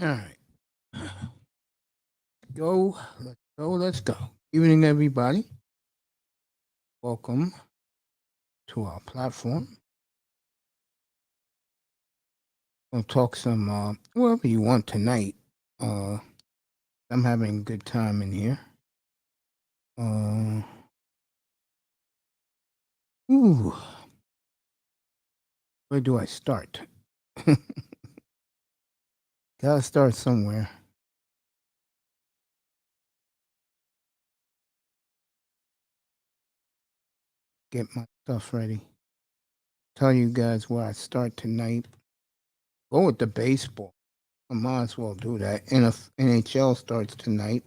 All right. Go. Let's go. Let's go. Evening, everybody. Welcome to our platform. We'll talk some whatever you want tonight. Uh, I'm having a good time in here. Uh, ooh, where do I start? Gotta start somewhere. Get my stuff ready. Tell you guys where I start tonight. Go with the baseball. I might as well do that. N.H.L. starts tonight.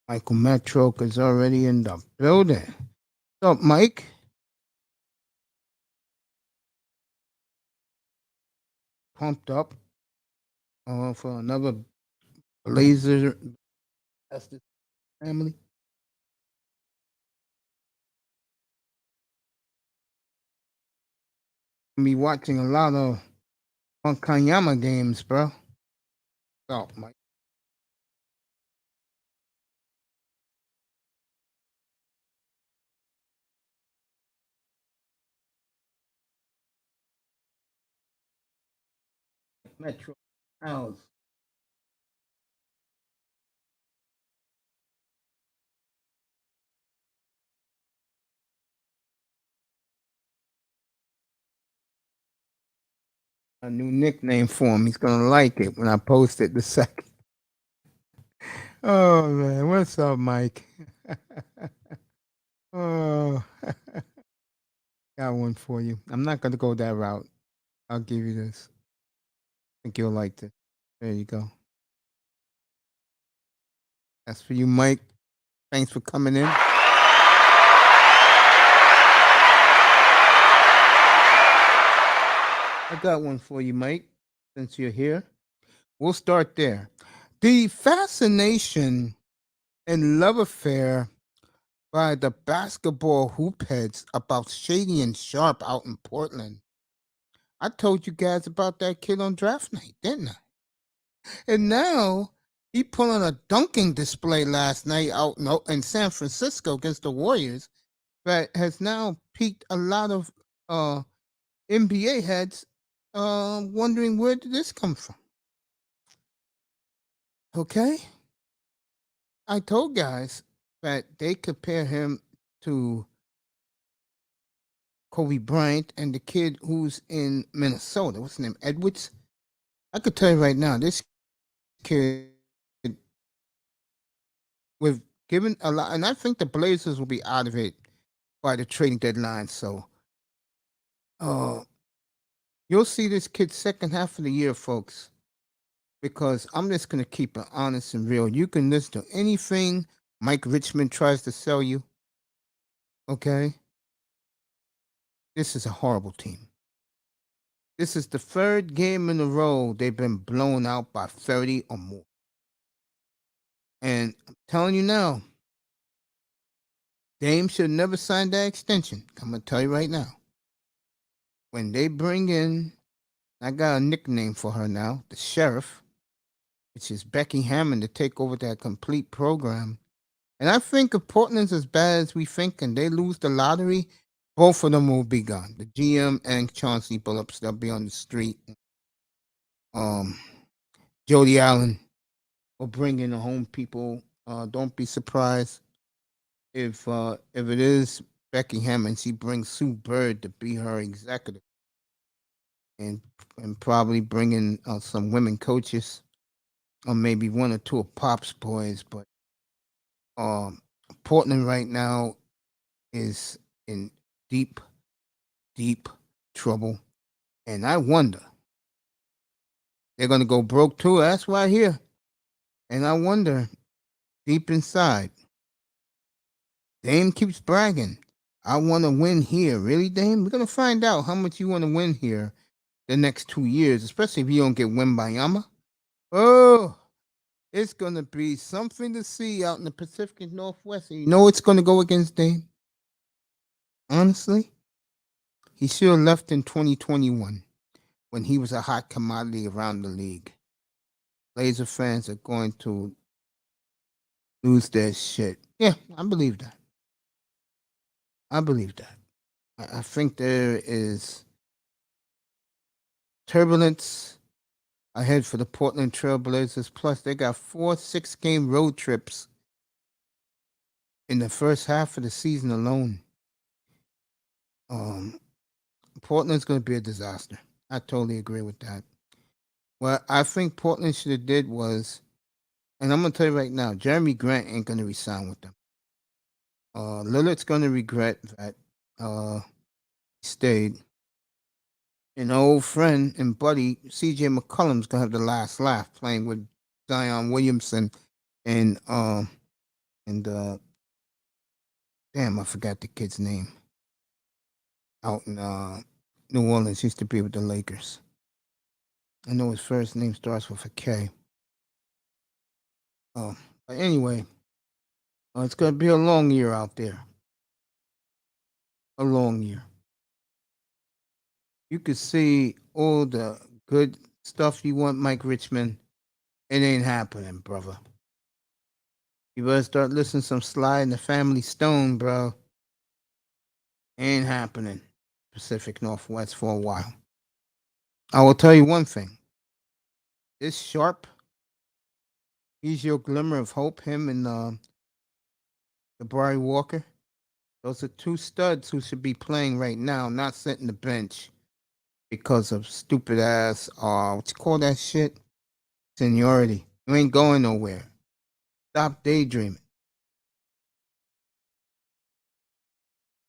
Michael Metroke is already in the building. What's up, Mike? Pumped up for another Blazer. That's the family. Be watching a lot of Kanyama games, bro. Oh, Mike. Metro House. A new nickname for him. He's gonna like it when I post it the second. Oh man, what's up, Mike? Oh, got one for you. I'm not gonna go that route. I'll give you this. I think you'll like this. There you go. That's for you, Mike. Thanks for coming in. I got one for you, Mike, since you're here. We'll start there. The fascination and love affair by the basketball hoop heads about Shady and Sharp out in Portland. I told you guys about that kid on draft night, didn't I? And now he put on a dunking display last night out in San Francisco against the Warriors that has now piqued a lot of NBA heads wondering where did this come from. Okay? I told guys that they compare him to Kobe Bryant and the kid who's in Minnesota. What's his name? Edwards? I could tell you right now, this kid with given a lot, and I think the Blazers will be out of it by the trading deadline. So, uh, you'll see this kid second half of the year, folks. Because I'm just gonna keep it honest and real. You can listen to anything Mike Richmond tries to sell you. Okay, this is a horrible team. This is the third game in a row they've been blown out by 30 or more. And I'm telling you now, Dame should never sign that extension. I'm gonna tell you right now. When they bring in, I got a nickname for her now, the Sheriff, which is Becky Hammond to take over that complete program. And I think if Portland's as bad as we think and they lose the lottery, both of them will be gone. The GM and Chauncey Billups, they'll be on the street. Um, Jody Allen will bring in the home people. Don't be surprised if it is Becky Hammond, she brings Sue Bird to be her executive, and and probably bring in some women coaches, or maybe one or two of Pop's boys. But um, Portland right now is in deep, deep trouble, and I wonder they're gonna go broke too. That's why I hear, and I wonder deep inside. Dame keeps bragging. I want to win here. Really, Dame? We're gonna find out how much you want to win here the next 2 years, especially if you don't get Wembayama. Oh, it's gonna be something to see out in the Pacific Northwest. And you know it's gonna go against Dame. Honestly, He should have left in 2021 when he was a hot commodity around the league. Blazer fans are going to lose their shit. Yeah, I believe that. I believe that. I think there is turbulence ahead for the Portland Trailblazers. Plus, they got 4 6-game road trips in the first half of the season alone. Um, Portland's going to be a disaster. I totally agree with that. What I think Portland should have did was, and I'm going to tell you right now, Jeremy Grant ain't going to resign with them. Lillard's going to regret that he stayed. An old friend and buddy, C.J. McCollum's going to have the last laugh playing with Zion Williamson and damn, I forgot the kid's name. Out in New Orleans, used to be with the Lakers. I know his first name starts with a K. But anyway, it's going to be a long year out there. A long year. You could see all the good stuff you want, Mike Richmond. It ain't happening, brother. You better start listening to some Sly and the Family Stone, bro. Ain't happening. Pacific Northwest for a while. I will tell you one thing. This Sharp, he's your glimmer of hope. Him and Jabari Walker. Those are 2 studs who should be playing right now, not sitting the bench because of stupid ass, what you call that shit? Seniority. You ain't going nowhere. Stop daydreaming.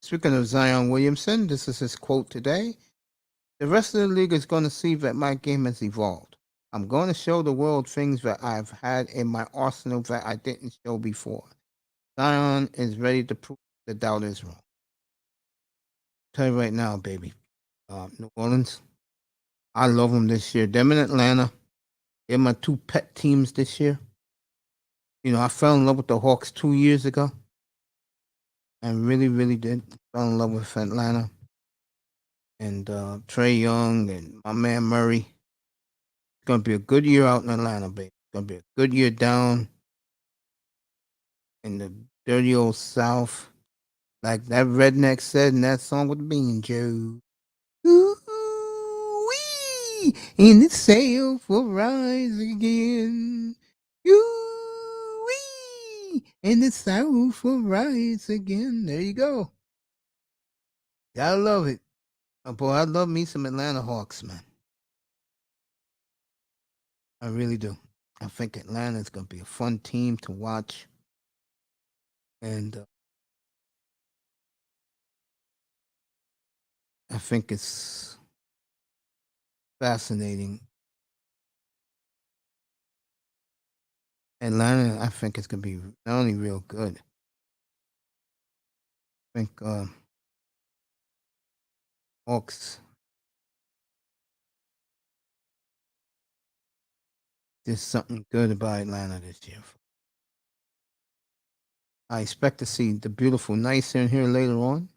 Speaking of Zion Williamson, this is his quote today. The rest of the league is going to see that my game has evolved. I'm going to show the world things that I've had in my arsenal that I didn't show before. Zion is ready to prove the doubters wrong. Tell you right now, baby. New Orleans, I love them this year. Them in Atlanta, they're my 2 pet teams this year. You know, I fell in love with the Hawks 2 years ago. I really, really did. Fell in love with Atlanta. And Trae Young and my man Murray. It's going to be a good year out in Atlanta, baby. It's going to be a good year down in the dirty old South. Like that redneck said in that song with the Bean Joe. Ooh-wee, and the sail will rise again. Ooh-wee, and the South will rise again. There you go. Gotta love it. Boy, I love me some Atlanta Hawks, man. I really do. I think Atlanta is going to be a fun team to watch. And I think it's fascinating. Atlanta, I think it's going to be not only real good. I think Hawks, there's something good about Atlanta this year. I expect to see the beautiful Nice in here later on.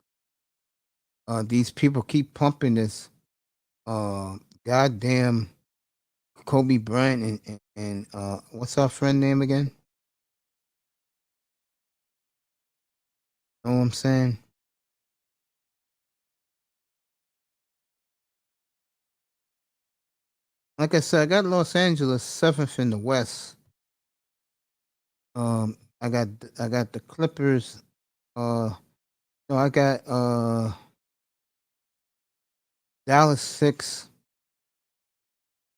These people keep pumping this goddamn Kobe Bryant and what's our friend name again? Know what I'm saying? Like I said, I got Los Angeles 7th in the West. I got the Clippers. No, I got Dallas 6,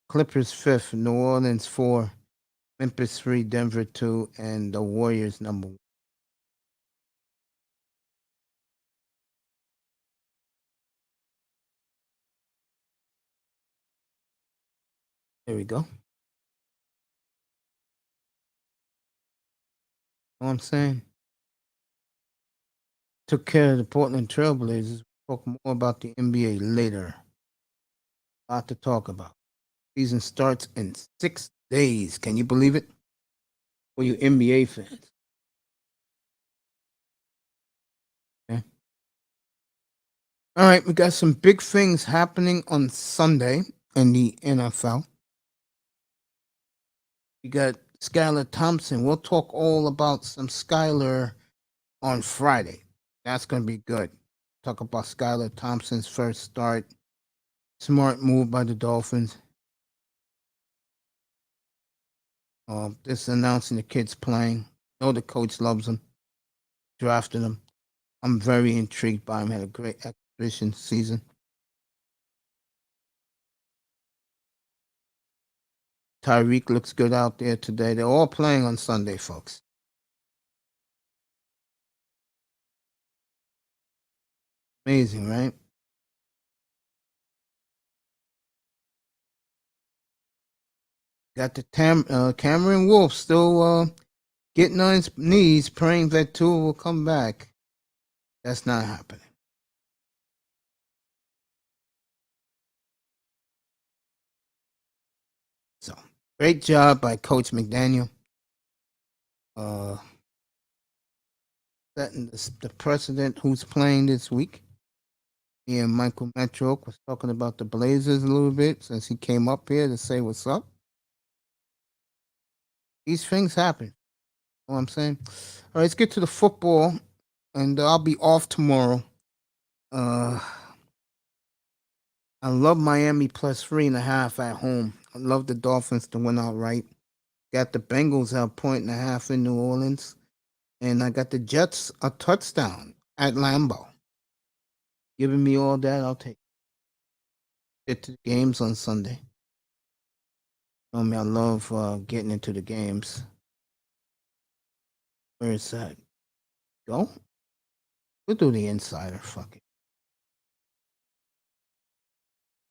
Clippers 5th, New Orleans 4, Memphis 3, Denver 2, and the Warriors number 1. There we go. Know what I'm saying? Took care of the Portland Trailblazers. Talk more about the NBA later. A lot to talk about. Season starts in 6 days. Can you believe it? For you NBA fans. Okay. All right, we got some big things happening on Sunday in the NFL. We got Skylar Thompson. We'll talk all about some Skylar on Friday. That's going to be good. Talk about Skylar Thompson's first start. Smart move by the Dolphins. This announcing the kid's playing. Know the coach loves him. Drafted him. I'm very intrigued by him. Had a great exhibition season. Tyreek looks good out there today. They're all playing on Sunday, folks. Amazing, right? Got the Cameron Wolf still getting on his knees, praying that Tua will come back. That's not happening. So, great job by Coach McDaniel. Setting the precedent who's playing this week. Me and Michael Metroke was talking about the Blazers a little bit since he came up here to say what's up. These things happen. You know what I'm saying? All right, let's get to the football, and I'll be off tomorrow. Uh, I love Miami plus 3.5 at home. I love the Dolphins to win outright. Got the Bengals out 1.5 in New Orleans. And I got the Jets a touchdown at Lambeau. Giving me all that, I'll take it. Get to the games on Sunday. I mean, I love getting into the games. Where is that? Go? We'll do the insider. Fuck it.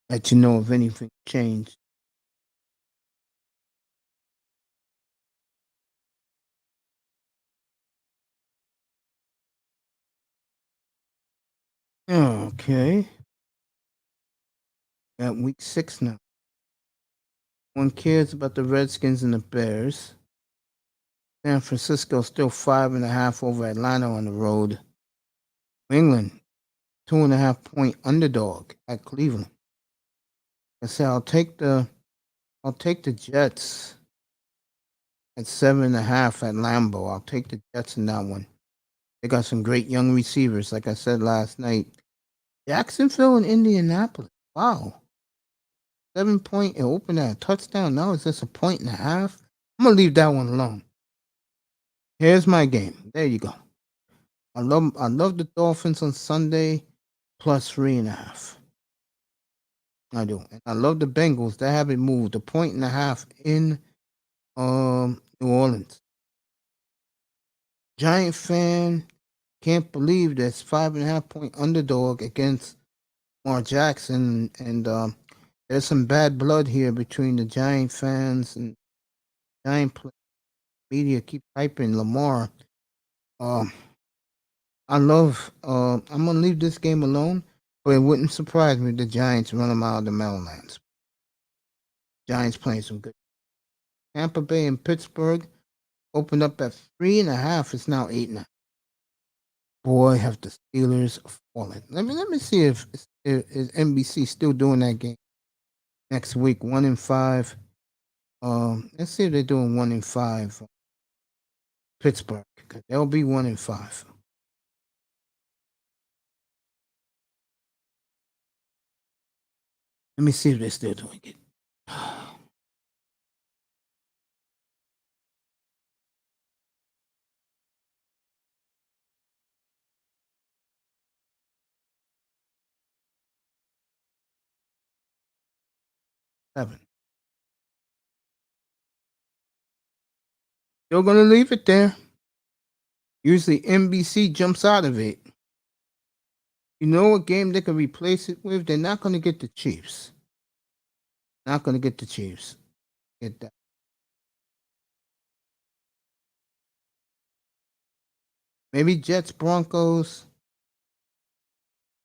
Let you know if anything changed. Okay. At week 6 now. One cares about the Redskins and the Bears. San Francisco still 5.5 over Atlanta on the road. New England, 2.5 point underdog at Cleveland. I say I'll take the Jets at 7.5 at Lambeau. I'll take the Jets in that one. They got some great young receivers, like I said last night. Jacksonville and Indianapolis. Wow. 7 point. It opened at a touchdown. Now it's just 1.5. I'm gonna leave that one alone. Here's my game. There you go. I love the Dolphins on Sunday plus 3.5. I do. And I love the Bengals. They haven't moved. 1.5 in New Orleans. Giant fan. Can't believe that's 5.5 point underdog against Lamar Jackson. And there's some bad blood here between the Giant fans and Giant media keep hyping Lamar. Um, I'm gonna leave this game alone, but it wouldn't surprise me if the Giants run them out of the Meadowlands. Giants playing some good. Tampa Bay and Pittsburgh opened up at 3.5. It's now 8.5. Boy, have the Steelers fallen. Let me see if is NBC still doing that game next week. 1-5. Let's see if they're doing 1-5. Pittsburgh, because they'll be 1-5. Let me see if they're still doing it. 7. Still gonna leave it there. Usually NBC jumps out of it. You know what game they can replace it with? They're not gonna get the Chiefs. Not gonna get the Chiefs. Get that. Maybe Jets Broncos.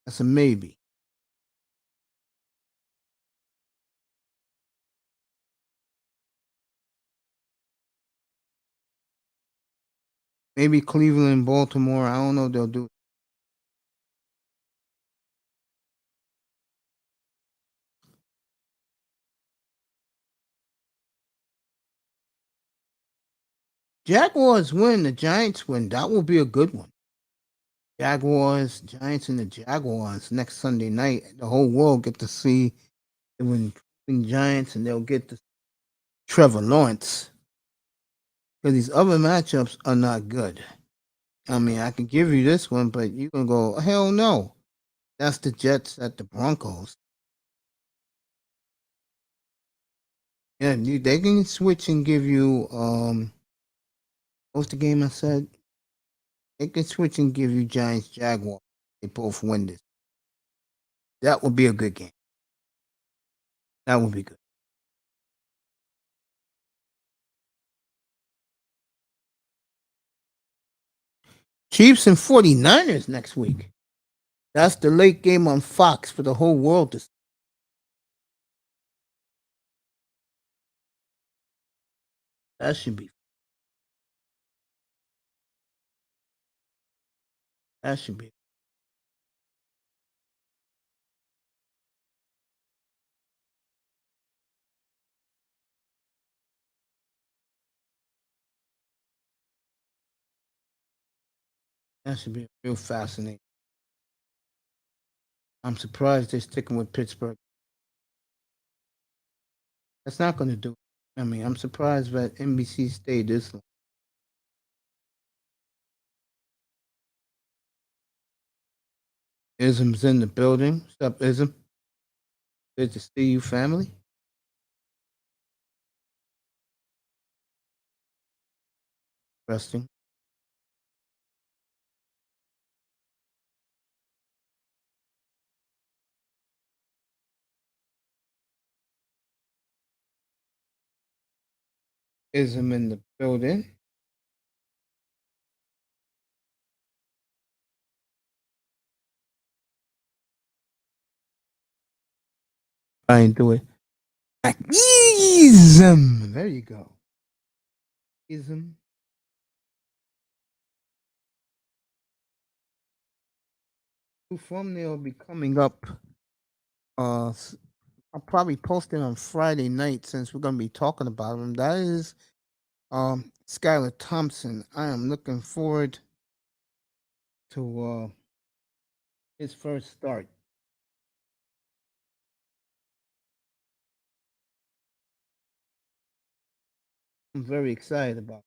That's a maybe. Maybe Cleveland, Baltimore. I don't know if they'll do. Jaguars win, the Giants win. That will be a good one. Jaguars, Giants, and the Jaguars next Sunday night. The whole world get to see the winning Giants, and they'll get to Trevor Lawrence. Because these other matchups are not good. I mean, I can give you this one, but you're going to go, hell no. That's the Jets at the Broncos. Yeah, they can switch and give you, what's the game I said? They can switch and give you Giants, Jaguars. They both win this. That would be a good game. That would be good. Chiefs and 49ers next week. That's the late game on Fox for the whole world to see. That should be. That should be. That should be real fascinating. I'm surprised they're sticking with Pittsburgh. That's not going to do it. I mean, I'm surprised that NBC stayed this long. Ism's in the building. What's up, Ism? Good to see you, family. Resting. Ism in the building. I ain't do it. Ism. There you go. Ism. New thumbnail will be coming up. I'll probably post it on Friday night since we're gonna be talking about him. That is Skylar Thompson. I am looking forward to his first start. I'm very excited about it.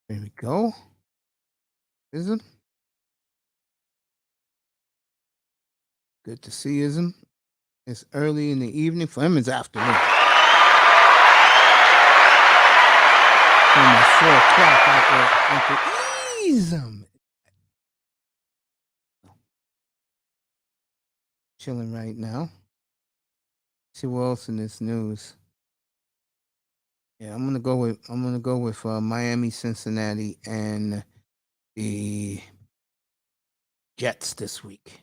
There we go. Ism. Good to see Ism. It's early in the evening. For him, it's afternoon. Almost 4 o'clock out there. Ism. Chilling right now. See what else in this news. Yeah, I'm gonna go with Miami, Cincinnati, and the Jets this week.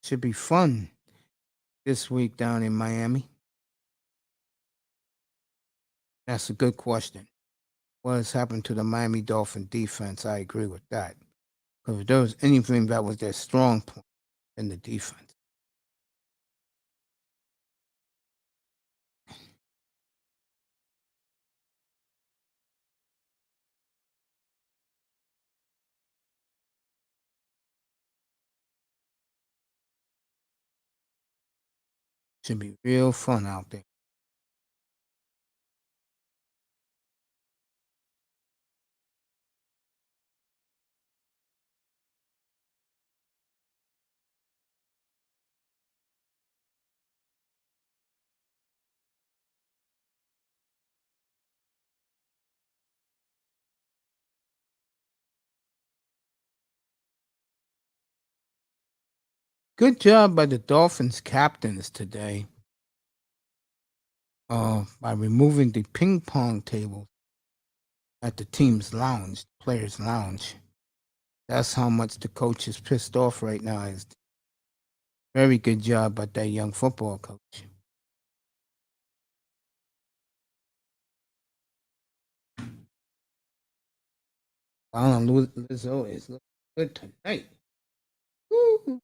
Should be fun this week down in Miami. That's a good question. What has happened to the Miami Dolphin defense? I agree with that. Because if there was anything that was their strong point in the defense. Should be real fun out there. Good job by the Dolphins captains today. By removing the ping pong table at the team's lounge, players' lounge. That's how much the coach is pissed off right now. Is very good job by that young football coach. Wow, Lizzo is looking good tonight. Woo.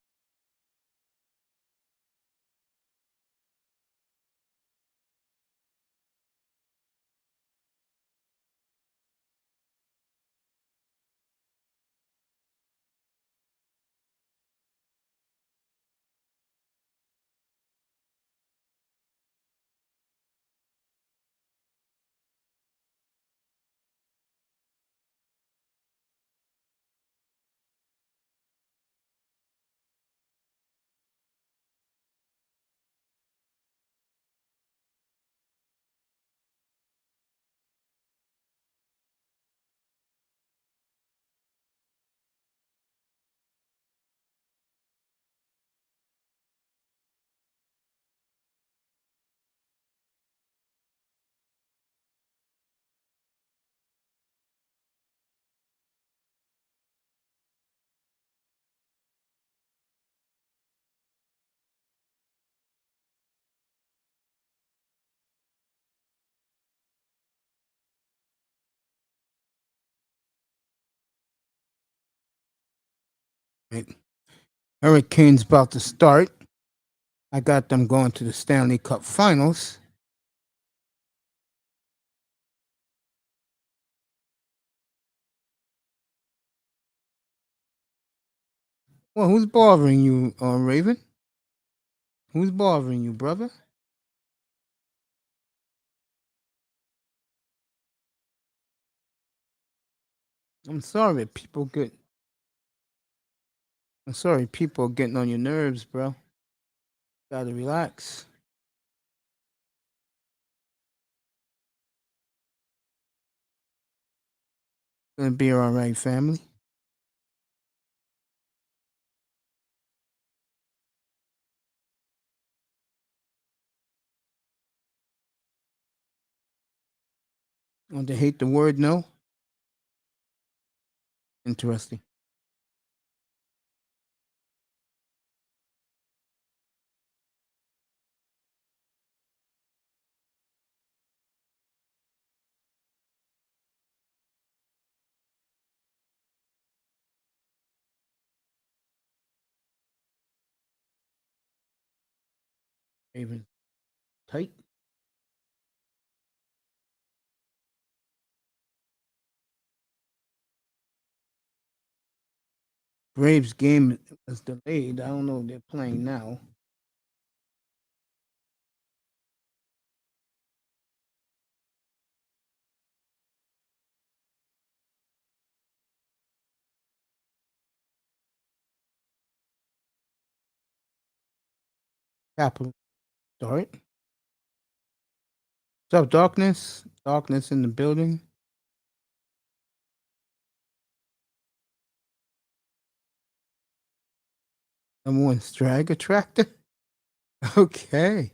Right. Hurricanes about to start. I got them going to the Stanley Cup Finals. Well, who's bothering you, Raven? Who's bothering you, brother? I'm sorry, people get. I'm sorry, people are getting on your nerves, bro. Gotta relax. Gonna be all right, family. Want to hate the word no? Interesting. Raven tight. Braves game was delayed. I don't know if they're playing now. Capital start. What's up, darkness? Darkness in the building. Number one drag attractor. Okay.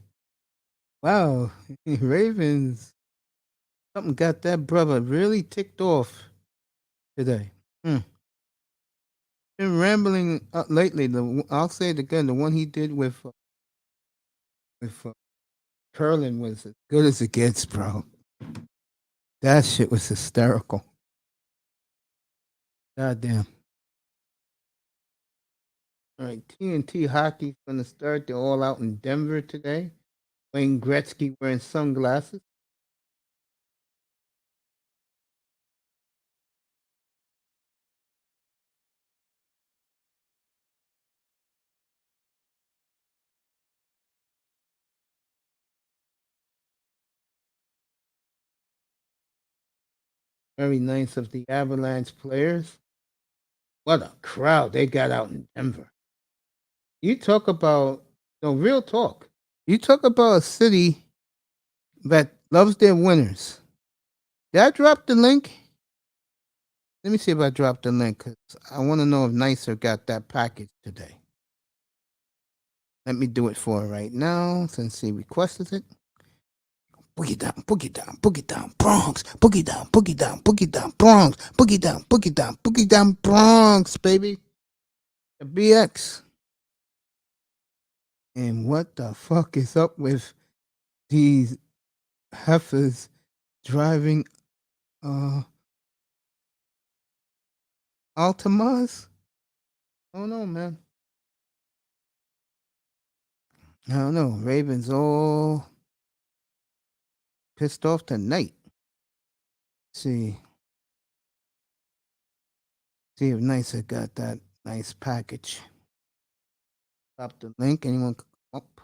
Wow. Ravens. Something got that brother really ticked off today. Hmm. Been rambling lately. I'll say it again. The one he did with Curlin was as good as it gets, bro. That shit was hysterical. Goddamn. All right, TNT hockey's gonna start. They're all out in Denver today. Wayne Gretzky wearing sunglasses. Very nice of the Avalanche players. What a crowd they got out in Denver. You talk about no real talk. You talk about a city that loves their winners. Did I drop the link? Let me see if I dropped the link because I want to know if Nicer got that package today. Let me do it for her right now since he requested it. Boogie down, Bronx. Boogie down, Bronx. Boogie down, Bronx, baby. The BX. And what the fuck is up with these heifers driving Altamas? I don't know, man. I don't know. Raven's all pissed off tonight. See. See if Nicer got that nice package. Drop the link. Anyone can come up?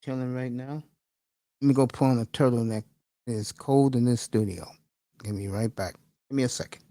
Chilling right now. Let me go put on a turtleneck. It's cold in this studio. Give me right back. Give me a second.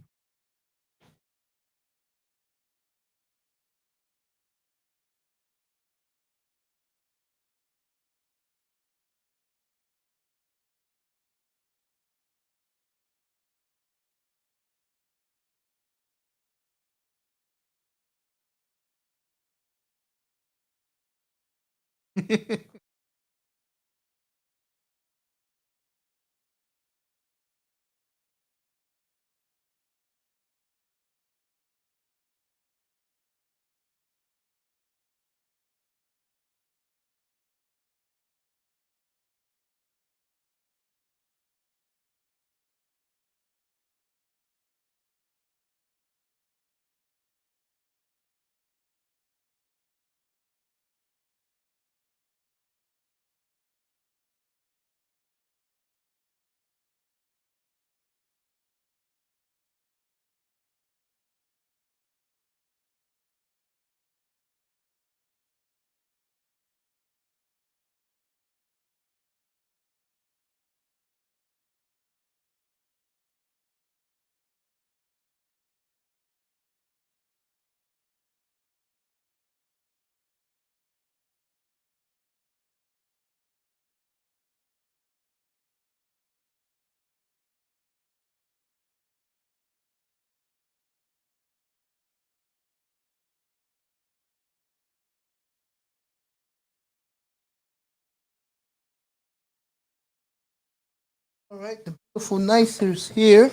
All right, the beautiful Nicer's here.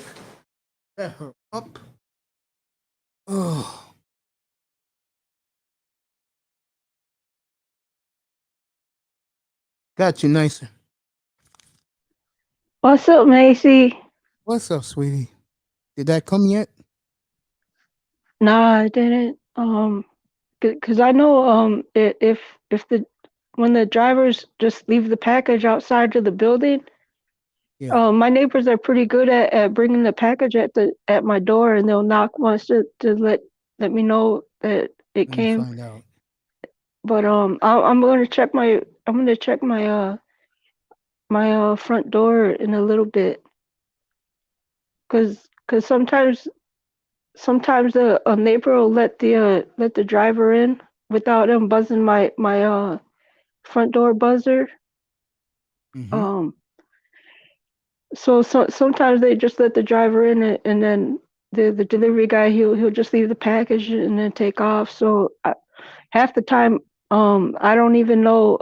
Let her up. Oh, got you, Nicer. What's up, Macy? What's up, sweetie? Did that come yet? Nah, I didn't. Cause I know if the when the drivers just leave the package outside of the building, Yeah. my neighbors are pretty good at bringing the package at my door, and they'll knock once to let me know that it Let me came. find out. But I'm gonna check my front door in a little bit, cause sometimes a neighbor will let the driver in without them buzzing my front door buzzer. Mm-hmm. Um, so sometimes they just let the driver in, and then the delivery guy he'll just leave the package and then take off. So half the time, I don't even know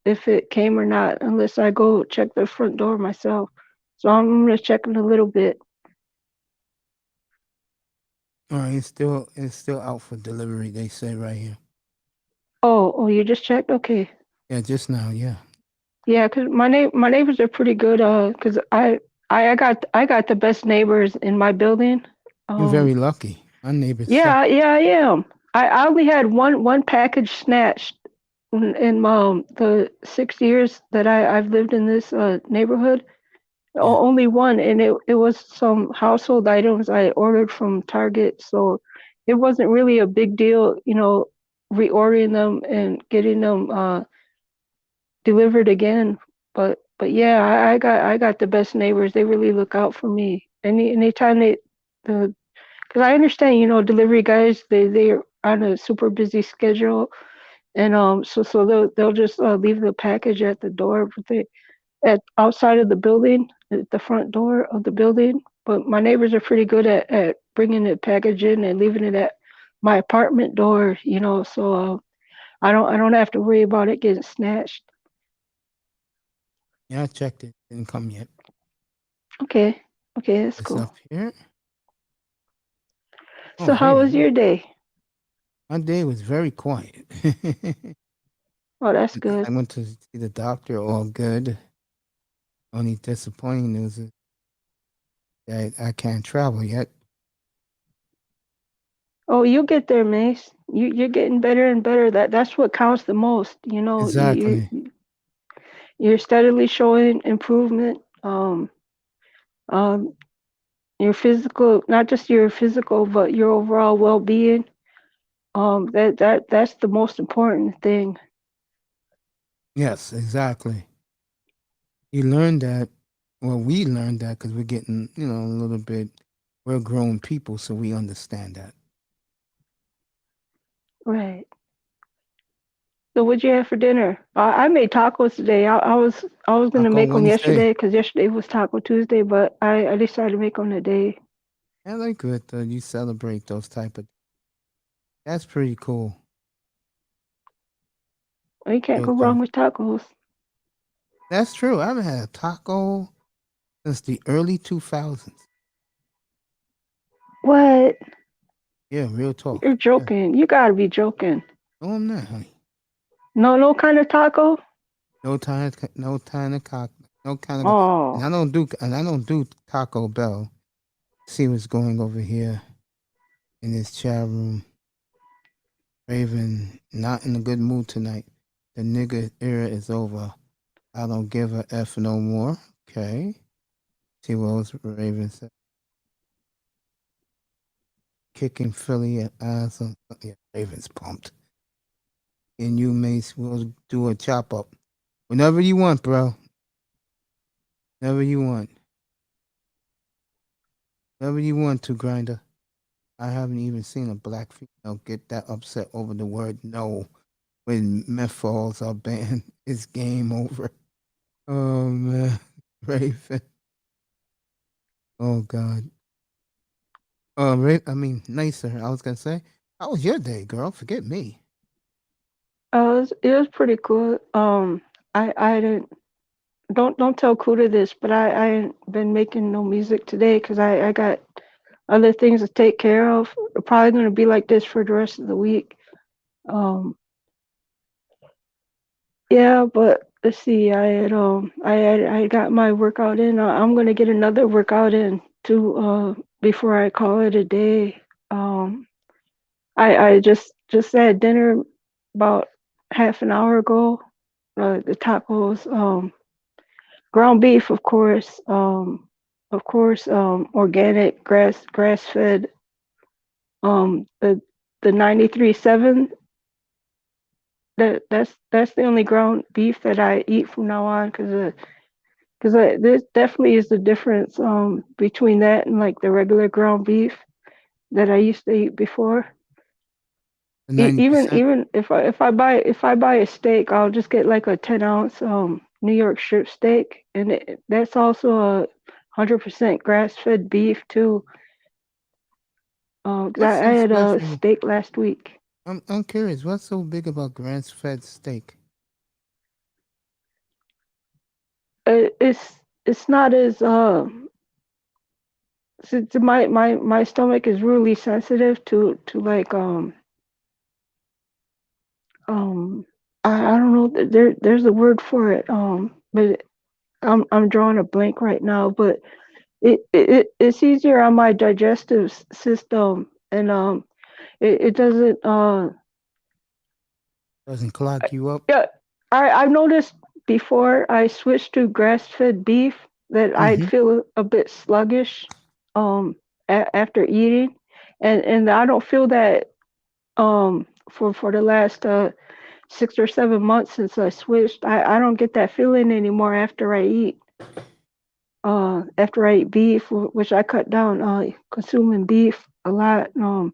if it came or not unless I go check the front door myself. So I'm gonna check in a little bit. All right, it's still out for delivery. They say right here. Oh, you just checked? Okay. Yeah, just now. Yeah, Yeah, 'cause my neighbors are pretty good. 'Cause I got the best neighbors in my building. you're Um, very lucky. My neighbors suck. yeah, I am. I only had one package snatched in the 6 years that I've lived in this neighborhood. Yeah, Only one, and it was some household items I ordered from Target, so it wasn't really a big deal, reordering them and getting them delivered again. But yeah, I got the best neighbors. They really look out for me. Anytime the because I understand, delivery guys they're on a super busy schedule, and so they'll just leave the package at the door, but they at outside of the building, at the front door of the building. But my neighbors are pretty good at bringing the package in and leaving it at my apartment door, so I don't have to worry about it getting snatched. yeah. I checked it. Didn't come yet. Okay. Okay, that's It's cool. up here. Oh, So how here. was your day? My day was very quiet. Oh, that's good. I went to see the doctor. All good. Only disappointing news is I can't travel yet. Oh, you get there, Mace. You're getting better and better. That's what counts the most. You know, Exactly. you're steadily showing improvement. Um, your physical, not just your physical, but your overall well-being. That's the most important thing. Yes, exactly. You learned that. Well, we learned that because we're getting, a little bit. We're grown people, so we understand that. Right. So what'd you have for dinner? I made tacos today. I was gonna Taco make them Wednesday. yesterday because yesterday was Taco Tuesday, but I decided to make them today. I like good. You celebrate those type of. That's pretty cool. Well, you can't Real go wrong talk. with tacos. That's true. I haven't had a taco since the early 2000s. What? Yeah, real talk. You're Yeah. joking. You gotta be joking. No, I'm not, honey. No, no kind of taco. No time, no time to cock, no kind of. And Oh, I don't do Taco Bell. See what's going over here in this chat room. Raven, not in a good mood tonight. The nigga era is over. I don't give a F no more. Okay. See what else Raven said. Kicking Philly at ass. Yeah, Raven's pumped. And you, Mace, will do a chop up. Whenever you want, bro. Whenever you want. Whenever you want to, Grinder. I haven't even seen a black female get that upset over the word no when menthols are banned. It's game over. Oh, man. Raven. Oh, God. Nicer. I was gonna say, how was your day, girl? Forget me. it was pretty cool. I didn't don't tell Kuda this, but I ain't been making no music today because I got other things to take care of. Probably gonna be like this for the rest of the week. Um, yeah, but let's see. I got my workout in. I'm gonna get another workout in too. Before I call it a day. Um, I just had dinner about half an hour ago. The tacos, ground beef, organic grass fed. The 93.7. That's the only ground beef that I eat from now on because there definitely is a difference between that and like the regular ground beef that I used to eat before. The 90%. Even if I buy a steak, I'll just get like a 10 ounce New York strip steak, and that's also a 100% grass fed beef too. 'Cause What's I so had a special? steak last week. I'm curious. What's so big about grass-fed steak? It's not as since my stomach is really sensitive to like um I don't know, there's a word for it, but I'm drawing a blank right now, but it's easier on my digestive system, and it doesn't Doesn't clog you up? yeah, I've noticed before I switched to grass-fed beef that I'd Mm-hmm. feel a bit sluggish um after eating, and I don't feel that for the last 6 or 7 months since I switched. I don't get that feeling anymore after I eat beef, which I cut down consuming beef a lot, and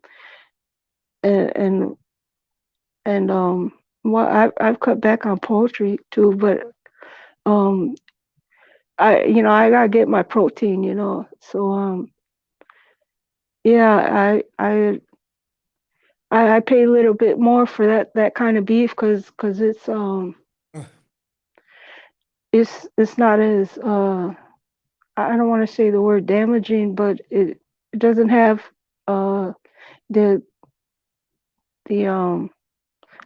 and well, I've cut back on poultry too, but um I gotta get my protein, so yeah, I pay a little bit more for that kind of beef because it's not as I don't want to say the word damaging, but it doesn't have uh the the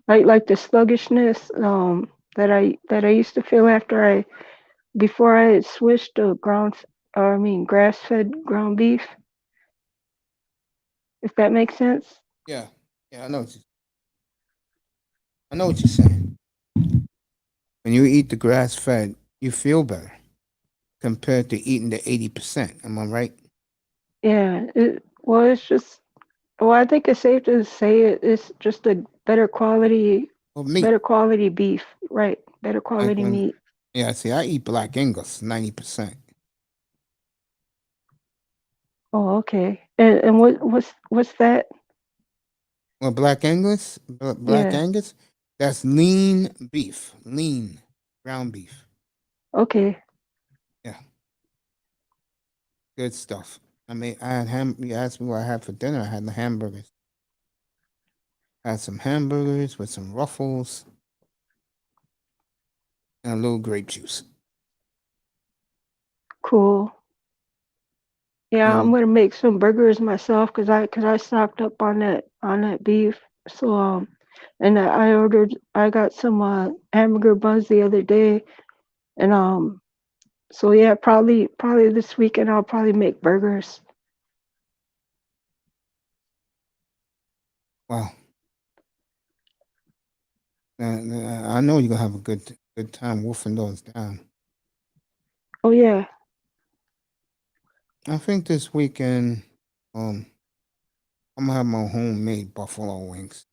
like the sluggishness that I used to feel after I before I had switched to or I mean grass-fed ground beef, if that makes sense. Yeah, yeah, I know what you're saying. When you eat the grass fed, you feel better compared to eating the 80%. Am I right? Yeah, well, it's just, well, I think it's safe to say it's just a Well, meat. better quality beef, right? Better Like quality when, meat. yeah, see, I eat black Angus 90%. Oh, okay. And what's that? Well, black Yeah. Angus, that's lean beef, lean ground beef. Okay. Yeah, good stuff. I mean, I had You asked me what I had for dinner. I had the hamburgers. I had some hamburgers with some ruffles and a little grape juice. Cool. Yeah, I'm And gonna make some burgers myself because I stocked up on that beef. So and I got some hamburger buns the other day, and so yeah, probably this weekend I'll probably make burgers. wow, I know you're gonna have a good time wolfing those down. Oh yeah, I think this weekend, um, I'm gonna have my homemade buffalo wings.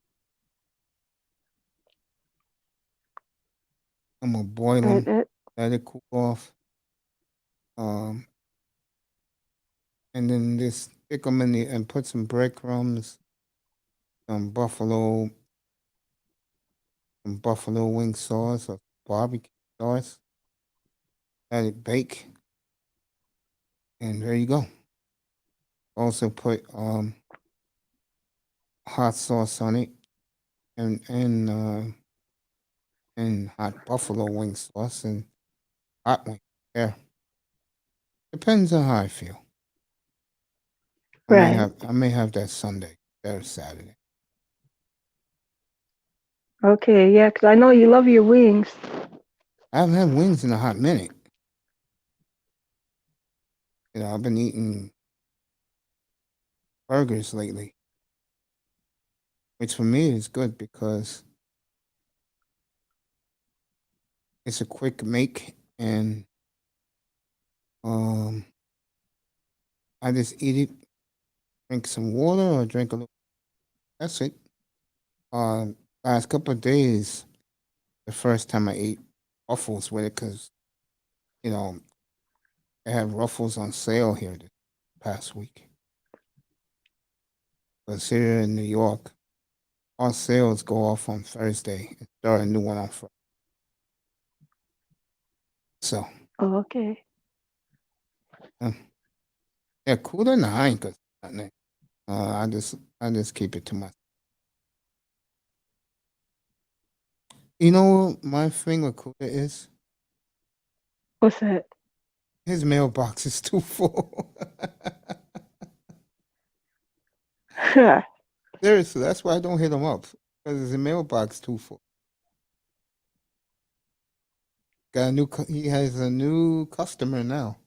I'm gonna boil that, them, that let it cool off, um, and then just stick them in the and put some breadcrumbs, some buffalo wing sauce or barbecue sauce. Let it bake, and there you go. Also put hot sauce on it, and hot buffalo wing sauce and hot wing. Yeah, depends on how I feel. right. I may have that Sunday or Saturday. Okay, yeah, 'cause I know you love your wings. I haven't had wings in a hot minute. I've been eating burgers lately, which for me is good because it's a quick make and um I just eat it, drink some water or drink a little. That's it. Last couple of days, the first time I ate Ruffles with it because you know they had Ruffles on sale here this past week. Because here in New York, our sales go off on Thursday and start a new one on Friday. So, Oh, okay. um, yeah, cooler. Nah, I ain't good. Nothing. I just keep it to myself. You know what my thing with Cooler is? What's that? His mailbox is too full. Seriously, that's why I don't hit him up because his mailbox too full. He has a new customer now.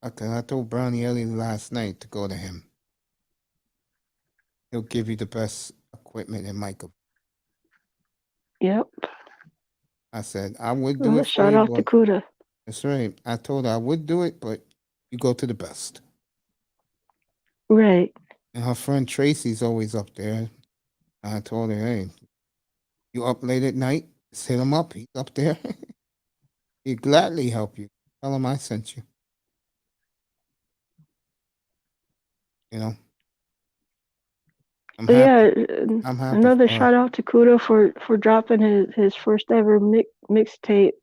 Okay, I told Brownie Ellie last night to go to him. He'll give you the best equipment and mic. Yep. I said I would do Well, it for shout you, out to but Kuda. that's right. I told her I would do it, but you go to the best. Right. And her friend Tracy's always up there. I told her, hey, you up late at night? Just hit him up. He's up there. He'd gladly help you. Tell him I sent you. You know, I'm But yeah, happy. I'm happy another for her. shout out to Kuda for dropping his first ever mixtape.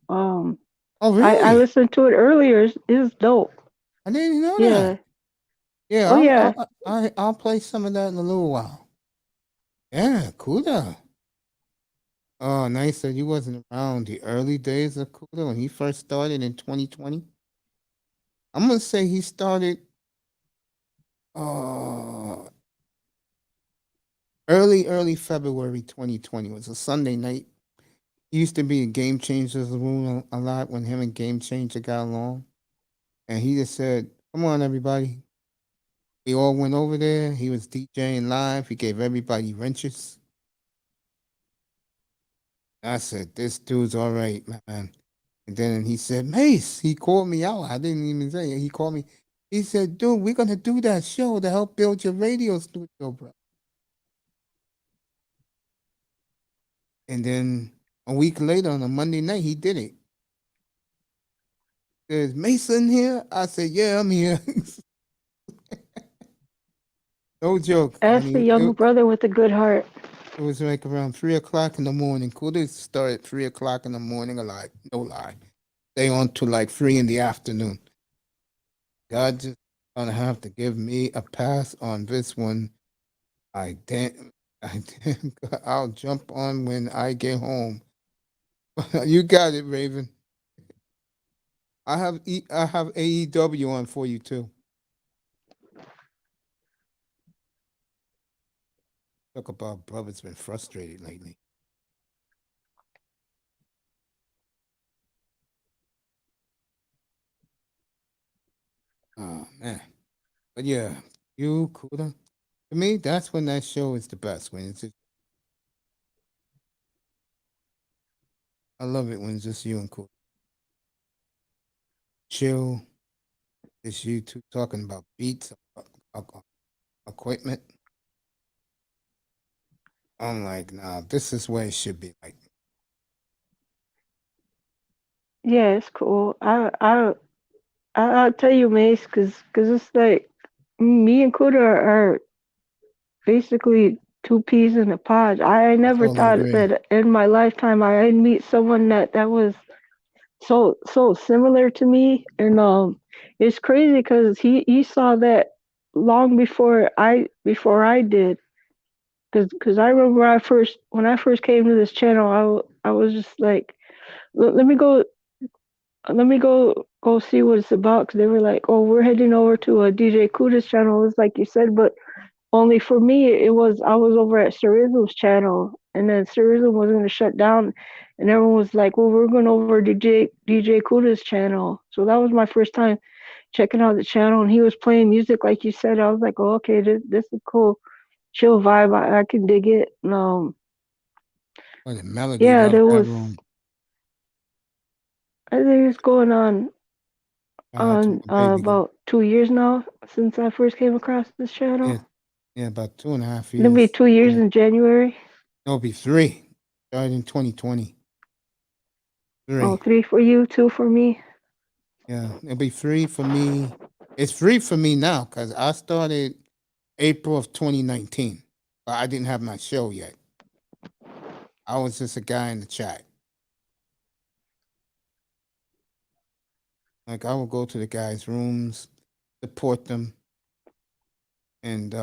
Oh, I really? listened to it earlier. It's dope. I didn't know that. Yeah. Yeah, Oh yeah. I'll play some of that in a little while. Yeah, Kuda. Oh, nice that you wasn't around the early days of Kuda when he first started in 2020. I'm gonna say he started uh early February 2020. It was a Sunday night. He used to be in Game Changer's room a lot when him and Game Changer got along. And he just said, "Come on, everybody." We all went over there. He was DJing live. He gave everybody wrenches. I said, "This dude's all right, man." And then he said, "Mace." He called me out. I didn't even say it. He called me. He said, "Dude, we're gonna do that show to help build your radio studio, bro." And then a week later, on a Monday night, he did it. There's Mason here. I said, "Yeah, I'm here." No joke. I That's the mean, young brother with a good heart. it was like around 3 o'clock in the morning. Could start at 3 o'clock in the morning, or like no lie, stay on to like 3 in the afternoon. God just gonna have to give me a pass on this one. I didn't. I didn't. I'll jump on when I get home. You got it, Raven. I have AEW on for you too. Talk about brother's been frustrated lately. Oh man. But yeah, you Kuda. To me, that's when that show is the best. When it's just, I love it when it's just you and Kuda. Chill. It's you two talking about beats, uh, uh, equipment. I'm like, nah, this is where it should be. Like, Yeah, it's cool. I'll tell you, Mace, cause it's like me and Kuda are basically two peas in a pod. I I never totally thought agree. that in my lifetime I'd meet someone that was so similar to me, and it's crazy because he saw that long before I did. Cause I remember when I first came to this channel, I was just like, let me go see what it's about. Cause they were like, oh, we're heading over to a DJ Kuda's channel. It's like you said, but only for me, I was over at Cerizzo's channel, and then Cerizzo was going to shut down, and everyone was like, "Well, we're going over to DJ Kuda's channel." So that was my first time checking out the channel, and he was playing music like you said. I was like, "Oh, okay, this is cool, chill vibe. I can dig it." But the melody Yeah, loved there that was. room. I think it's going To on my baby. about 2 years now since I first came across this channel. Yeah, yeah, about 2.5 It'll be years. 2 years in January. It'll be three. Started in 2020. Oh, Three. 3 for you, 2 for me. Yeah, it'll be three for me. It's free for me now because I started April of 2019, but I didn't have my show yet. I was just a guy in the chat. Like I would go to the guys' rooms, support them, and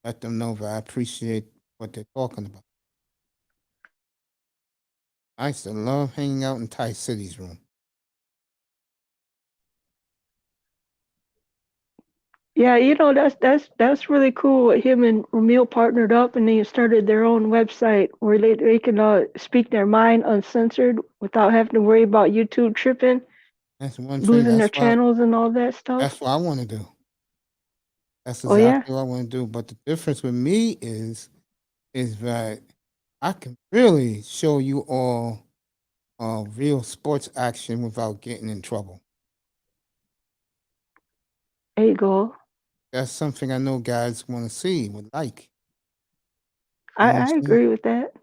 let them know that I appreciate what they're talking about. I used to love hanging out in Ty City's room. Yeah, that's really cool. What him and Ramil partnered up, and they started their own website where they can speak their mind uncensored without having to worry about YouTube tripping, That's one thing. losing their channels and all that That's stuff. what I want to do. That's Oh yeah, exactly what I want to do. But the difference with me is that I can really show you all real sports action without getting in trouble. there you go. That's something I know guys want to see, would like. You know what I'm I saying? agree with that.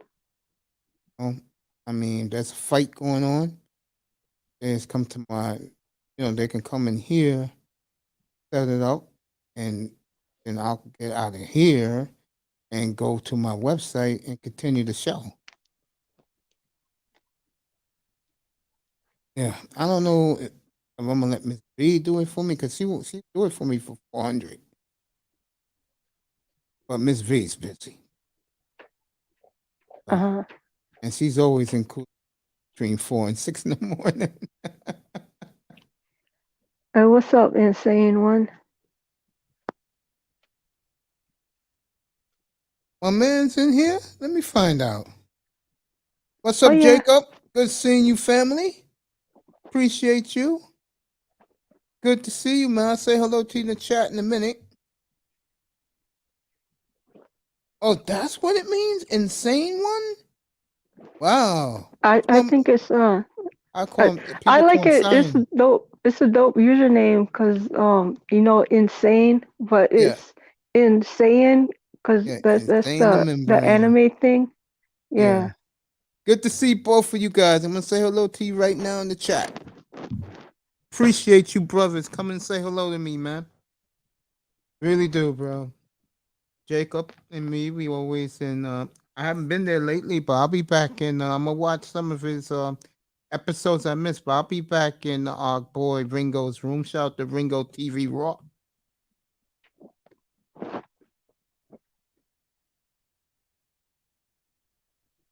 Um, I mean, there's a fight going on. They just come to they can come in here, set it up, and then I'll get out of here and go to my website and continue the show. Yeah, I don't know if I'm gonna let Miss B do it for me because she do it for me for 400, but Miss V is busy, Uh so huh. and she's always in cool between 4 and 6 in the morning. Hey, what's up, insane one? My man's in here. Let me find out. What's Oh up, yeah, Jacob? Good seeing you, family. Appreciate you. Good to see you, man. I'll say hello to you in the chat in a minute. Oh, that's what it means? Insane one? Wow. I Um, think it's I call I, him, I people call like him it. Cyan. It's a dope username because insane, but Yeah, it's insane because yeah. that's Insane the the membrane. anime thing. Yeah. Yeah. Good to see both of you guys. I'm gonna say hello to you right now in the chat. Appreciate you, brothers. Come and say hello to me, man. Really do, bro. Jacob and me, we always in. I haven't been there lately, but I'll be back in. I'm gonna watch some of his episodes I missed, but I'll be back in our boy Ringo's room. Shout out to Ringo TV Raw.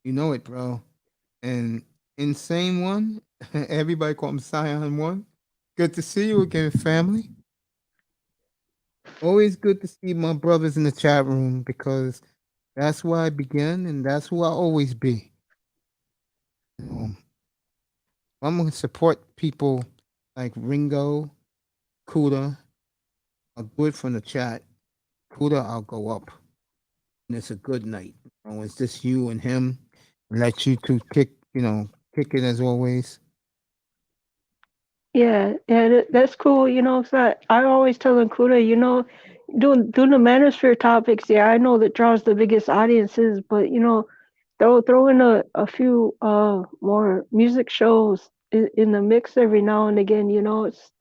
You know it, bro. And insane one. Everybody call him Scion one. Good to see you again, family. Always good to see my brothers in the chat room because that's where I begin and that's who I always be. Um, I'm gonna support people like Ringo, Kuda. I'll do it from the chat. Kuda, I'll go up. And it's a good night. It's just you and him. Let you two kick it as always. Yeah, that's cool. So I always tell Includa, doing the manosphere topics. Yeah, I know that draws the biggest audiences, but throw in a few more music shows in the mix every now and again. It's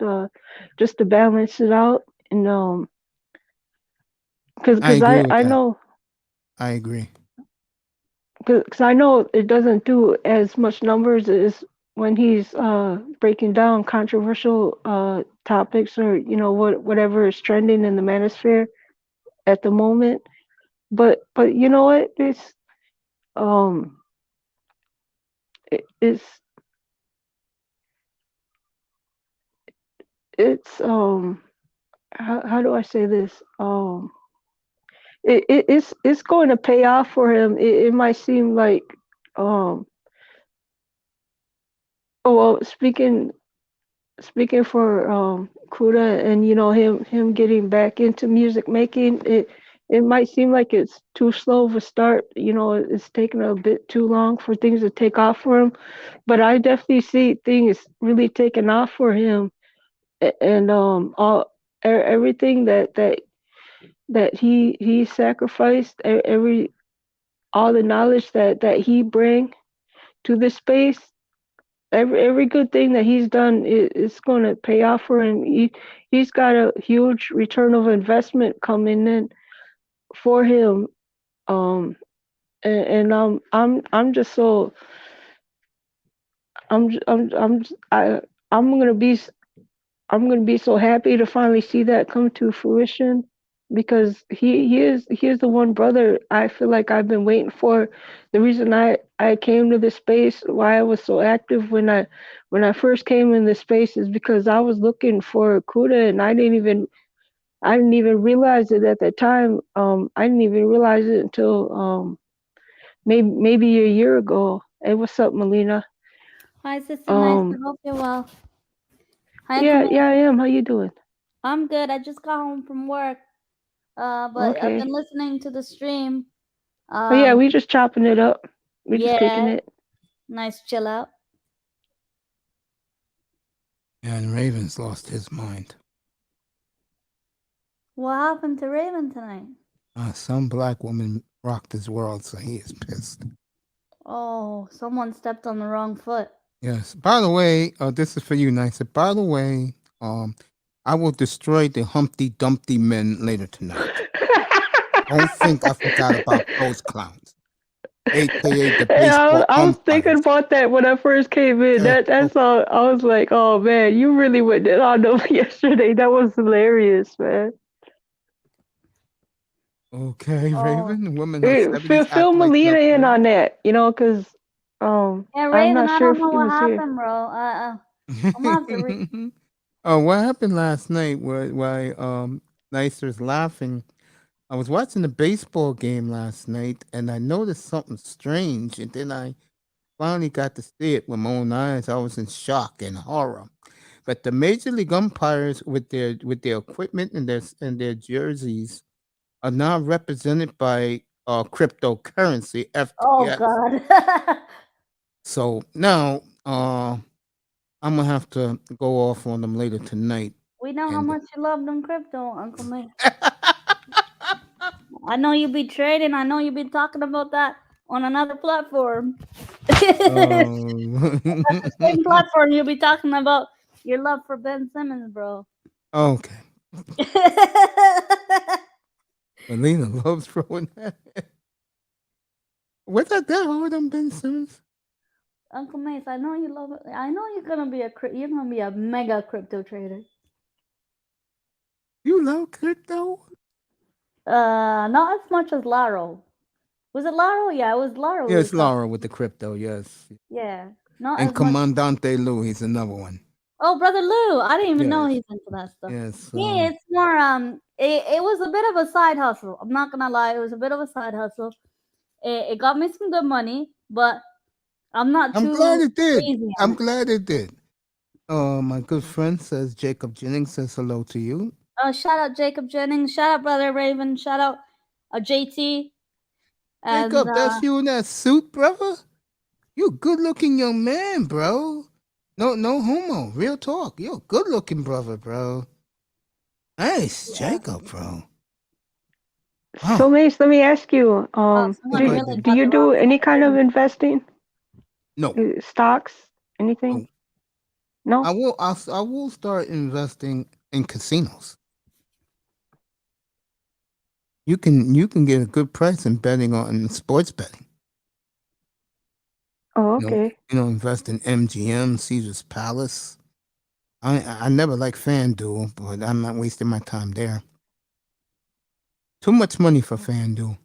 just to balance it out, and because I because agree I with I that. know I agree. because I know it doesn't do as much numbers as when he's breaking down controversial topics or whatever is trending in the manosphere at the moment. But you know what? Um it's it's how do I say this? It's going to pay off for him. It might seem like um oh well speaking for Kuda and him getting back into music making, it might seem like it's too slow of a start. It's taking a bit too long for things to take off for him. But I definitely see things really taking off for him, and everything that he sacrificed, every all the knowledge that he bring to this space. Every good thing that he's done is going to pay off for him. He's got a huge return of investment coming in for him. Um, I'm just so I'm I'm gonna be I'm gonna be so happy to finally see that come to fruition because he is the one brother I feel like I've been waiting for. The reason I came to this space, why I was so active when I first came in this space is because I was looking for Kuda and I didn't even realize it at that time. I didn't even realize it until maybe a year ago. Hey, what's up, Melina? Hi, Sister Nice. I Um, hope you're well. Hi, yeah, Camille. I am. How you doing? I'm good. I just got home from work. But I've been Okay. listening to the stream. Oh yeah, Um, we just chopping it up. We just kicking yeah, it. nice chill out. And Ravens lost his mind. What happened to Raven tonight? Some black woman rocked his world, so he is pissed. Oh, someone stepped on the wrong foot. Yes. By the way, this is for you, Nice. By the way, I will destroy the Humpty Dumpty men later tonight. Don't think I forgot about those clowns, aka the baseball I was thinking umpires. about that when I first came in. Yeah. That's all. I was like, oh man, you really went it on them yesterday. That was hilarious, man. Okay, Oh, Raven. The women in her 70s Fill act like Melina young in men. on that, because yeah, I'm Raven. not I sure don't if know he what was here. happened, bro. I'm gonna have to Oh, what happened last night? Why Nicer's laughing. I was watching the baseball game last night and I noticed something strange, and then finally got to see it with my own eyes, I was in shock and horror. But the Major League umpires with their equipment and their jerseys are now represented by cryptocurrency Oh FTX. God. So now I'm gonna have to go off on them later tonight. We know how And much you love them crypto, Uncle May. I know you be trading. I know you be talking about that on another platform. um, Same platform you'll be talking about your love for Ben Simmons, bro. okay, Melina loves throwing that. What's that hard on Ben Simmons? Uncle Mace, I know you love it. I know you're gonna be a mega crypto trader. You love crypto? Not as much as Laro. Was it Laro? Yeah, it was Laro. We was Yes, talking. Laura with the crypto. Yes, Yeah, not and as much. Commandante Lou. He's another one. Oh, brother Lou, I didn't even know Yes, he's into that stuff. yes. Me, it's more it was a bit of a side hustle. I'm not gonna lie, it was a bit of a side hustle. It got me some good money, but I'm not I'm glad too it did. crazy on I'm it. glad it did. My good friend says Jacob Jennings says hello to you. Shout out Jacob Jennings, shout out brother Raven, shout out JT, and Jacob, that's you in that suit, brother. You a good looking young man, bro. No, no homo. Real talk. You're a good looking brother, bro. Nice, yeah. Jacob, bro. So, Wow. Mace, let me ask you, Someone Go do ahead, really baby. do got you the do wrong any kind of investing? No, Stocks? Anything? no. No? I will start investing in casinos. You can get a good price in betting on sports betting. Oh, You know, okay. invest in MGM, Caesar's Palace. I never liked FanDuel, but I'm not wasting my time there. Too much money for FanDuel.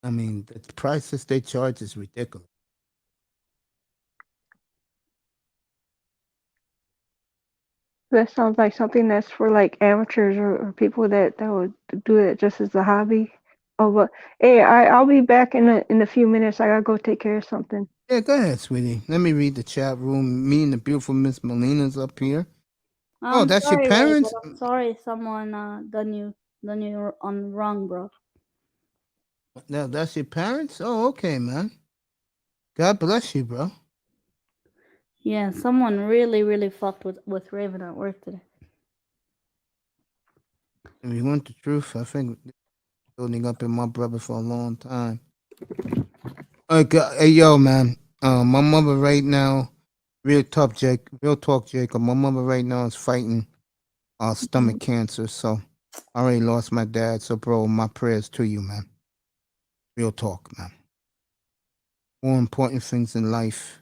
I mean, the prices they charge is ridiculous. That sounds like something that's for like amateurs or people that would do it just as a hobby. Oh, but hey, I'll be back in a few minutes. I gotta go take care of something. Yeah, go ahead, sweetie. Let me read the chat room. Me and the beautiful Miss Molina's up here. Oh, I'm that's your sorry, Ray, but parents? I'm sorry someone done you on wrong, bro. That's your parents? Oh, okay, man. God bless you, bro. Yeah, someone really fucked with Raven at work today. If you want the truth, I think building up in my brother for a long time. Hey, yo, man. My mother right now, real talk, Jacob. My mother right now is fighting stomach cancer. So I already lost my dad. So, bro, my prayers to you, man. Real talk, man. More important things in life,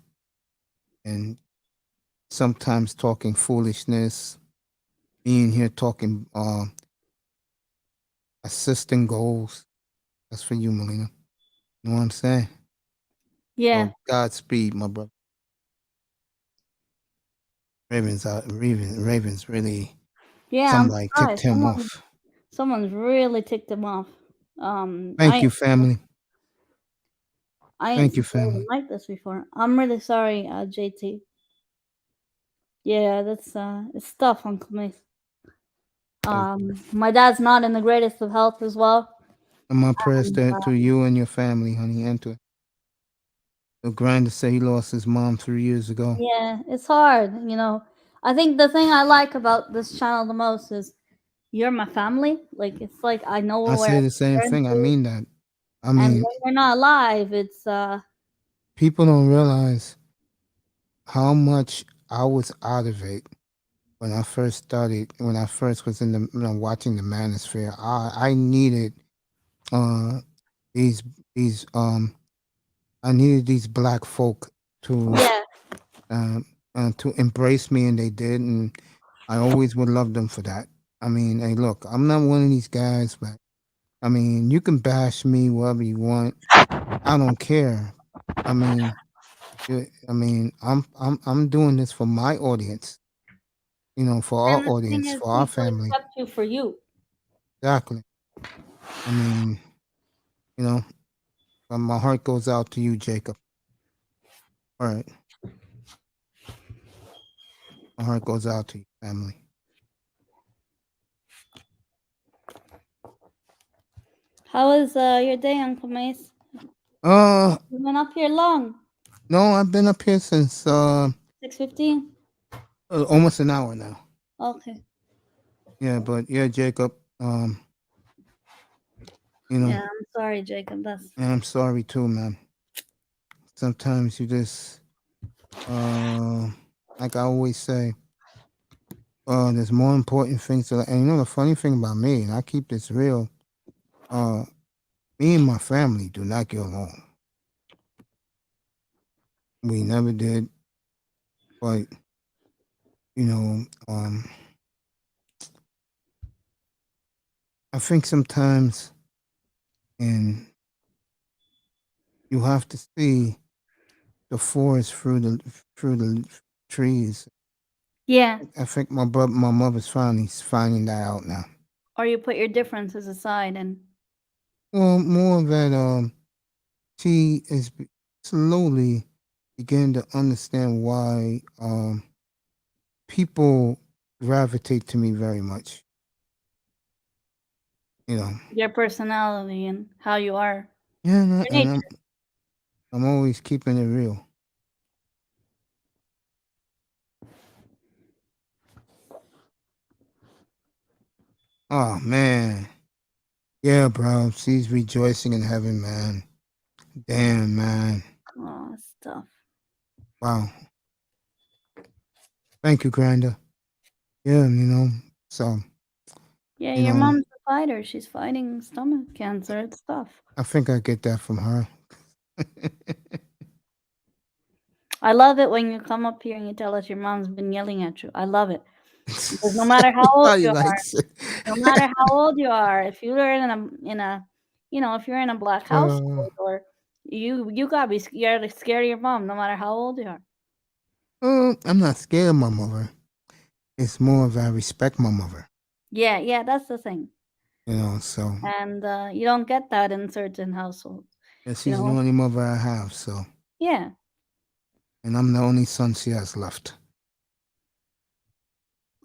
and sometimes talking foolishness, being here talking assisting goals. That's for you, Melina. You know what I'm saying? Yeah, So Godspeed, my brother. Ravens really yeah, I'm somebody ticked surprised. him off. Someone's really ticked him off. Thank you, family. I ain't Thank seen you, Raven family. like this before. I'm really sorry, JT. Yeah, that's it's tough, Uncle Mace. My dad's not in the greatest of health as well. And my prayers And, to you and your family, honey, and to the grind to say he lost his mom 3 years ago. yeah, it's hard. I think the thing I like about this channel the most is you're my family. Like it's like I know I where say the I same turn thing. I to, mean that. I and mean, when we're not alive, it's people don't realize how much I was out of it when I first started. When I first was in the watching the Manosphere. I needed uh these these I needed these black folk to yeah. um to embrace me, and they did, and I always would love them for that. I mean, hey, look, I'm not one of these guys, but I mean, you can bash me wherever you want. I don't care. I mean, I'm doing this for my audience. For our And the thing audience, is, for our people family. accept you for you. Exactly. I mean, you know, My heart goes out to you, Jacob. All right. My heart goes out to you, family. How was your day, Uncle Mace? Uh, You've been up here long. no, I've been up here since 6:15. almost an hour now. Okay. Yeah, but yeah, Jacob. You know, Yeah, I'm sorry, Jacob. That's and I'm sorry too, man. Sometimes you just like I always say, there's more important things to, and you know the funny thing about me, and I keep this real, me and my family do not get along. We never did, but you know, I think sometimes, and you have to see the forest through the trees. yeah. I think my mother's finally finding that out now. Or you put your differences aside and Well, more that she is slowly beginning to understand why people gravitate to me very much. You know, your personality and how you are. yeah, Your and nature. I'm always keeping it real. Oh man, yeah, bro. She's rejoicing in heaven, man. Damn, man. Oh, stuff. Wow. Thank you, Granda. Yeah, so Yeah, you your know, mom's a fighter. She's fighting stomach cancer. It's tough. I think I get that from her. I love it when you come up here and you tell us your mom's been yelling at you. I love it. Because no matter how old Nobody you are, likes it. no matter how old you are, if you're in a if you're in a black household or you gotta be scared of your mom, no matter how old you are. I'm not scared of my mother. It's more of I respect my mother. Yeah, that's the thing. So And you don't get that in certain households. yeah, You she's the know? only mother I have. So, Yeah. and I'm the only son she has left.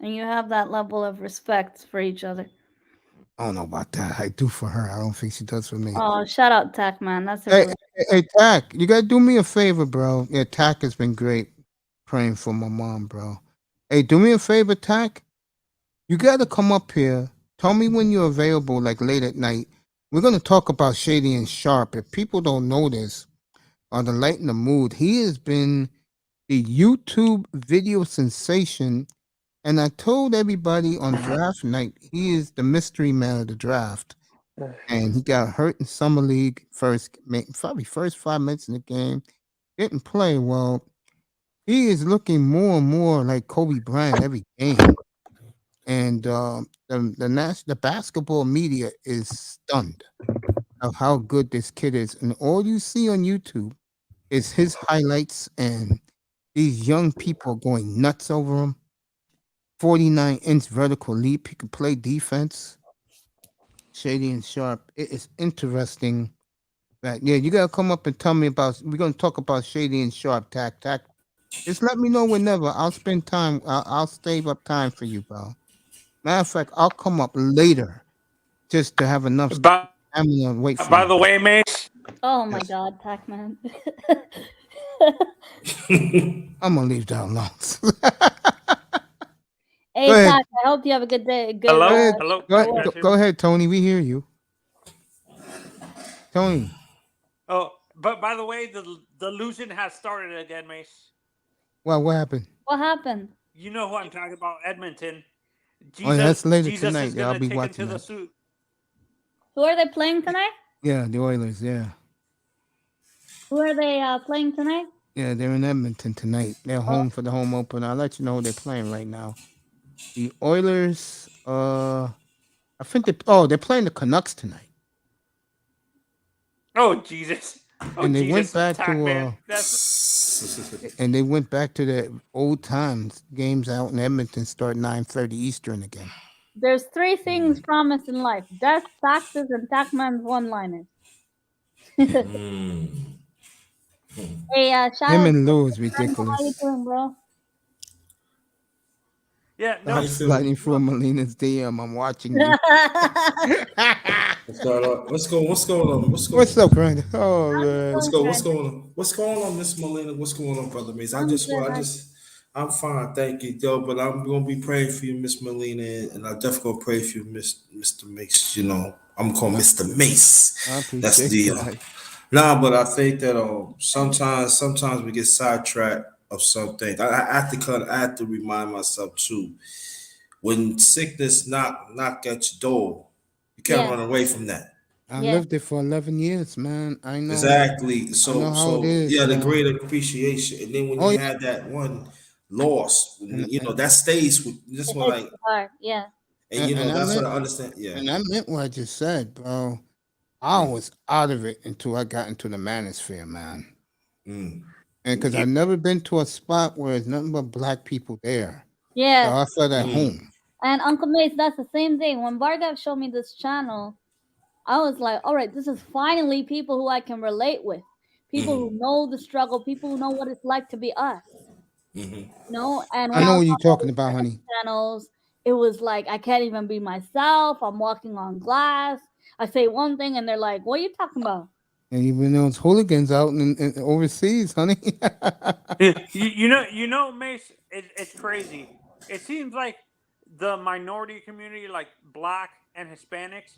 And you have that level of respect for each other. I don't know about that. I do for her. I don't think she does for me. Oh, shout out Tac, man. That's a Hey, really hey, Tack, you gotta do me a favor, bro. Yeah, Tack has been great praying for my mom, bro. Hey, do me a favor, Tack. You gotta come up here. Tell me when you're available, like late at night. We're gonna talk about Shady and Sharp. If people don't know this, on the Light in the Mood, he has been the YouTube video sensation. And I told everybody on draft night, he is the mystery man of the draft. And he got hurt in summer league probably first 5 minutes in the game. Didn't play well. He is looking more and more like Kobe Bryant every game. And the basketball media is stunned of how good this kid is. And all you see on YouTube is his highlights, and these young people going nuts over him. 49-inch vertical leap. He can play defense. Shady and Sharp. It is interesting that, yeah, you gotta come up and tell me about. We're gonna talk about Shady and Sharp. Tack. Just let me know whenever. I'll spend time. I'll save up time for you, bro. Matter of fact, I'll come up later just to have enough By, stamina to wait for by you. the way, Mace. Oh my Yes. God, Tac, man. I'm gonna leave that alone. Hey, Go ahead. Tac, I hope you have a good day. Good Go Hello, ahead. hello. Go Can ahead. you work. guys hear Go me? ahead, Tony. We hear you. Tony. Oh, but by the way, the delusion has started again, Mace. Well, what happened? What happened? You know who I'm talking about, Edmonton. Oh, yeah, that's later Jesus tonight. is Yeah, I'll gonna be take into watching the that. suit. Who are they playing tonight? Yeah, the Oilers. Yeah. Who are they playing tonight? Yeah, they're in Edmonton tonight. They're Oh, home for the home opener. I'll let you know who they're playing right now. The Oilers, I think they're playing the Canucks tonight. Oh Jesus! Oh And they went Jesus! back Attack, to man. That's the old times games out in Edmonton start 9:30 Eastern again. there's three things promised in life: death, taxes, and Tac man's one-liners. Mm. Hey, shout Him out and to Lou is Brandon. How you ridiculous. doing, bro? Yeah, How no, you Sliding feel? through Melina's DM. I'm watching you. What's going on? What's going on? What's going What's on? up, Brandon? Oh How you man. What's doing, go? What's Brandon? going on? What's going on, Miss Molina? What's going on, brother Mace? I'm good, I man. just, I'm fine, thank you, Joe. But I'm gonna be praying for you, Miss Molina, and I definitely gonna pray for you, Mr. Mace. You know, I'm calling Mr. Mace. I That's appreciate the that. nah. But I think that sometimes we get sidetracked of something. I have to I have to remind myself too. When sickness knock at your door, you can't Yeah, run away from that. I yeah, lived it for 11 years, man. Exactly. I know how it So is, yeah, the man. greater appreciation, and then when Oh you yeah. have that one loss, And you know that stays with this it one. hits Like, you hard. Yeah, and you know I that's what meant I understand. Yeah. and I meant what I just said, bro. I Mm, was out of it until I got into the manosphere, man. mm, And because yeah, I've never been to a spot where there's nothing but black people there. So yeah. I felt at mm, home. And Uncle Mace, that's the same thing. When Bargav showed me this channel, I was like, all right, this is finally people who I can relate with. People mm, who know the struggle, people who know what it's like to be us. mm. And I when I know was what you're on all talking these about, other honey. channels, it was like I can't even be myself. I'm walking on glass. I say one thing and they're like, what are you talking about? And even those hooligans out in overseas, honey. Mace, it's crazy. It seems like the minority community, like black and Hispanics,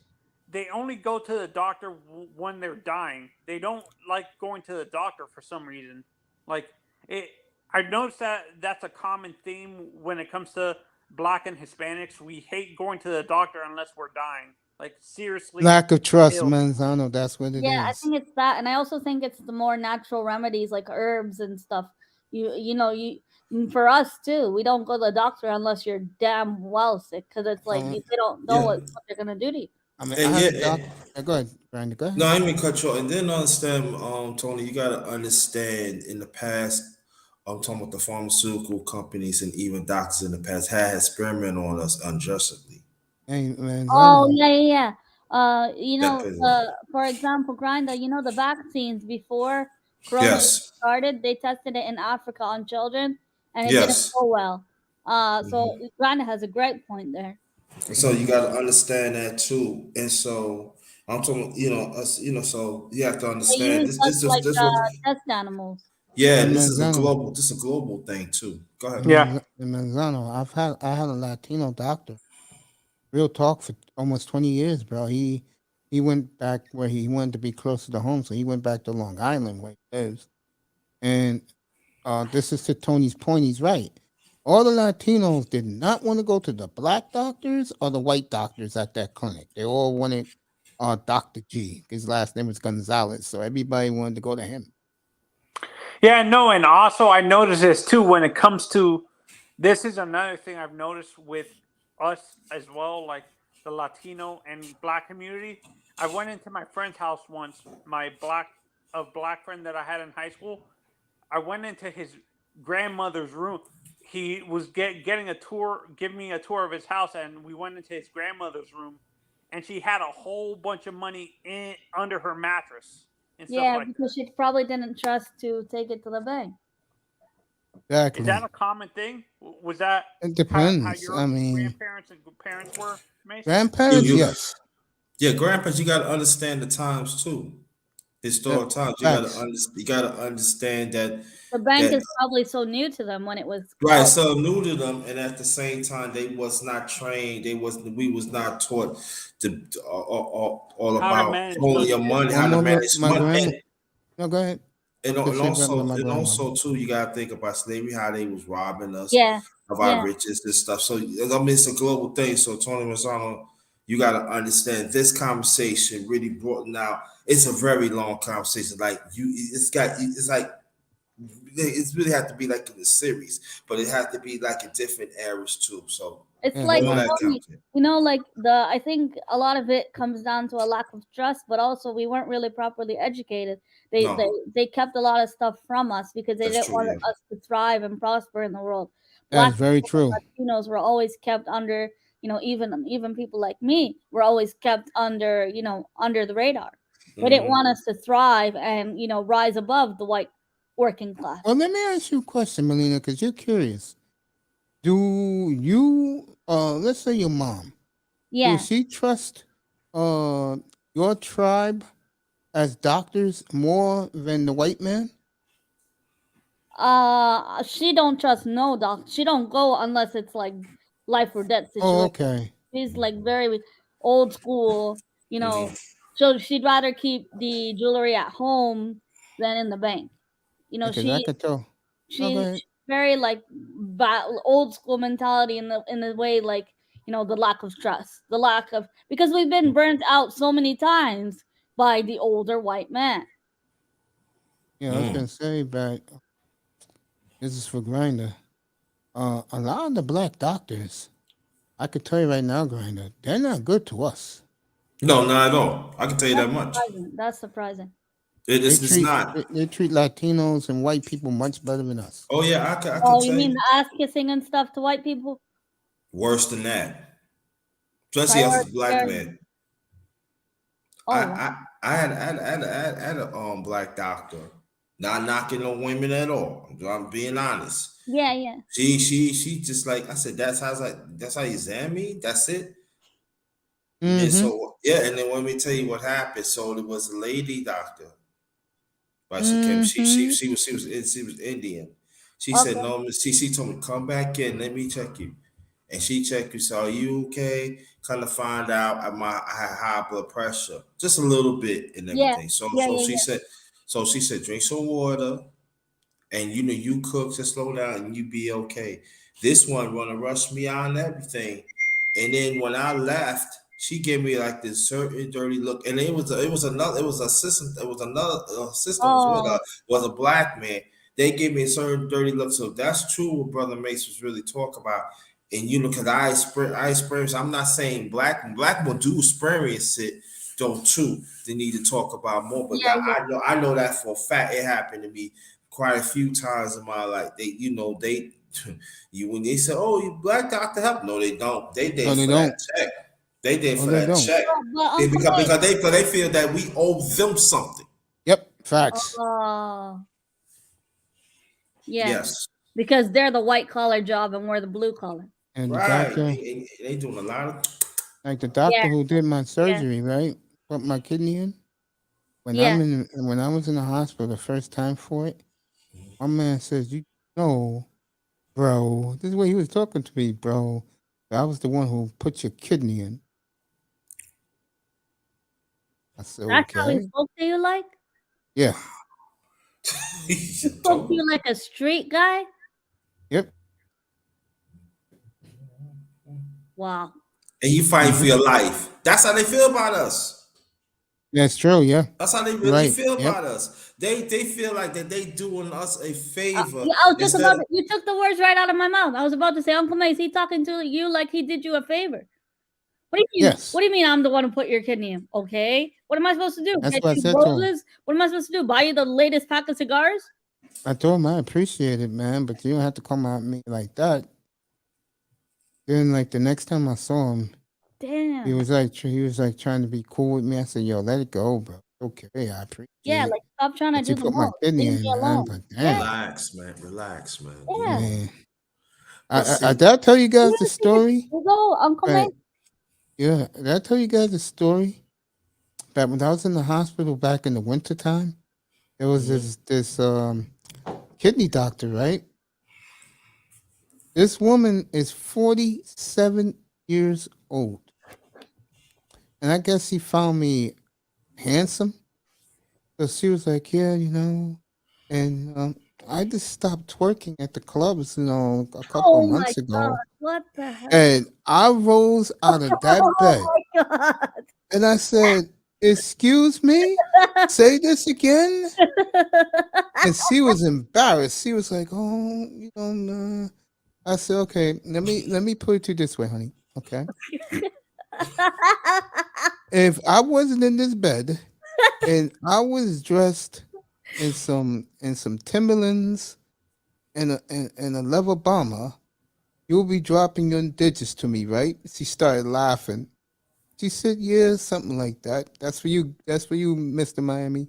they only go to the doctor when they're dying. They don't like going to the doctor for some reason. Like it, I noticed that that's a common theme when it comes to black and Hispanics. We hate going to the doctor unless we're dying, like seriously Lack of trust, ill. Manzano. That's what it Yeah, I is. think it's that, and I also think it's the more natural remedies like herbs and stuff. For us too, we don't go to the doctor unless you're damn well sick because it's like Um, they don't know Yeah, what they're gonna do to you. I mean, I and had yeah, a doc. Go ahead, Brandon. Go no, ahead. I didn't mean to cut you off. And then understand, Tony, you gotta understand in the past. I'm talking about the pharmaceutical companies and even doctors in the past had experimented on us unjustly. Hey, Oh Manzano. yeah, yeah, yeah. That plays a lot. For example, Grinda, the vaccines before Corona Yes, started, they tested it in Africa on children, and it didn't yes. go well. So Mhm. Grinda has a great point there. So you got to understand that too, and so I'm talking, you know, us, you know, so you have to They understand use this. us like This what, test animals. yeah, And this is a Manzano. this is a global thing too. Go ahead. Yeah. And Manzano. I had a Latino doctor. Real talk for almost 20 years, bro. He went back where he wanted to be closer to home, so he went back to Long Island where he lives. And this is to Tony's point. He's right. All the Latinos did not want to go to the black doctors or the white doctors at that clinic. They all wanted Dr. G. His last name was Gonzalez, so everybody wanted to go to him. Yeah, no, and also I noticed this too when it comes to this is another thing I've noticed with us as well, like the Latino and black community. I went into my friend's house once, my black friend that I had in high school. I went into his grandmother's room. He was getting a tour, giving me a tour of his house, and we went into his grandmother's room, and she had a whole bunch of money in under her mattress and stuff Yeah, like that. because she probably didn't trust to take it to the bank. Is that Exactly. a common thing? Was that It how depends. your I mean, grandparents and parents were, Mace? You, grandparents, you, yes. yeah, grandpas, you got to understand the times too. Yeah, Historic times, facts. you got to understand that The bank that is probably so new to them when it was right, out. so new to them, and at the same time, they was not trained. We was not taught all How to about manage only money? your money, My how to mother, manage my money, grandma. No, go ahead. I was gonna say something to my and grandmother. also too, you gotta think about slavery, how they was robbing us Yeah, of our yeah. riches and stuff. So I mean, it's a global thing. So Tony Mazzano, you gotta understand this conversation really brought now. It's a very long conversation. Like it's like it's really have to be like in the series, but it has to be like in different eras too. So It's Yeah, like all my that Tony, counts. like I think a lot of it comes down to a lack of trust, but also we weren't really properly educated. They they No, they kept a lot of stuff from us because they that's didn't true. want Yeah, us to thrive and prosper in the world. that Black is very people true. and Latinos were always kept under, even people like me were always kept under, under the radar. They didn't want us to thrive and rise above the white working class. Well, let me ask you a question, Melina, because you're curious. Do you, let's say your mom, Yeah. does she trust your tribe as doctors more than the white man? She don't trust no doc. She don't go unless it's like life or death situation. Oh, okay. She's like very old school, So she'd rather keep the jewelry at home than in the bank. Because I could tell. She's very like old school mentality in the way like the lack of trust, the lack of, because we've been burnt out so many times by the older white man. Yeah, I was gonna say, but this is for Grinder. A lot of the black doctors, I could tell you right now, Grinder, they're not good to us. No, not at all. I can tell you that much. That's surprising. It's not. They treat Latinos and white people much better than us. Oh yeah, I can Oh, tell you mean you. the ass kissing and stuff to white people? Worse than that. Especially as a black man. Oh, I had a black doctor. Not knocking no women at all. I'm being honest. yeah. She just like I said. That's how you examine me. That's it. Mm-hmm. And so and then let me tell you what happened. So there was a lady doctor, but she came. She was Indian. She said no. She told me come back in. Let me check you. And she checked you. So are you okay? Kind of find out I had high blood pressure, just a little bit and everything. So she said drink some water, and you cook, just slow down, and you be okay. This one wanna rush me out and everything, and then when I left, she gave me like this certain dirty look, and it was another assistant was a black man. They gave me a certain dirty look. So that's true what Brother Mace was really talking about. And because I experience, I'm not saying black will do experience it though too. They need to talk about more, but I know that for a fact. It happened to me quite a few times in my life. They when they say, "Oh, you black doctor help," no, they don't. They did for that check. They did for that check because they feel that we owe them something. Yep, facts. Yes, because they're the white collar job and we're the blue collar. And right. the doctor, they doing a lot of like the doctor who did my surgery, right? Put my kidney in. When I was in the hospital the first time for it, my man says, "You know, bro, this is what he was talking to me, bro. I was the one who put your kidney in." I said, That's how he spoke to you, like? Yeah. He spoke to you like a street guy? Yep. Wow. And you fight for your life. That's how they feel about us. That's true, yeah. That's how they really feel about us. They feel like that they doing us a favor. You took the words right out of my mouth. I was about to say, Uncle Mace, he talking to you like he did you a favor. What do you mean? Yes. What do you mean I'm the one who put your kidney in? Okay. What am I supposed to do? That's what I said to him. What am I supposed to do? Buy you the latest pack of cigars? I told him I appreciate it, man, but you don't have to come at me like that. Then, like the next time I saw him, damn, he was like trying to be cool with me. I said, "Yo, let it go, bro. Okay, I appreciate it." Yeah, like stop trying to do the put my kidney in, man. But damn. Relax, man. Yeah. Man. Did I tell you guys the story? Go, Uncle Mace. Yeah, did I tell you guys the story? That when I was in the hospital back in the wintertime, there was this kidney doctor, right? This woman is 47 years old. And I guess she found me handsome. So she was like, yeah, and I just stopped twerking at the clubs, a couple of months ago. God. What the hell? And I rose out of that bed. Oh my God. And I said, "Excuse me? Say this again?" And she was embarrassed. She was like, "Oh, you don't know." I said, "Okay, let me put it to you this way, honey. Okay. If I wasn't in this bed and I was dressed in some Timberlands and a leather bomber, you'll be dropping your digits to me, right?" She started laughing. She said, yeah, something like that. That's for you. That's for you, Mr. Miami.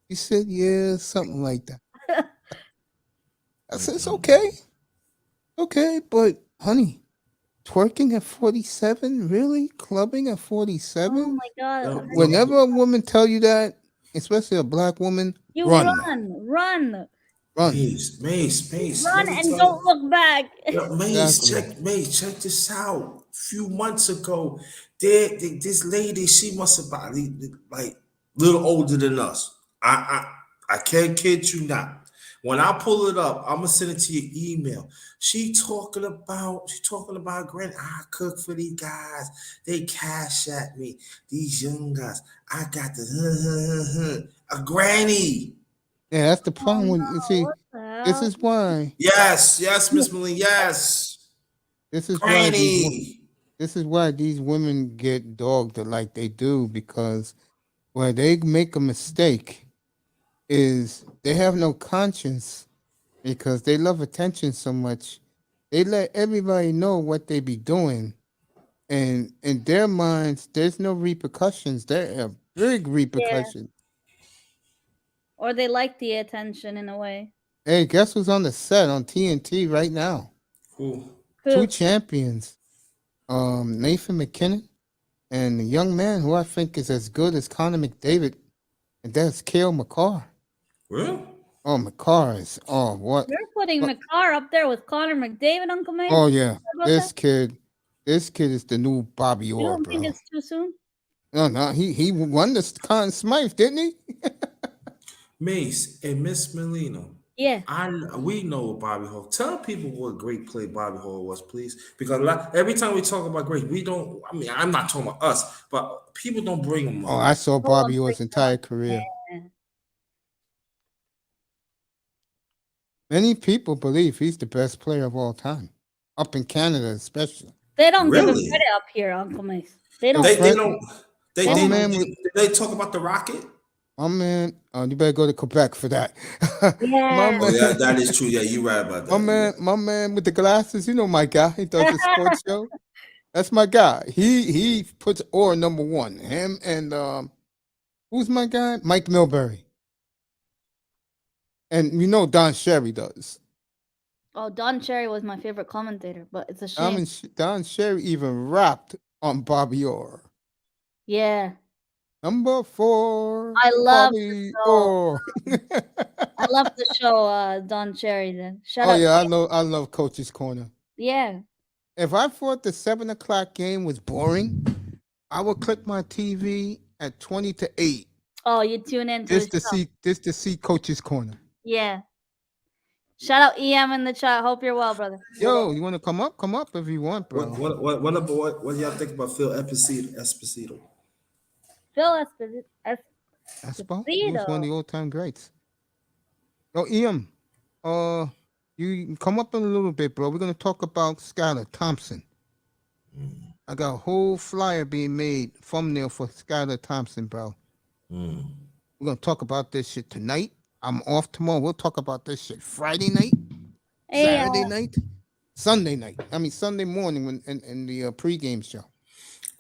She said, yeah, something like that. I said, it's okay. Okay, but honey, twerking at 47? Really? Clubbing at Oh 47? my god. No, honey, no. Whenever a woman tell you that, especially a black woman, You run. run, Run. Mace. Let run, me and tell you. don't look back. Yo, Exactly. Check this out. A few months ago, this lady, she must have been like a little older than us. I can't kid you not. When I pull it up, I'm gonna send it to your email. She talking about Grant. I cook for these guys. They cash at me. These young guys. I got the a granny. Yeah, that's the Oh problem. no, You see, what the this hell? is why. Yes, Miss Malin. Yes, This is why granny. this is why these women get dogged like they do, because where they make a mistake is they have no conscience because they love attention so much. They let everybody know what they be doing, and in their minds, there's no repercussions. There are big Yeah. repercussions. Or they like the attention in a way. Hey, guess who's on the set on TNT right now? Cool. Two Who? champions, Nathan McKinnon and a young man who I think is as good as Connor McDavid, and that's Cale McCarr. Really? Oh, McCarr is what? You're putting What? McCarr up there with Connor McDavid, Uncle Mace? Oh yeah, How about this that? kid is the new Bobby You Orr, don't think bro. it's too soon? No, he won the Conn Smythe, didn't he? Mace and Miss Melina. Yeah. We know Bobby Hall. Tell people what a great play Bobby Hall was, please. Because every time we talk about great, we don't. I mean, I'm not talking about us, but people don't bring him Oh, up. I saw Bobby I'm Orr's freaking entire out. career. Yeah. Many people believe he's the best player of all time, up in Canada especially. They don't give him Really? credit up here, Uncle Mace. They don't. Yo, They Fred, don't. They my don't- man, did they talk about the Rocket? my man. You better go to Quebec for that. Yeah. My Oh, man, yeah, that is true. Yeah, you're right about that. my man with the glasses. You know my guy. He does the sports show. That's my guy. He puts Orr number one. Him and who's my guy? Mike Milbury. And you know Don Sherry does. Oh, Don Cherry was my favorite commentator, but it's a shame. Don Sherry even rapped on Bobby Orr. Yeah. Number 4. I love Bobby show. Orr. I love the show, Don Cherry. Then shout Oh out. yeah, I love Coach's Corner. Yeah. If I thought the 7 o'clock game was boring, I would click my TV at 20 to 8 Oh, you tune into his show. just to see Coach's Corner. Yeah. Shout out EM in the chat. Hope you're well, brother. Yo, you want to come up? Come up if you want, bro. What do y'all think about Phil Esposito? Phil Espo, he was one of the all-time greats. Yo, EM, you come up in a little bit, bro. We're gonna talk about Skylar Thompson. I got a whole flyer being made, thumbnail for Skylar Thompson, bro. We're gonna talk about this shit tonight. I'm off tomorrow. We'll talk about this shit Friday night, Hey, Saturday night, Sunday night. I mean Sunday morning when in the pregame show.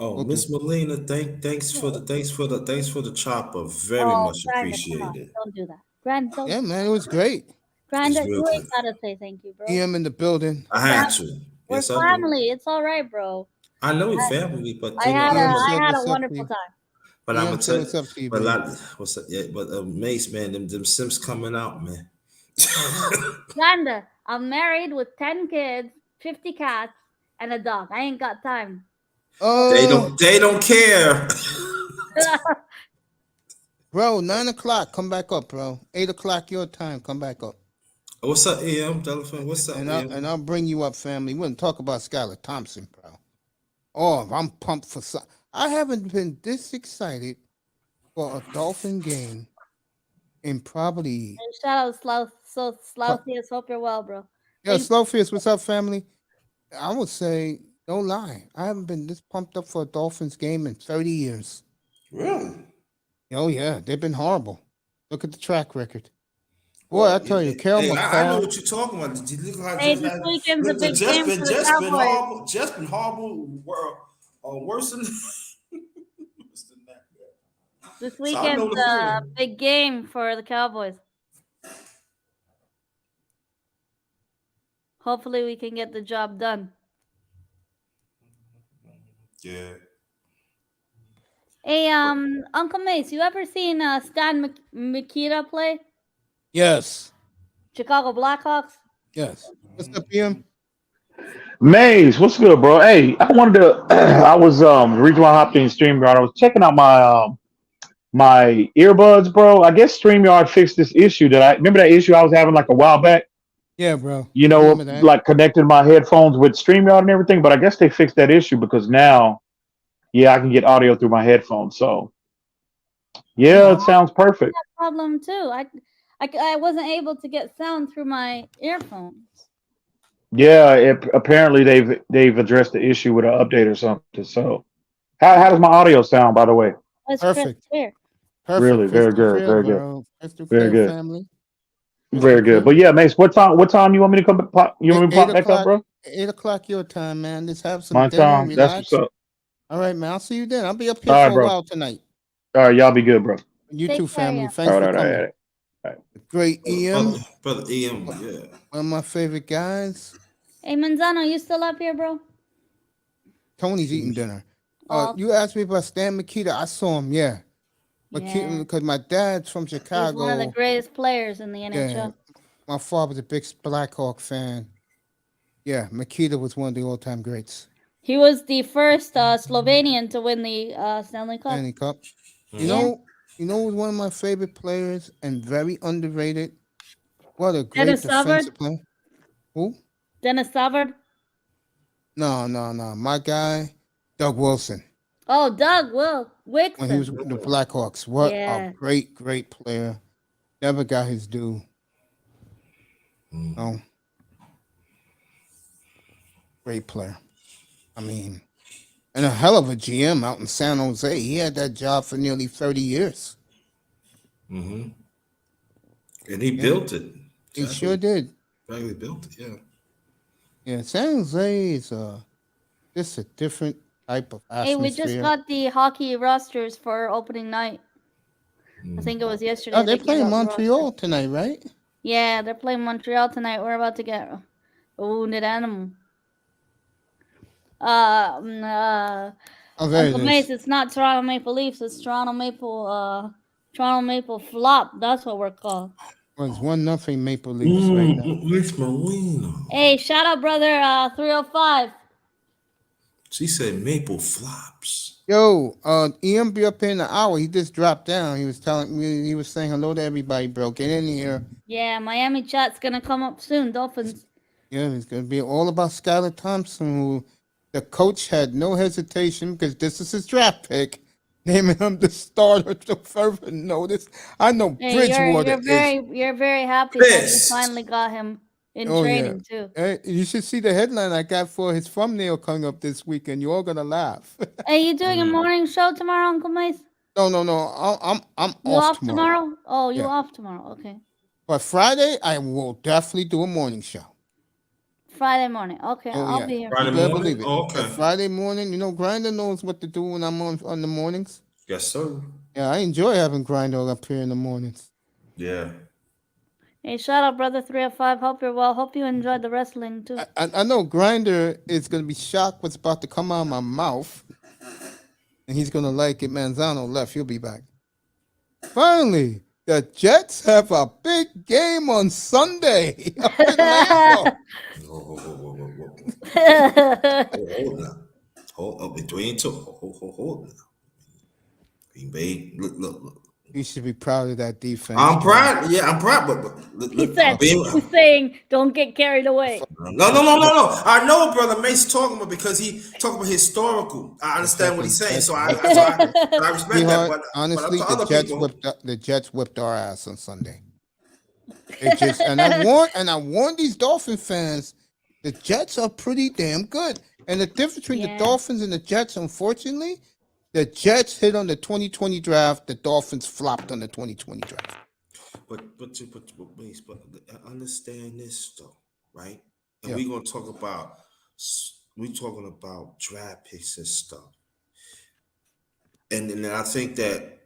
Oh, Miss Melina, thanks for the chopper. Very much Brandon, come appreciate on. it. Don't do that. Brandon, don't. Yeah, man, it was great. Brandon, It's real you ain't good. gotta say thank you, bro. EM in the building. I had to. We're Yes, I do. family. It's all right, bro. I know we family, but I had EM a said what's up, wonderful Steve. time. But EM I'm gonna said tell what's up to you, but baby. what's up? Yeah, but Mace, man, them Sims coming out, man. Brandon, I'm married with 10 kids, 50 cats, and a dog. I ain't got time. They don't care. Bro, 9 o'clock, come back up, bro. 8 o'clock your time, come back up. What's up, EM? Telephone. What's up, And EM? I'll bring you up, family. We're gonna talk about Skylar Thompson, bro. Oh, I'm pumped for some. I haven't been this excited for a Dolphin game in probably. And shout out Slouthiest. Hope you're well, bro. Yeah, Thank- Slowfist, what's up, family? I would say, no lie, I haven't been this pumped up for a Dolphins game in 30 years. Really? Oh yeah, they've been horrible. Look at the track record. Boy, I tell you, Kel I know McCall. what you're talking about. Did you look how Hey, this weekend's a big game for the Cowboys. Just been horrible. Worse than This So I know weekend's the a feeling. big game for the Cowboys. Hopefully, we can get the job done. Yeah. Hey, Uncle Mace, you ever seen Stan Mikita play Yes. Chicago Blackhawks? Yes. What's up, PM? Maze, what's good, bro? Hey, I wanted to. I was the reason why I hopped in StreamYard. I was checking out my earbuds, bro. I guess StreamYard fixed this issue that I remember that issue I was having like a while back. Yeah, bro. You I know, remember that. like connecting my headphones with StreamYard and everything. But I guess they fixed that issue because now, yeah, I can get audio through my headphones. So yeah, it sounds perfect. Problem too. I wasn't able to get sound through my earphones. Yeah, apparently they've addressed the issue with an update or something. So how does my audio sound, by the way? It's Perfect. clear. Perfect. Really, very Crystal good, clear, very good, bro. Crystal very clear, good. family. Crystal Very good. clear. But yeah, Mace, what time you want me to come you want me to pop back up, bro? 8 o'clock your time, man. Just have some My dinner, time. That's relax. what's up. All right, man. I'll see you then. I'll be up here All right, for a bro. while tonight. All right, y'all be good, bro. You Take too, care, family. yeah. Thanks All for right, all coming. right, all right. The great EM, Brother EM, yeah. one of my favorite guys. Hey, Manzano, you still up here, bro? Tony's eating dinner. Oh, You asked me about Stan Mikita. I saw him, yeah. yeah. Because my dad's from He's one of the Chicago. greatest players in the NHL. Yeah, my father's a big Blackhawk fan. Yeah, Mikita was one of the all-time greats. He was the first Slovenian to win the Stanley Cup. Stanley Cup. You Yeah. know who's one of my favorite players and very underrated? What a great Dennis defensive Savard? player. Who? Dennis Savard? No. My guy, Doug Wilson. Oh, Doug When he Wixon. was with the Blackhawks. What Yeah. a great player. Never got his due. No. Great player. I mean, and a hell of a GM out in San Jose. He had that job for nearly 30 years. Mm-hmm. And he Yeah. built it. He sure did. He built it, yeah. Yeah, San Jose is just a different type of Hey, atmosphere. we just got the hockey rosters for opening night. I think it was yesterday. Oh, they're they gave playing out the Montreal roster. tonight, right? Yeah, they're playing Montreal tonight. We're about to get a wounded animal. Oh, there Uncle it Mace, is. it's not Toronto Maple Leafs. It's Toronto Maple Flop. That's what we're called. Well, it's 1-0 Maple Leafs right now. Where's Marino? Hey, shout out, brother. 305. She said maple flops. Yo, EM be up here in an hour. He just dropped down. He was telling me, he was saying hello to everybody, bro. Get in here. Yeah, Miami chat's gonna come up soon. Dolphins. Yeah, it's gonna be all about Skylar Thompson, who the coach had no hesitation because this is his draft pick, naming him the starter to further notice. I know Hey, Bridgewater you're very happy that you Pissed. finally got him in Oh, yeah. training too. Hey, you should see the headline I got for his thumbnail coming up this weekend. You're all gonna laugh. Hey, you doing a morning show tomorrow, Uncle Mace? No. I'm You off off tomorrow. tomorrow? Oh, you Yeah. off tomorrow? Okay. But Friday, I will definitely do a morning show. Friday morning. Okay, Oh, I'll yeah. be here. Friday You better morning? believe it. Oh, okay. Yeah, Friday morning, Grinder knows what to do when I'm on the mornings. Yes, sir. Yeah, I enjoy having Grinder up here in the mornings. Yeah. Hey, shout out, brother 305. Hope you're well. Hope you enjoyed the wrestling too. I know Grinder is gonna be shocked what's about to come out of my mouth, and he's gonna like it. Manzano left. He'll be back. Finally, the Jets have a big game on Sunday up in Lambeau. Whoa. Hold now. Hold up between two. Hold now. Green Bay, look. You should be proud of that defense. I'm proud. Yeah, I'm proud. But look, He said, being- he's saying, don't get carried away. No. I know what Brother Mace talking about because he talking about historical. I understand what he's saying, so I respect that. Sweetheart, But honestly, but to the Jets whipped our ass on Sunday. It just and I warned these Dolphin fans, the Jets are pretty damn good. And the difference between the Dolphins and the Jets, unfortunately, the Jets hit on the 2020 draft, the Dolphins flopped on the 2020 draft. But understand this though, right? And Yeah. we're gonna talk about draft picks and stuff. And I think that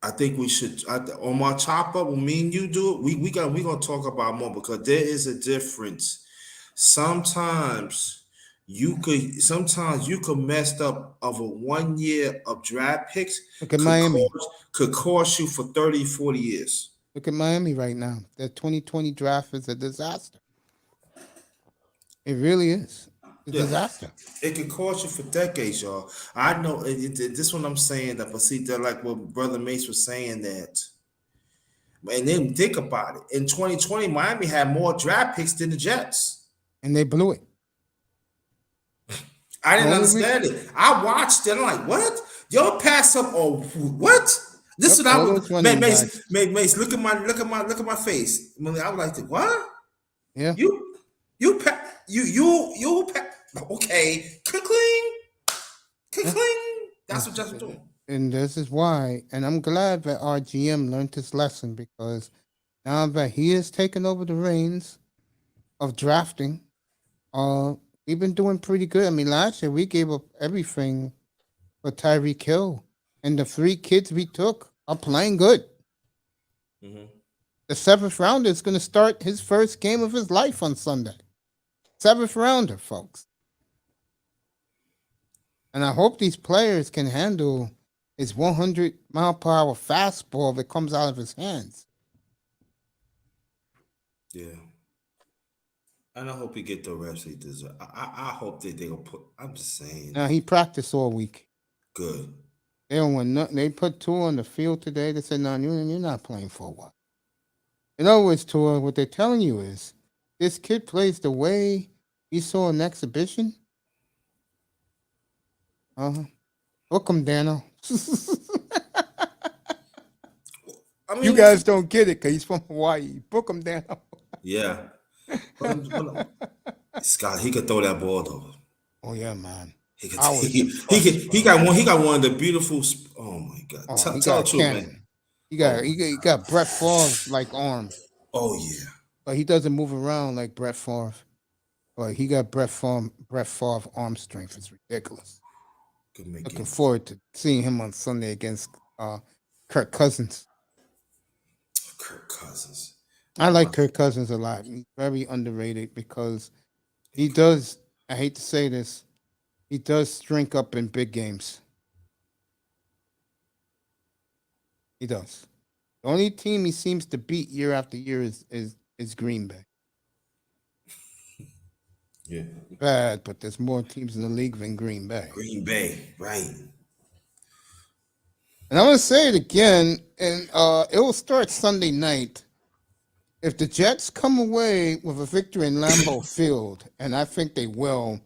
I think we should on my chop up when me and you do it. We gonna talk about more because there is a difference. Sometimes you could mess up of a 1 year of draft picks Look at Miami. could cost you for 30, 40 years. Look at Miami right now. Their 2020 draft is a disaster. It really is. A Yeah. disaster. It could cost you for decades, y'all. I know this one I'm saying that, but see, they're like what Brother Mace was saying that. And then think about it. In 2020, Miami had more draft picks than the Jets. And they blew it. I didn't Only understand it. I watched it. I'm like, what? Y'all pass up on what? This is Yep, what I all was those running Mace, backs. Mace, look at my face. I was like, what? Yeah. Okay. Cling. That's what Jets are doing. And this is why, and I'm glad that our GM learned this lesson, because now that he has taken over the reins of drafting, we've been doing pretty good. I mean, last year we gave up everything for Tyreek Hill, and the 3 kids we took are playing good. Mhm. The 7th rounder is going to start his first game of his life on Sunday. 7th rounder, folks. And I hope these players can handle his 100-mile-per-hour fastball that comes out of his hands. Yeah. And I hope he get the reps he deserves. I hope that they gonna put. I'm just saying. Now, he practiced all week. Good. They don't want nothing. They put Tua on the field today. They said, no, you're not playing for a while. In other words, Tua, what they're telling you is, this kid plays the way we saw in exhibition. Book him, Dano. I mean, You guys don't get it because he's from Hawaii. Book him, Dano. Yeah. Scott, he could throw that ball though. Oh yeah, man. He could. I was He impressed, got one. He got one of the beautiful. Oh my God! Oh, Tell he the got truth, cannon. man. He got Brett Favre's like arm, Oh yeah. but he doesn't move around like Brett Favre. But he got Brett Favre arm strength. It's ridiculous. Could make Looking it. forward to seeing him on Sunday against Kirk Cousins. Kirk Cousins. I like Kirk Cousins a lot. He's very underrated because he does. I hate to say this, he does drink up in big games. He does. The only team he seems to beat year after year is Green Bay. Yeah. Bad, but there's more teams in the league than Green Bay. Green Bay, right? And I'm gonna say it again, and it will start Sunday night. If the Jets come away with a victory in Lambeau Field, and I think they will,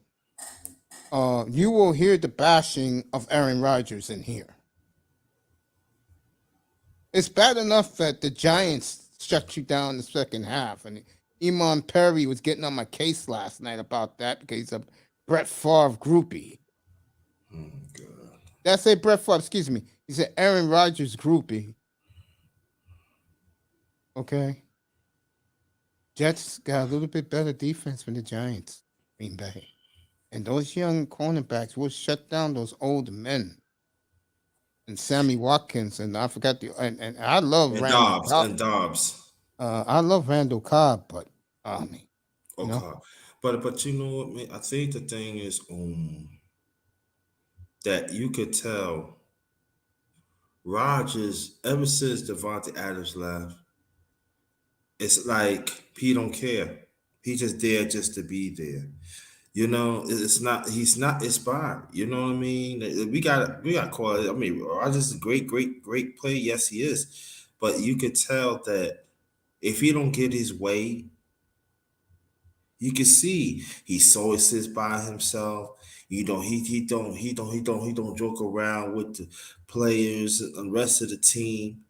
you will hear the bashing of Aaron Rodgers in here. It's bad enough that the Giants shut you down in the second half, and Iman Perry was getting on my case last night about that because he's a Brett Favre groupie. Oh God. Did I say Brett Favre? Excuse me. He's an Aaron Rodgers groupie. Okay. Jets got a little bit better defense than the Giants, Green Bay. And those young cornerbacks will shut down those old men. And Sammy Watkins, and I forgot and I love And Randall Dobbs. Cobb. And Dobbs. I love Randall Cobb, but I mean, Okay. know? But you know what, man? I think the thing is that you could tell Rodgers, ever since Devontae Adams left, it's like he don't care. He just there just to be there. You know, it's not. He's not inspired. You know what I mean? We got to call it. I mean, Rodgers is a great player. Yes, he is. But you could tell that if he don't get his way, you can see he always sits by himself. You know, he don't joke around with the players and the rest of the team.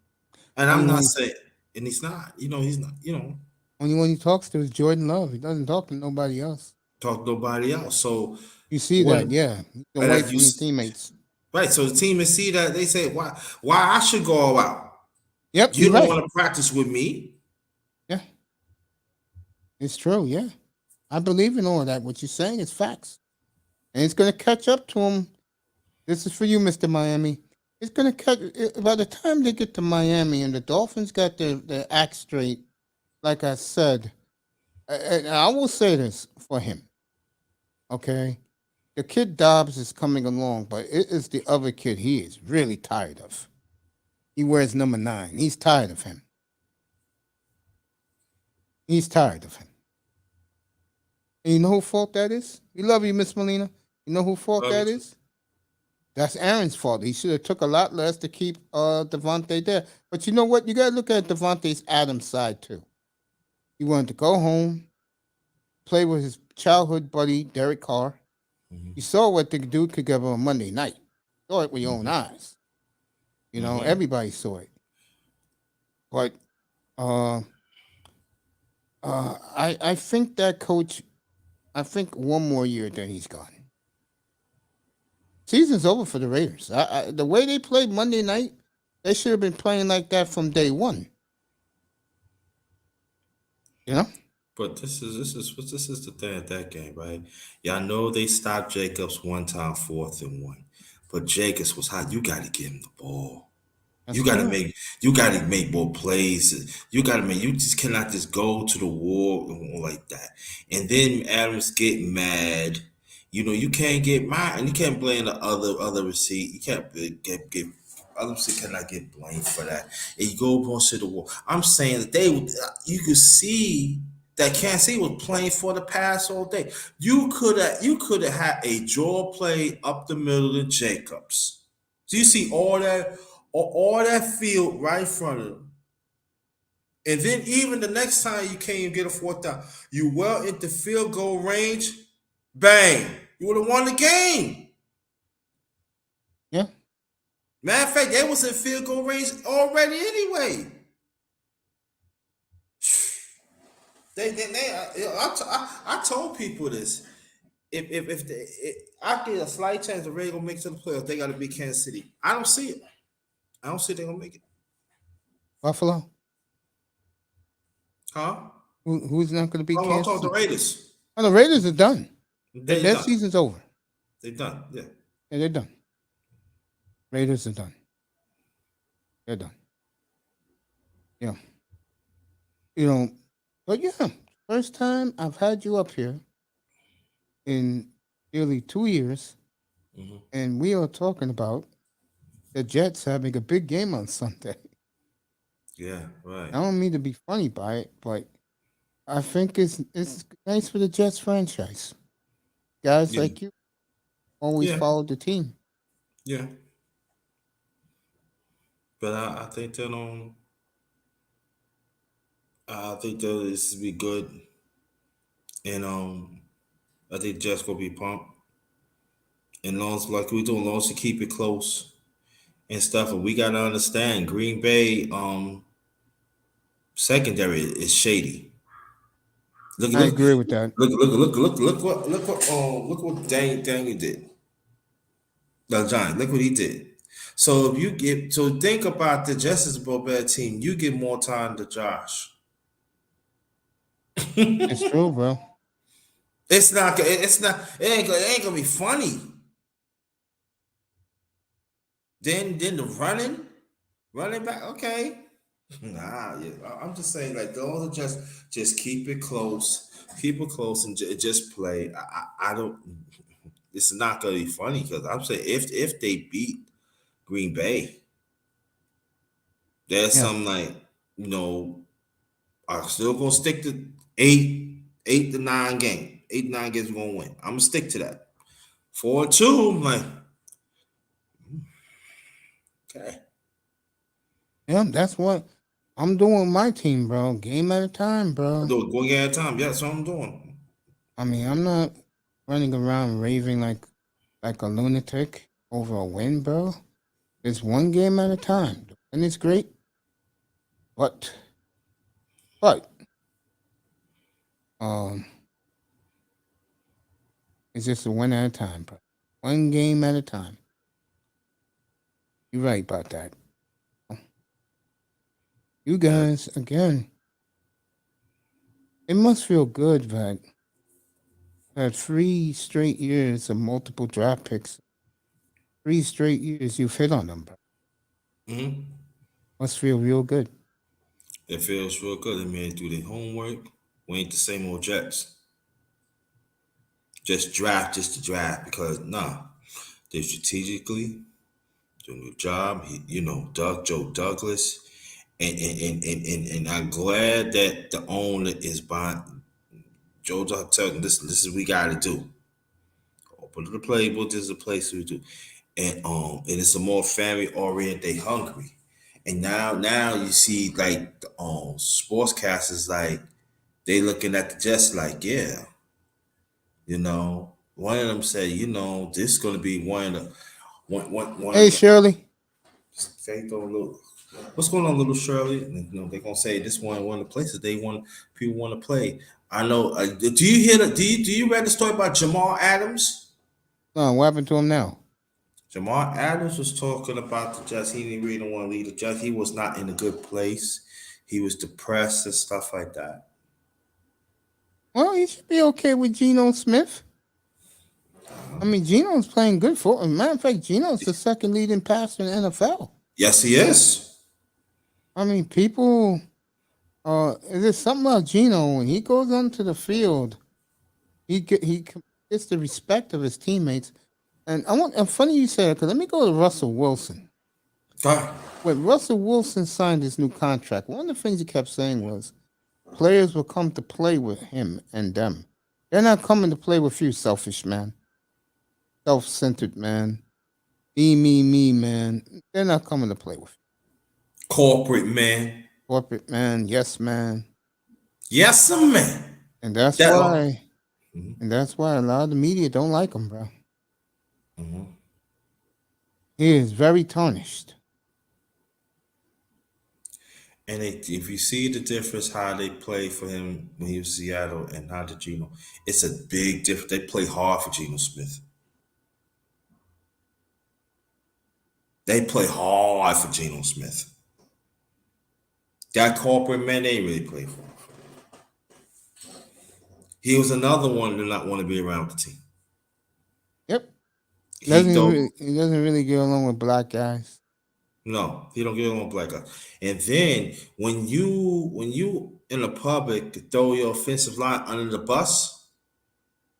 And I'm not saying, and he's not. You know, he's not. You know. Only one he talks to is Jordan Love. He doesn't talk to nobody else. Talk to nobody else. So you see that, yeah. He's away from his teammates. Right. So the team and see that they say, why I should go all out. Yep. You don't want to practice with me. Yeah. It's true, yeah. I believe in all of that. What you're saying is facts. And it's gonna catch up to him. This is for you, Mr. Miami. It's gonna catch. By the time they get to Miami and the Dolphins got their act straight, like I said, and I will say this for him. Okay, the kid Dobbs is coming along, but it is the other kid he is really tired of. He wears number 9. He's tired of him. He's tired of him. And you know who fault that is? We love you, Miss Molina. You know who fault Love you that too. is? That's Aaron's fault. He should have took a lot less to keep Devontae there. But you know what? You got to look at Devontae's Adams side too. He wanted to go home, play with his childhood buddy Derek Carr. Mhm. You saw what the dude could give him on Monday night. Saw it with your own eyes. You know, Mhm. everybody saw it. But I think that coach. I think one more year, then he's gone. Season's over for the Raiders. The way they played Monday night, they should have been playing like that from day one. You know? But this is the thing at that game, right? Y'all know they stopped Jacobs one time, 4th and 1. But Jacobs was hot. You got to give him the ball. That's You got to correct. make more plays. You just cannot just go to the wall like that. And then Adams get mad. You know, you can't get mad, and you can't blame the other receipt. You can't get other receipt cannot get blamed for that. And you go up to the wall. I'm saying that you could see that Kansas City was playing for the pass all day. You could have had a draw play up the middle of Jacobs. So you see all that field right in front of them. And then even the next time you can't even get a 4th down, you well into field goal range, bang, you would have won the game. Yeah. Matter of fact, they was in field goal range already anyway. I told people this. If I get a slight chance the Raiders gonna make it to the playoffs, they got to beat Kansas City. I don't see it. I don't see they're gonna make it. Buffalo. Huh? Who's not going to beat I'm Kansas talking the City? Raiders. Oh, the Raiders are done. They Their done. season's over. They done. Yeah. Yeah, they're done. Raiders are done. They're done. Yeah. You know, but yeah, first time I've had you up here in nearly 2 years, Mhm. and we are talking about the Jets having a big game on Sunday. Yeah. Right. I don't mean to be funny by it, but I think it's nice for the Jets franchise. Guys Yeah. like you always Yeah. followed the team. Yeah. But I think that I think that this will be good, and I think Jets gonna be pumped. And long as like we do, long as we keep it close and stuff, and we gotta understand Green Bay secondary is shady. Look I look agree with that. look what Daniel did. The Giant, look what he did. So if you think about the Justice Bobet team, you get more time to Josh. It's true, bro. It ain't gonna be funny. Then the running back, okay. Nah, yeah. I'm just saying, like, those are just keep it close, and just play. I don't. It's not gonna be funny because I'm saying if they beat Green Bay, there's Yeah. some like I'm still gonna stick to 8 to 9 games. 8 to 9 games we're gonna win. I'm gonna stick to that. 4-2, I'm like, okay. Yeah, that's what I'm doing with my team, bro. Game at a time, bro. I do it going at a time. Yeah, that's what I'm doing. I mean, I'm not running around raving like a lunatic over a win, bro. It's one game at a time. The win is great, but it's just a win at a time, bro. One game at a time. You're right about that. You guys, again, it must feel good that 3 straight years of multiple draft picks, 3 straight years you've hit on them, bro. Mm-hmm. Must feel real good. It feels real good. They made do their homework. We ain't the same old Jets. Just draft, just to draft, because they strategically doing a good job. Joe Douglas, and I'm glad that the owner is buying. Joe Douglas telling this is what we got to do. Open the playbook. This is a place we do, and it's a more family oriented. They hungry, and now you see like the sportscasters like they looking at the Jets like one of them said this is going to be one of the one Hey, of the Shirley. faith on little. What's going on, little Shirley? And, they're gonna say this one of the places people want to play. I know. Do you hear the? Do you read the story about Jamal Adams? No, what happened to him now? Jamal Adams was talking about the Jets. He didn't really want to leave the Jets. He was not in a good place. He was depressed and stuff like that. Well, he should be okay with Geno Smith. I mean, Geno's playing good for him. Matter of fact, Geno's the second leading passer in the NFL. Yes, he is. I mean, people, there's something about Geno. When he goes onto the field, he gets the respect of his teammates. And I'm funny you say that, because let me go to Russell Wilson. When Russell Wilson signed his new contract, one of the things he kept saying was, players will come to play with him and them. They're not coming to play with you, selfish man. Self-centered man. Me, man. They're not coming to play with you. Corporate man. Corporate man, yes, man. Yes, man. And that's why a lot of the media don't like him, bro. Mm-hmm. He is very tarnished. And if you see the difference how they play for him when he was in Seattle and how to Geno, it's a big difference. They play hard for Geno Smith. They play hard for Geno Smith. That corporate man, they really play for him. He was another one to not want to be around the team. Yep. He doesn't really get along with black guys. No, he don't get along with black guys. And then when you in the public throw your offensive line under the bus,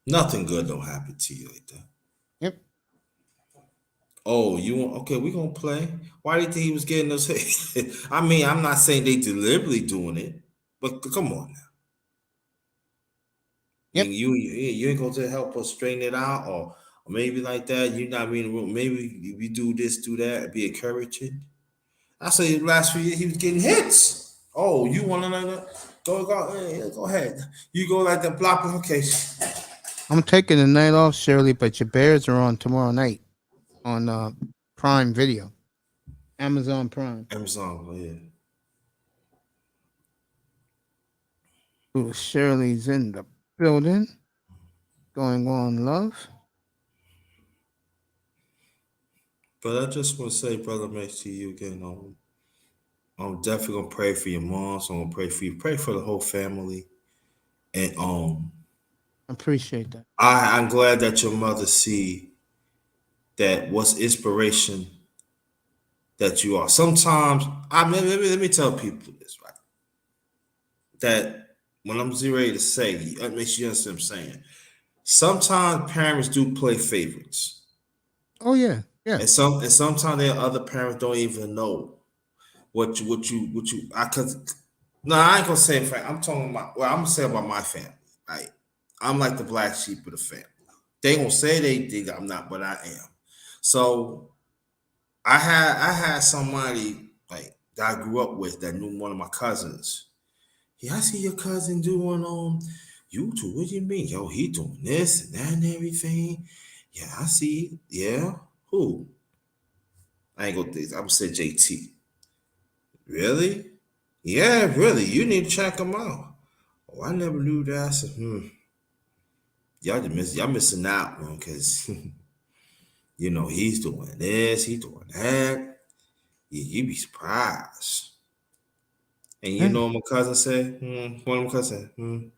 nothing good don't happen to you like that. Yep. Oh, okay, we're gonna play. Why do you think he was getting those hits? I mean, I'm not saying they deliberately doing it, but come on now. Yep. You ain't gonna help us straighten it out, or maybe like that. You're not being room. Maybe we do this, do that, be encouraging. I say the last few years he was getting hits. Oh, you want to go ahead. You go like the block. Okay. I'm taking the night off, Shirley, but your Bears are on tomorrow night on Prime Video, Amazon Prime. Amazon, yeah. Ooh, Shirley's in the building. Going on, love. But I just want to say, brother, Max, to you again. I'm definitely gonna pray for your mom. So I'm gonna pray for you. Pray for the whole family. And I appreciate that. I'm glad that your mother see that what's inspiration that you are. Sometimes let me tell people this, right? That when I'm ready to say, it makes you understand what I'm saying. Sometimes parents do play favorites. Oh yeah. Yeah. And sometimes there are other parents don't even know what you I ain't gonna say in fact, I'm talking about I'm gonna say about my family. Right? I'm like the black sheep of the family. They gonna say they think I'm not, but I am. So I had somebody like that I grew up with that knew one of my cousins. Yeah, I see your cousin doing YouTube. What do you mean? Yo, he doing this and that and everything. Yeah, I see. Yeah. Who? I ain't gonna think. I'm gonna say JT. Really? Yeah, really. You need to check him out. Oh, I never knew that. I said, y'all missing out, man, because he's doing this, he's doing that. You'd be surprised. And you know what my cousin said? One of my cousins said,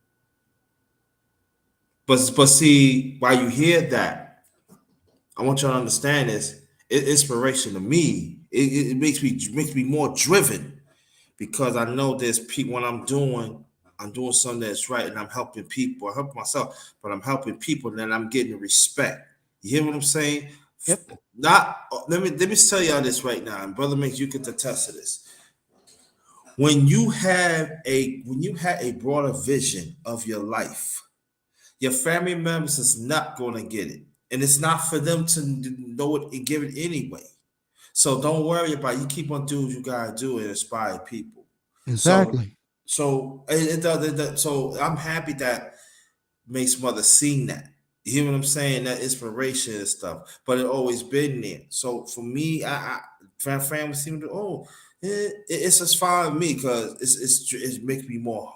But see, while you hear that, I want you to understand this. It's inspiration to me It makes me more driven because I know there's people when I'm doing something that's right and I'm helping people. I help myself, but I'm helping people and then I'm getting respect. You hear what I'm saying? Yep. Not let me tell y'all this right now, and brother Mix, you can attest to this. When you have a broader vision of your life, your family members is not going to get it, and it's not for them to know it and give it anyway. So don't worry about it. You keep on doing what you gotta do and inspire people. Exactly. So so I'm happy that Mace mother seen that. You hear what I'm saying? That inspiration and stuff, but it always been there. So for me, I family seem to it's just fine with me because it makes me more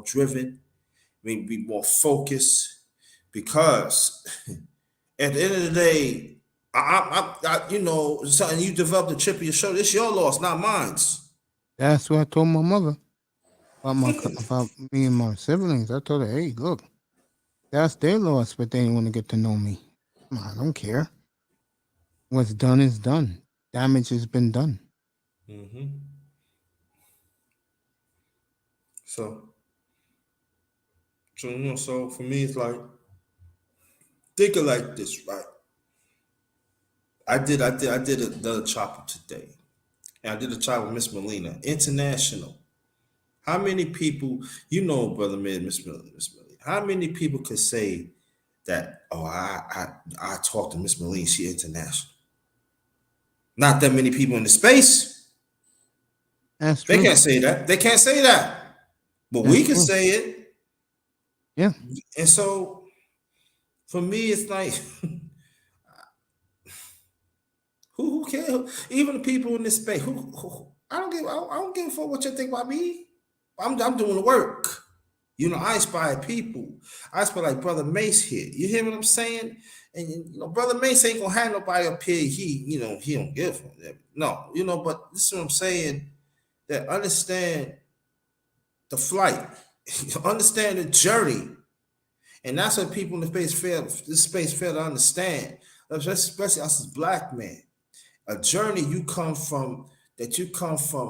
driven, make me more focused because at the end of the day, something you developed a chip of your shoulder. It's your loss, not mine. That's what I told my mother about me and my siblings. I told her, hey, look, that's their loss, but they didn't want to get to know me. I don't care. What's done is done. Damage has been done. Mm-hmm. So so for me, it's like think of like this, right? I did another chopper today, and I did a chopper with Miss Melina International. How many people, brother man, Miss Melina, how many people could say that? Oh, I talked to Miss Melina, she international. Not that many people in the space. That's They true. can't say that. They can't say that, but we can say it. Yeah. And so, for me, it's like, who cares? Even the people in this space, I don't give a fuck what you think about me. I'm doing the work. I inspire people. I inspire like Brother Mace here. You hear what I'm saying? And Brother Mace ain't gonna have nobody up here. He don't give a fuck. No, but this is what I'm saying. That understand the flight, understand the journey, and that's what people in the space fail to understand. Especially us as black men. A journey you come from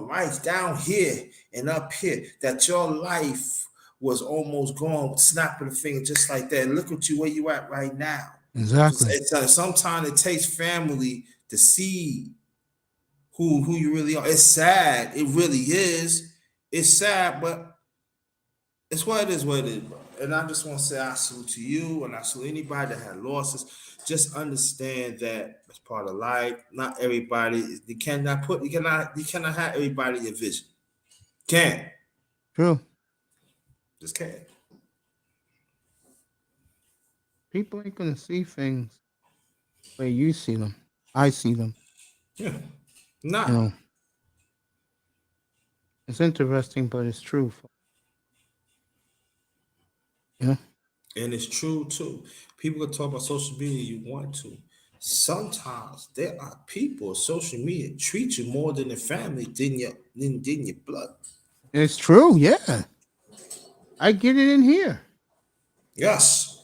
right down here and up here, that your life was almost gone, snapping the finger just like that. And look at you where you at right now. Exactly. Sometimes it takes family to see who you really are. It's sad. It really is. It's sad, but it's what it is, bro. And I just want to say I salute to you and I salute anybody that had losses. Just understand that it's part of life. Not everybody, you cannot have everybody in your vision. Can't. True. Just can't. People ain't gonna see things the way you see them. I see them. Yeah. Nah. You know. It's interesting, but it's true. Yeah. And it's true too. People can talk about social media you want to. Sometimes there are people on social media treat you more than a family than your blood. It's true, yeah. I get it in here. Yes.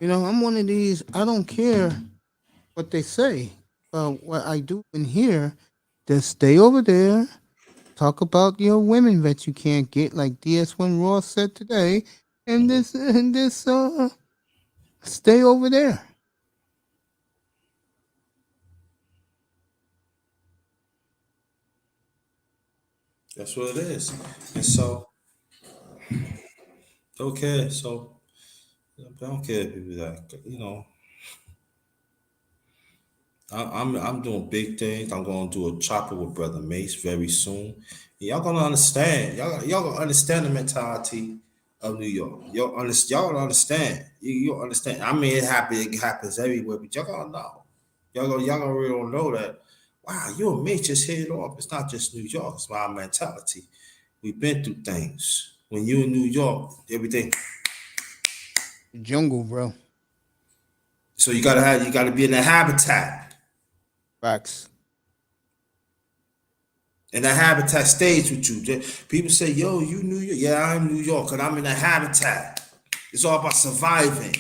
I'm one of these, I don't care what they say. What I do in here, just stay over there, talk about your women that you can't get, like DS1 Ross said today, and stay over there. That's what it is. And so, okay, so I don't care if people that I'm doing big things. I'm gonna do a chopper with Brother Mace very soon. Y'all gonna understand. Y'all gonna understand the mentality of New York. Y'all gonna understand. You'll understand. I mean, it happens everywhere, but y'all gonna know. Y'all gonna really don't know that. Wow, you and Mace just hit it off. It's not just New York. It's my mentality. We've been through things. When you in New York, everything. Jungle, bro. So you gotta be in the habitat. Facts. And that habitat stays with you. People say, yo, you New York. Yeah, I'm New York, because I'm in a habitat. It's all about surviving.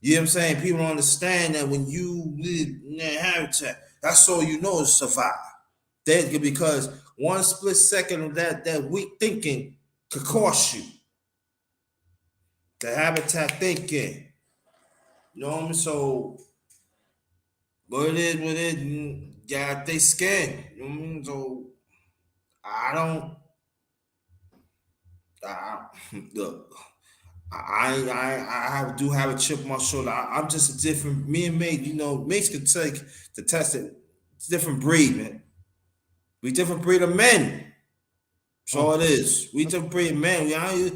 You know what I'm saying? People don't understand that when you live in that habitat, that's all you know is survive. Because one split second of that weak thinking could cost you. The habitat thinking. You know what I mean? So, what it is, yeah, they scared. You know what I mean? So, I don't, look, do have a chip on my shoulder. I'm just a different, me and Mate, Mates can take the test it. It's a different breed, man. We different breed of men. That's all it is. We different breed of men. We out here,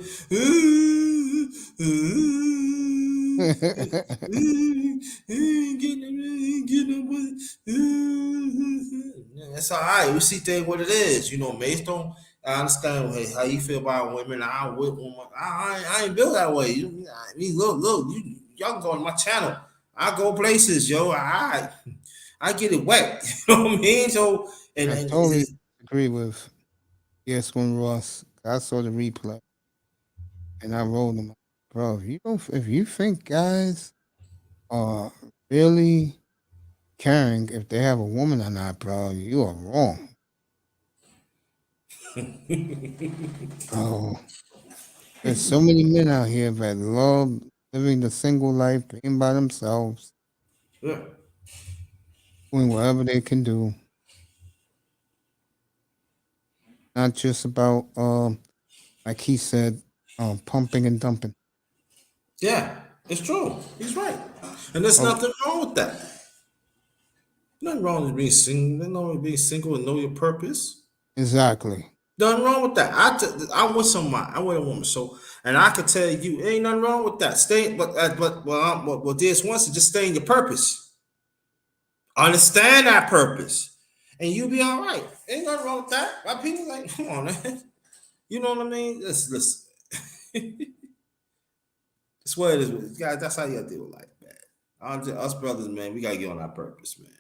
that's all right. We see things what it is. Mates don't. I understand how you feel about women. I ain't built that way. I mean, look, y'all can go on my channel. I go places, yo. I get it wet. You know what I mean? So I totally agree with Yes1 Ross. I saw the replay and I rolled them. Bro, if you think guys are really caring if they have a woman or not, bro, you are wrong. Oh, there's so many men out here that love living the single life, being by themselves, yeah. doing whatever they can do. Not just about, like he said, pumping and dumping. Yeah, it's true. He's right. And there's nothing wrong with that. Nothing wrong with being single. There's nothing wrong with being single and know your purpose. Exactly. Nothing wrong with that. I'm with somebody. I'm with a woman. So, and I can tell you, ain't nothing wrong with that. Stay, well, this wants to just stay in your purpose. Understand that purpose, and you'll be all right. Ain't nothing wrong with that. My people like, come on, man. You know what I mean? Listen. That's what it is, guys. That's how you gotta deal with life, man. Us brothers, man, we gotta get on our purpose, man.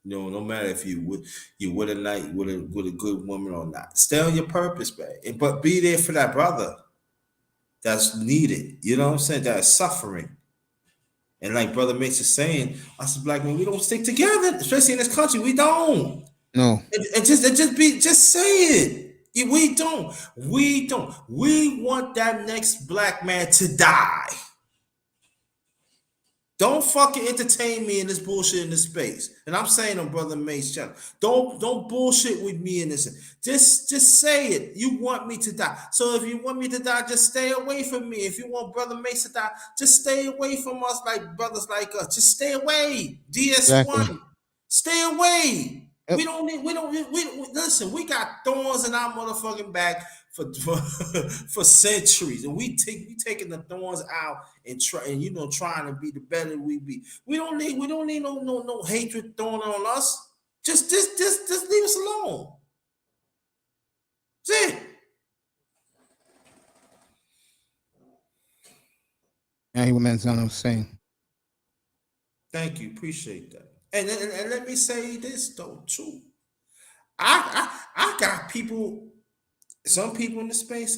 No matter if you with a night with a good woman or not, stay on your purpose, man. But be there for that brother that's needed. You know what I'm saying? That is suffering. And like Brother Mace is saying, us as black men, we don't stick together, especially in this country. We don't. No. And just say it. We don't. We don't. We want that next black man to die. Don't fucking entertain me in this bullshit in this space. And I'm saying on Brother Mace channel. Don't bullshit with me in this. Just say it. You want me to die. So if you want me to die, just stay away from me. If you want Brother Mace to die, just stay away from us like brothers like us. Just stay away. DS1. Exactly. Stay away. Yep. We listen, we got thorns in our motherfucking back for centuries, and we taking the thorns out and trying to be the better we be. We don't need no hatred thrown on us. Just leave us alone. That's it. I hear what Manzano was saying. Thank you, appreciate that. And let me say this though too. I got people. Some people in the space,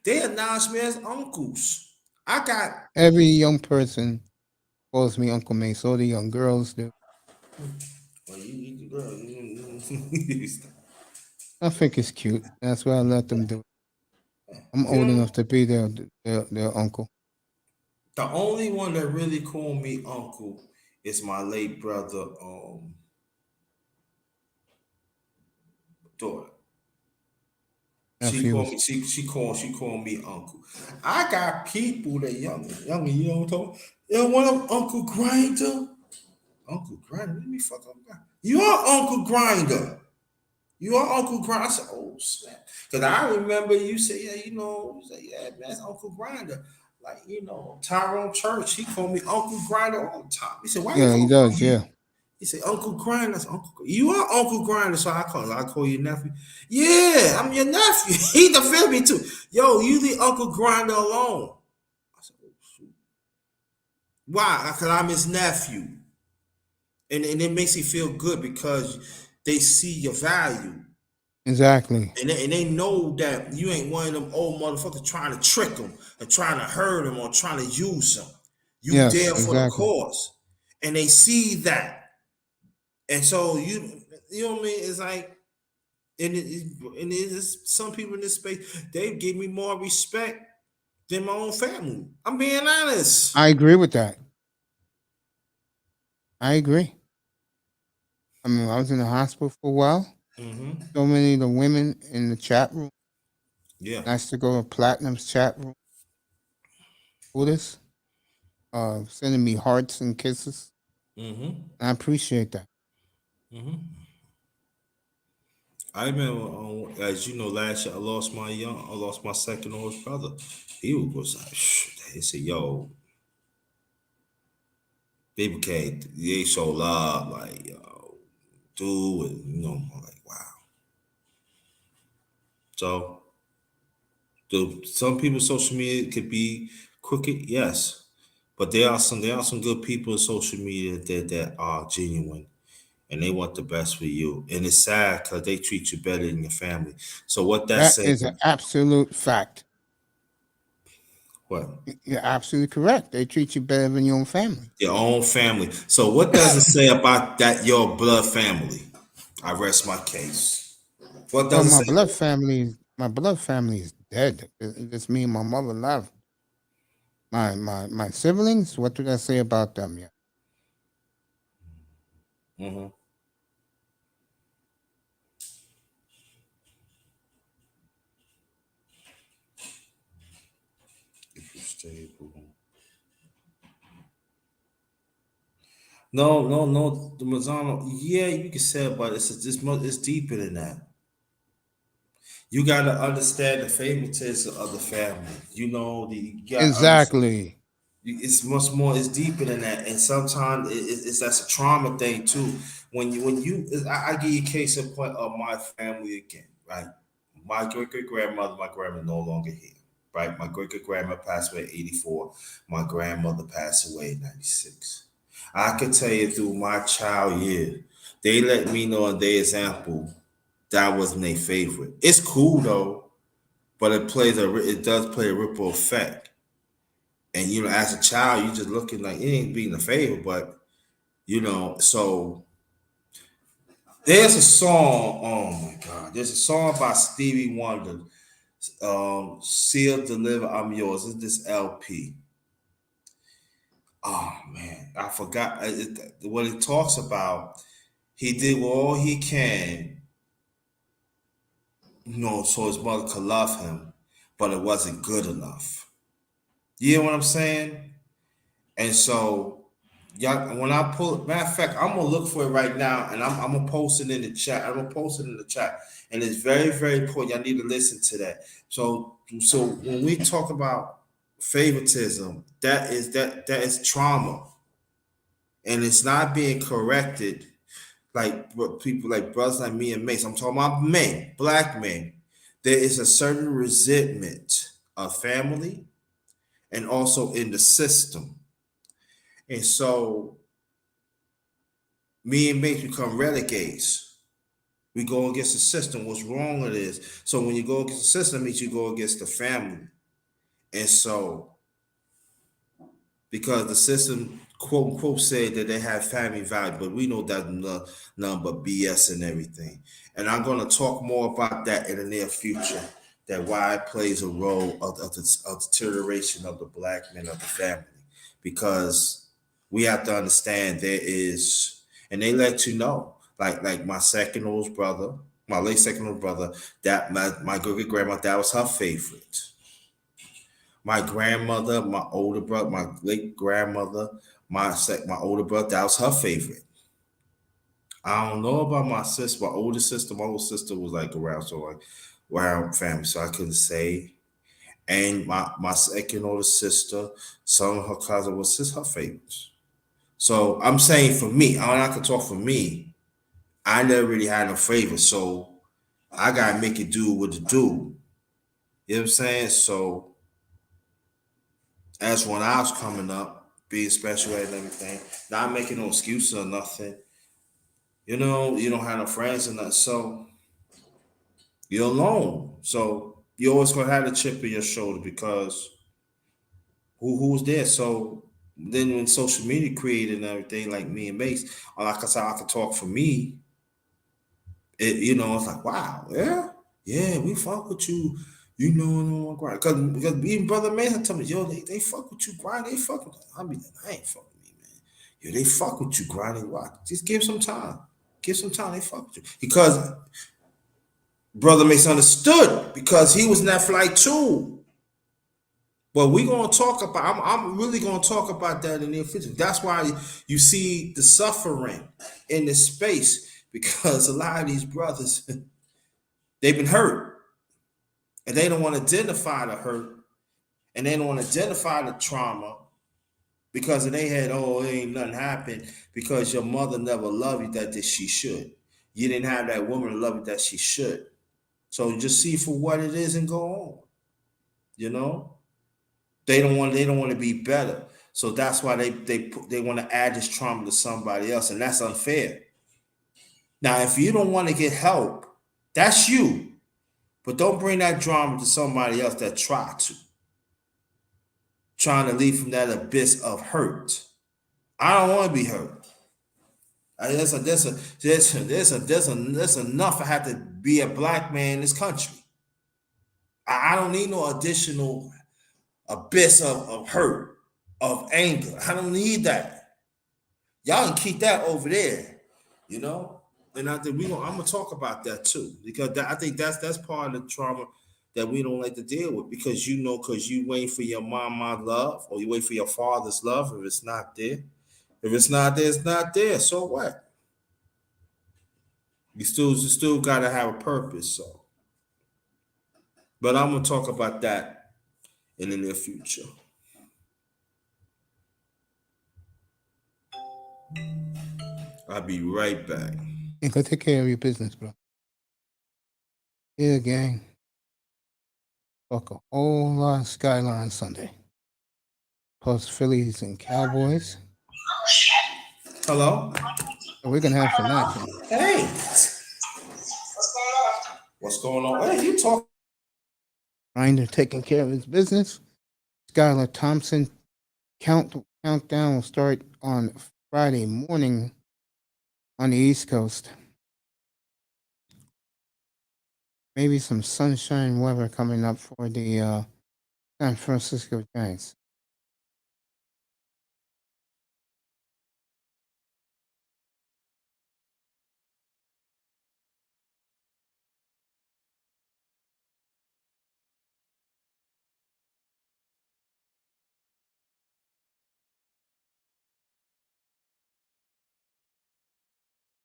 they announce me as uncles. I got every young person calls me Uncle Mace. All the young girls do. Well, you girl. I think it's cute. That's why I let them do it. I'm old enough to be their uncle. The only one that really called me uncle is my late brother, daughter. She called me uncle. I got people that younger, you know what I'm talking? You want Uncle Grinder? Uncle Grinder, let me fuck up. You are Uncle Grinder. You are Uncle Grinder. I said, oh snap. Because I remember you say, yeah, you say, yeah, man, that's Uncle Grinder. Like, Tyrone Church, he called me Uncle Grinder all the time. He said, why yeah, he does, yeah. He said, Uncle Grinder, that's Uncle. You are Uncle Grinder, so I call you nephew. Yeah, I'm your nephew. He defended me too. Yo, you leave Uncle Grinder alone. I said, oh shoot. Why? Because I'm his nephew. And it makes me feel good because they see your value. Exactly. And they know that you ain't one of them old motherfuckers trying to trick them and trying to hurt them or trying to use them. You Yes, there for the exactly. cause, and they see that, and so you know what I mean. It's like, and it is some people in this space, they give me more respect than my own family. I'm being honest. I agree with that. I agree. I mean, I was in the hospital for a while. Mm-hmm. So many of the women in the chat room, Yeah. nice to go to Platinum's chat room, Buddhist, sending me hearts and kisses. Mm-hmm. I appreciate that. Mm-hmm. I remember, as you know, last year I lost my second oldest brother. He was like, he said, "Yo, people can't, they show love, like, yo, dude, and, I'm like, wow." So, some people's social media could be crooked, yes, but there are some good people in social media that are genuine and they want the best for you. And it's sad because they treat you better than your family. So what that That says, is an absolute fact. what? You're absolutely correct. They treat you better than your own family. Your own family. So what does it say about that your blood family? I rest my case. What Well, does it say? my blood family is dead. It's me and my mother left. My siblings. What did I say about them? Yeah, Mm-hmm. If you stable. No, no, no. The Mazzano, yeah, you can say it, but it's deeper than that. You got to understand the favoritism of the family. You got to understand. exactly. It's much more. It's deeper than that, and sometimes it's that's a trauma thing too. I give you a case in point of my family again, right? My great grandmother, my grandma no longer here, right? My great grandma passed away at 84. My grandmother passed away at 96. I can tell you through my child year, they let me know in their example that wasn't their favorite. It's cool though, but it does play a ripple effect. And as a child, you just looking like it ain't being a favor, but so there's a song. Oh my God, there's a song by Stevie Wonder. Seal Deliver, I'm Yours. It's this LP. Oh man, I forgot what it talks about. He did all he can, so his mother could love him, but it wasn't good enough. You know what I'm saying? And so, y'all, when I pull, matter of fact, I'm gonna look for it right now, and I'm gonna post it in the chat. I'm gonna post it in the chat, and it's very, very important. Y'all need to listen to that. So when we talk about favoritism, that is trauma, and it's not being corrected. Like what people like brothers like me and mates. I'm talking about men, black men. There is a certain resentment of family and also in the system. And so me and mates become renegades. We go against the system. What's wrong with this? So when you go against the system, it means you go against the family. And so because the system quote unquote said that they have family value, but we know that's nothing but BS and everything. And I'm going to talk more about that in the near future. That why it plays a role of deterioration of the black men of the family, because we have to understand there is, and they let you know, like my second oldest brother, my late second oldest brother, that my great grandma, that was her favorite. My grandmother, my older brother, my late grandmother, my older brother, that was her favorite. I don't know about my sister, my older sister. My older sister was like around, so like around family, so I couldn't say. And my second older sister, some of her cousins was just her favorites. So I'm saying for me, I can talk for me. I never really had no favorites, so I gotta make it do what it do. You know what I'm saying? So as when I was coming up, being special ed and everything, not making no excuses or nothing. You don't have no friends and nothing, so you're alone. So you always gonna have a chip in your shoulder because who's there? So Then when social media created and everything, like me and Mace, like I said, I could talk for me. It's like, wow, yeah, we fuck with you, because even brother Mason tell me, yo, they fuck with you, grind, they fuck with you. I be like, I ain't fuck with me, man. Yo, they fuck with you, grinding rock. Just give some time. Give some time, they fuck with you. Because brother Mason understood because he was in that flight too. But we're gonna talk about. I'm really gonna talk about that in the future. That's why you see the suffering in the space because a lot of these brothers they've been hurt and they don't want to identify the hurt and they don't want to identify the trauma because in their head, oh, ain't nothing happened because your mother never loved you that she should. You didn't have that woman to love you that she should. So just see for what it is and go on. You know. They don't want to be better. So that's why they want to add this trauma to somebody else, and that's unfair. Now, if you don't want to get help, that's you. But don't bring that drama to somebody else that trying to leave from that abyss of hurt. I don't want to be hurt. There's enough I have to be a black man in this country. I don't need no additional abyss of hurt, of anger. I don't need that. Y'all can keep that over there, And I think I'm gonna talk about that too, because I think that's part of the trauma that we don't like to deal with, because you wait for your mama's love or you wait for your father's love. If it's not there, it's not there. So what? You still gotta have a purpose. So, but I'm gonna talk about that in the near future. I'll be right back. And go take care of your business, bro. Yeah, gang. Talk a whole lot of Skyline Sunday. Plus Phillies and Cowboys. Hello? So we're gonna have some action. Hey. What's going on? Hey, you talk. Grinder taking care of his business. Skylar Thompson countdown will start on Friday morning on the East Coast. Maybe some sunshine weather coming up for the San Francisco Giants.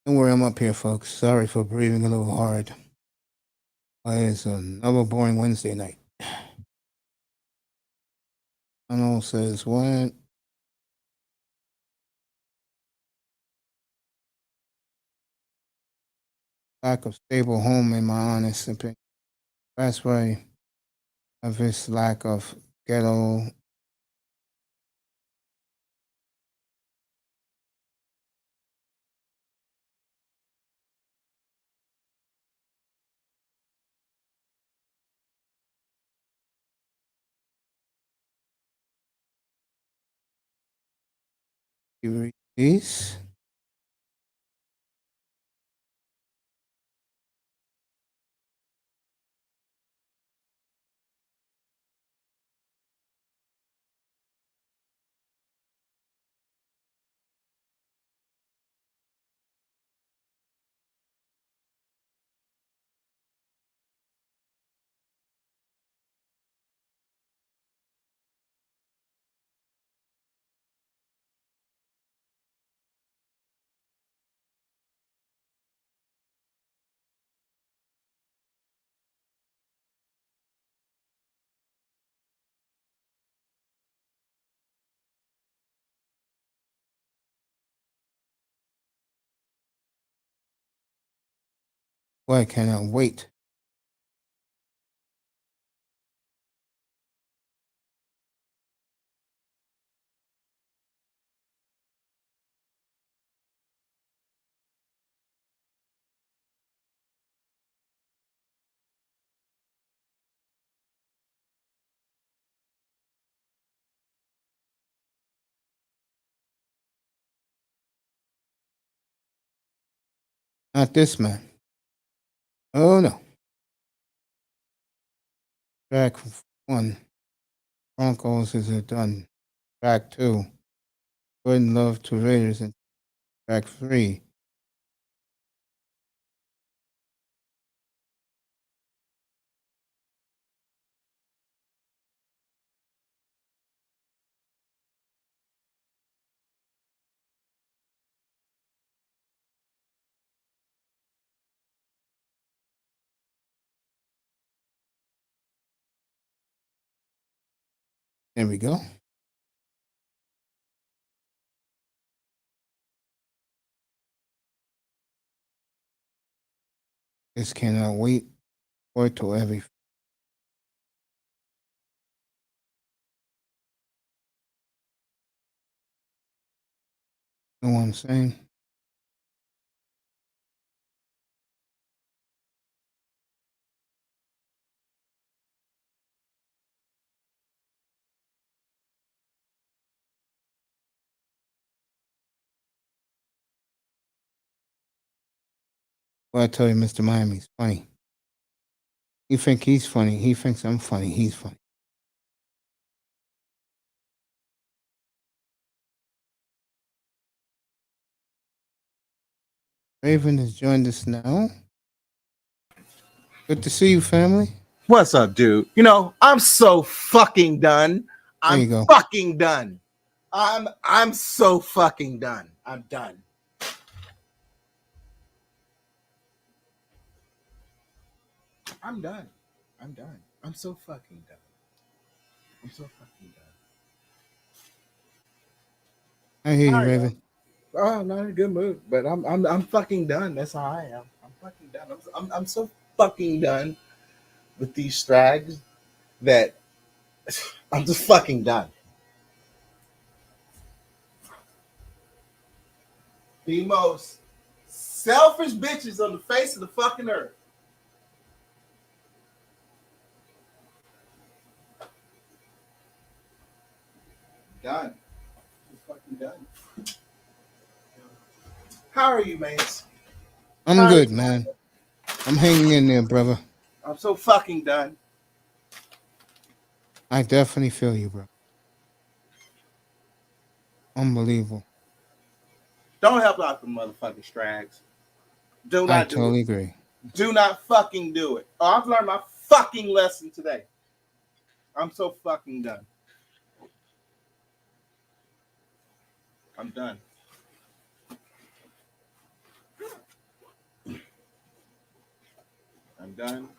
Don't worry, I'm up here, folks. Sorry for breathing a little hard. It's another boring Wednesday night. Arnold says, what? Lack of stable home, in my honest opinion. That's why of this lack of ghetto. You read this? Boy, I cannot wait. Not this man. Oh no. Track 1. Broncos is done. Track 2. Good love to Raiders. And track 3. There we go. Just cannot wait for it till every. Know what I'm saying? Well, I tell you, Mr. Miami's funny. You think he's funny. He thinks I'm funny. He's funny. Raven has joined us now. Good to see you, family. What's up, dude? You know, I'm so fucking done. There you I'm go. fucking done. I'm so fucking done. I'm done. I'm done. I'm done. I'm so fucking done. I'm so fucking done. I hear you, Sorry, Raven. Oh, I'm not in a good mood, but I'm fucking done. That's how I am. I'm fucking done. I'm so fucking done with these strags that I'm just fucking done. The most selfish bitches on the face of the fucking earth. Done. I'm fucking done. How are you, mates? I'm good, man. I'm hanging in there, brother. I'm so fucking done. I definitely feel you, bro. Unbelievable. Don't help out the motherfucking strags. Do I not do totally it. agree. Do not fucking do it. Oh, I've learned my fucking lesson today. I'm so fucking done. I'm done. I'm done.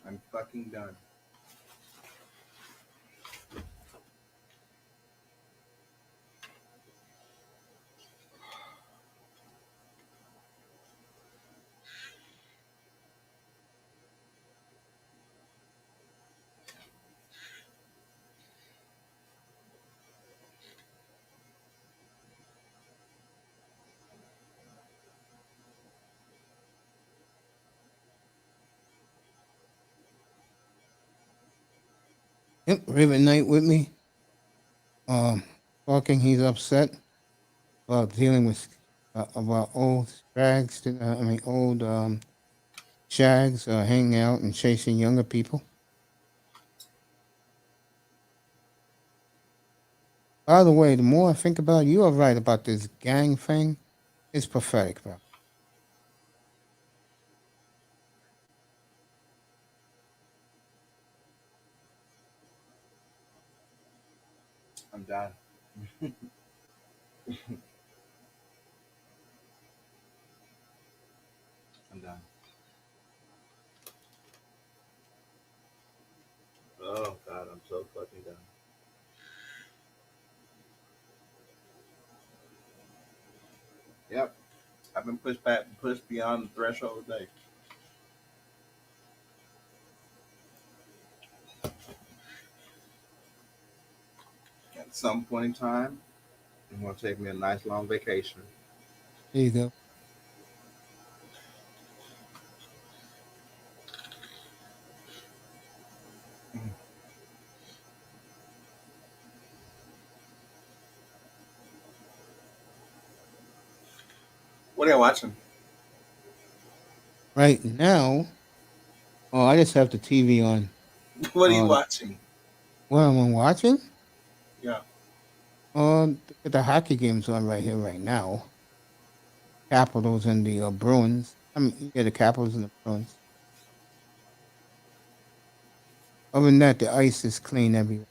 I'm fucking done. Yep, Raven Knight with me. Talking, he's upset about dealing with about old strags. Old shags hanging out and chasing younger people. By the way, the more I think about it, you are right about this gang thing. It's pathetic, bro. I'm done. I'm done. Oh God, I'm so fucking done. Yep. I've been pushed beyond the threshold today. At some point in time, I'm gonna take me a nice long vacation. There you go. What are you watching? Right now, oh, I just have the TV on. What are you watching? What am I watching? Yeah. The hockey game's on right here, right now. Capitals and the Bruins. I mean, yeah, the Capitals and the Bruins. Other than that, the ice is clean everywhere.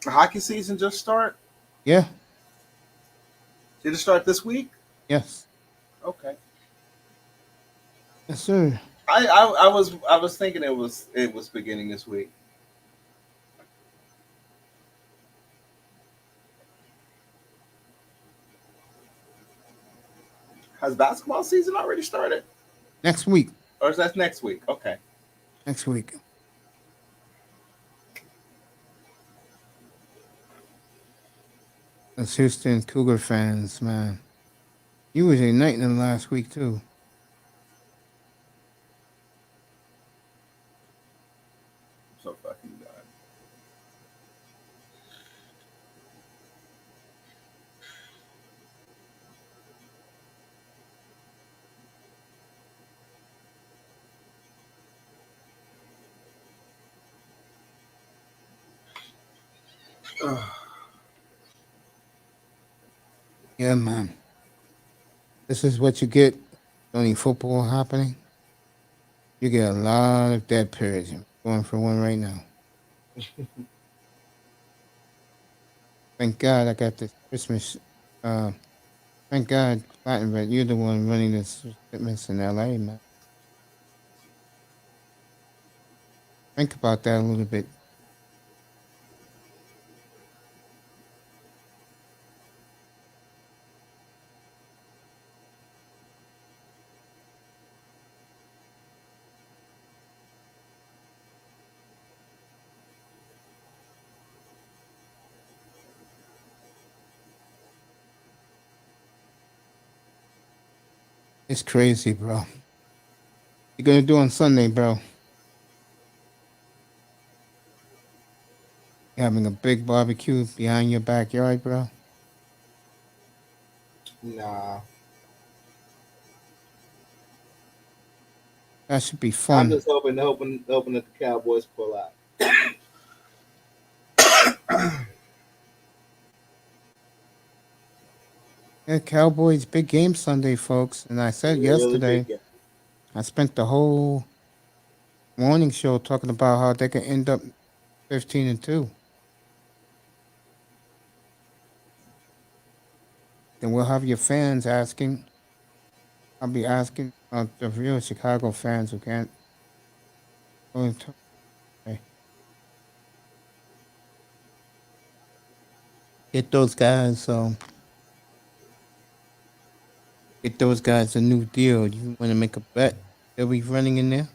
The hockey season just start? Yeah, Did it start this week? yes, Okay. yes, sir. I was thinking it was beginning this week. Has basketball season already started? Next week. Or is that next week? Okay. Next week. Us Houston Cougar fans, man. You was igniting them last week too. I'm so fucking done. Yeah, man. This is what you get only football happening. You get a lot of dead periods. I'm going for one right now. Thank God I got this Christmas. Thank God, Platinum, but you're the one running this fitness in LA, man. Think about that a little bit. It's crazy, bro. You gonna do on Sunday, bro? You having a big barbecue behind your backyard, bro? Nah. That should be I'm fun. just hoping that the Cowboys pull out. Yeah, Cowboys big game Sunday, folks. And I said Really yesterday, big game. I spent the whole morning show talking about how they could end up 15-2. Then we'll have your fans asking. I'll be asking the real Chicago fans who can't go into. Okay. Get those guys. Get those guys a new deal. You want to make a bet? They'll be running in there.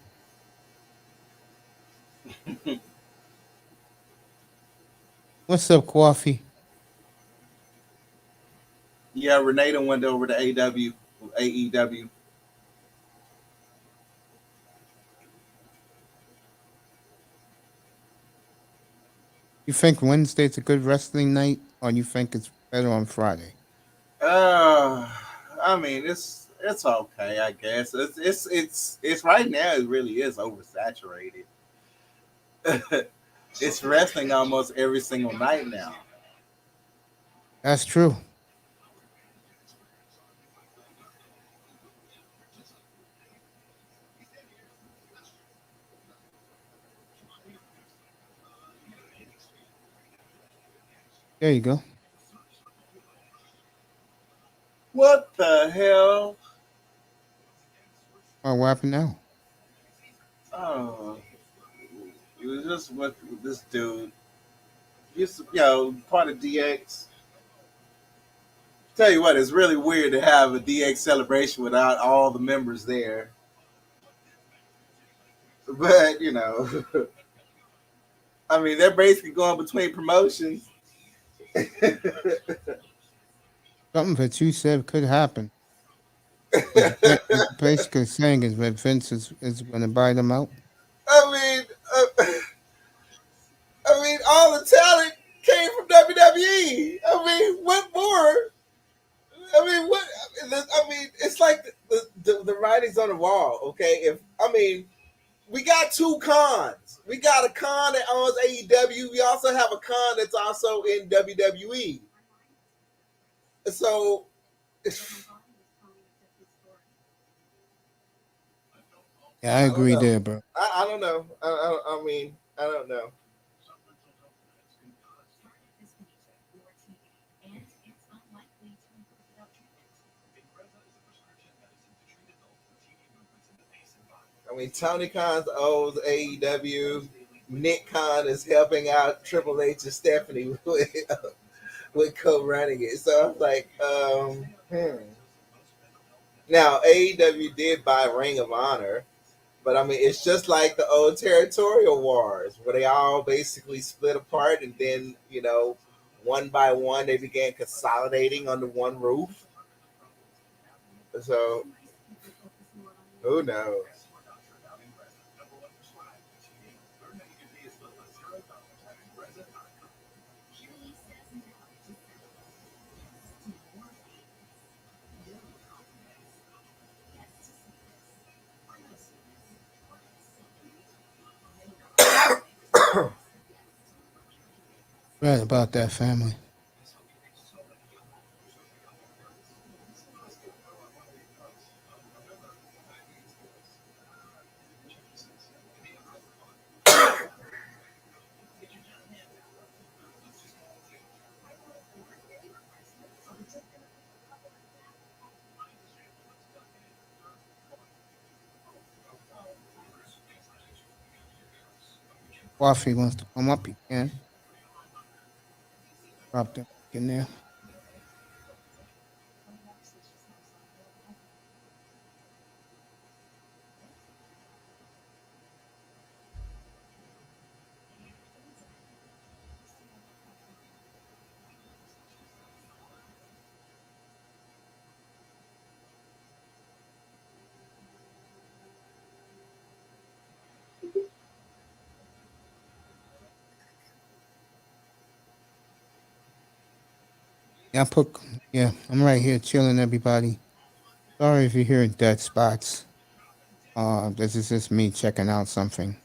What's up, Coffee? Yeah, Renee went over to AEW. You think Wednesday's a good wrestling night, or you think it's better on Friday? I mean, it's okay, I guess. It's right now. It really is oversaturated. It's wrestling almost every single night now. That's true. There you go. What the hell? What happened now? Oh, it was just with this dude. He's part of DX. Tell you what, it's really weird to have a DX celebration without all the members there. But I mean, they're basically going between promotions. Something that you said could happen. What you're basically saying is that Vince is going to buy them out. I mean, all the talent came from WWE. I mean, what more? I mean, what? I mean, it's like the writers writing's on the wall. Okay, we got two cons. We got a con that owns AEW. We also have a con that's also in WWE. So Yeah, I agree there, bro. I don't know. I mean, I don't know. I mean, Tony Khan owns AEW. Nick Khan is helping out Triple H and Stephanie with co-running it. So I'm like, Now AEW did buy Ring of Honor, but I mean, it's just like the old territorial wars where they all basically split apart, and then one by one they began consolidating under one roof. So who knows? Right about that family. Coffee wants to come up, he can. Drop that in there. Yeah, I'm right here chilling, everybody. Sorry if you're hearing dead spots. This is just me checking out something.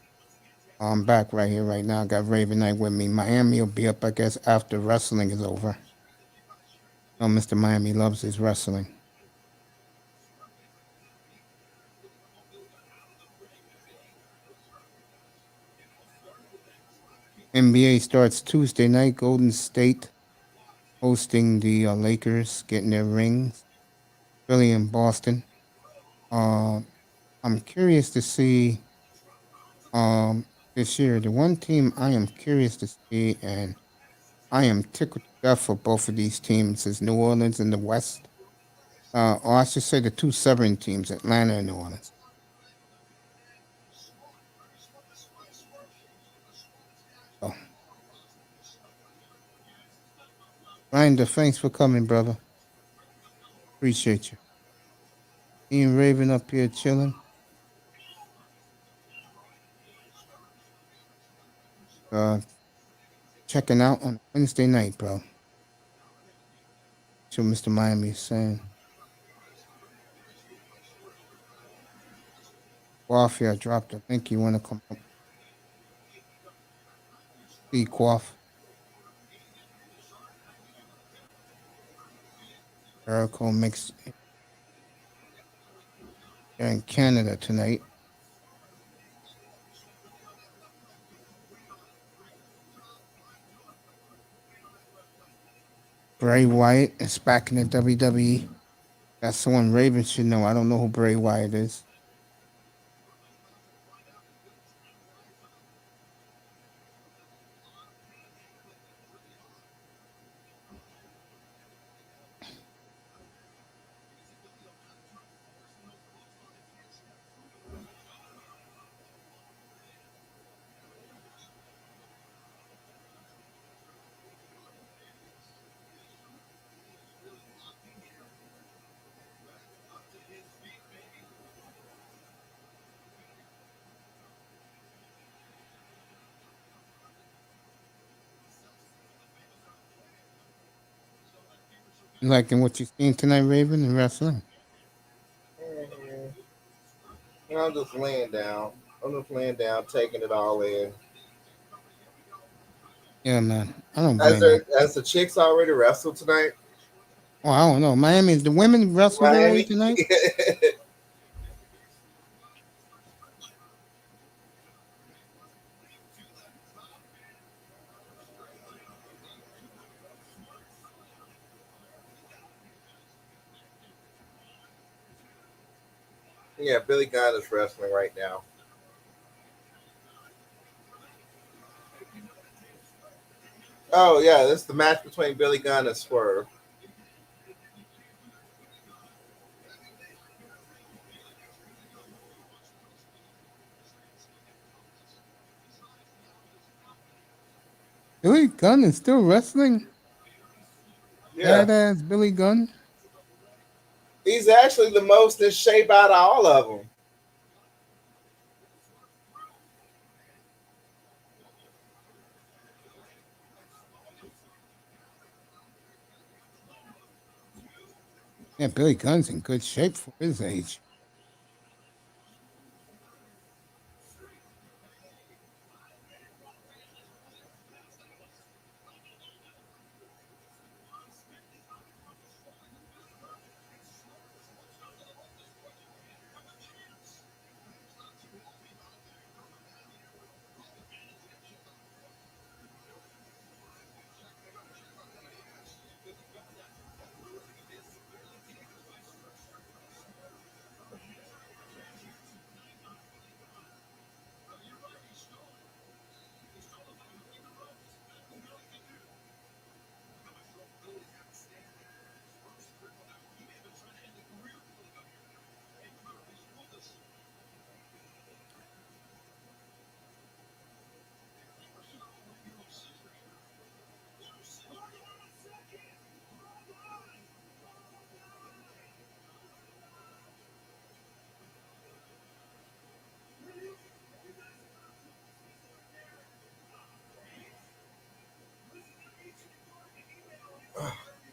I'm back right here, right now. I got Raven Knight with me. Miami will be up, I guess, after wrestling is over. Oh, Mr. Miami loves his wrestling. NBA starts Tuesday night. Golden State hosting the Lakers, getting their rings. Philly and Boston. I'm curious to see this year. The one team I am curious to see, and I am tickled to death for both of these teams, is New Orleans in the West. Or I should say the two southern teams, Atlanta and New Orleans. So, Grinder, thanks for coming, brother. Appreciate you. Ian Raven up here chilling. Checking out on Wednesday night, bro. So Mr. Miami is saying. Quaff, I dropped a link. You want to come up? See Quaff. Jericho mixed. They're in Canada tonight. Bray Wyatt is back in the WWE. That's someone Raven should know. I don't know who Bray Wyatt is. You liking what you seen tonight, Raven, in wrestling? I'm just laying down. I'm just laying down, taking it all in. Yeah, man. I don't blame you. As the chicks already wrestled tonight, Oh, I don't know. Miami, the women wrestled already Miami. tonight? Yeah, Billy Gunn is wrestling right now. Oh yeah, this is the match between Billy Gunn and Swerve. Billy Gunn is still wrestling? Yeah, Badass Billy Gunn? he's actually the most in shape out of all of them. Yeah, Billy Gunn's in good shape for his age.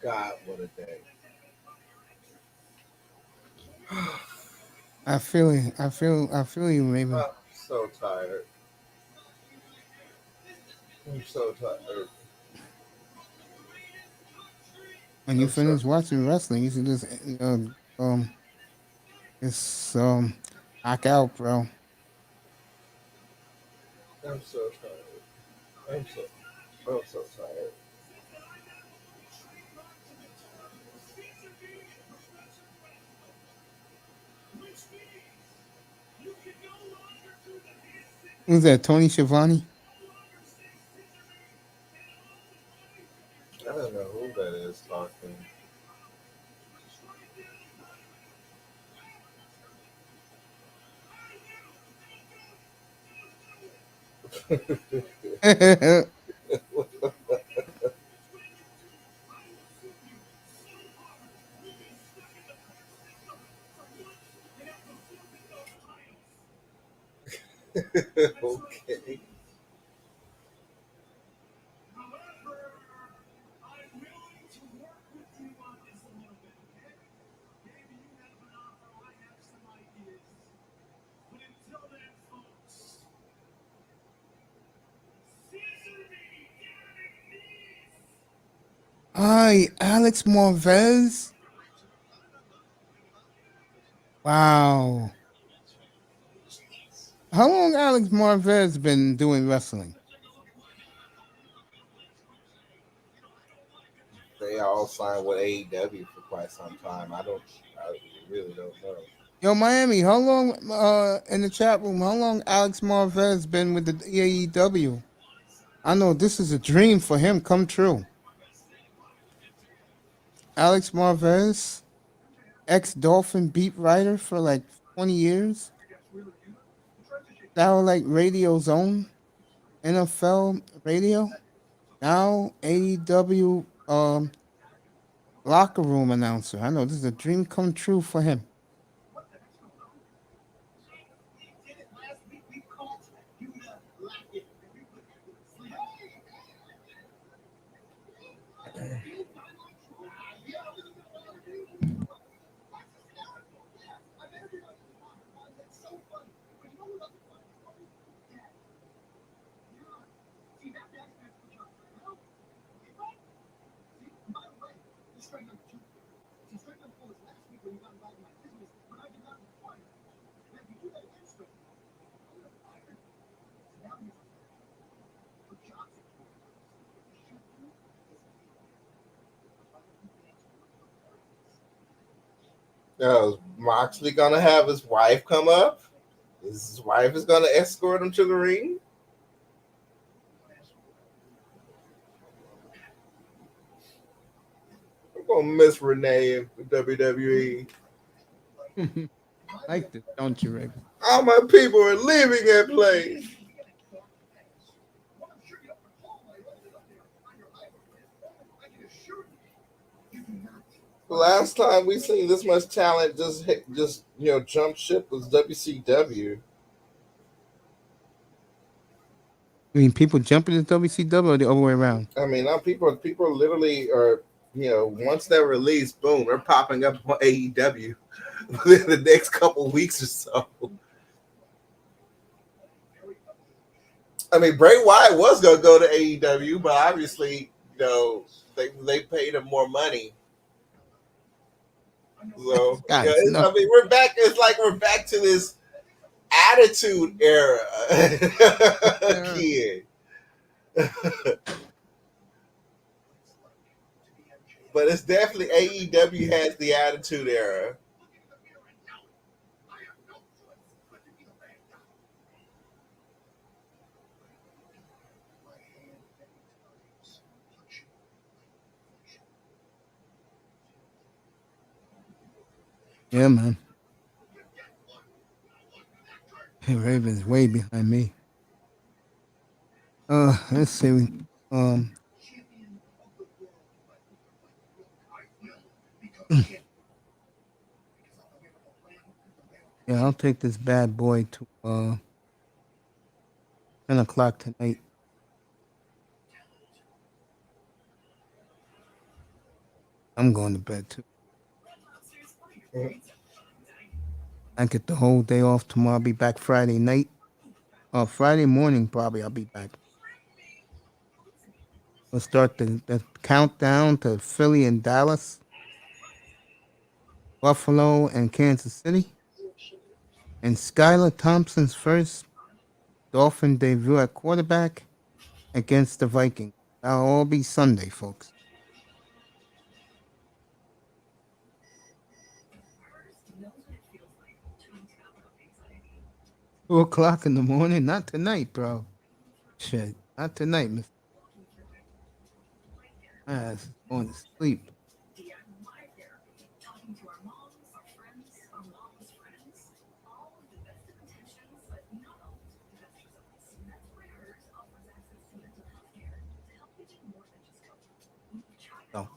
God, what a day! I feel you. I feel you, Raven. I'm so tired. I'm so tired. When you I'm so finish watching wrestling, you should just just knock out, bro. I'm so tired. I'm so tired. Who's that? Tony Schiavone? I don't know who that is talking. Okay. Hi, Alex Morvez. Wow. How long Alex Morvez been doing wrestling? They all signed with AEW for quite some time. I really don't know. Yo, Miami, how long in the chat room, how long Alex Morvez been with the AEW? I know this is a dream for him come true. Alex Marvez, ex Dolphin beat writer for like 20 years. Now like Radio Zone, NFL radio. Now AEW locker room announcer. I know this is a dream come true for him. Is Moxley gonna have his wife come up? His wife is gonna escort him to the ring? I'm gonna miss Renee in WWE. Like this, don't you, Rick? All my people are leaving that place. The last time we seen this much talent just jump ship was WCW. I mean, people jumping to WCW or the other way around? I mean, now people literally are, once they're released, boom, they're popping up on AEW within the next couple weeks or so. I mean, Bray Wyatt was gonna go to AEW, but obviously, they paid him more money. So Guys, no. I mean, we're back. It's like we're back to this attitude era kid. But it's definitely AEW has the attitude era. Yeah, man. Hey, Raven's way behind me. Let's see. Yeah, I'll take this bad boy to 10 o'clock tonight. I'm going to bed too. I get the whole day off tomorrow. I'll be back Friday night. Friday morning, probably I'll be back. We'll start the countdown to Philly and Dallas, Buffalo and Kansas City, and Skylar Thompson's first Dolphin debut at quarterback against the Vikings. That'll all be Sunday, folks. 2 o'clock in the morning? Not tonight, bro. Shit, not tonight, Mister. My ass is going to sleep. So.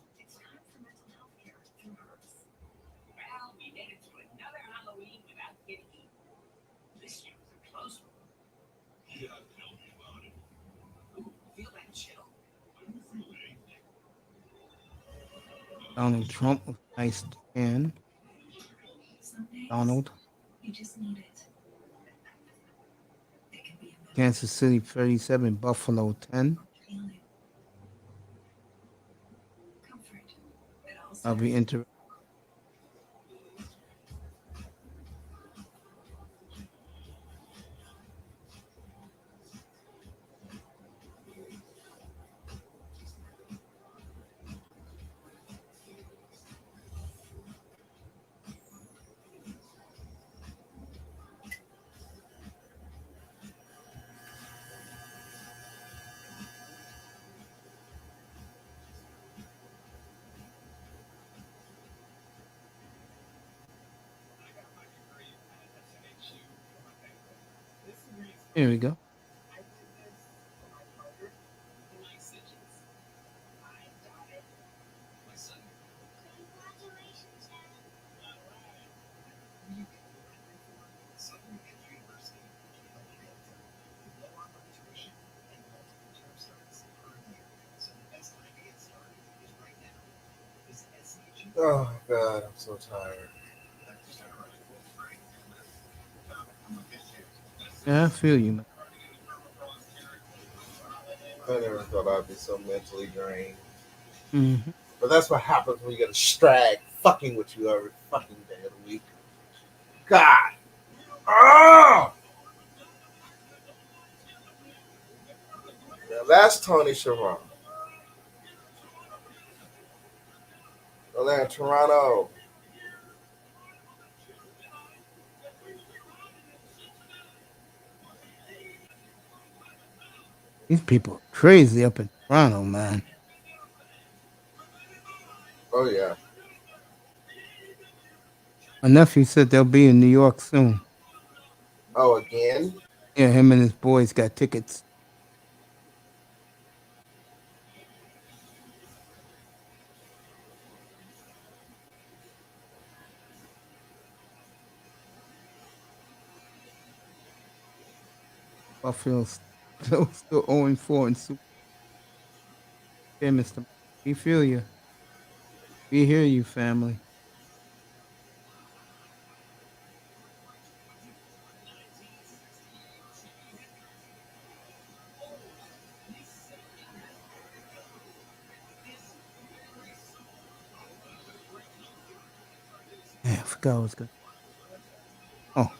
Donald Trump with a nice chin. Donald. Kansas City 37, Buffalo 10. I'll be interested. Here we go. Oh God, I'm so tired. Yeah, I feel you, man. I never thought I'd be so mentally drained. Mm-hmm. But that's what happens when you get a strag fucking with you every fucking day of the week. God. Oh! Now that's Tony Schiavone. Atlanta, Toronto. These people are crazy up in Toronto, man. Oh yeah. My nephew said they'll be in New York soon. Oh, again? Yeah, him and his boys got tickets. Buffalo's still 0-4 in Super. Okay, Mr. We feel you. We hear you, family. Man, I forgot I was good. Oh,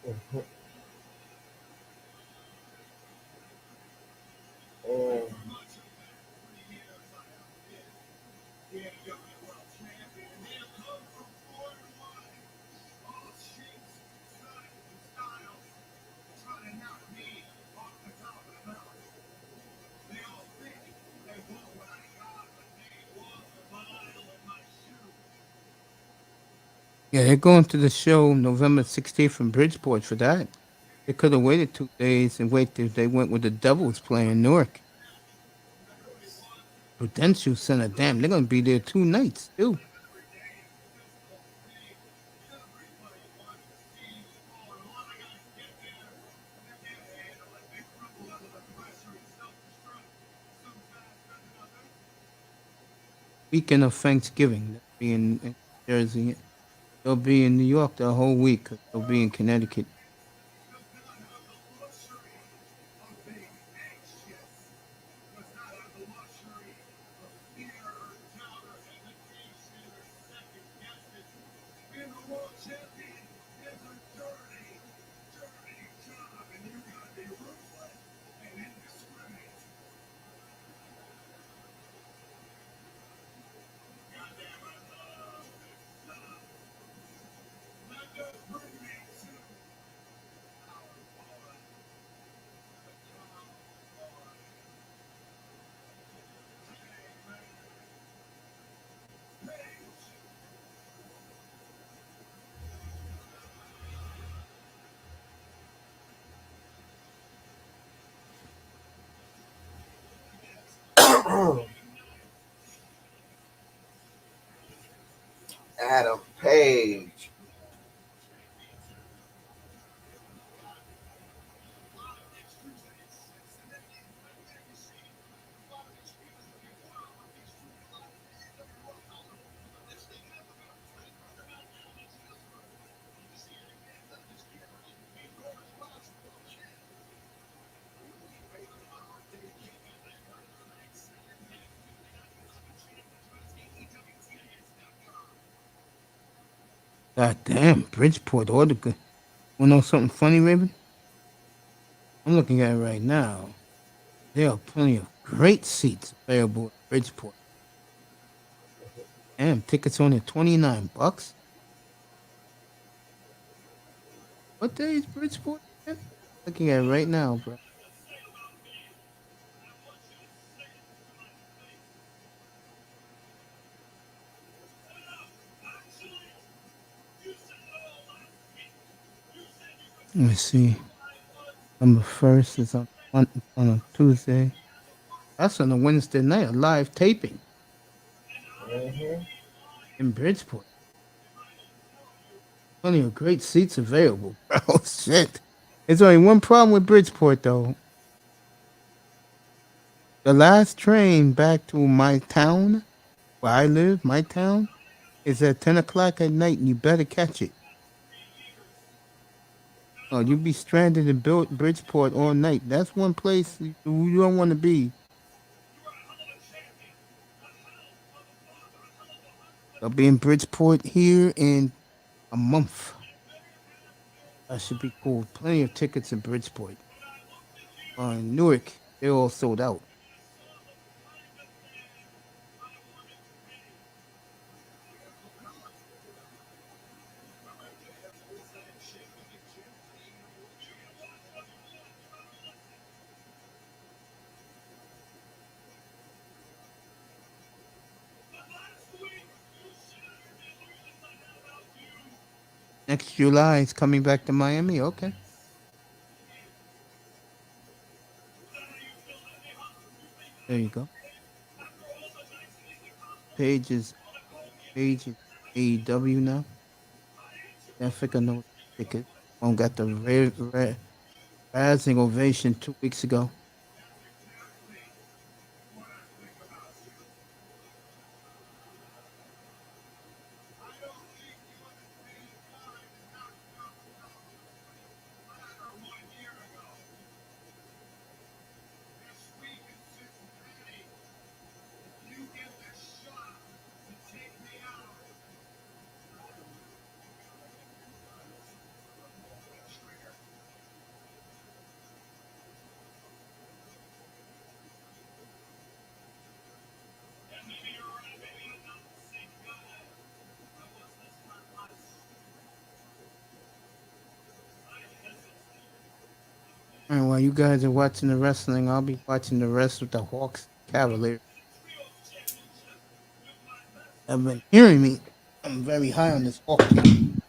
Mhm. Mm. yeah, they're going to the show November 16th in Bridgeport for that. They could have waited 2 days and waited. They went with the Devils playing Newark. Prudential Center. Damn, they're going to be there 2 nights, too. Weekend of Thanksgiving. They'll be in Jersey. They'll be in New York the whole week. 'Cause they'll be in Connecticut. Adam Page. God damn, Bridgeport. Wanna know something funny, Raven? I'm looking at it right now. There are plenty of great seats available at Bridgeport. Damn, tickets only $29. What day is Bridgeport again? Looking at it right now, bro. Let me see. Number first is on a Tuesday. That's on a Wednesday night, a live taping Mm-hmm. in Bridgeport. Plenty of great seats available, bro. Shit. There's only one problem with Bridgeport, though. The last train back to my town, where I live, my town, is at 10 o'clock at night, and you better catch it. Oh, you'll be stranded in Bridgeport all night. That's one place you don't want to be. I'll be in Bridgeport here in a month. That should be cool. Plenty of tickets in Bridgeport. In Newark, they're all sold out. Next July, it's coming back to Miami. Okay. There you go. Page is AEW now. Can't figure no ticket. Got the rising ovation 2 weeks ago. And while you guys are watching the wrestling, I'll be watching the rest with the Hawks Cavaliers. I've been hearing me. I'm very high on this Hawk team.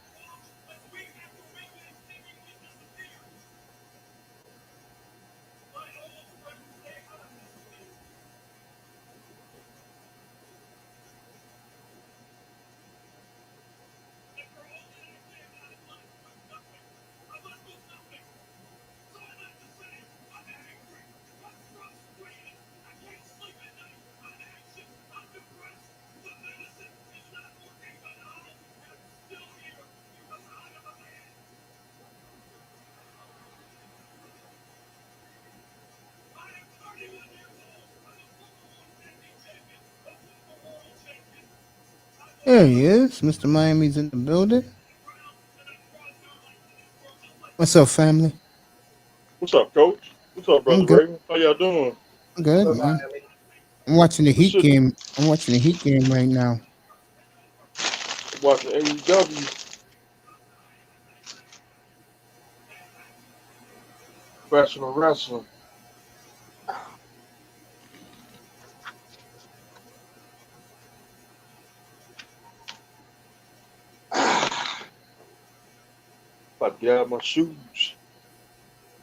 There he is. Mr. Miami's in the building. What's up, family? What's up, Coach? What's up, I'm Brother good. Raven? How y'all doing? I'm good, Hello, man. Miami. I'm watching the What's Heat shit? game. I'm watching the Heat game right now. Watching AEW. Professional wrestling. About to get out my shoes.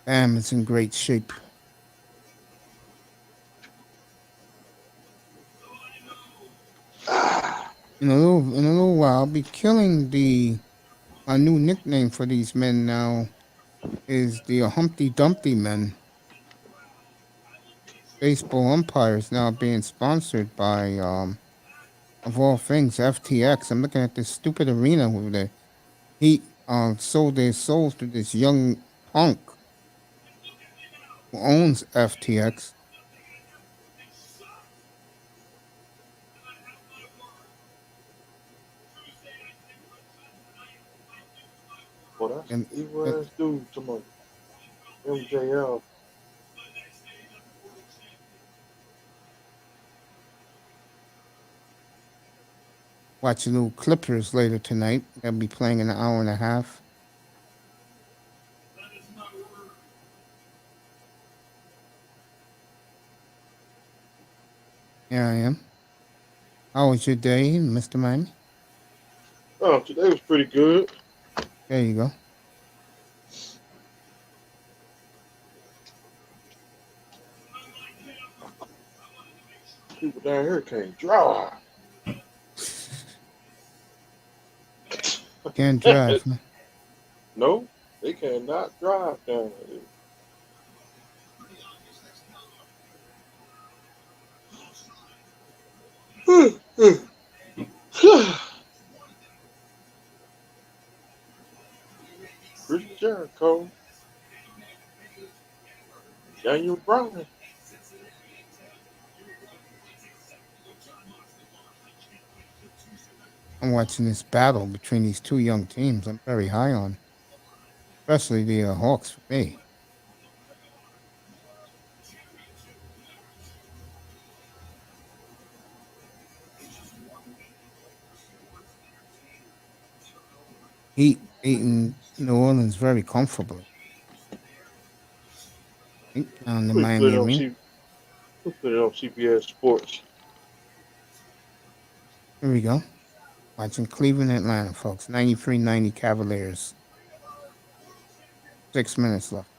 Bam, it's in great shape. In a little while, I'll be killing my new nickname for these men now is the Humpty Dumpty men. Baseball umpires now being sponsored by of all things FTX. I'm looking at this stupid arena where the Heat sold their souls to this young punk who owns FTX. Well, that's And evil ass dude to my N.H.L. watching little Clippers later tonight. They'll be playing in an hour and a half. Here I am. How was your day, Mr. Miami? Oh, today was pretty good. There you go. People down here can't drive. Can't drive. Huh? No, they cannot drive down there. Chris Jericho, Daniel Bryan. I'm watching this battle between these two young teams. I'm very high on, especially the Hawks for me. Heat beating New Orleans very comfortably. Down the We put Miami it on Arena. we put it on CBS Sports. Here we go. Watching Cleveland, Atlanta, folks. 93-90 Cavaliers. 6 minutes left.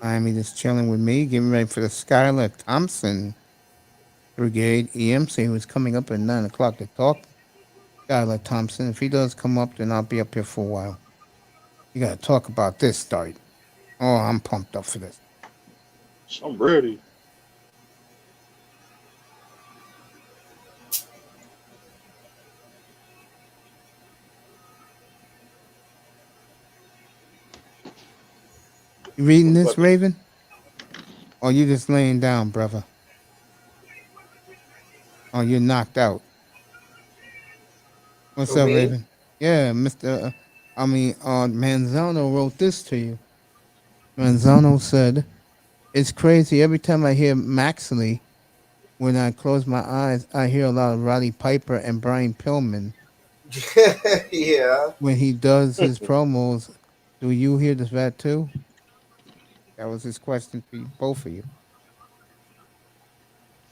Miami just chilling with me, getting ready for the Skylar Thompson Brigade EMC, who's coming up at 9 o'clock to talk. Skylar Thompson. If he does come up, then I'll be up here for a while. You got to talk about this start. Oh, I'm pumped up for this. I'm ready. You reading this, Raven? Or you just laying down, brother? Oh, you're knocked out. What's Who, up, me? Raven? Yeah, Mr. Manzano wrote this to you. Manzano said, "It's crazy. Every time I hear Maxley, when I close my eyes, I hear a lot of Roddy Piper and Brian Pillman Yeah. when he does his promos. Do you hear that too?" That was his question to you, both of you.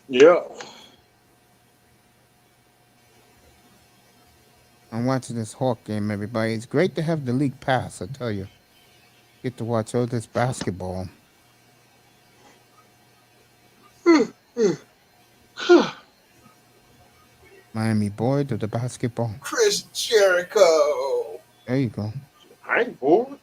Yeah. I'm watching this Hawk game, everybody. It's great to have the league pass, I tell you. Get to watch all this basketball. Miami boy to the basketball. Chris Jericho. There you go. I ain't bored.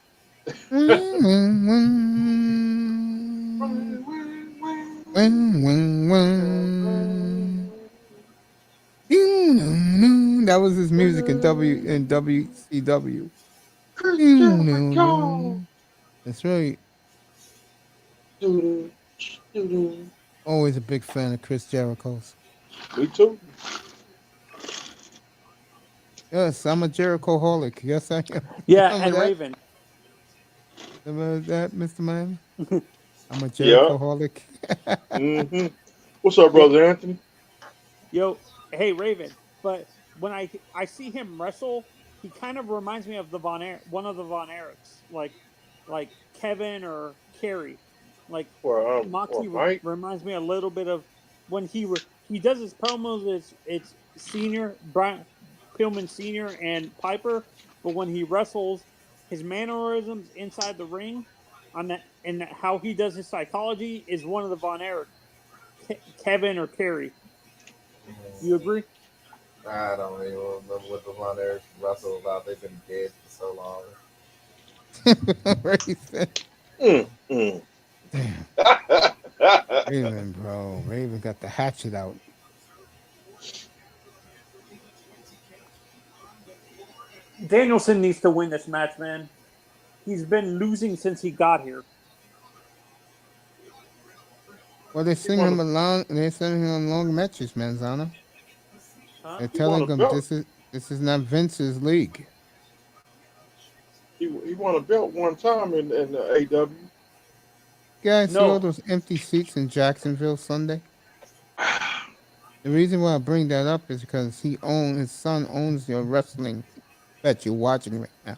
That was his music in WCW. Chris Jericho. That's right. Always a big fan of Chris Jericho's. Me too. Yes, I'm a Jericho-holic. Yes, I am. Yeah, Remember and that? Raven. Remember that, Mr. Miami? I'm a Yeah. Jericho-holic. Mm-hmm. What's up, brother Anthony? Yo, hey Raven. But when I see him wrestle, he kind of reminds me of one of the Von Erichs, like Kevin or Kerry. Like Or Moxley Mike? reminds me a little bit of when he does his promos. It's Senior Brian Pillman Senior and Piper, but when he wrestles, his mannerisms inside the ring, on that and how he does his psychology is one of the Von Erich, Kevin or Kerry. You agree? I don't even remember what the Von Erich wrestle about. They've been dead for so long. Damn. Raven, bro. Raven got the hatchet out. Danielson needs to win this match, man. He's been losing since he got here. Well, they're sending him along. They're sending him long matches, Manzano. Huh? They're telling him this is not Vince's league. He won a belt one time in the AW. You guys see all those empty seats in Jacksonville Sunday? The reason why I bring that up is because his son owns your wrestling that you're watching right now.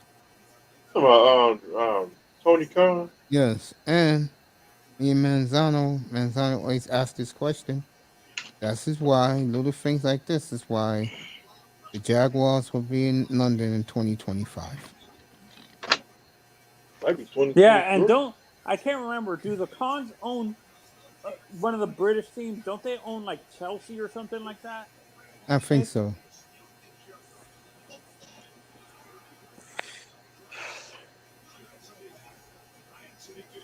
Come on, Tony Khan. Yes, and me and Manzano always ask this question. That's is why little things like this is why the Jaguars will be in London in 2025. Might be Yeah, and 2023. I can't remember. Do the Cons own one of the British teams? Don't they own like Chelsea or something like that? I think Maybe. so.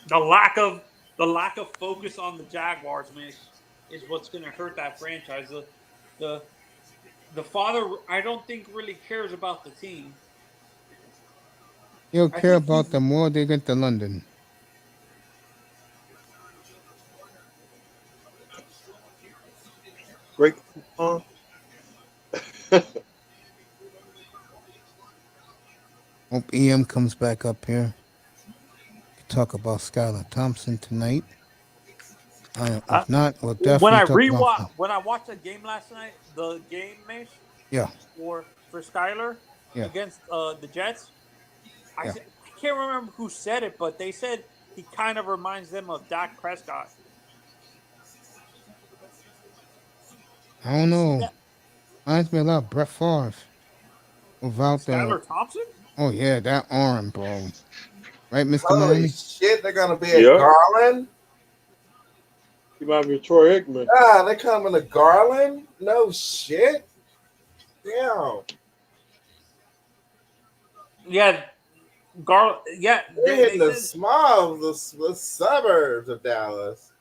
The lack of focus on the Jaguars, man, is what's going to hurt that franchise. The the father, I don't think really cares about the team. He'll I care think about the more they get to London. Great Khan. Hope EM comes back up here. Talk about Skylar Thompson tonight. If not, we'll definitely talk about. when I watched the game last night, the game Mace Yeah, for Skyler yeah, against the Jets, yeah. I can't remember who said it, but they said he kind of reminds them of Dak Prescott. I don't know. Reminds me a lot of Brett Favre. Without the. Skylar Thompson? Oh yeah, that arm, bro. Right, Mr. Holy Miami? shit, they're gonna be Yeah. at Garland. He might be Troy Aikman. Ah, they coming to Garland? No shit. Damn. Yeah, Yeah, They're hitting the said- small, the suburbs of Dallas.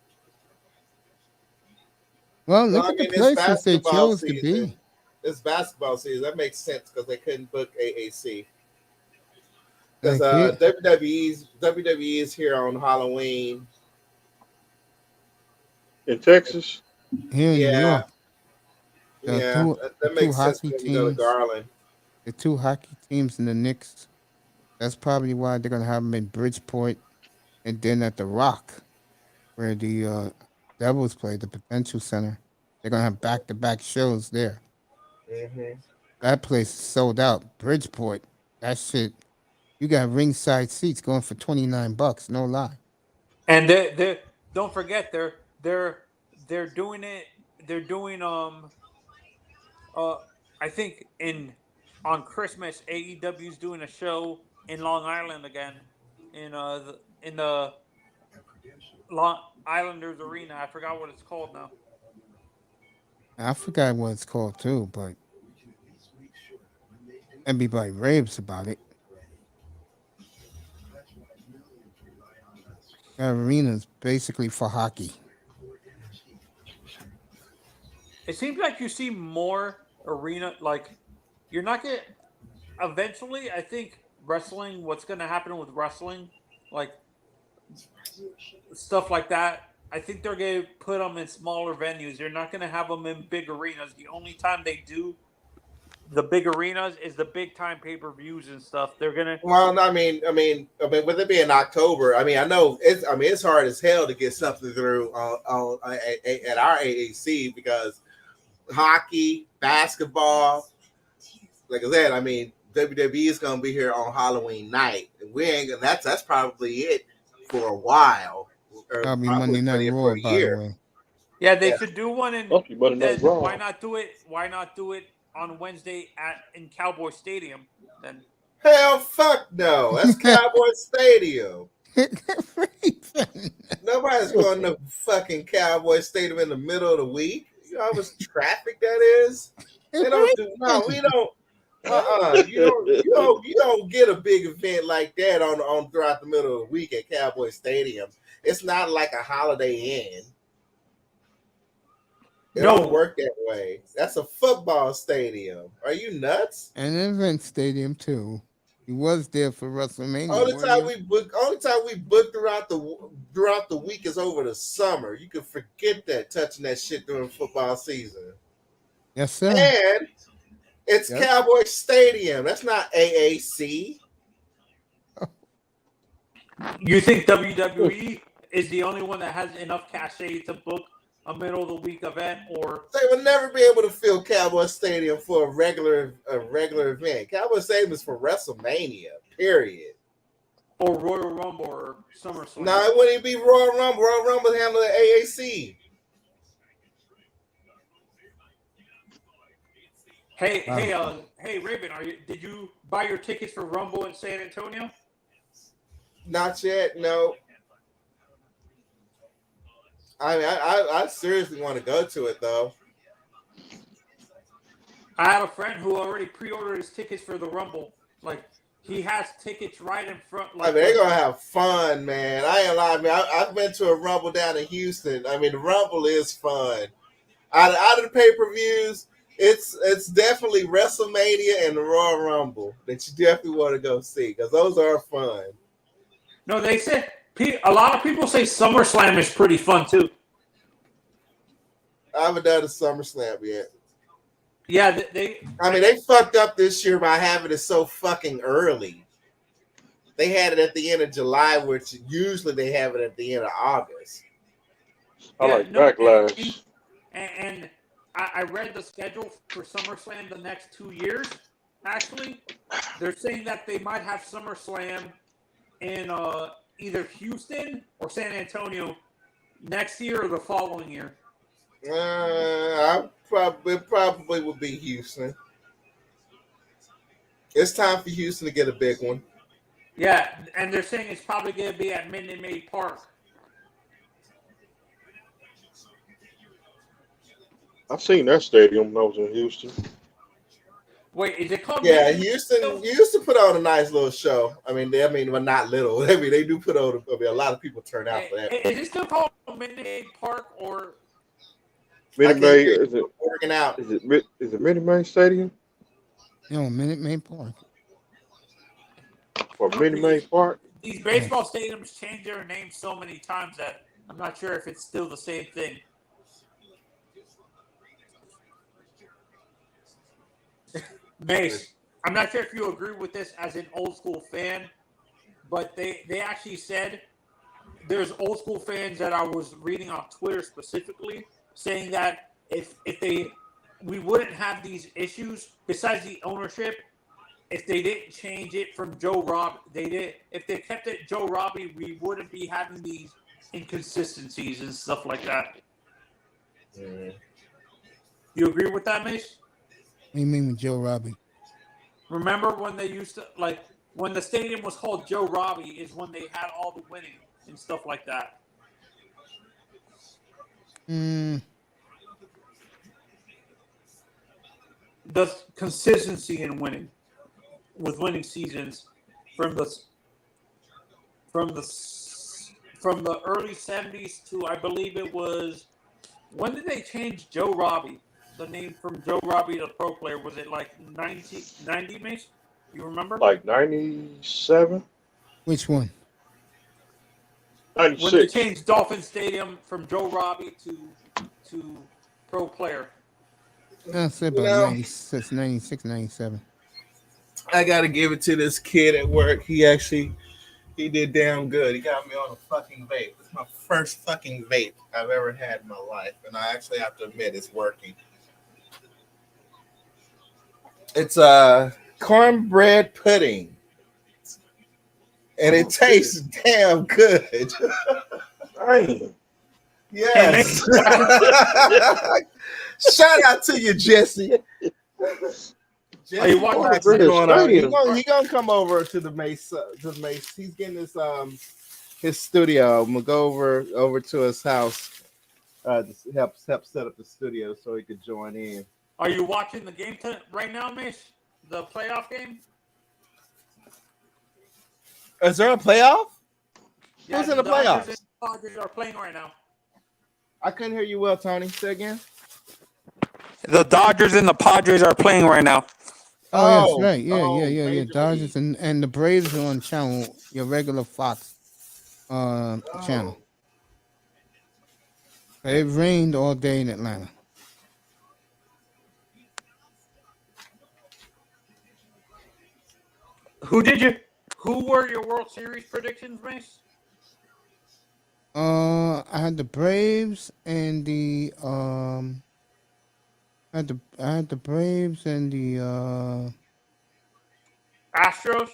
Well, look Well, I at the mean, it's places they basketball chose to season. be. It's basketball season. That makes sense because they couldn't book AAC. Because Like WWE is here on Halloween. In Texas. here in New Yeah. York, The Yeah, two- that the two makes sense hockey when you go to teams. Garland. the two hockey teams and the Knicks. That's probably why they're gonna have them in Bridgeport, and then at the Rock, where the Devils play, the Potential Center. They're gonna have back-to-back shows there. Mm-hmm. That place is sold out. Bridgeport, that shit. You got ringside seats going for $29. No lie. and they don't forget they're doing it. They're doing I think on Christmas AEW's doing a show in Long Island again in the Long Islanders Arena. I forgot what it's called now. I forgot what it's called too, but everybody raves about it. That arena's basically for hockey. It seems like you see more arena, like you're not gonna. Eventually, I think wrestling. What's gonna happen with wrestling, like stuff like that? I think they're gonna put them in smaller venues. They're not gonna have them in big arenas. The only time they do the big arenas is the big time pay-per-views and stuff. They're gonna. Well, I mean, with it being October, I mean, I know it's hard as hell to get something through at our AAC because hockey, basketball, like I said, I mean, WWE is gonna be here on Halloween night. We ain't. That's probably it for a while. Or Probably probably Monday Night for Raw, a by the year. way. Yeah, they Yeah. should do one in. Must be Monday Night Then Raw. why not do it? Why not do it on Wednesday in Cowboy Stadium? Then Hell, fuck no. That's Cowboy Stadium. Nobody's going to fucking Cowboy Stadium in the middle of the week. You know how much traffic that is? They don't do. No, we don't. You don't get a big event like that on throughout the middle of the week at Cowboy Stadium. It's not like a Holiday Inn. It don't work that way. That's a football stadium. Are you nuts? An event stadium too. He was there for WrestleMania. Only wasn't time he? we book throughout the week is over the summer. You can forget that touching that shit during football season. Yes, sir. And it's Yep. Cowboy Stadium. That's not AAC. you think WWE is the only one that has enough cachet to book a middle of the week event, or They will never be able to fill Cowboy Stadium for a regular event. Cowboy Stadium is for WrestleMania. Period. Royal Rumble or SummerSlam. No, it wouldn't be Royal Rumble. Royal Rumble handle the AAC. Hey, Raven, did you buy your tickets for Rumble in San Antonio? Not yet. No. I mean, I seriously want to go to it though. I have a friend who already pre-ordered his tickets for the Rumble. Like, he has tickets right in front. Like, I mean, they're gonna have fun, man. I ain't lying. I mean, I've been to a Rumble down in Houston. I mean, the Rumble is fun. Out of the pay-per-views, it's definitely WrestleMania and the Royal Rumble that you definitely want to go see because those are fun. No, they said a lot of people say SummerSlam is pretty fun too. I haven't done a SummerSlam yet. Yeah, I mean, they fucked up this year by having it so fucking early. They had it at the end of July, which usually they have it at the end of August. I like Backlash. And I read the schedule for SummerSlam the next 2 years. Actually, they're saying that they might have SummerSlam in either Houston or San Antonio next year or the following year. It probably would be Houston. It's time for Houston to get a big one. Yeah, and they're saying it's probably going to be at Minute Maid Park. I've seen that stadium when I was in Houston. Wait, is it called? Yeah, Houston used to put on a nice little show. I mean, well, not little. I mean, they do put on. I mean, a lot of people turn out for that. Is it still called Minute Maid Park or Minute Maid? Is it working out? Is it Minute Maid Stadium No, Minute Maid Park. or Minute Maid Park? These baseball stadiums change their names so many times that I'm not sure if it's still the same thing. Mace, I'm not sure if you agree with this as an old school fan, but they actually said there's old school fans that I was reading on Twitter specifically saying that if we wouldn't have these issues besides the ownership if they didn't change it from Joe Robbie. If they kept it Joe Robbie, we wouldn't be having these inconsistencies and stuff like that. Mm. You agree with that, Mace? What do you mean with Joe Robbie? Remember when they used to, like, when the stadium was called Joe Robbie is when they had all the winning and stuff like that. The consistency in winning with winning seasons from the early 70s to, I believe it was, when did they change Joe Robbie? The name from Joe Robbie to pro player, was it like 90, Mace? You remember? Like 97? Which one? 96. When they changed Dolphin Stadium from Joe Robbie to pro player. I'd say about 96, 97. I gotta give it to this kid at work. He did damn good. He got me on a fucking vape. It's my first fucking vape I've ever had in my life, and I actually have to admit it's working. It's cornbread pudding, and it tastes damn good. Dang. Yes. Shout out to you, Jesse. Are you watching What's that going on? stadium? He gonna come over to the Mace. He's getting his studio. I'm gonna go over to his house to help set up the studio so he could join in. Are you watching the game right now, Mace? The playoff game? Is there a playoff? Yeah, Who's in the Dodgers playoffs? and Padres are playing right now. I couldn't hear you well, Tony. Say again. The Dodgers and the Padres are playing right now. Oh, that's right. Yeah, Major yeah. Dodgers and the Braves are on channel, your regular Fox channel. It rained all day in Atlanta. Who were your World Series predictions, Mace? I had the Braves and the I had the Braves and the Astros.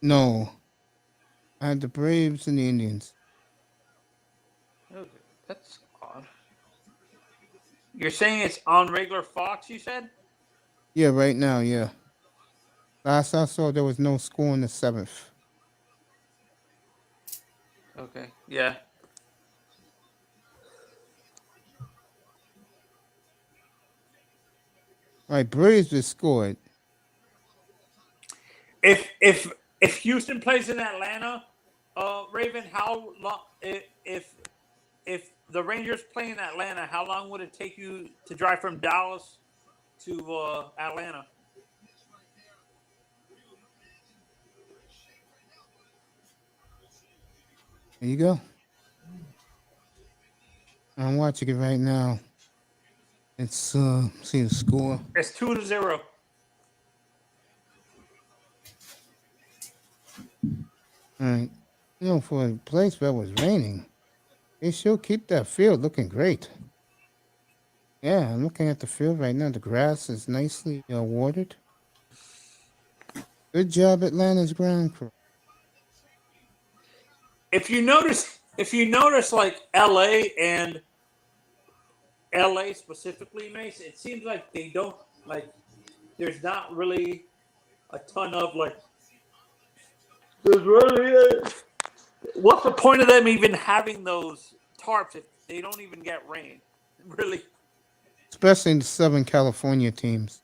no, I had the Braves and the Indians. Okay, that's odd. You're saying it's on regular Fox? You said. Yeah, right now, yeah. Last I saw, there was no score in the seventh. Okay. Yeah. All right, Braves just scored. If Houston plays in Atlanta, Raven, how long? If the Rangers play in Atlanta, how long would it take you to drive from Dallas to Atlanta? There you go. I'm watching it right now. It's see the score. It's 2-0. All right. You know, for a place where it was raining, they sure keep that field looking great. Yeah, I'm looking at the field right now. The grass is nicely watered. Good job, Atlanta's ground crew. If you notice, like LA specifically, Mace, it seems like they don't like. There's not really a ton of like. There's really. What's the point of them even having those tarps if they don't even get rain? Really, Especially in the Southern California teams.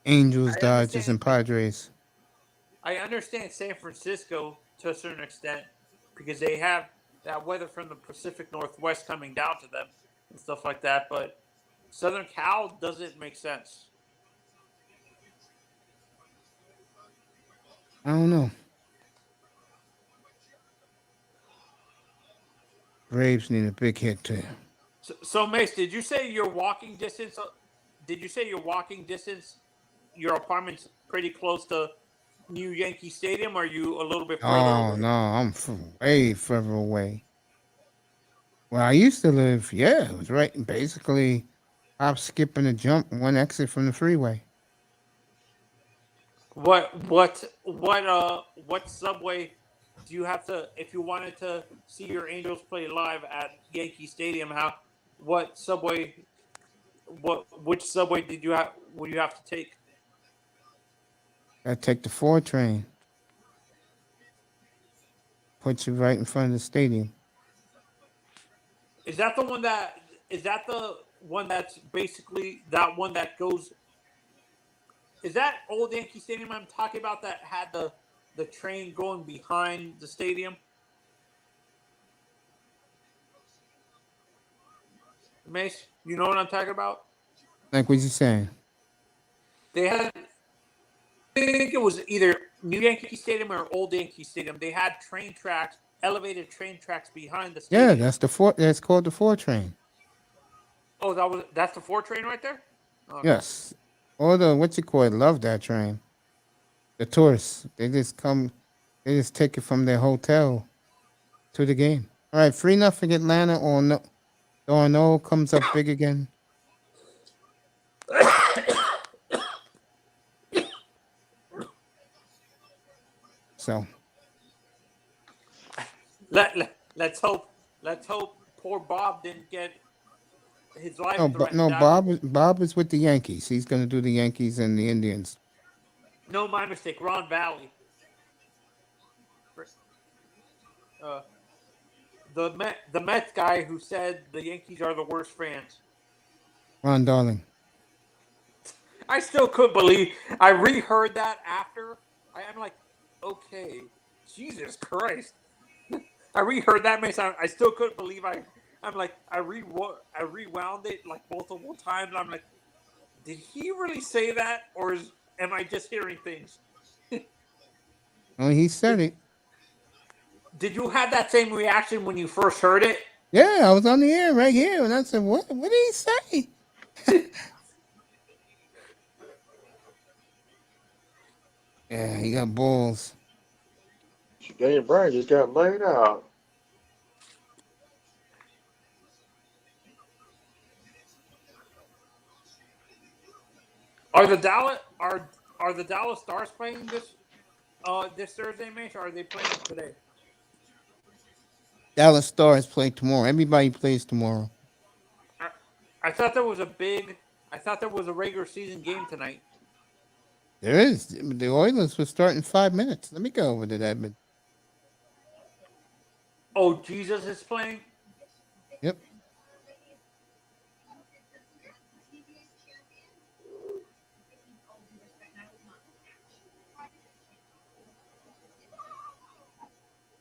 Angels, I Dodgers, understand. and Padres. I understand San Francisco to a certain extent because they have that weather from the Pacific Northwest coming down to them and stuff like that, but Southern Cal doesn't make sense. I don't know. Braves need a big hit too. So Mace, did you say your walking distance? Did you say your walking distance? Your apartment's pretty close to New Yankee Stadium. Or are you a little bit further Oh away? no, I'm way further away. Where I used to live, yeah, it was right basically hop, skip, and a jump, one exit from the freeway. What subway do you have to if you wanted to see your Angels play live at Yankee Stadium? What subway which subway did you have would you have to take? I take the 4 train, put you right in front of the stadium. Is that the one that's basically that one that goes? Is that old Yankee Stadium I'm talking about that had the train going behind the stadium? Mace, you know what I'm talking about? Like what you saying? They had, I think it was either New Yankee Stadium or Old Yankee Stadium. They had train tracks, elevated train tracks behind the Yeah, stadium. that's the 4. That's called the 4 train. Oh, that's the 4 train right there. Okay. Yes. Or the what you call it? Love that train. The tourists, they just come, they just take it from their hotel to the game. All right, 3-0 Atlanta or no. Darno comes up big again. So Let's hope poor Bob didn't get his life threatened. no, Bob is with the Yankees. He's going to do the Yankees and the Indians. No, my mistake. Ron Valley. The Mets guy who said the Yankees are the worst fans. Ron Darling. I still couldn't believe. I reheard that after. I'm like, okay, Jesus Christ. I reheard that, man. I still couldn't believe I'm like, I rewound it like multiple times. And I'm like, did he really say that, or am I just hearing things? Oh, he said it. Did you have that same reaction when you first heard it? Yeah, I was on the air right here, and I said, "What? What did he say?" Yeah, he got balls. Daniel Bryan just got laid out. Are the Dallas Stars playing this Thursday, Mace, or are they playing today? Dallas Stars play tomorrow. Everybody plays tomorrow. I thought there was a regular season game tonight. There is. The Oilers will start in 5 minutes. Let me go over to that. Oh, Jesus is playing? Yep.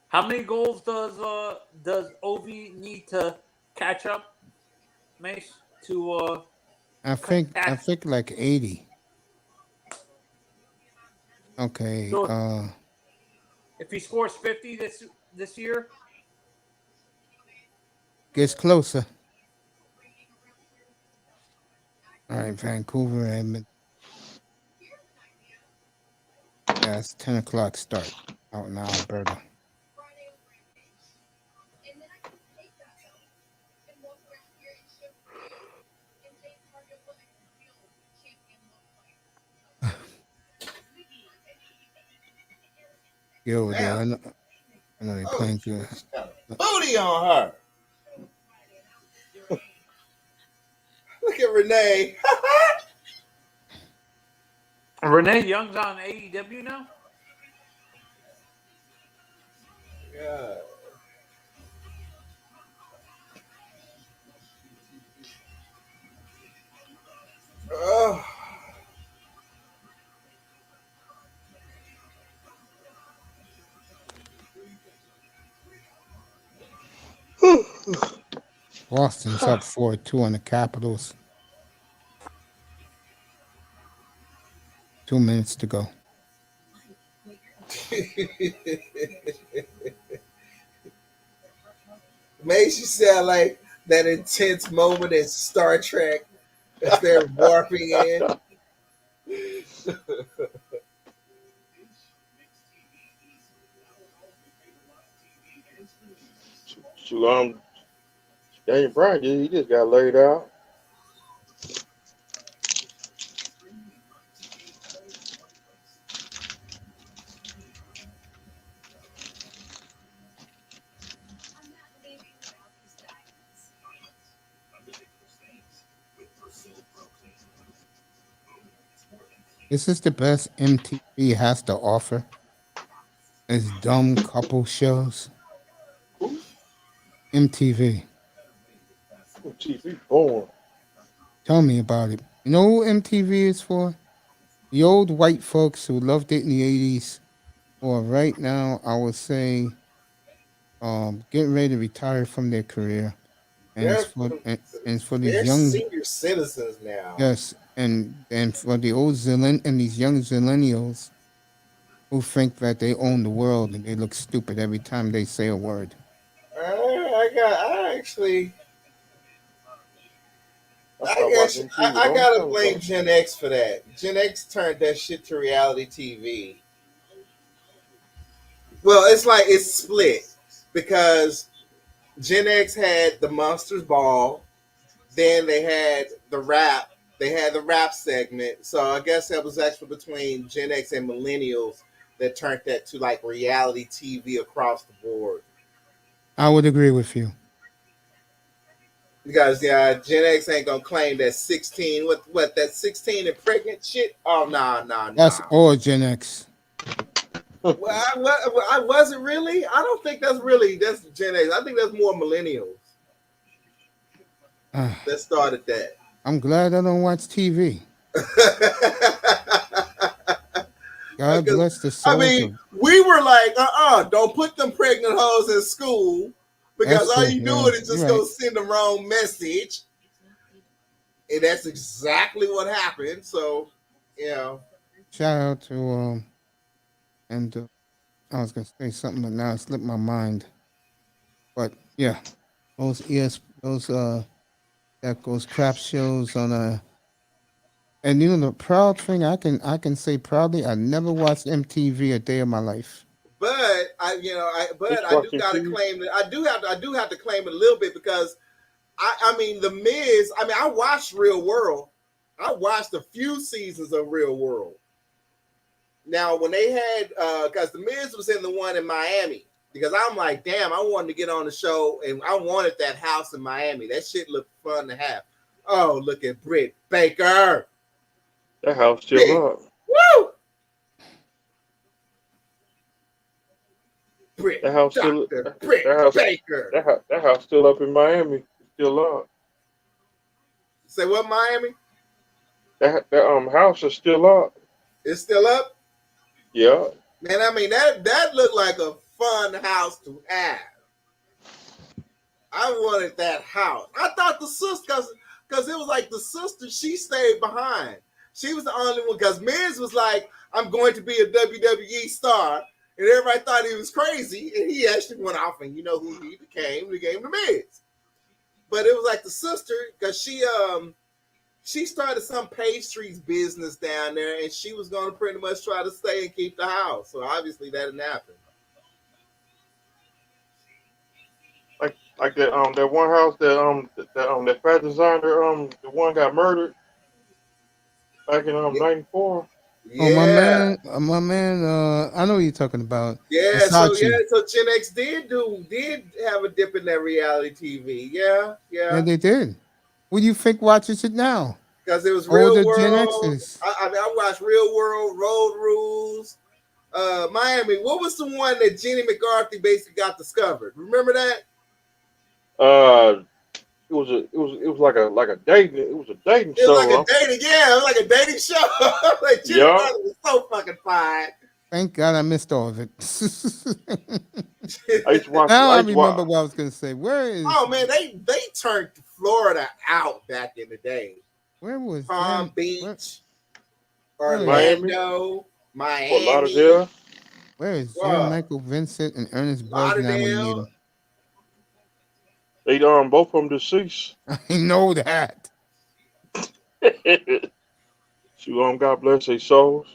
How many goals does Ovi need to catch up, Mace? I think like 80. Okay. So if he scores 50 this year, gets closer. All right, Vancouver, Edmonton. Yeah, it's 10 o'clock start out in Alberta. Get over there. I know they're playing good. Booty on her. Look at Renee. Renee Young's on AEW now? Yeah. Oh. Boston's up 4-2 on the Capitals. 2 minutes to go. Makes you sound like that intense moment in Star Trek as they're warping in. Daniel Bryan, he just got laid out. This is the best MTV has to offer. It's dumb couple shows. MTV. TV born. Tell me about it. You know who MTV is for? The old white folks who loved it in the 80s. Or right now, I would say, getting ready to retire from their career. And it's for these They're young senior citizens now. Yes, and for the old and these young zillennials who think that they own the world and they look stupid every time they say a word. I gotta blame Gen X for that. Gen X turned that shit to reality TV. Well, it's split because Gen X had the Monsters Ball, then they had the rap. They had the rap segment. So I guess that was actually between Gen X and millennials that turned that to like reality TV across the board. I would agree with you. Because Gen X ain't gonna claim that 16 that 16 and pregnant shit. Oh nah. That's all Gen X. Well, I wasn't really. I don't think that's Gen X. I think that's more millennials that started that. I'm glad I don't watch TV. God bless the soul. I mean, we were like, don't put them pregnant hoes in school because all you doing is just gonna send the wrong message. And that's exactly what happened. So, shout out to I was gonna say something, but now it slipped my mind. But yeah, those crap shows on and the proud thing I can say proudly, I never watched MTV a day of my life. But I do gotta claim that I do have to claim it a little bit because I mean The Miz. I mean I watched Real World, I watched a few seasons of Real World. Now, when they had, because the Miz was in the one in Miami, because I'm like, damn, I wanted to get on the show, and I wanted that house in Miami. That shit looked fun to have. Oh, look at Britt Baker. That house still up. Woo! Britt, That house still. Dr. Britt That house. Baker. That house still up in Miami. Still up. Say what, Miami? That house is still up. It's still up? Yeah. Man, I mean, that looked like a fun house to have. I wanted that house. I thought the sister, because it was like the sister, she stayed behind. She was the only one, because Miz was like, I'm going to be a WWE star. And everybody thought he was crazy. And he actually went off, and you know who he became? He became the Miz. But it was like the sister, because she started some pastries business down there, and she was going to pretty much try to stay and keep the house. So obviously that didn't happen. Like that one house that fat designer the one got murdered back in '94. Yeah. Oh my man. I know what you're talking about. Yeah, Versace. so Gen X did have a dip in that reality TV. Yeah, they did. What do you think watches it now? Because it was Older Real Gen World. X's. I watched Real World, Road Rules, Miami. What was the one that Jenny McCarthy basically got discovered? Remember that? It was like a dating. It was a dating It show. was like a dating. Yeah, it was like a dating show. Like Jenny McCarthy was so fucking fine. Thank God I missed all of it. I used to watch. Now I remember what I was going to say. Where is? Oh man, they turned Florida out back in the day. Where was Palm Beach, Miami? Orlando, Miami. Fort Lauderdale. Where is Jim Michael Vincent and Ernest Buzz now when you need them? They both of them deceased. I know that. God bless their souls.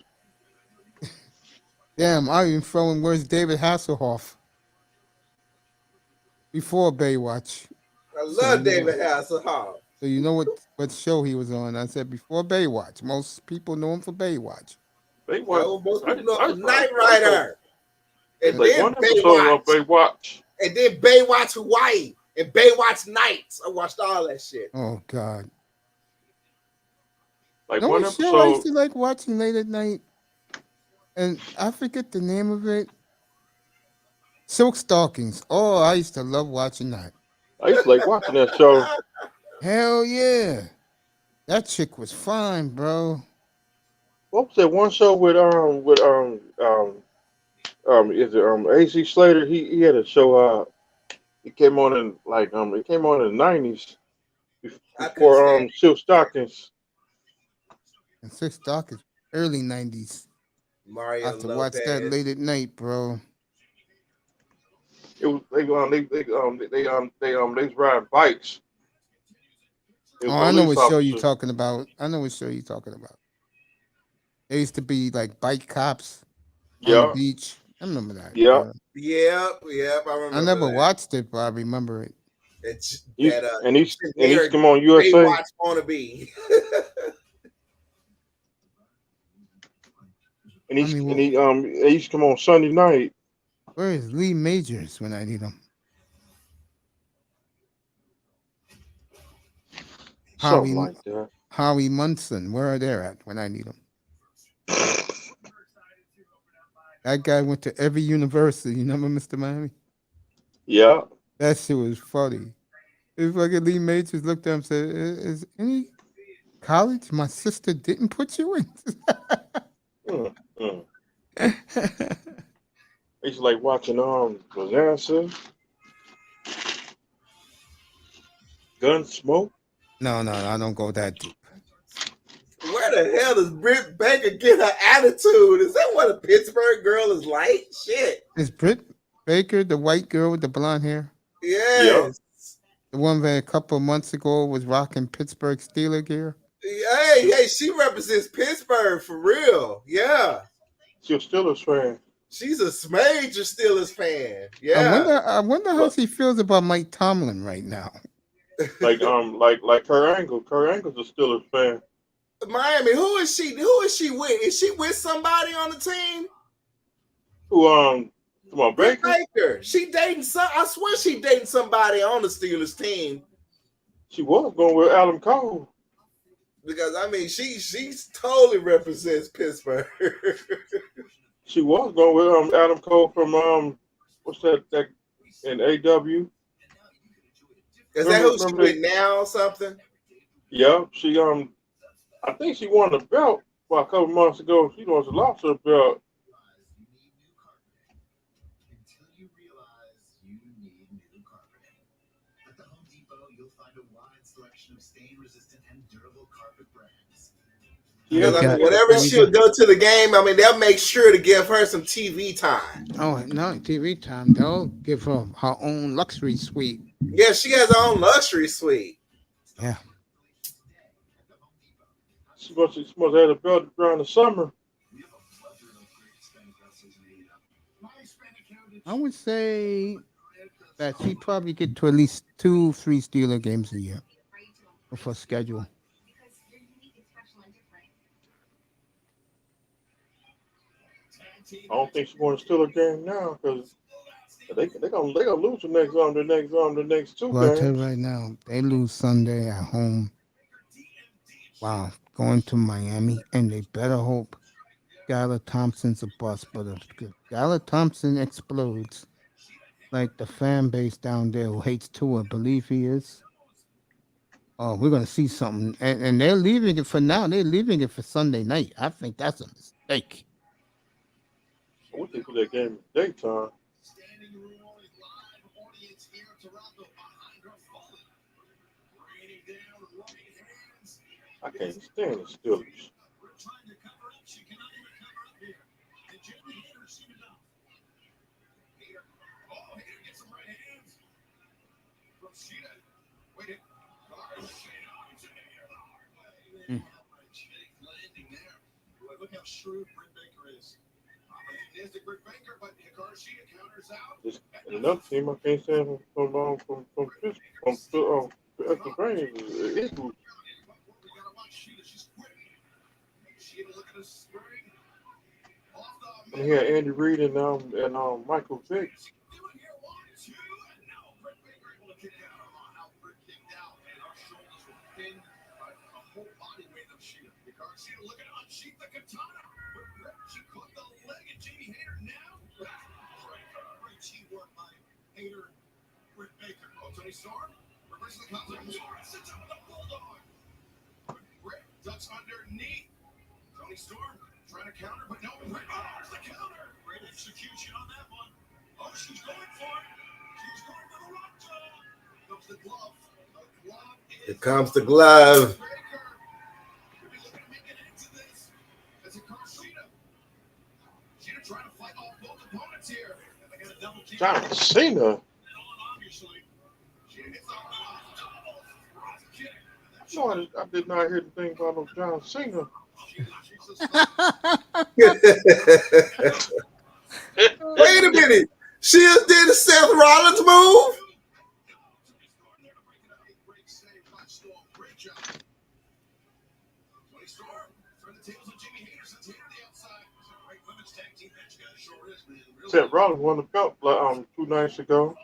Damn, I even throwing where's David Hasselhoff before Baywatch. I love David Hasselhoff. So you know what show he was on? I said before Baywatch. Most people know him for Baywatch. Baywatch. Most people know him for Knight Rider. And like then one episode of Baywatch. And then Baywatch Hawaii and Baywatch Nights. I watched all that shit. Oh God. Like one episode. Show I used to like watching late at night, and I forget the name of it. Silk Stockings. Oh, I used to love watching that. I used to like watching that show. Hell yeah, that chick was fine, bro. What was that one show with is it AC Slater? He had a show. It came on in the '90s before Silk Stockings. And Silk Stockings, early '90s. Mario I have to Lopez. watch that late at night, bro. It was they was riding bikes. Oh, I know what show you're talking about. They used to be like bike cops on the beach. I remember that. Yeah. Yep. I remember. I never watched it, but I remember it. It's and he's come on USA. Baywatch wannabe. And he used to come on Sunday night. Where is Lee Majors when I need him? Something like that. Howie Munson, where are they at when I need them? That guy went to every university. You remember Mr. Miami? Yeah. That shit was funny. If fucking Lee Majors looked at him and said, is any college my sister didn't put you in? I used to like watching Bonanza, Gunsmoke. No, I don't go that deep. Where the hell does Britt Baker get her attitude? Is that what a Pittsburgh girl is like? Shit. Is Britt Baker the white girl with the blonde hair? Yes. The one that a couple of months ago was rocking Pittsburgh Steelers gear? Hey, she represents Pittsburgh for real. Yeah. She's a Steelers fan. She's a major Steelers fan. Yeah. I wonder how she feels about Mike Tomlin right now. Like Kurt Angle. Kurt Angle's a Steelers fan. Miami. Who is she? Who is she with? Is she with somebody on the team? Who come on, Britt Baker? Baker. She dating some. I swear she dating somebody on the Steelers team. She was going with Adam Cole. Because I mean, she totally represents Pittsburgh. She was going with Adam Cole from what's that in AW? Is that who she with now or something? Yeah, she I think she won the belt a couple months ago. She lost her belt. Yeah, I mean, whenever she'll go to the game, I mean, they'll make sure to give her some TV time. Oh, no, TV time. They'll give her own luxury suite. Yeah, she has her own luxury suite. Yeah. She must have had a belt around the summer. I would say that she probably get to at least 2-3 Steeler games a year with her schedule. I don't think she's going to steal a game now because they gonna lose the next two Well, I'll tell games. you right now, they lose Sunday at home. Wow, going to Miami, and they better hope Skylar Thompson's a bust. But if Skylar Thompson explodes, like the fan base down there who hates Tua believe he is, oh, we're gonna see something. And they're leaving it for now. They're leaving it for Sunday night. I think that's a mistake. We can put that game in daytime. I can't stand the Steelers. Look how shrewd Britt Baker is. There's the Britt Baker, but Garcia counters out. There's another team I can't stand from Pennsylvania. Eagles. And he had Andy Reid and Michael Vick. Garcia looking to unsheath the katana. She caught the leg of Jamie Hayter now. Great teamwork by Hayter and Britt Baker. Oh, Tony Storm reverses the contact. Storm sits up with a bulldog. Britt ducks underneath. Tony Storm trying to counter, but no. Britt, there's the counter. Great execution on that one. Oh, she's going for it. She's going for the rock jaw. Comes the glove. The glove is. Here comes the glove. John Cena. No, I did not hear the thing about no John Cena. Wait a minute. She just did a Seth Rollins move? Seth Rollins won the belt 2 nights ago.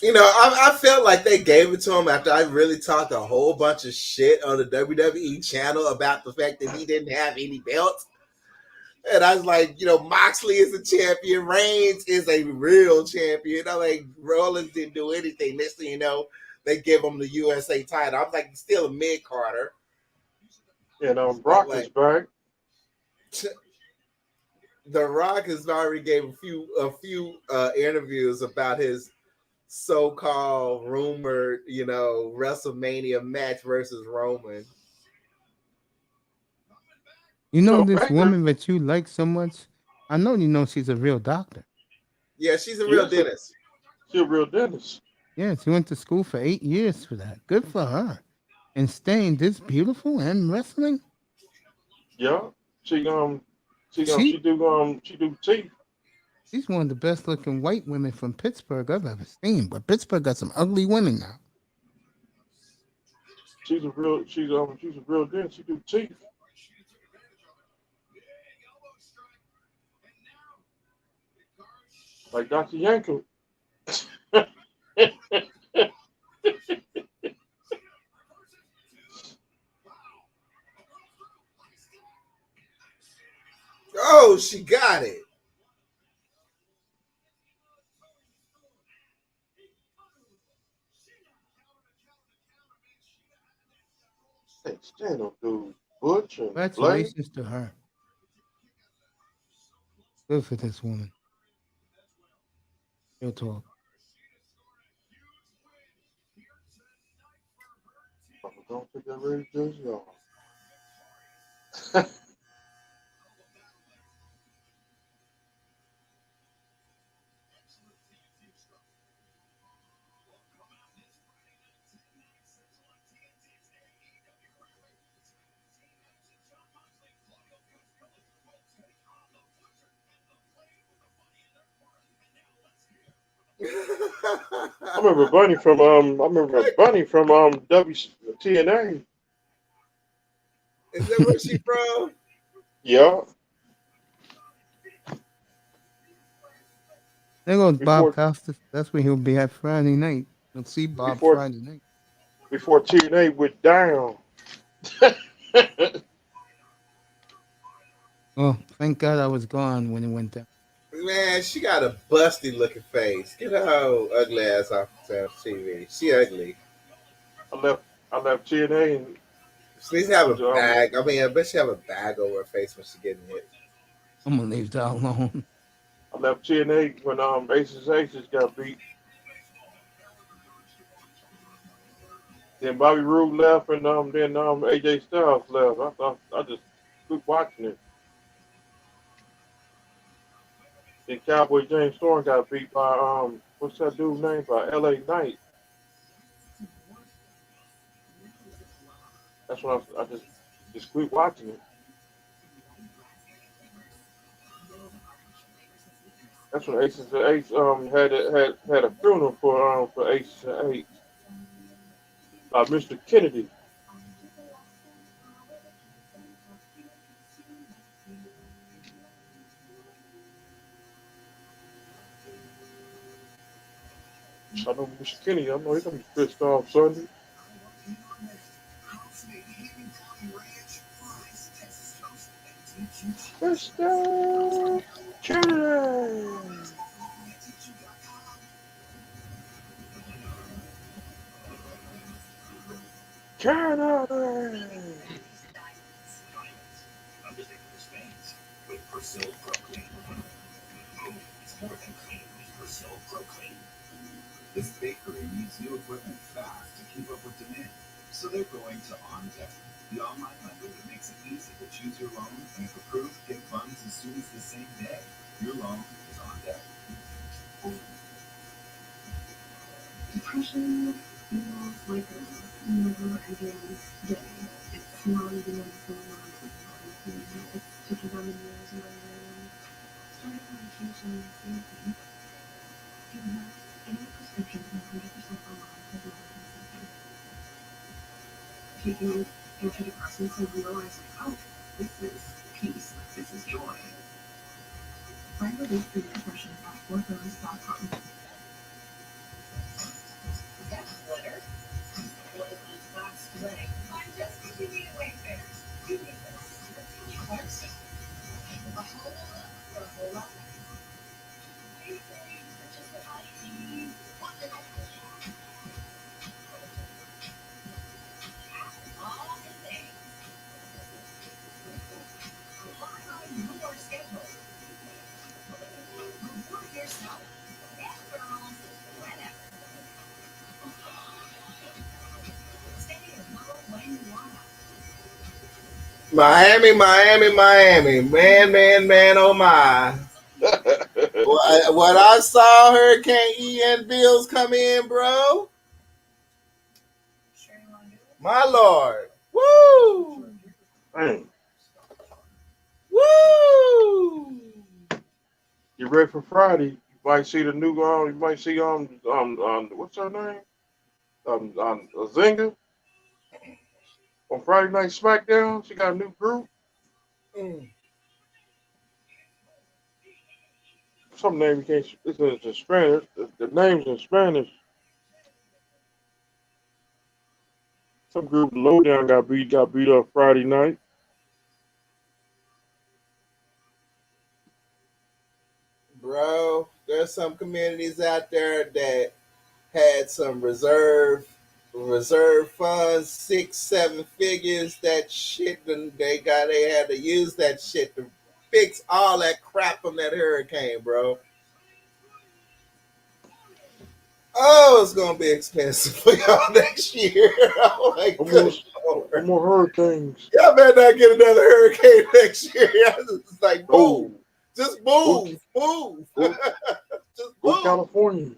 You know, I felt like they gave it to him after I really talked a whole bunch of shit on the WWE channel about the fact that he didn't have any belts. And I was like, you know, Moxley is a champion. Reigns is a real champion. I'm like, Rollins didn't do anything. Next thing you know, they give him the USA title. I was like, still a mid-carder. And Brock is back. The Rock has already gave a few interviews about his so-called rumored, you know, WrestleMania match versus Roman. You know this woman that you like so much? I know you know she's a real doctor. Yeah, she's a real dentist. She's a real dentist. Yeah, she went to school for 8 years for that. Good for her. And staying this beautiful and wrestling? Yeah. She do teeth. She's one of the best looking white women from Pittsburgh I've ever seen. But Pittsburgh got some ugly women now. She's a real dentist. She do teeth like Dr. Yanko. Oh, she got it. Can't stand them dudes, Butch and Blade. Congratulations to her. Good for this woman. Real talk. Don't think they're ready to judge y'all. I remember Bunny from WTNA. Is that where she from? Yeah. There goes Before- Bob Costas. That's where he'll be at Friday night. You'll see Bob Before- Friday night. Before TNA went down. Oh, thank God I was gone when it went down. Man, she got a busty looking face. Get her whole ugly ass off the TV. She ugly. I left TNA and She needs to have a bag. I mean, I bet she have a bag over her face when she getting hit. I'm gonna leave that alone. I left TNA when Aces got beat. Then Bobby Roode left, and then AJ Styles left. I just keep watching it. Then Cowboy James Storm got beat by what's that dude's name? By LA Knight. That's when I just keep watching it. That's when Aces and Eights had a funeral for Aces and Eights. Mr. Kennedy. I know Mr. Kennedy. I know he's gonna be pissed off Sunday. Mr. Kennedy. Kennedy. This bakery needs new equipment fast to keep up with demand, so they're going to OnDeck, the online lender that makes it easy to choose your loan and, if approved, get funds as soon as the same day. Your loan is on deck. Depression feels like a never-ending day. It's not even a full-on. It's taking down the years of my life. Starting medication is the same thing. Do you have any prescriptions 100% online as well as taking antidepressants and realizing, oh, this is peace, this is joy. Find relief for your depression at forthose.com. Glitter? What is this box glitter? I'm just giving you wayfarers. You need this. Clarkson. A whole lot for a whole lot. Wayfarers, just the high what the heck? All the things. Why are your schedule? Reward yourself. And girls, whenever. Miami. Man, oh my. What I saw Hurricane Ian bills come in, bro. My Lord. Woo! Dang. Woo! You ready for Friday? You might see the new you might see what's her name? Zinga. On Friday Night SmackDown, she got a new group. Mm. Some name you can't. It's in Spanish. The name's in Spanish. Some group Lowdown got beat up Friday night. Bro, there's some communities out there that had some reserve funds, 6-7 figures. That shit, and they had to use that shit to fix all that crap from that hurricane, bro. Oh, it's gonna be expensive for y'all next year. Oh my goodness. No more hurricanes. Y'all better not get another hurricane next year. It's like move. Just move. Move. Just Go move. California.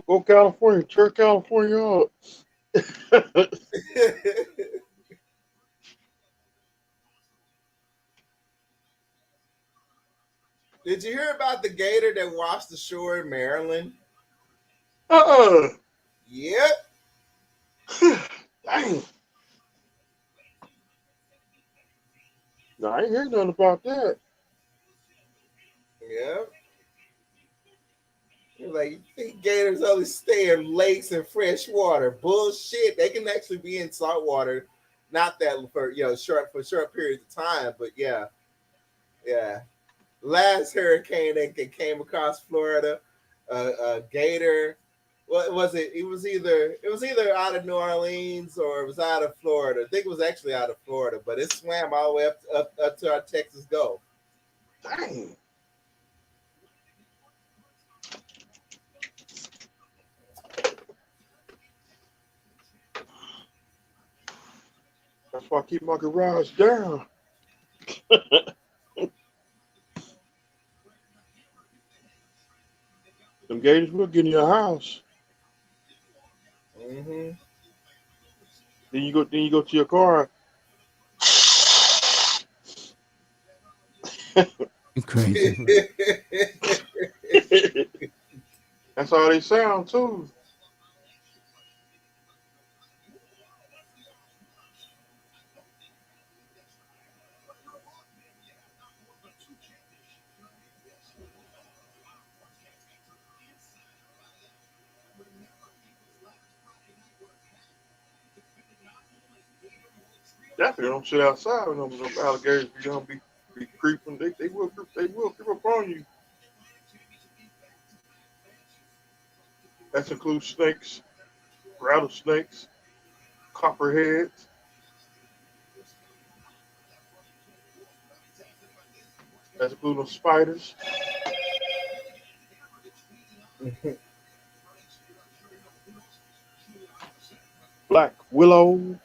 Go California. Tear California up. Did you hear about the gator that washed ashore in Maryland? Yep. Dang. No, I ain't heard nothing about that. Yep. Like, you think gators only stay in lakes and fresh water? Bullshit. They can actually be in salt water. Not that for short periods of time, but yeah. Last hurricane that came across Florida, a gator. What was it? It was either out of New Orleans or it was out of Florida. I think it was actually out of Florida, but it swam all the way up to our Texas Gulf. Dang. That's why I keep my garage down. Them gators will get in your house. Mm-hmm. Then you go to your car. You crazy. That's how they sound too. Definitely don't sit outside when them alligators be creeping. They will creep up on you. That includes snakes, rattlesnakes, copperheads. That includes spiders. Black willow.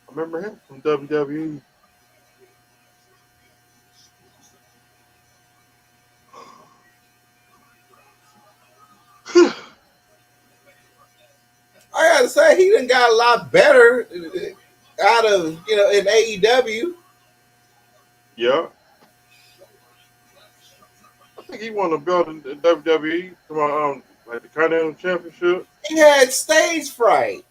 I remember him from WWE. I gotta say, he done got a lot better out of in AEW. Yeah. I think he won a belt in WWE from like the Continental Championship. He had stage fright.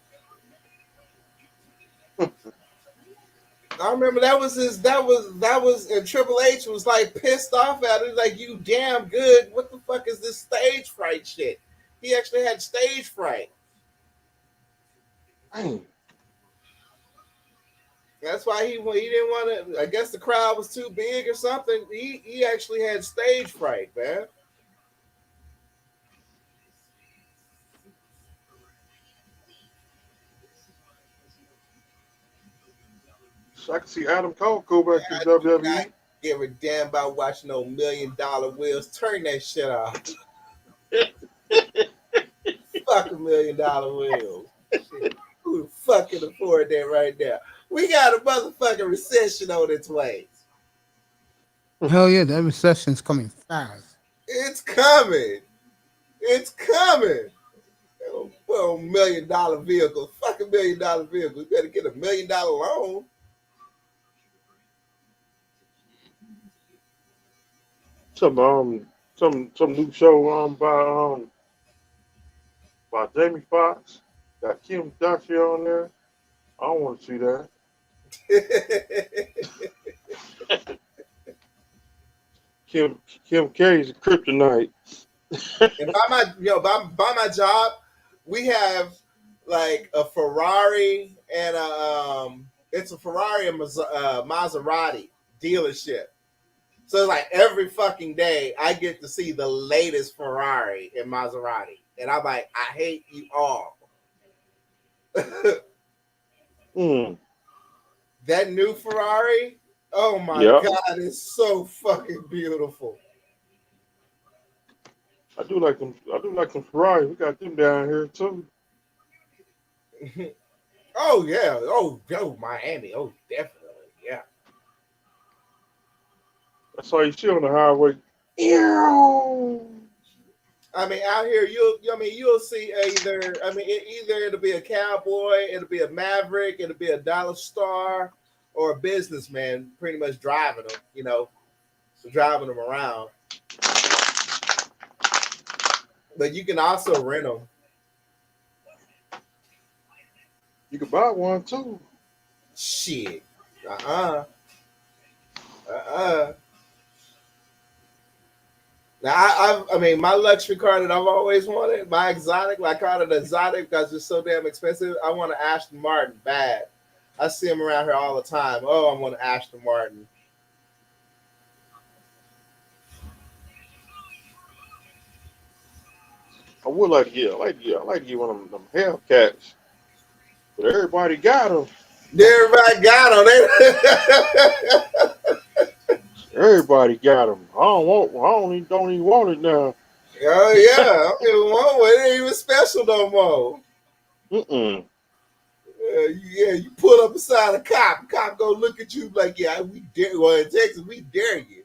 I remember that was and Triple H was like pissed off at it, like, you damn good. What the fuck is this stage fright shit? He actually had stage fright. Dang. That's why he didn't want to. I guess the crowd was too big or something. He actually had stage fright, man. So I can see Adam Cole go back to WWE. Give a damn about watching no $1 million wheels. Turn that shit off. Fuck $1 million wheels. Shit. Who the fuck can afford that right now? We got a motherfucking recession on its way. Hell yeah, that recession's coming fast. It's coming. It's coming. Put on $1 million vehicles. Fuck $1 million vehicle. You better get $1 million loan. Some new show by Jamie Foxx. Got Kim Kardashian on there. I don't want to see that. Kim K's a kryptonite. And by my job, we have like a Ferrari and it's a Ferrari and Maserati dealership. So like every fucking day, I get to see the latest Ferrari and Maserati, and I'm like, I hate you all. That new Ferrari, oh my god, it's so fucking beautiful. I do like them Ferrari. We got them down here too. Oh yeah. Oh, Miami. Oh, definitely. Yeah. That's all you see on the highway. I mean, out here, you'll see either it'll be a cowboy, it'll be a Maverick, it'll be a dollar star, or a businessman, pretty much driving them. Driving them around. But you can also rent them. You can buy one too. Shit. Now, I mean, my luxury car that I've always wanted, my exotic, I call it exotic because it's so damn expensive. I want an Aston Martin bad. I see them around here all the time. Oh, I want an Aston Martin. I would like to get, I like to get one of them Hellcats. But everybody got them. Everybody got them. Everybody got them. I don't even want it now. Oh yeah, I don't even want one. It ain't even special no more. Yeah, you pull up beside a cop. Cop go look at you like, yeah, we dare. Well, in Texas, we dare you.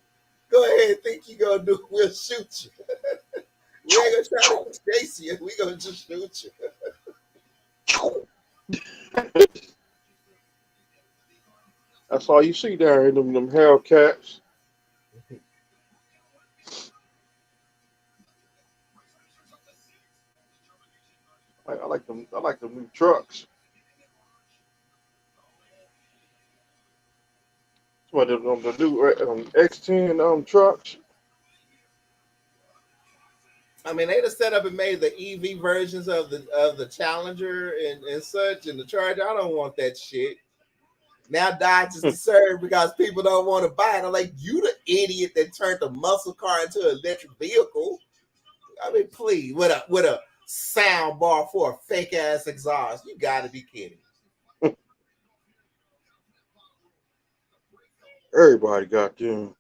Go ahead and think you gonna do. We'll shoot you. We ain't gonna try to chase you. We gonna just shoot you. That's all you see there in them Hellcats. I like them new trucks. What the new X10 trucks. I mean, they just set up and made the EV versions of the Challenger and such, and the Charger. I don't want that shit. Now Dodge is concerned because people don't want to buy it. I'm like, you the idiot that turned the muscle car into an electric vehicle. I mean, please, with a sound bar for a fake ass exhaust. You gotta be kidding. Everybody got them.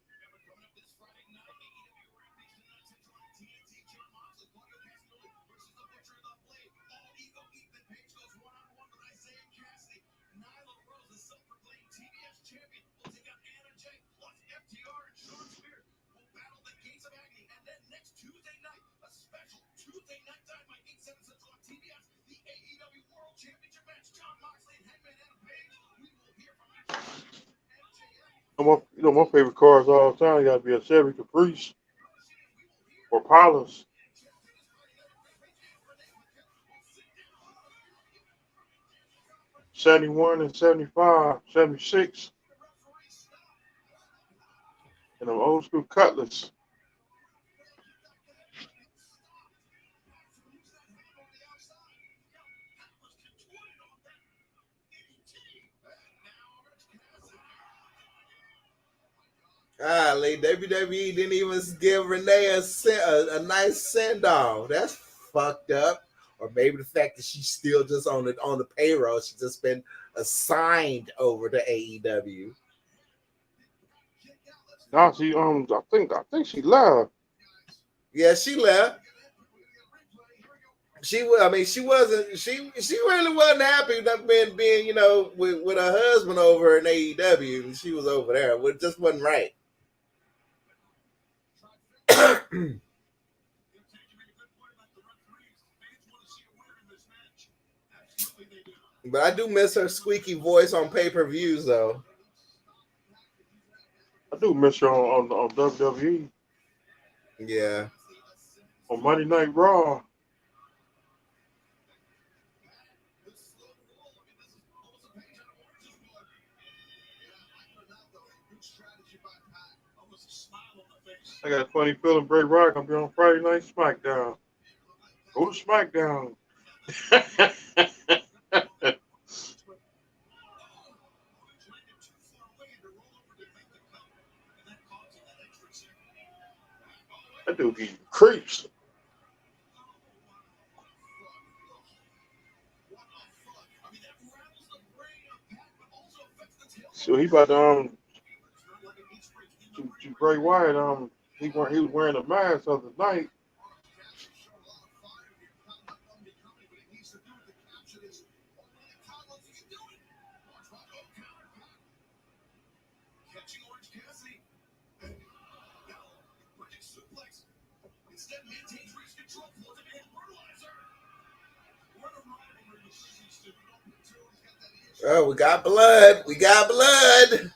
My favorite cars all the time got to be a Chevy Caprice or Palace. '71 and '75, '76, and them old school Cutlass. Golly, WWE didn't even give Renee a nice send off. That's fucked up. Or maybe the fact that she's still just on the payroll. She's just been assigned over to AEW. Now she I think she left. Yeah, she left. I mean, she wasn't. She really wasn't happy that being with her husband over in AEW. And she was over there. It just wasn't right. But I do miss her squeaky voice on pay-per-views, though. I do miss her on WWE. Yeah. On Monday Night Raw. I got a funny feeling Bray Wyatt gonna be on Friday Night SmackDown. Go to SmackDown. That dude getting creeps. So he about to Bray Wyatt. He was wearing a mask the other night. Oh, we got blood. We got blood.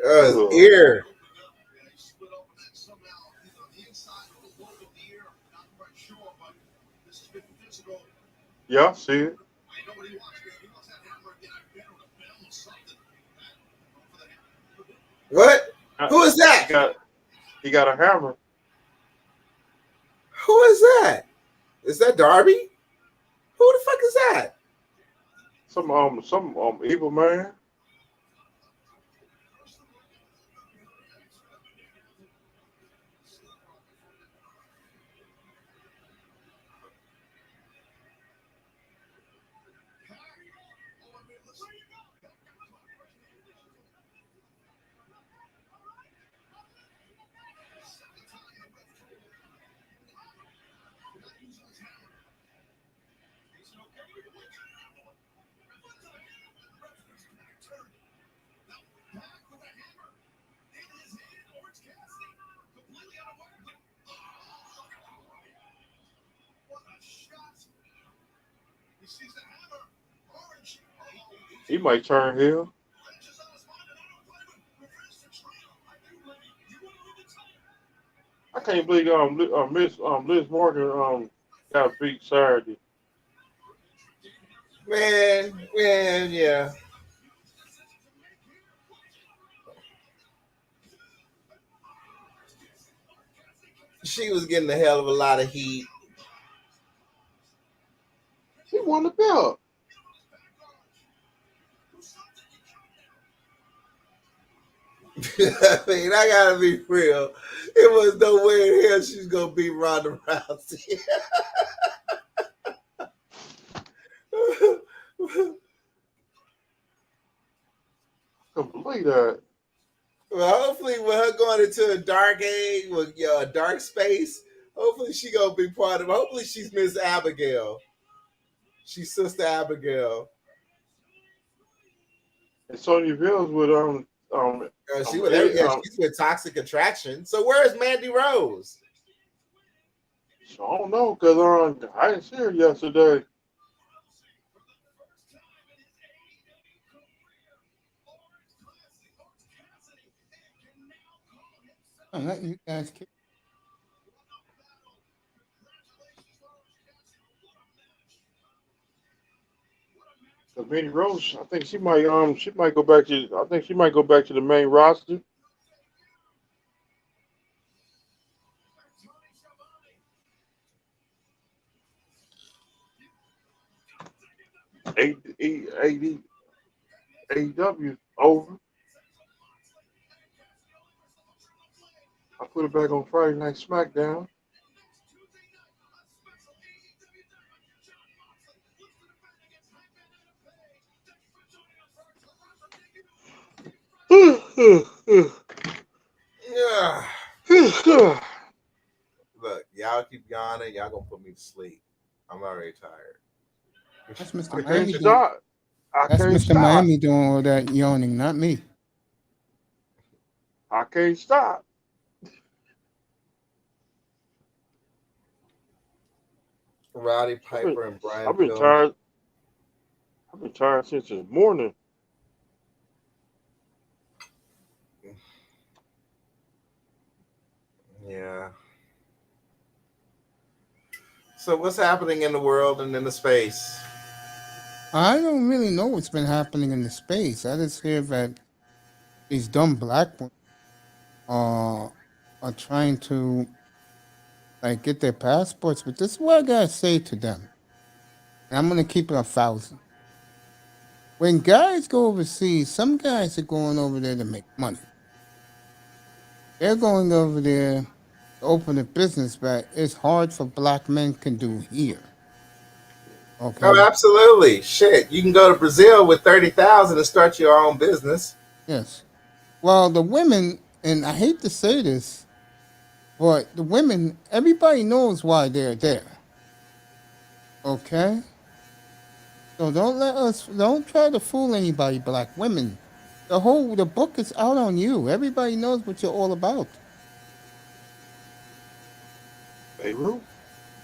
His ear. Yeah, see it. What? Who is that? He got a hammer. Who is that? Is that Darby? Who the fuck is that? Some evil man. He might turn heel. I can't believe Liz Morgan got beat Saturday. Man, yeah. She was getting a hell of a lot of heat. She won the belt. I mean, I gotta be real. It was no way in hell she's gonna beat Ronda Rousey. I can't believe that. Well, hopefully, with her going into a dark age, with a dark space, hopefully she gonna be part of it. Hopefully she's Miss Abigail. She's Sister Abigail. And Sonya Deville's with she's with Toxic Attraction. So where's Mandy Rose? So I don't know because I didn't see her yesterday. You guys keep. Mandy Rose, I think she might go back to. I think she might go back to the main roster. AEW over. I put it back on Friday Night SmackDown. Yeah. Look, y'all keep yawning. Y'all gonna put me to sleep. I'm already tired. That's Mr. I can't Miami doing. stop. I That's can't Mr. stop. Miami doing all that yawning, not me. I can't stop. Roddy I've been, Piper and Brian I've been Pillman. tired. I've been tired since this morning. Yeah. So what's happening in the world and in the space? I don't really know what's been happening in the space. I just hear that these dumb black women are trying to like get their passports. But this is what I gotta say to them. And I'm gonna keep it 1,000. When guys go overseas, some guys are going over there to make money. They're going over there to open a business that it's hard for black men can do here. Okay. Oh, absolutely. Shit. You can go to Brazil with 30,000 and start your own business. Yes. Well, the women, and I hate to say this, but the women, everybody knows why they're there. Okay? So don't try to fool anybody, black women. The book is out on you. Everybody knows what you're all about. Beirut.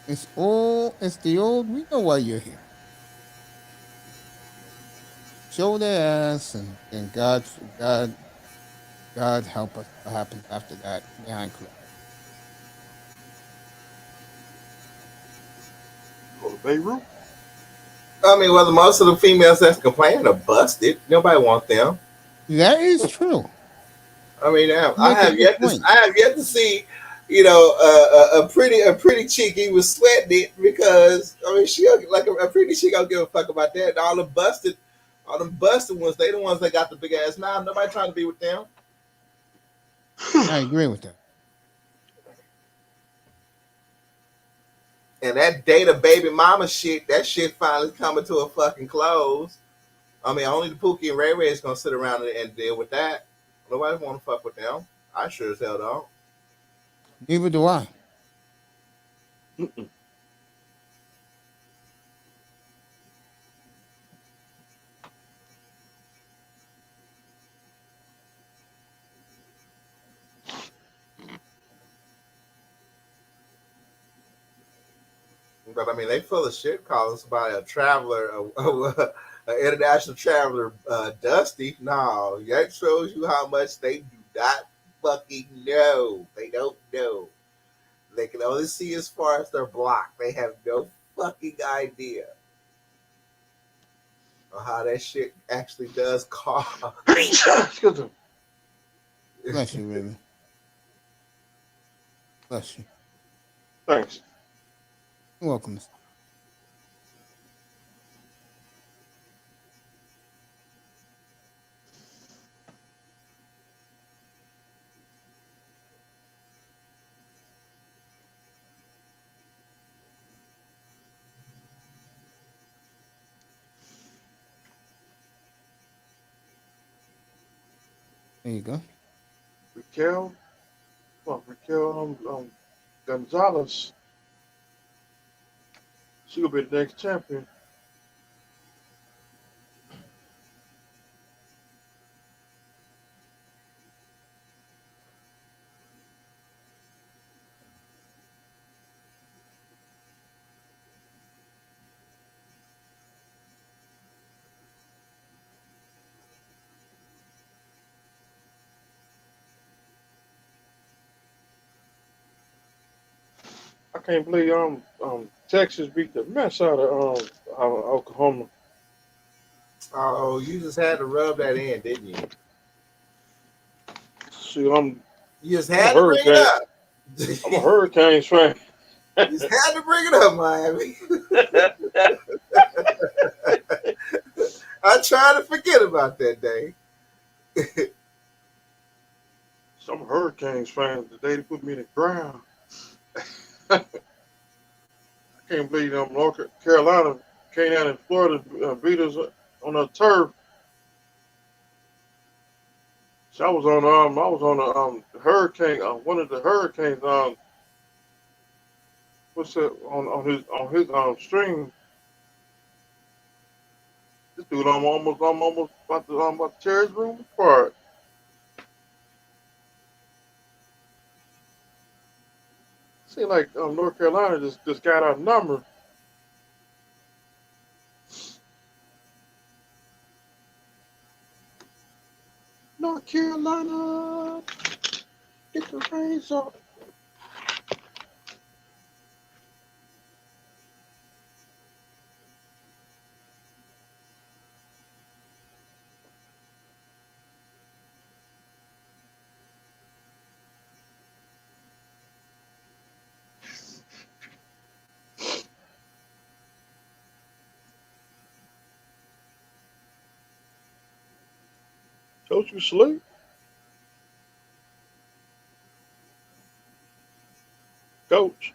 It's the old, we know why you're here. Show their ass and God help us what happens after that behind closed. Go to Beirut. I mean, well, most of the females that's complaining are busted. Nobody wants them. That is true. I mean, You I make a have good yet point. to see, a pretty chick. He was sweating it because I mean, she like a pretty chick. Don't give a fuck about that. All them busted ones. They the ones that got the big ass mouth. Nobody trying to be with them. I agree with that. And that data baby mama shit, that shit finally coming to a fucking close. I mean, only the Pookie and Ray Ray is gonna sit around and deal with that. Nobody want to fuck with them. I sure as hell don't. Neither do I. Mm-mm. But I mean, they full of shit calling somebody a traveler, an international traveler, Dusty. No, that shows you how much they do not fucking know. They don't know. They can only see as far as their block. They have no fucking idea of how that shit actually does cost. Excuse me. Bless you, baby. Bless you. Thanks. You're welcome. There you go. Raquel Gonzalez. She gonna be the next champion. I can't believe Texas beat the mess out of Oklahoma. Oh, you just had to rub that in, didn't you? See, I'm You just a had to bring it Hurricane. up. I'm a Hurricanes fan. You just had to bring it up, Miami. I try to forget about that day. I'm a Hurricane. Hurricanes fan. The day they put me in the ground, I can't believe North Carolina came down in Florida beat us on a turf. So I was on the hurricane one of the hurricanes what's that on his stream. This dude I'm almost about to tear his room apart. Seems like North Carolina just got our number. North Carolina, get the reins on. Don't you sleep? Coach.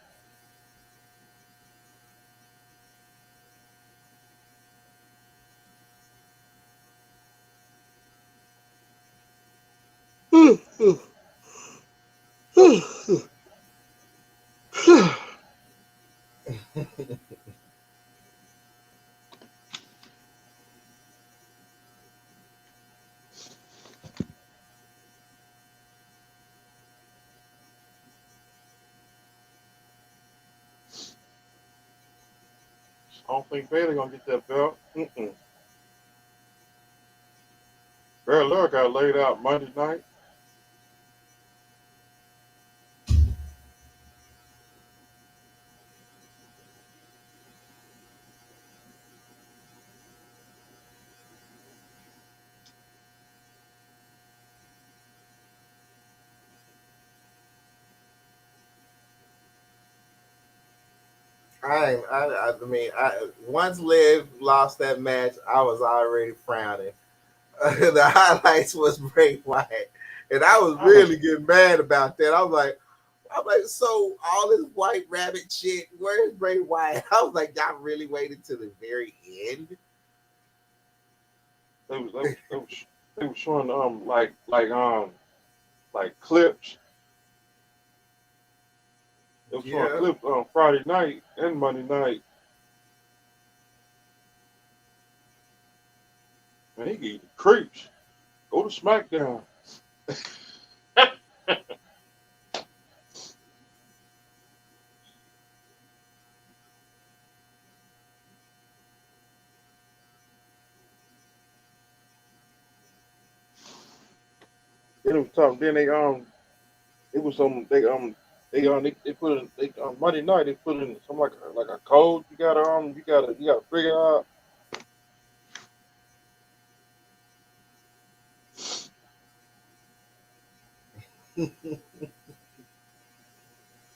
I don't think Bailey gonna get that belt. Barry Lure got laid out Monday night. I mean, once Liv lost that match, I was already frowning. The highlights was Bray Wyatt, and I was really getting mad about that. I'm like, so all this white rabbit shit, where's Bray Wyatt? I was like, y'all really waited to the very end. They was showing like clips. They was showing clips on Friday night and Monday night. Man, he gave the creeps. Go to SmackDown. Then it was tough. Then they it was they put in Monday night they put in some like a code you gotta figure out. And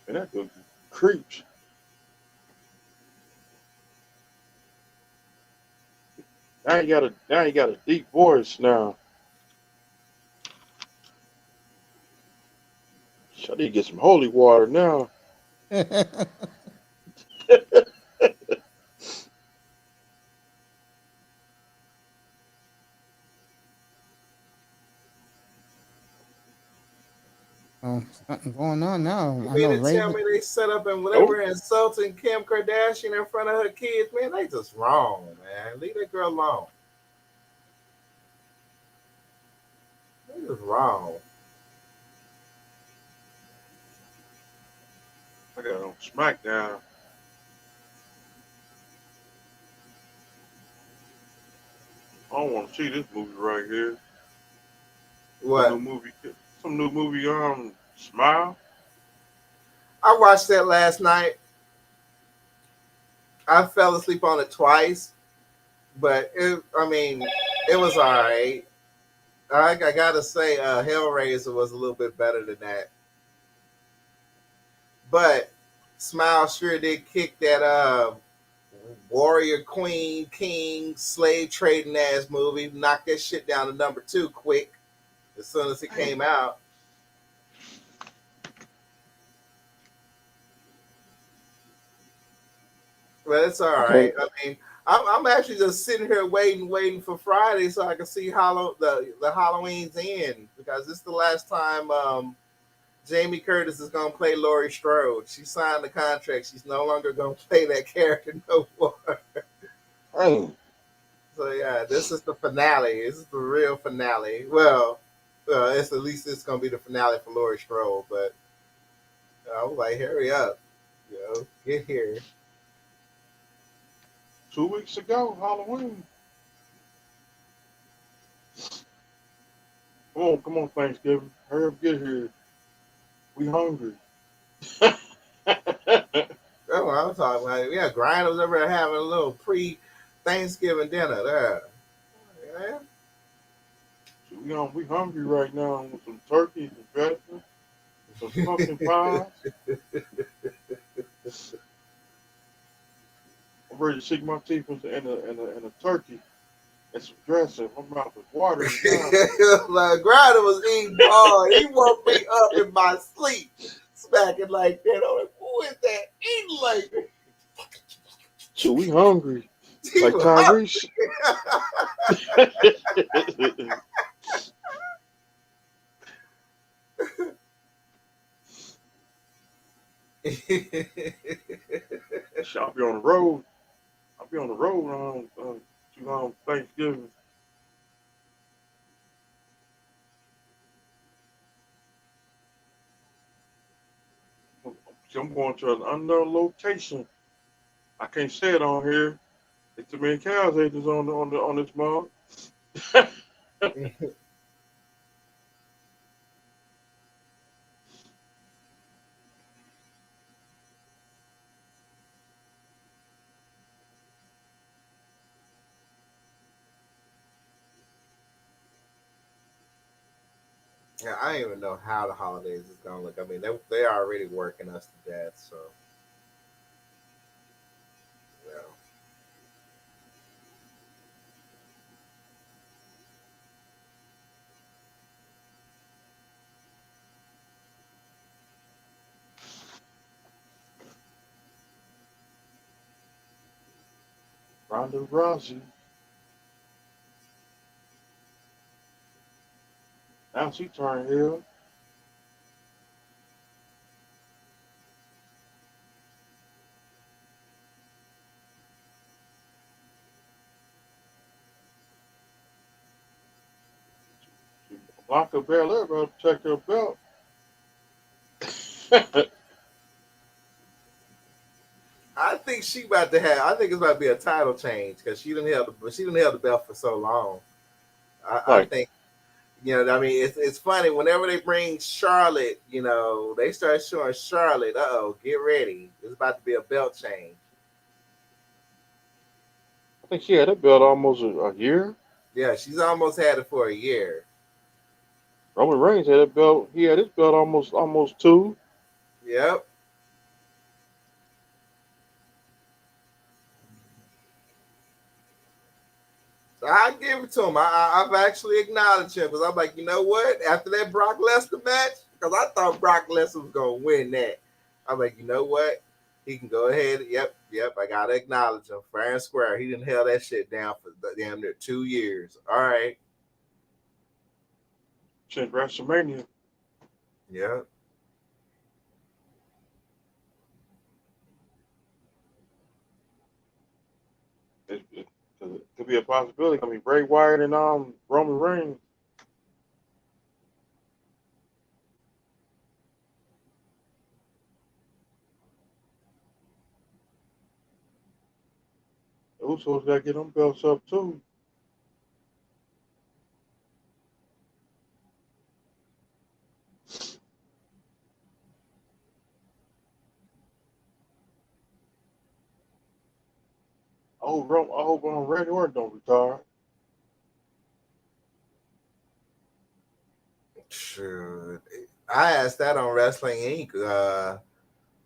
that dude creeps. Now you got a deep voice now. I need to get some holy water now. Something going on now. You mean to tell me they set up and whatever insulting Kim Kardashian in front of her kids? Man, they just wrong, man. Leave that girl alone. They just wrong. I got on SmackDown. I don't want to see this movie right here. What? Some new movie, Smile. I watched that last night. I fell asleep on it twice, but it was all right. I gotta say, Hellraiser was a little bit better than that. But Smile sure did kick that warrior, queen, king, slave trading ass movie. Knocked that shit down to number 2 quick as soon as it came out. But it's all right. Okay. I mean, I'm actually just sitting here waiting for Friday so I can see the Halloween's end because this is the last time Jamie Curtis is gonna play Laurie Strode. She signed the contract. She's no longer gonna play that character no more. Dang. So yeah, this is the finale. This is the real finale. Well, it's at least it's gonna be the finale for Laurie Strode. But I was like, hurry up, get here. 2 weeks ago, Halloween. Come on, Thanksgiving. Hurry up, get here. We hungry. That's what I'm talking about. Yeah, Grind was over there having a little pre-Thanksgiving dinner there. Yeah. We hungry right now with some turkey, some dressing, some pumpkin pies. I'm ready to shake my teeth and a turkey and some dressing. My mouth is watering now. Like Grinder was eating hard. He woke me up in my sleep, smacking like that. I'm like, who is that eating like that? So we hungry. He Like was Tyrese. I'll be on the road. I'll be on the road on Thanksgiving. I'm going to an unknown location. I can't say it on here. It's too many cows agents on this mug. Yeah, I don't even know how the holidays is gonna look. I mean, they are already working us to death. So, yeah. Ronda Rousey. Now she turned heel. Blanca Belair better protect her belt. I think she about to have. I think it's about to be a title change because she didn't held the belt for so long. I think I mean, it's funny whenever they bring Charlotte. They start showing Charlotte. Get ready. It's about to be a belt change. I think she had that belt almost a year. Yeah, she's almost had it for a year. Roman Reigns had that belt. He had his belt almost 2. Yep. So I give it to him. I've actually acknowledged him because I'm like, you know what? After that Brock Lesnar match, because I thought Brock Lesnar was gonna win that. I'm like, you know what? He can go ahead. Yep. I gotta acknowledge him, fair and square. He didn't held that shit down for damn near 2 years. All right. Since WrestleMania. Yep. It could be a possibility. I mean, Bray Wyatt and Roman Reigns. The Usos got to get them belts up too. I hope Randy Orton don't retire. Sure. I asked that on Wrestling Inc.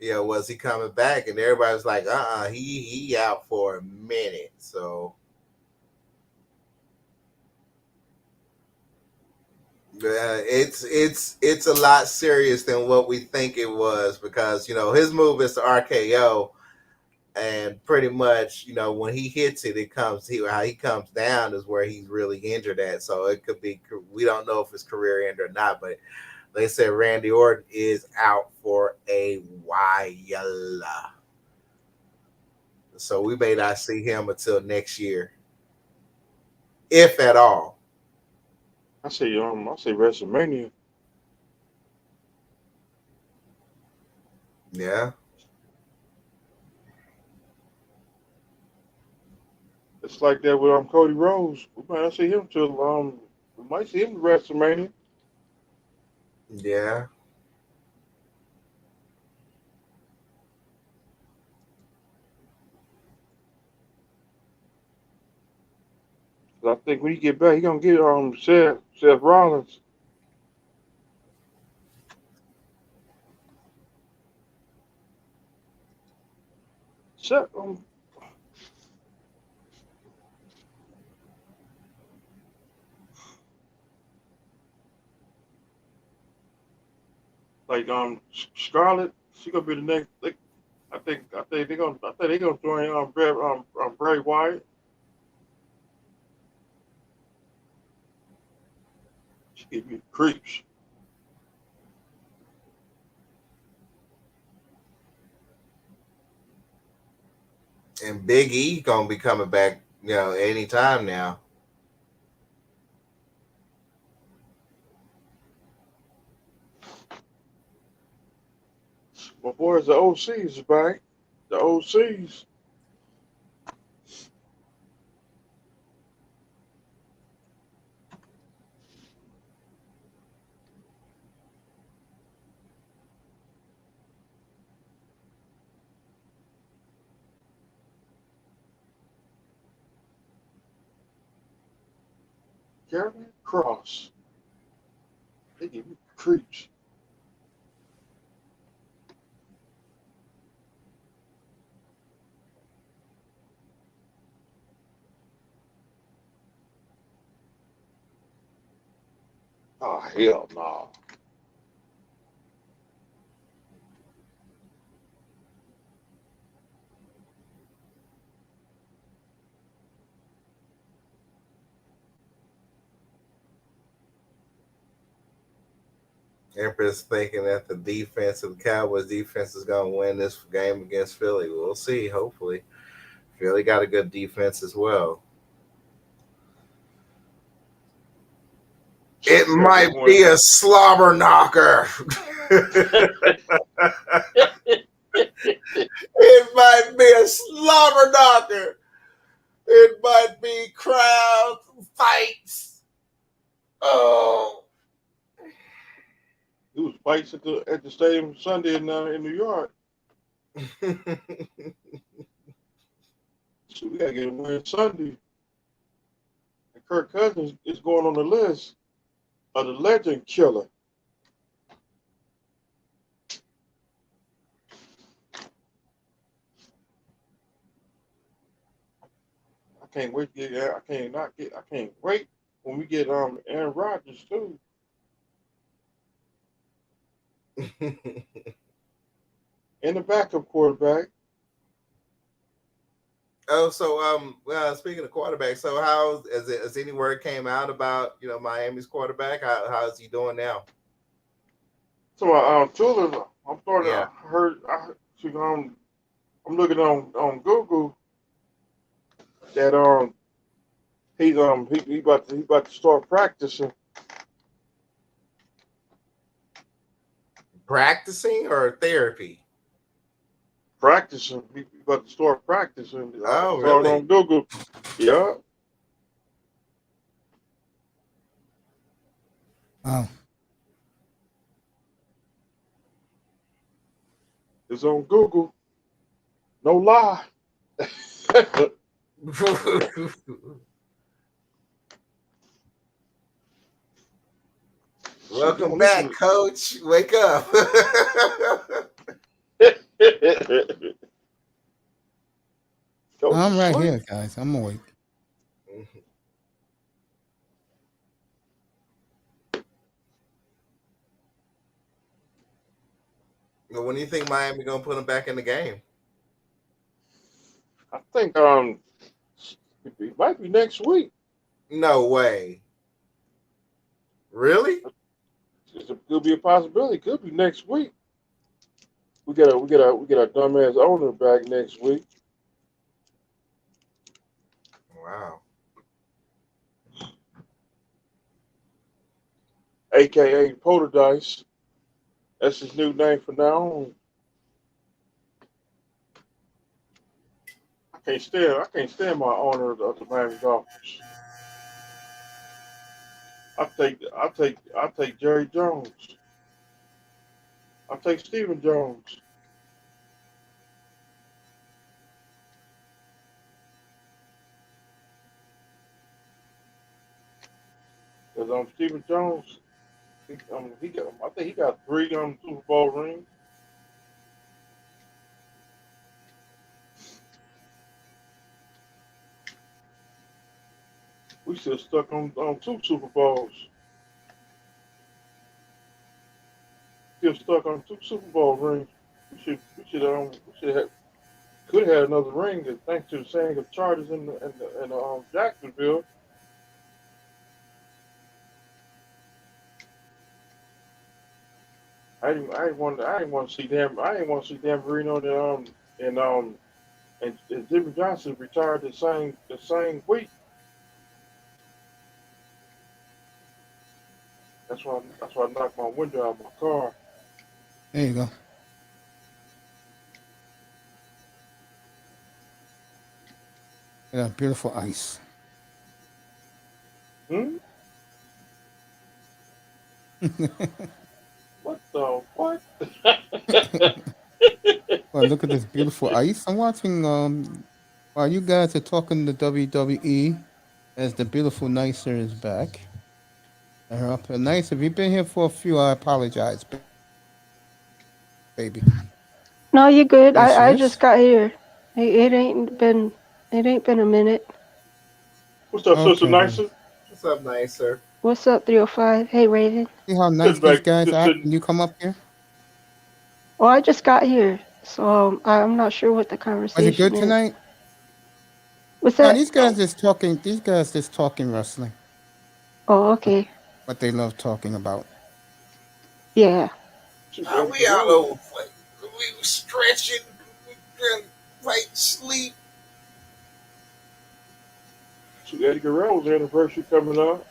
Was he coming back? And everybody's like, he out for a minute. So it's a lot serious than what we think it was because his move is to RKO, and pretty much, when he hits it, how he comes down is where he's really injured at. So it could be, we don't know if it's career end or not, but they said Randy Orton is out for a while. So we may not see him until next year, if at all. I say WrestleMania. Yeah. It's like that with Cody Rhodes. We might not see him till we might see him at WrestleMania. Yeah. I think when he get back, he gonna get Seth Rollins. Seth, like Scarlett, she gonna be the next. I think they're gonna join Bray Wyatt. She give me creeps. And Big E gonna be coming back, anytime now. My boys, the OCs is back. The OCs. Carrying Cross. They give me creeps. Oh hell no. Empress thinking that the defense of the Cowboys defense is going to win this game against Philly. We'll see. Hopefully, Philly got a good defense as well. It might be a slobber knocker. It might be a slobber knocker. It might be crowd fights. Oh. It was fights at the stadium Sunday in New York. So we gotta get a win Sunday. And Kirk Cousins is going on the list of the legend killer. I can't wait to get. I can't wait when we get Aaron Rodgers too. And the backup quarterback. Oh, so well, speaking of quarterback, so how has any word came out about Miami's quarterback? How is he doing now? So Tua, I'm starting. Yeah. I'm looking on Google that he about to start practicing. Practicing or therapy? Practicing. He about to start practicing. Oh, I saw it really? on Google. Yeah. Oh, It's on Google. No lie. Welcome back, Coach. Wake up. I'm right here, guys. I'm awake. When do you think Miami gonna put him back in the game? I think it might be next week. No way. Really? It could be a possibility. It could be next week. We get our dumbass owner back next week. Wow. AKA Polterdice. That's his new name for now on. I can't stand my owner of the Miami Dolphins. I take Jerry Jones. I take Stephen Jones. Because Stephen Jones, I think he got 3 Super Bowl rings. We still stuck on 2 Super Bowls. Still stuck on 2 Super Bowl rings. We should have could have had another ring thanks to the saying of Chargers in Jacksonville. I didn't want to see Dan Marino and Jimmy Johnson retired the same week. That's why I knocked my window out of my car. There you go. Yeah, beautiful ice. What the what? Well, look at this beautiful ice. I'm watching while you guys are talking to WWE as the beautiful Nicer is back. Her up here. Nice. If you've been here for a few, I apologize, baby. No, you good. There she I is. just got here. It ain't been a minute. What's up, Sister Okay. Nicer? What's up, Nicer? What's up, 305? Hey, Raven. See how nice Sitting these back, guys just act sitting. when you come up here? Well, I just got here, so I'm not sure what the Was it conversation good is. tonight? What's No, that? these guys just talking. These guys just talking wrestling. Oh, okay. What they love talking about. Yeah. Shoot, Nah, Eddie we all Guerrero. over the place. We was stretching, we been right sleep. Shoot, Eddie Guerrero's anniversary coming up.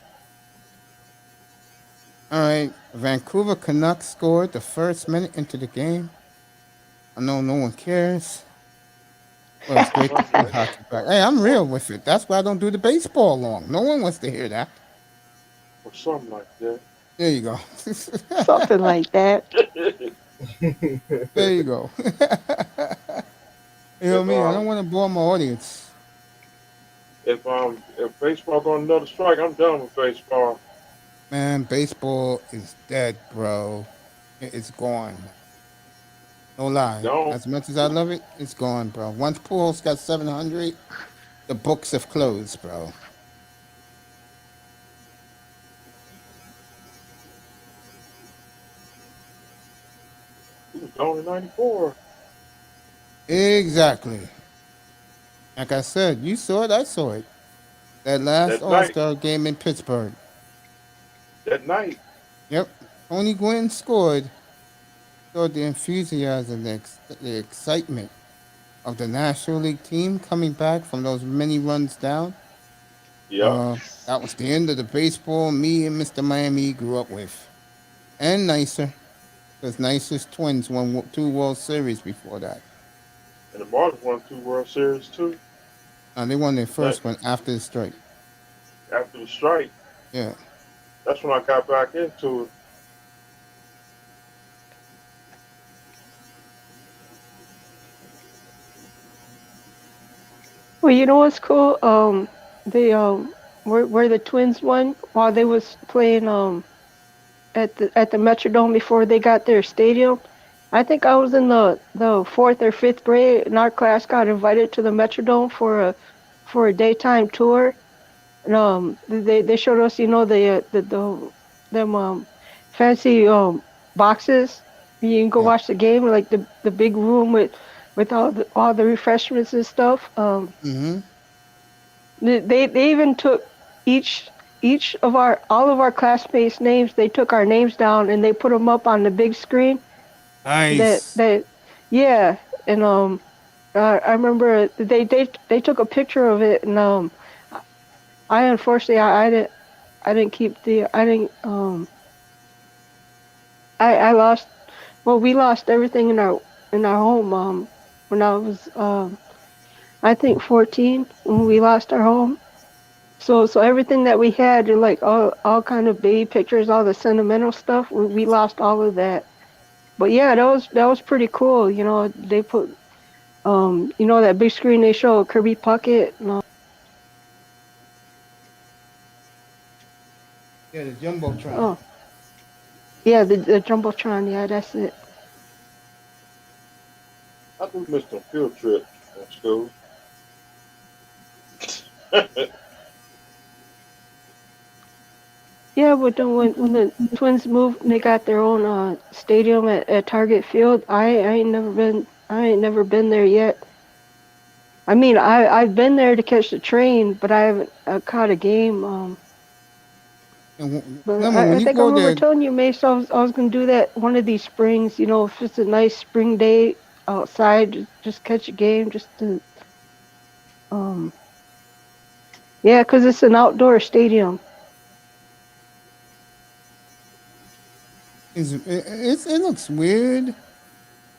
All right. Vancouver Canucks scored the first minute into the game. I know no one cares. Well, it's great to see Okay. hockey back. Hey, I'm real with it. That's why I don't do the baseball long. No one wants to hear that. Or something like that. There you go. Something like that. There you go. You know if me. I don't want to bore my audience. if baseball going another strike, I'm done with baseball. Man, baseball is dead, bro. It's gone. No lie. Don't. As much as I love it, it's gone, bro. Once Pujols got 700, the books have closed, bro. He was gone in '94. Exactly. Like I said, you saw it, I saw it. That last That night. All-Star game in Pittsburgh. That night. Yep. Tony Gwynn scored. Saw the enthusiasm, the excitement of the National League team coming back from those many runs down. Yeah. That was the end of the baseball me and Mr. Miami grew up with. And Nicer. Because Nicer's twins won 2 World Series before that. And the Marlins won 2 World Series too. They won their first one after the strike. After the strike. Yeah. That's when I got back into it. Well, you know what's cool? They where the Twins won while they was playing at the Metrodome before they got their stadium. I think I was in the 4th or 5th grade, and our class got invited to the Metrodome for a daytime tour. And they showed us, them fancy boxes. You can go watch the game, like the big room with with all the refreshments and stuff. Mm-hmm. They even took each each of our all of our classmates' names. They took our names down and they put them up on the big screen. That Nice. that yeah, and I remember they took a picture of it, and I unfortunately I didn't keep the I didn't I lost well we lost everything in our home when I was I think 14 when we lost our home. So everything that we had, like all kind of baby pictures, all the sentimental stuff, we lost all of that. But yeah, that was pretty cool. You know, they put you know that big screen they show Kirby Puckett. And, Yeah, the jumbotron. oh yeah, the jumbotron. Yeah, that's it. I do miss them field trips in school. Yeah, but then when the Twins moved, and they got their own stadium at Target Field. I ain't never been there yet. I mean, I've been there to catch the train, but I haven't caught a game. And But remember when I you think I go remember there, telling you, Mace, I was gonna do that one of these springs. You know, if it's a nice spring day outside, just catch a game, just to um yeah, 'cause it's an outdoor stadium. it looks weird,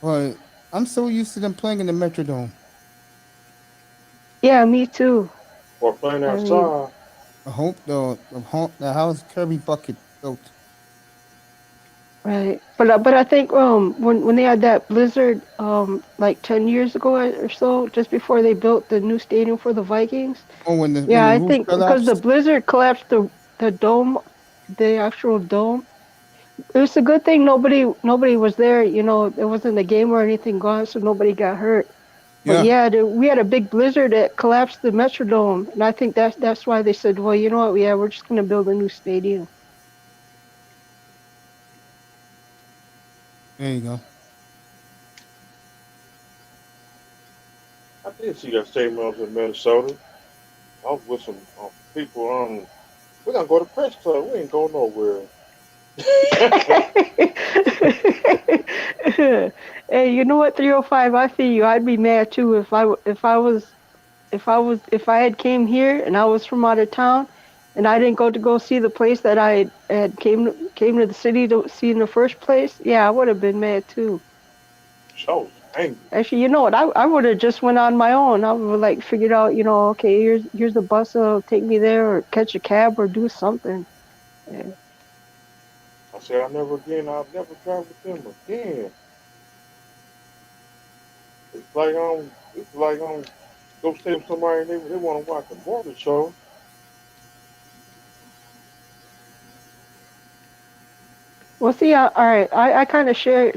but I'm so used to them playing in the Metrodome. Yeah, me too. Or playing I mean, outside. I hope the house Kirby Bucket built. right. But I think when they had that blizzard like 10 years ago or so, just before they built the new stadium for the Vikings. Oh, when Yeah, the I roof think because the collapsed. blizzard collapsed the dome, the actual dome. It was a good thing nobody was there. You know, there wasn't a game or anything gone, so nobody got hurt. But Yeah, yeah, we had a big blizzard that collapsed the Metrodome, and I think that's why they said, well, you know what, yeah, we're just gonna build a new stadium. there you go. I did see that stadium when I was in Minnesota. I was with some people. We're gonna go to Press Club. We ain't going nowhere. Hey, you know what, 305? I feel you. I'd be mad too if I had came here and I was from out of town and I didn't go see the place that I had came to the city to see in the first place. Yeah, I would have been mad too. So I was angry. Actually, you know what? I would have just went on my own. I would like figured out, you know, okay, here's the bus that'll take me there, or catch a cab, or do something. Yeah. I said I'll never drive with them again. It's like go stay with somebody and they want to watch a morning show. Well, see, all right, I kind of share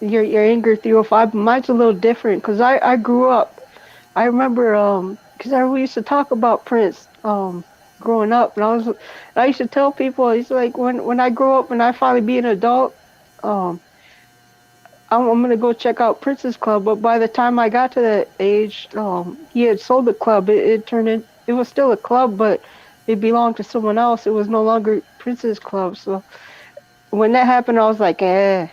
your anger 305, but mine's a little different because I grew up. I remember because we used to talk about Prince growing up, and I used to tell people, it's like when I grow up and I finally be an adult, um I'm gonna go check out Prince's club. But by the time I got to that age, he had sold the club. It was still a club, but it belonged to someone else. It was no longer Prince's club. So when that happened, I was like, eh.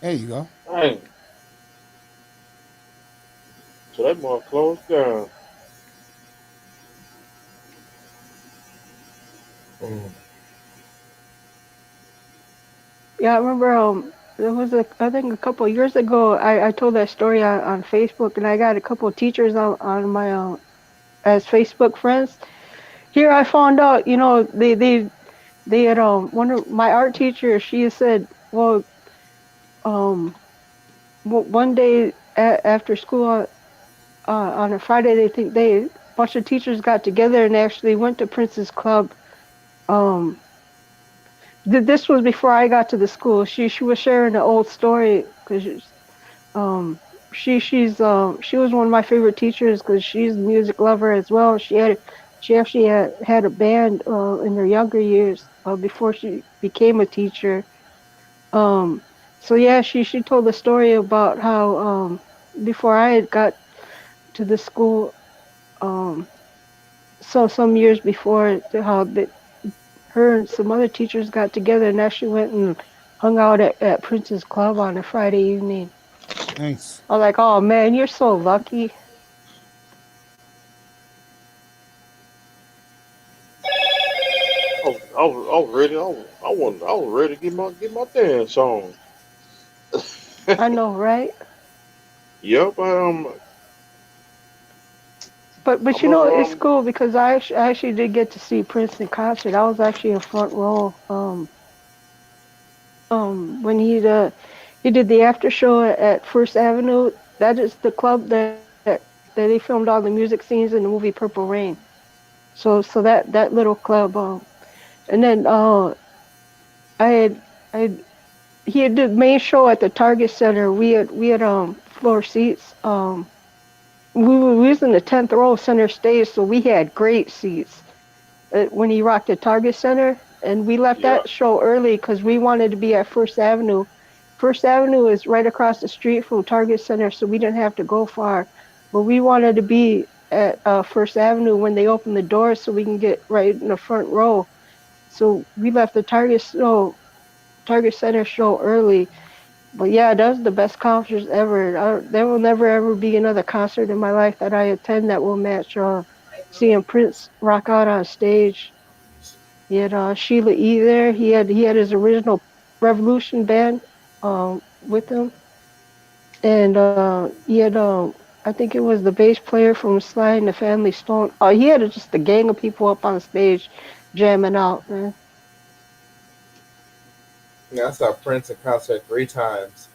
There you go. Dang. So that mall closed down. Mm. Yeah, I remember there was I think a couple of years ago I told that story on Facebook, and I got a couple of teachers on my as Facebook friends. Here I found out, you know, they had one of my art teachers. She had said, well, um, one day after school on a Friday, they think they a bunch of teachers got together and actually went to Prince's club. Um, this was before I got to the school. She was sharing an old story because um she was one of my favorite teachers because she's a music lover as well. She actually had a band in her younger years before she became a teacher. Um, So yeah, she told the story about how before I had got to the school, um so some years before, how that her and some other teachers got together and actually went and hung out at Prince's Club on a Friday evening. Nice. I was like, oh man, you're so lucky. I was ready. I was ready to get my dance on. I know, right? Yep. But I'm you know, it's a cool because I actually did get to see Prince in concert. I was actually in front row. When he did the after show at First Avenue. That is the club that they filmed all the music scenes in the movie Purple Rain. So that little club. And then I had I had, he had the main show at the Target Center. We had floor seats. We was in the 10th row center stage, so we had great seats when he rocked the Target Center, and we left yeah. that show early because we wanted to be at First Avenue. First Avenue is right across the street from Target Center, so we didn't have to go far. But we wanted to be at First Avenue when they open the doors, so we can get right in the front row. So we left the Target Center show early. But yeah, that was the best concert ever. There will never ever be another concert in my life that I attend that will match seeing Prince rock out on stage. He had Sheila E. there. He had his original Revolution band with him, and he had I think it was the bass player from Sly and the Family Stone. He had just a gang of people up on stage jamming out, man. Yeah, I saw Prince in concert 3 times.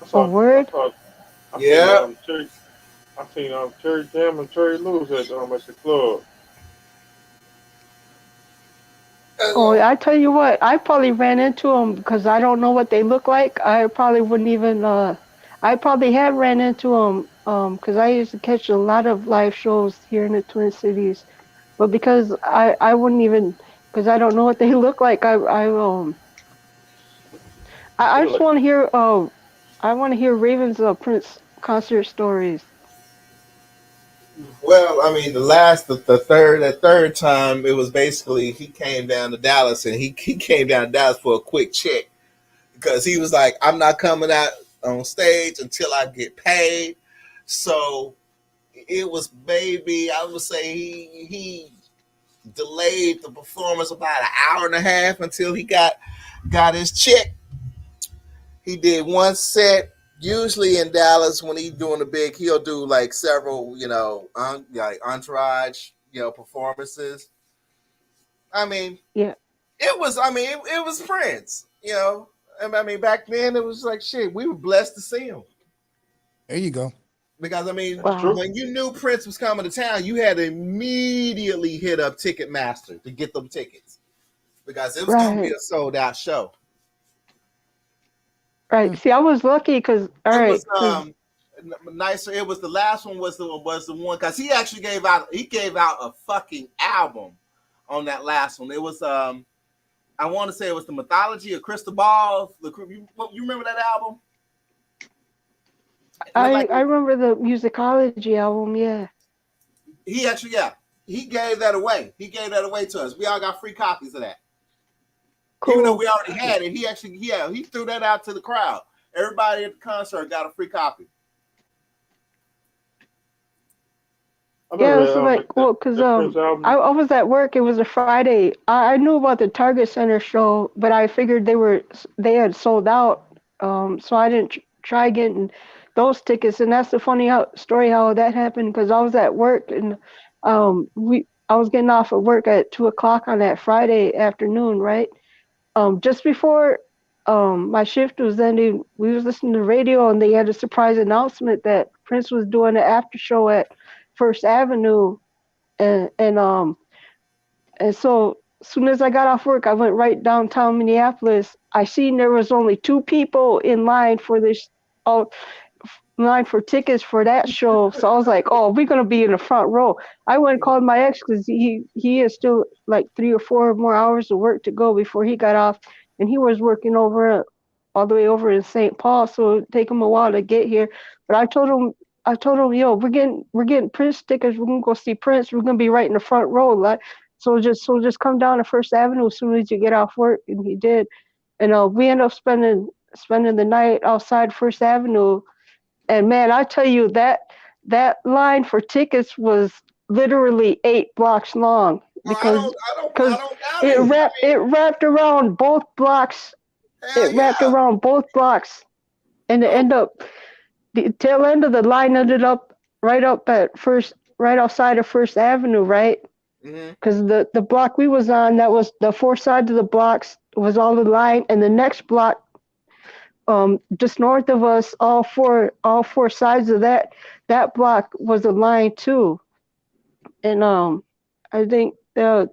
I A saw. I word? saw. I seen Yeah. Terry. I seen Terry Jam and Terry Lewis at the club. Oh, I tell you what, I probably ran into them because I don't know what they look like. I probably wouldn't even. I probably have ran into them because I used to catch a lot of live shows here in the Twin Cities, but because I wouldn't even because I don't know what they look like. I They just look want to hear I want to hear Raven's Prince concert stories. Well, I mean, that third time, it was basically he came down to Dallas, and he came down to Dallas for a quick check because he was like, "I'm not coming out on stage until I get paid." So it was maybe I would say he delayed the performance about an hour and a half until he got his check. He did one set. Usually in Dallas, when he's doing a big, he'll do like several, like entourage, performances. I mean, Yeah. it was. I mean, it was Prince. I mean, back then it was like shit. We were blessed to see him There you go. because I mean, That's Wow. true. when you knew Prince was coming to town, you had to immediately hit up Ticketmaster to get them tickets because it was going to be Right. a sold out show. Right. Hmm. See, I was lucky because all It right, was because nicer. It was the last one was the one because he actually gave out a fucking album on that last one. It was I want to say it was the Mythology of Crystal Balls. You remember that album? It looked like I remember the Musicology album. Yeah. he actually he gave that away. He gave that away to us. We all got free copies of that. Even though Cool. we already had it, he actually he threw that out to the crowd. Everybody at the concert got a free copy. I Yeah, never it had was like, well, because that Prince album. I was at work. It was a Friday. I knew about the Target Center show, but I figured they had sold out. So I didn't try getting those tickets. And that's the funny story how that happened because I was at work and I was getting off of work at 2 o'clock on that Friday afternoon, right? Just before my shift was ending, we was listening to the radio and they had a surprise announcement that Prince was doing an after show at First Avenue, and and um and so as soon as I got off work, I went right downtown Minneapolis. I seen there was only 2 people in line for this, oh, line for tickets for that show. So I was like, oh, we're gonna be in the front row. I went and called my ex because he has still like 3 or 4 more hours of work to go before he got off, and he was working over all the way over in St. Paul, so it'd take them a while to get here. But I told him, yo, we're getting Prince tickets. We're gonna go see Prince. We're gonna be right in the front row. Like, so just come down to First Avenue as soon as you get off work. And he did. And we ended up spending the night outside First Avenue. And man, I tell you that line for tickets was literally 8 blocks long because I don't doubt it wrapped around both blocks. Hell It wrapped yeah. around both blocks, and the tail end of the line ended up right outside of First Avenue, right? Because the block we was on, that was the 4 sides of the blocks was all the line, and the next block, just north of us, all four sides of that block was a line too. And I think they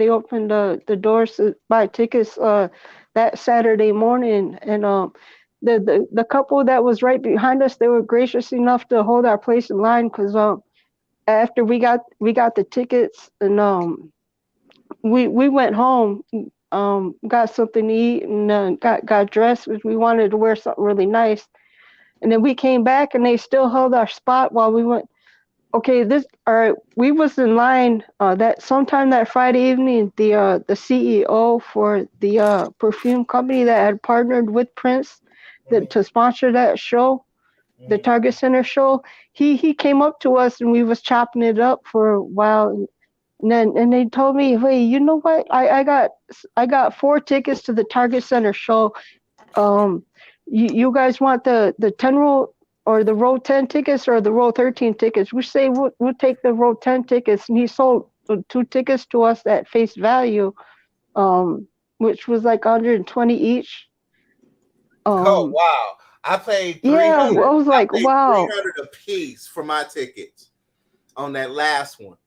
opened the doors to buy tickets that Saturday morning, and the couple that was right behind us, they were gracious enough to hold our place in line because after we got the tickets, and we went home, got something to eat, and got dressed because we wanted to wear something really nice. And then we came back, and they still held our spot while we went. Okay, we was in line that sometime that Friday evening. The CEO for the perfume company that had partnered with Prince to sponsor that show, the Target Center show, he came up to us and we was chopping it up for a while. And they told me, hey, you know what? I got 4 tickets to the Target Center show. You guys want the 10 row or the row 10 tickets or the row 13 tickets? We say we'll take the row 10 tickets, and he sold 2 tickets to us at face value, which was like 120 each. Oh wow! I paid 300. Yeah, I was like, wow. 300 a piece for my tickets on that last one.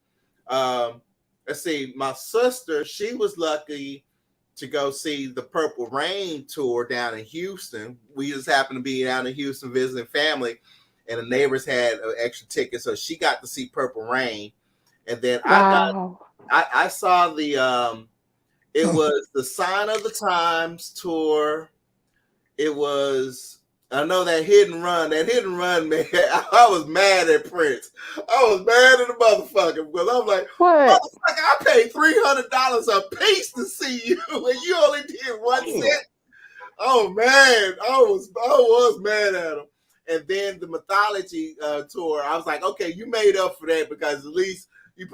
Let's see, my sister, she was lucky to go see the Purple Rain tour down in Houston. We just happened to be down in Houston visiting family, and the neighbors had an extra ticket, so she got to see Purple Rain. And then I saw the it was the Sign of the Times tour. It was, I know that hit and run, man. I was mad at Prince. I was mad at the motherfucker because I'm like, what? Motherfucker, I paid $300 a piece to see you, and you only did 1 cent. Oh man, I was mad at him. And then the Mythology tour, I was like, okay, you made up for that because at least he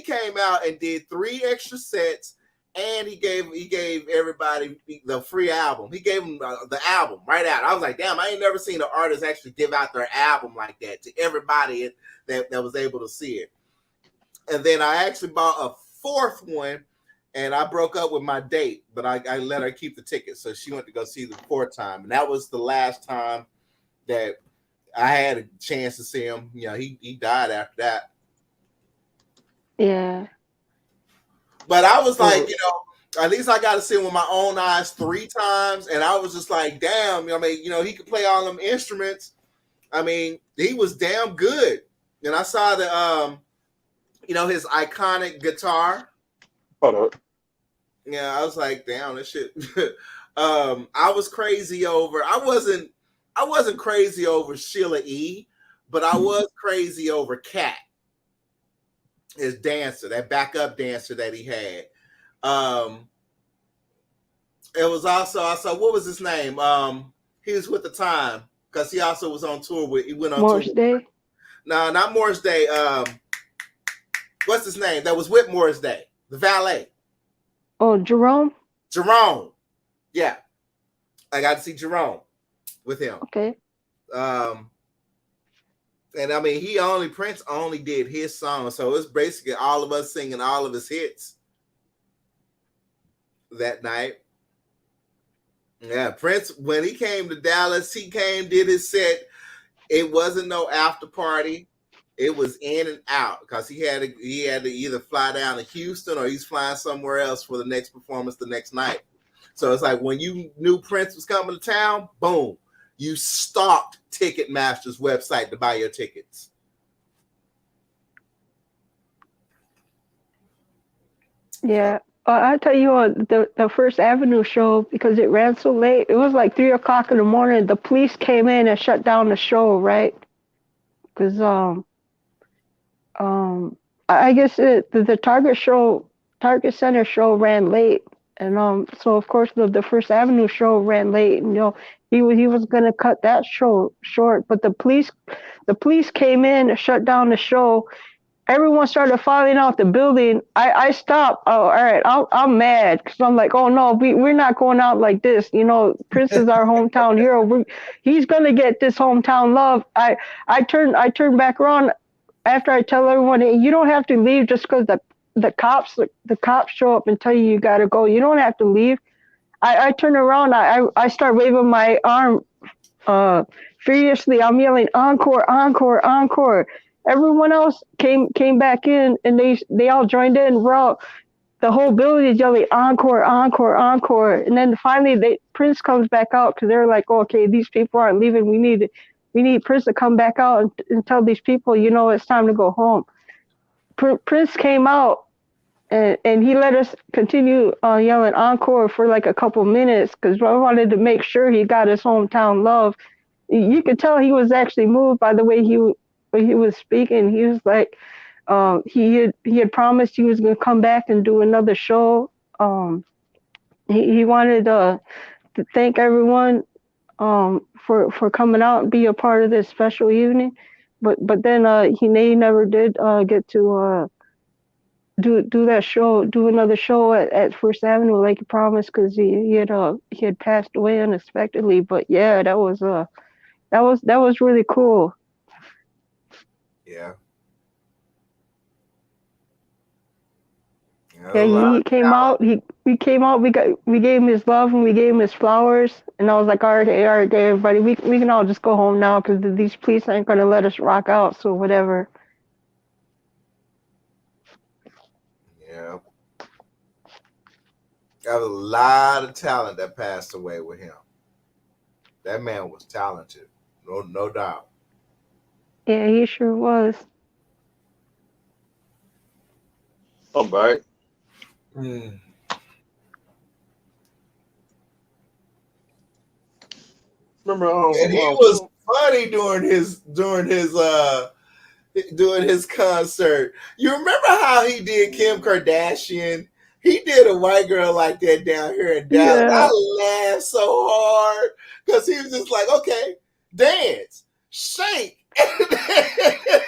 came out and did 3 extra sets. And he gave everybody the free album. He gave them the album right out. I was like, damn, I ain't never seen an artist actually give out their album like that to everybody that was able to see it. And then I actually bought a 4th one, and I broke up with my date, but I let her keep the ticket. So she went to go see the 4th time. And that was the last time that I had a chance to see him. You know, he died after that. Yeah. But I was like, you know, at least I got to see him with my own eyes 3 times. And I was just like, damn, I mean, you know, he could play all them instruments. I mean, he was damn good. And I saw the, you know, his iconic guitar. Hold up. Yeah, I was like, damn, this shit. I was crazy over, I wasn't crazy over Sheila E., but I was crazy over Cat. His dancer, that backup dancer that he had. It was also, I saw, what was his name? He was with the Time because he also was on tour with, he went on Morris tour. Day? No, not Morris Day. What's his name? That was with Morris Day, the valet. Oh, Jerome? Jerome. Yeah. I got to see Jerome with him. Okay. And I mean, Prince only did his song. So it's basically all of us singing all of his hits that night. Yeah, Prince, when he came to Dallas, did his set. It wasn't no after party. It was in and out because he had to either fly down to Houston or he's flying somewhere else for the next performance the next night. So it's like when you knew Prince was coming to town, boom, you stalked Ticketmaster's website to buy your tickets. Yeah. I tell you what, the First Avenue show, because it ran so late, it was like 3 o'clock in the morning. The police came in and shut down the show, right? Because I guess the Target Center show ran late, and so of course the First Avenue show ran late, and he was gonna cut that show short, but the police came in and shut down the show. Everyone started filing out the building. I stopped. Oh, all right. I'm mad because I'm like, oh no, we're not going out like this. Prince is our hometown hero. He's gonna get this hometown love. I turn back around after I tell everyone, hey, you don't have to leave just because the cops show up and tell you gotta go. You don't have to leave. I turn around. I start waving my arm furiously. I'm yelling encore, encore, encore. Everyone else came back in, and they all joined in. The whole building is yelling encore, encore, encore. And then finally, Prince comes back out because they're like, oh, okay, these people aren't leaving. We need Prince to come back out and tell these people, it's time to go home. Prince came out, and he let us continue yelling encore for like a couple minutes because I wanted to make sure he got his hometown love. You could tell he was actually moved by the way he was speaking. He was like, he had promised he was going to come back and do another show. He wanted to thank everyone for coming out and be a part of this special evening, but then he never did get to do that show, do another show at First Avenue like he promised because he had passed away unexpectedly. But yeah, that was really cool. Yeah. Yeah, he came out. We came out. We gave him his love and we gave him his flowers. And I was like, all right, everybody, we can all just go home now because these police ain't gonna let us rock out. So whatever. Yeah. Got a lot of talent that passed away with him. That man was talented, no doubt. Yeah, he sure was. I'm back. Mm. Remember, And he was funny during his concert. You remember how he did Kim Kardashian? He did a white girl like that down here in Dallas. Yeah. I laughed so hard because he was just like, okay, dance, shake.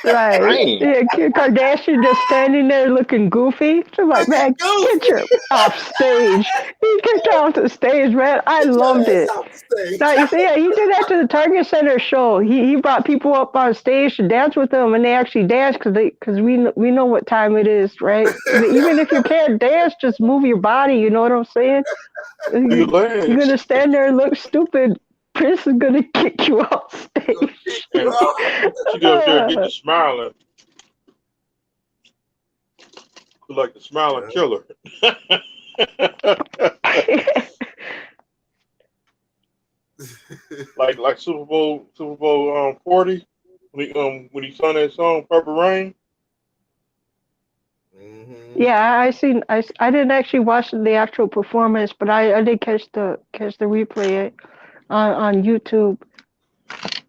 Right. Yeah, Kim Kardashian just standing there looking goofy. She's like, man, get your off stage. He kicked her off the stage, man. I loved it. Now, you see, he did that to the Target Center show. He brought people up on stage to dance with them, and they actually danced because we know what time it is, right? Even if you can't dance, just move your body. You know what I'm saying? You're gonna stand there and look stupid. Prince is gonna kick you off stage. She goes there get to smiling. Like the smiling killer. like Super Bowl 40 when he sung that song Purple Rain. Mm-hmm. Yeah, I didn't actually watch the actual performance, but I did catch the replay on YouTube.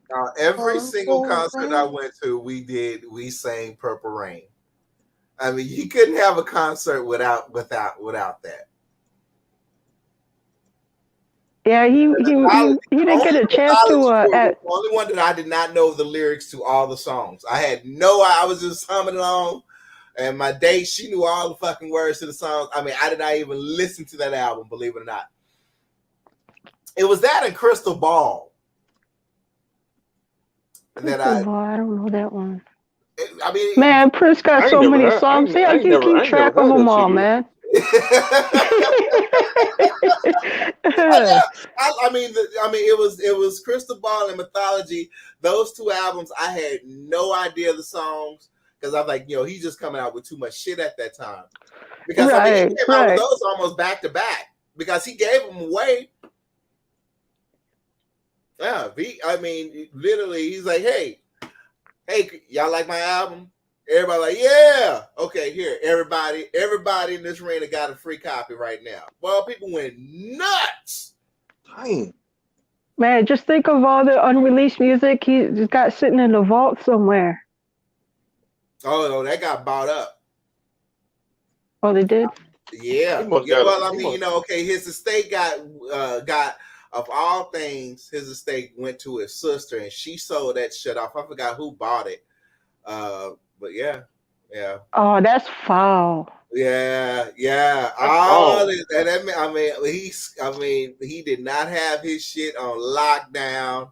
Now, every single concert I went to, we sang Purple Rain. I mean, you couldn't have a concert without that. Yeah, he didn't get a chance to. The only one that I did not know the lyrics to all the songs. I was just humming along, and my date, she knew all the fucking words to the songs. I mean, I did not even listen to that album, believe it or not. It was that and Crystal Ball. I don't know that one. I mean, man, Prince got so many songs. See, I can keep track of them all, man. I mean, it was Crystal Ball and Mythology. Those two albums, I had no idea the songs because I'm like, he's just coming out with too much shit at that time. Because he came out with those almost back to back because he gave them away. Yeah, literally, he's like, hey, y'all like my album? Everybody like, yeah, okay, here, everybody in this arena got a free copy right now. Well, people went nuts. Dang. Man, just think of all the unreleased music he's got sitting in the vault somewhere. Oh no, that got bought up. Oh, they did? Yeah. He must Yeah. got Well, it. I He mean, must- you know, okay, his estate got of all things, his estate went to his sister, and she sold that shit off. I forgot who bought it. But yeah. Oh, that's foul. Yeah. All this, and that, I mean, he did not have his shit on lockdown,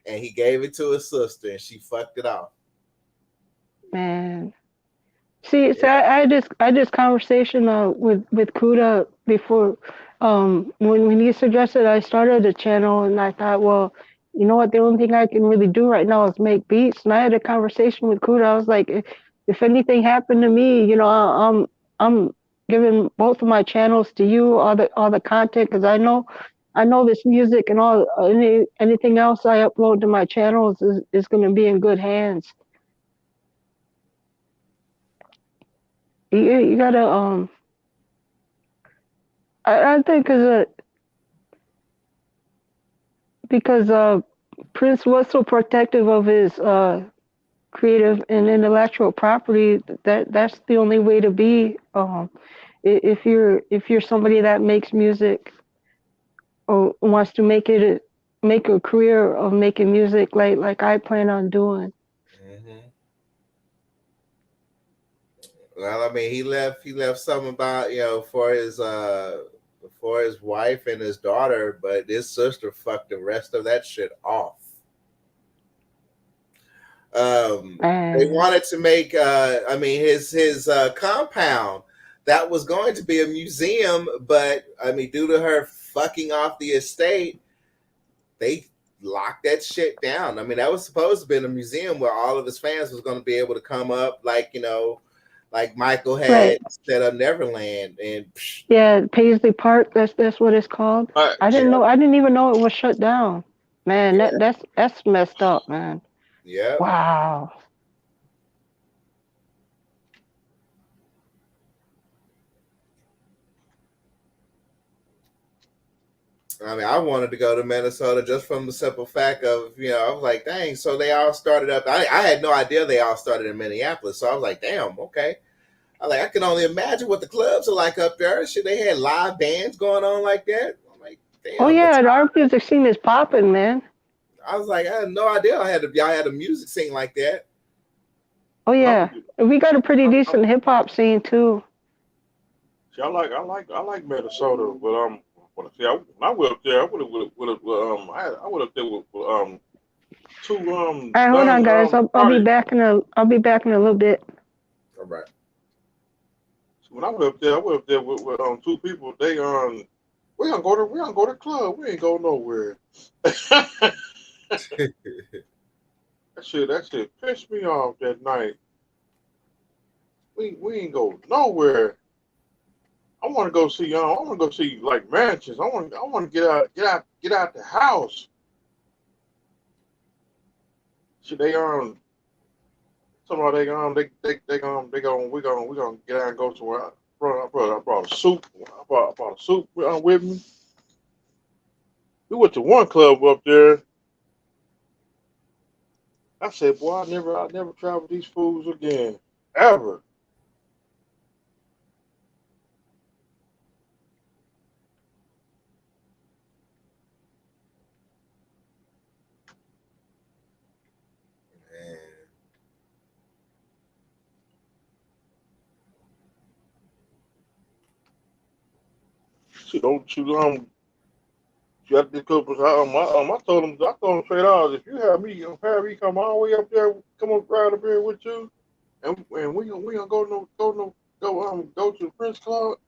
and he gave it to his sister, and she fucked it off. Man. See, I had this conversation with Kuda before, when he suggested I started a channel, and I thought, well, you know what, the only thing I can really do right now is make beats. And I had a conversation with Kuda. I was like, if anything happened to me, you know, I'm giving both of my channels to you, all the content, because I know this music and anything else I upload to my channels is going to be in good hands. You gotta I think because Prince was so protective of his creative and intellectual property, that's the only way to be, if you're somebody that makes music or wants to make a career of making music like I plan on doing. Mm-hmm. Well, I mean, he left something about, you know, for his wife and his daughter, but his sister fucked the rest of that shit off. They wanted to make I mean, his compound that was going to be a museum, but I mean, due to her fucking off the estate, they locked that shit down. I mean, that was supposed to be in a museum where all of his fans was going to be able to come up, like, you know, like Michael had Right. set up Neverland, and Yeah, Paisley Park, that's what it's called. I didn't even know it was shut down. Man, that's messed up, man. yeah. Wow. I mean, I wanted to go to Minnesota just from the simple fact of, you know, I was like, dang, so they all started up. I had no idea they all started in Minneapolis. So I was like, damn, okay. I can only imagine what the clubs are like up there. Shit, they had live bands going on like that. I'm like, damn. Oh yeah, the art music scene is popping, man. I was like, I had no idea y'all had a music scene like that. Oh yeah, we got a pretty decent hip hop scene too. See, I like Minnesota, but see, when I went up there, I would up there with two All right, hold on, guys. I'll be back in a little bit. All right. So when I went up there with two people. They we gonna go to the club. We ain't go nowhere. That shit pissed me off that night. We ain't go nowhere. I want to go see I want to go see like mansions. I want to get out the house. Shit, we gonna get out and go somewhere. I brought a soup. I brought a soup with me. We went to one club up there. I said, boy, I never travel with these fools again. Ever. Shit, don't you you got this couple. I told him straight out, if you have me come all the way up there, come up right up here with you, and we gonna go to the Prince Club.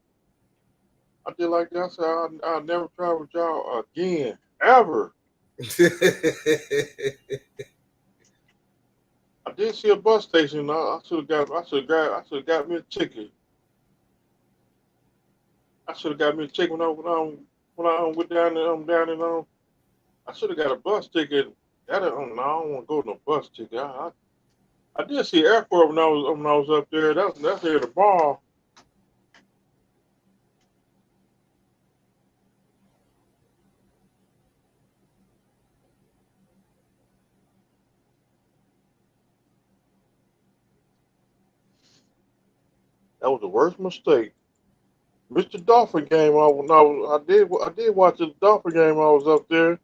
I did like that. I said I'll never travel with y'all again, ever. I did see a bus station. I should have got me a ticket. I should have got me a ticket when I went down in I should have got a bus ticket. No, I don't want to go to no bus ticket. I I did see airport when I was up there. That's near the bar. That was the worst mistake. Mr. Dolphin game. I did watch the Dolphin game. I was up there.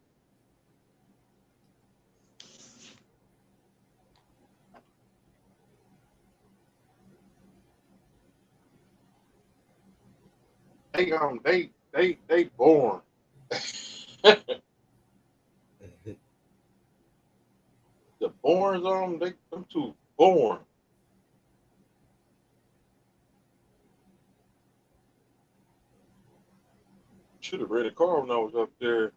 They born. The borns them too born. Should have rented a car when I was up there.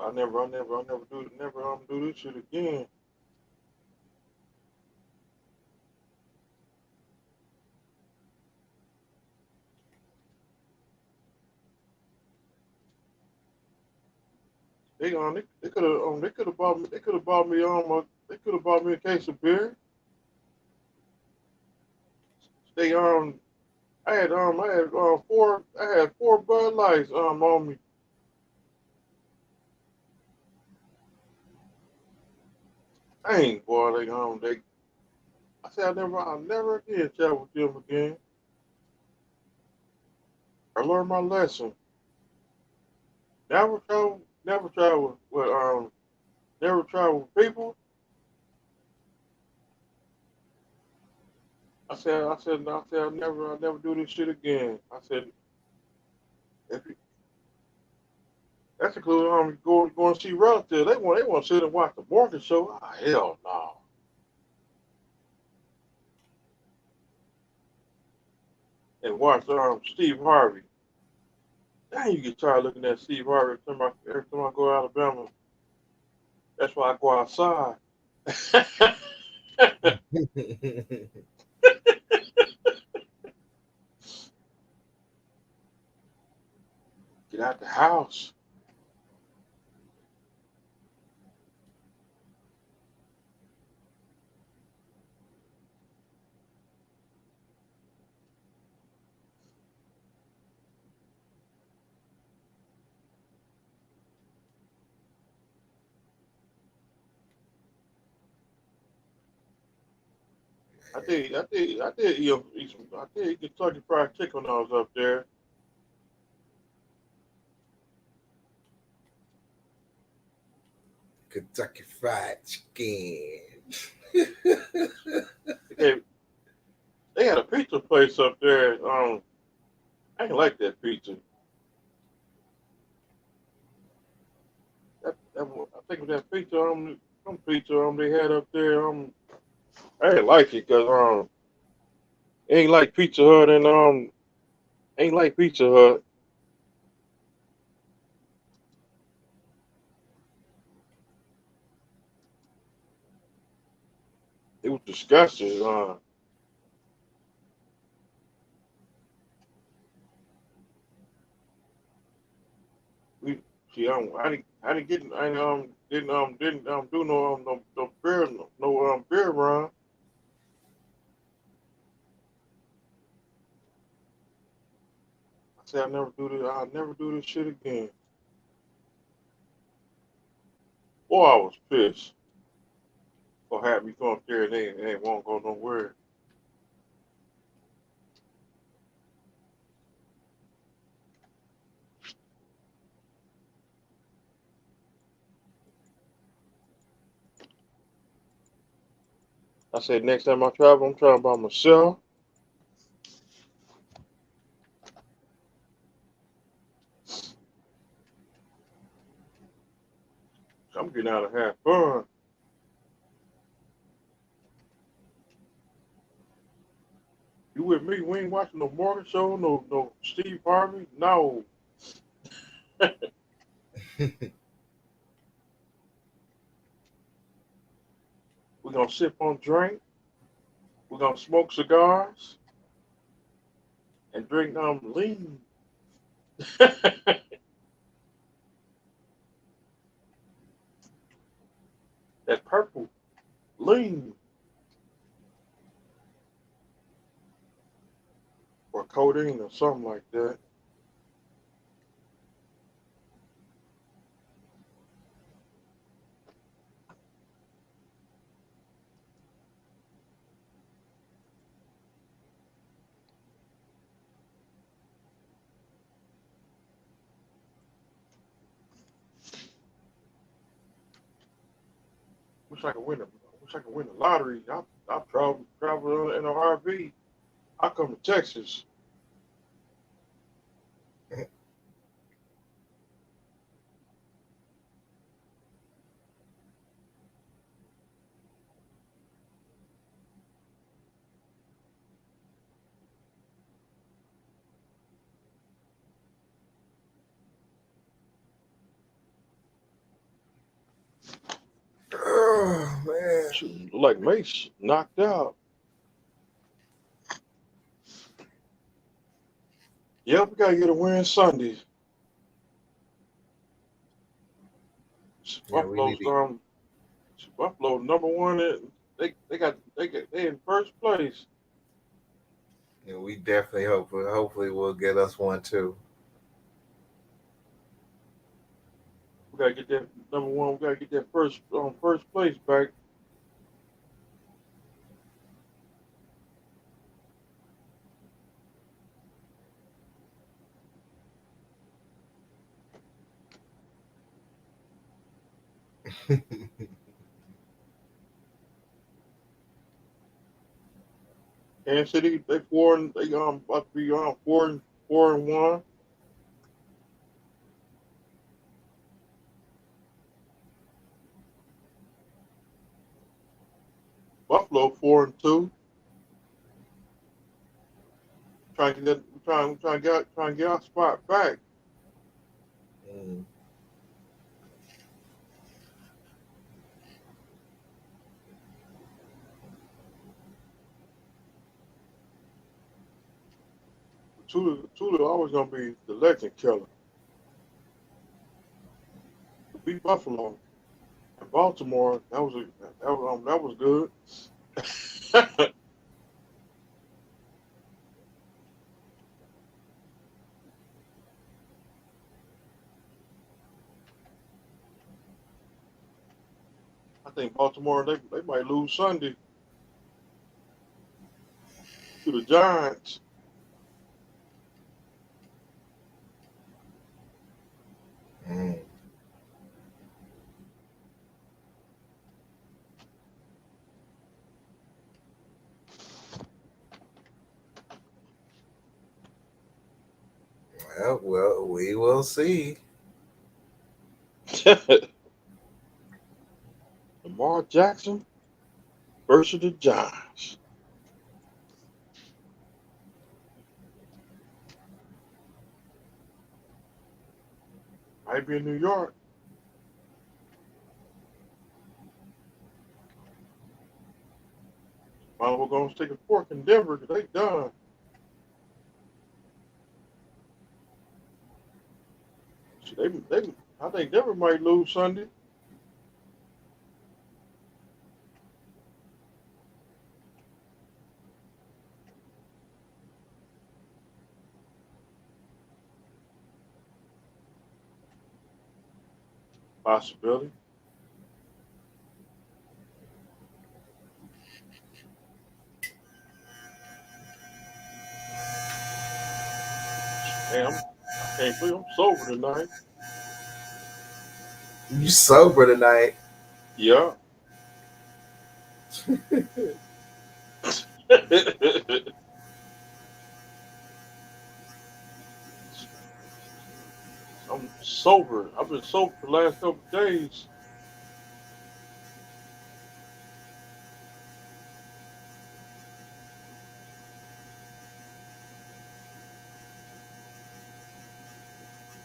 I never do this shit again. They could have bought me a case of beer. They I had four Bud Lights on me. Dang boy, I said I'll never again travel with them again. I learned my lesson. Never travel with people. I said I'll never do this shit again. I said if you, that's including going to see relatives. They want to sit and watch the morning show. Oh, hell no. And watch Steve Harvey. Dang, you get tired looking at Steve Harvey every time I go to Alabama. That's why I go outside. Get out the house. I did eat Kentucky Fried Chicken when I was up there. Kentucky Fried Chicken. They had a pizza place up there. I didn't like that pizza. I think that pizza some pizza they had up there. I didn't like it because it ain't like Pizza Hut and ain't like Pizza Hut. It was disgusting. We see I didn't get I didn't do no beer run. I said I'll never do this shit again. Boy, I was pissed. Gonna have me go up there and they won't go nowhere. I said next time I travel, I'm traveling by myself. I'm getting out to have fun. You with me? We ain't watching no morning show, no Steve Harvey. No. We're gonna sip on drink. We're gonna smoke cigars and drink lean. lean or codeine or something like that. Wish I could win the lottery. I travel in an RV. I come to Texas. Oh man. Shoot, like Mace knocked out. Yep, we gotta get a win Sunday. Yeah, we need to. Buffalo number one. They in first place. Yeah, we definitely hopefully we'll get us one too. We gotta get that number one. We gotta get that first place back. Kansas City, they about to be 4-1. Buffalo 4-2. Trying to get our spot back. Mm. Tula always gonna be the legend killer. Beat Buffalo and Baltimore. That was good. I think Baltimore they might lose Sunday to the Giants. Mm. Well, we will see. Lamar Jackson versus the Giants. Might be in New York. Might as well go and stick a fork in Denver because they done. I think Denver might lose Sunday. Possibility. Man, I can't believe I'm sober tonight. You sober tonight? Yeah. I'm sober. I've been sober for the last couple of days.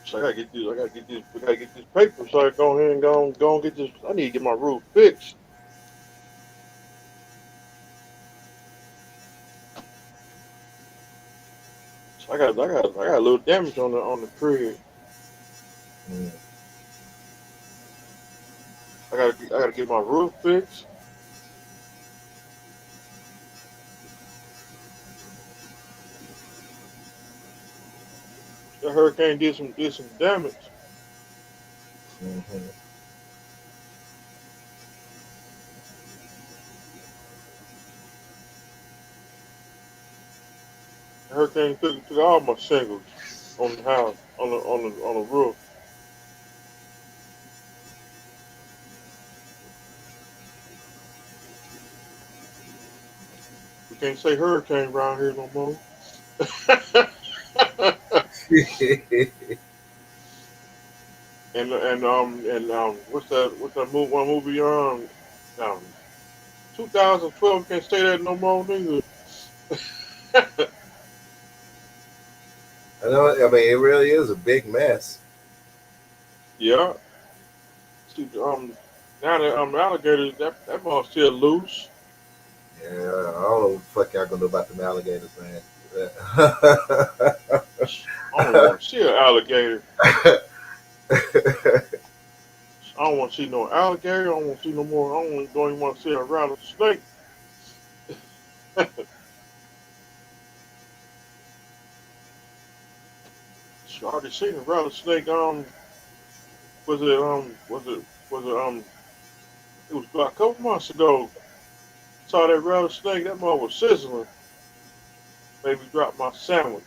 So I gotta get this paper so I can go ahead and go and get this. I need to get my roof fixed. So I got a little damage on the crib. Mm. I gotta get my roof fixed. hurricane did some damage. Mhm. The hurricane took all my shingles on the house, on the roof. We can't say hurricane around here no more. and what's that movie 2012, can't say that no more neither. I know. I mean, it really is a big mess. Yeah. See, now that alligators, that mall still loose. Yeah, I don't know what the fuck y'all gonna do about them alligators, man. I don't want to see an alligator. I don't want to see no alligator. I don't want to see no more. Don't even want to see a rattlesnake. I already seen a rattlesnake. Was it it was about a couple months ago. Saw that rattlesnake. That mother was sizzling. Made me drop my sandwich.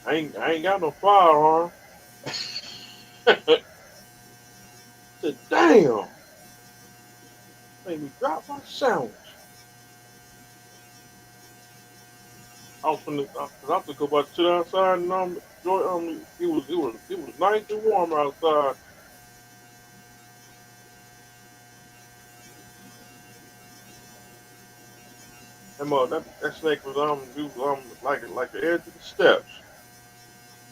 I ain't got no firearm. Said, damn. Made me drop my sandwich. I was I have to go back to the outside and it was nice and warm outside. That snake was he was like the edge of the steps.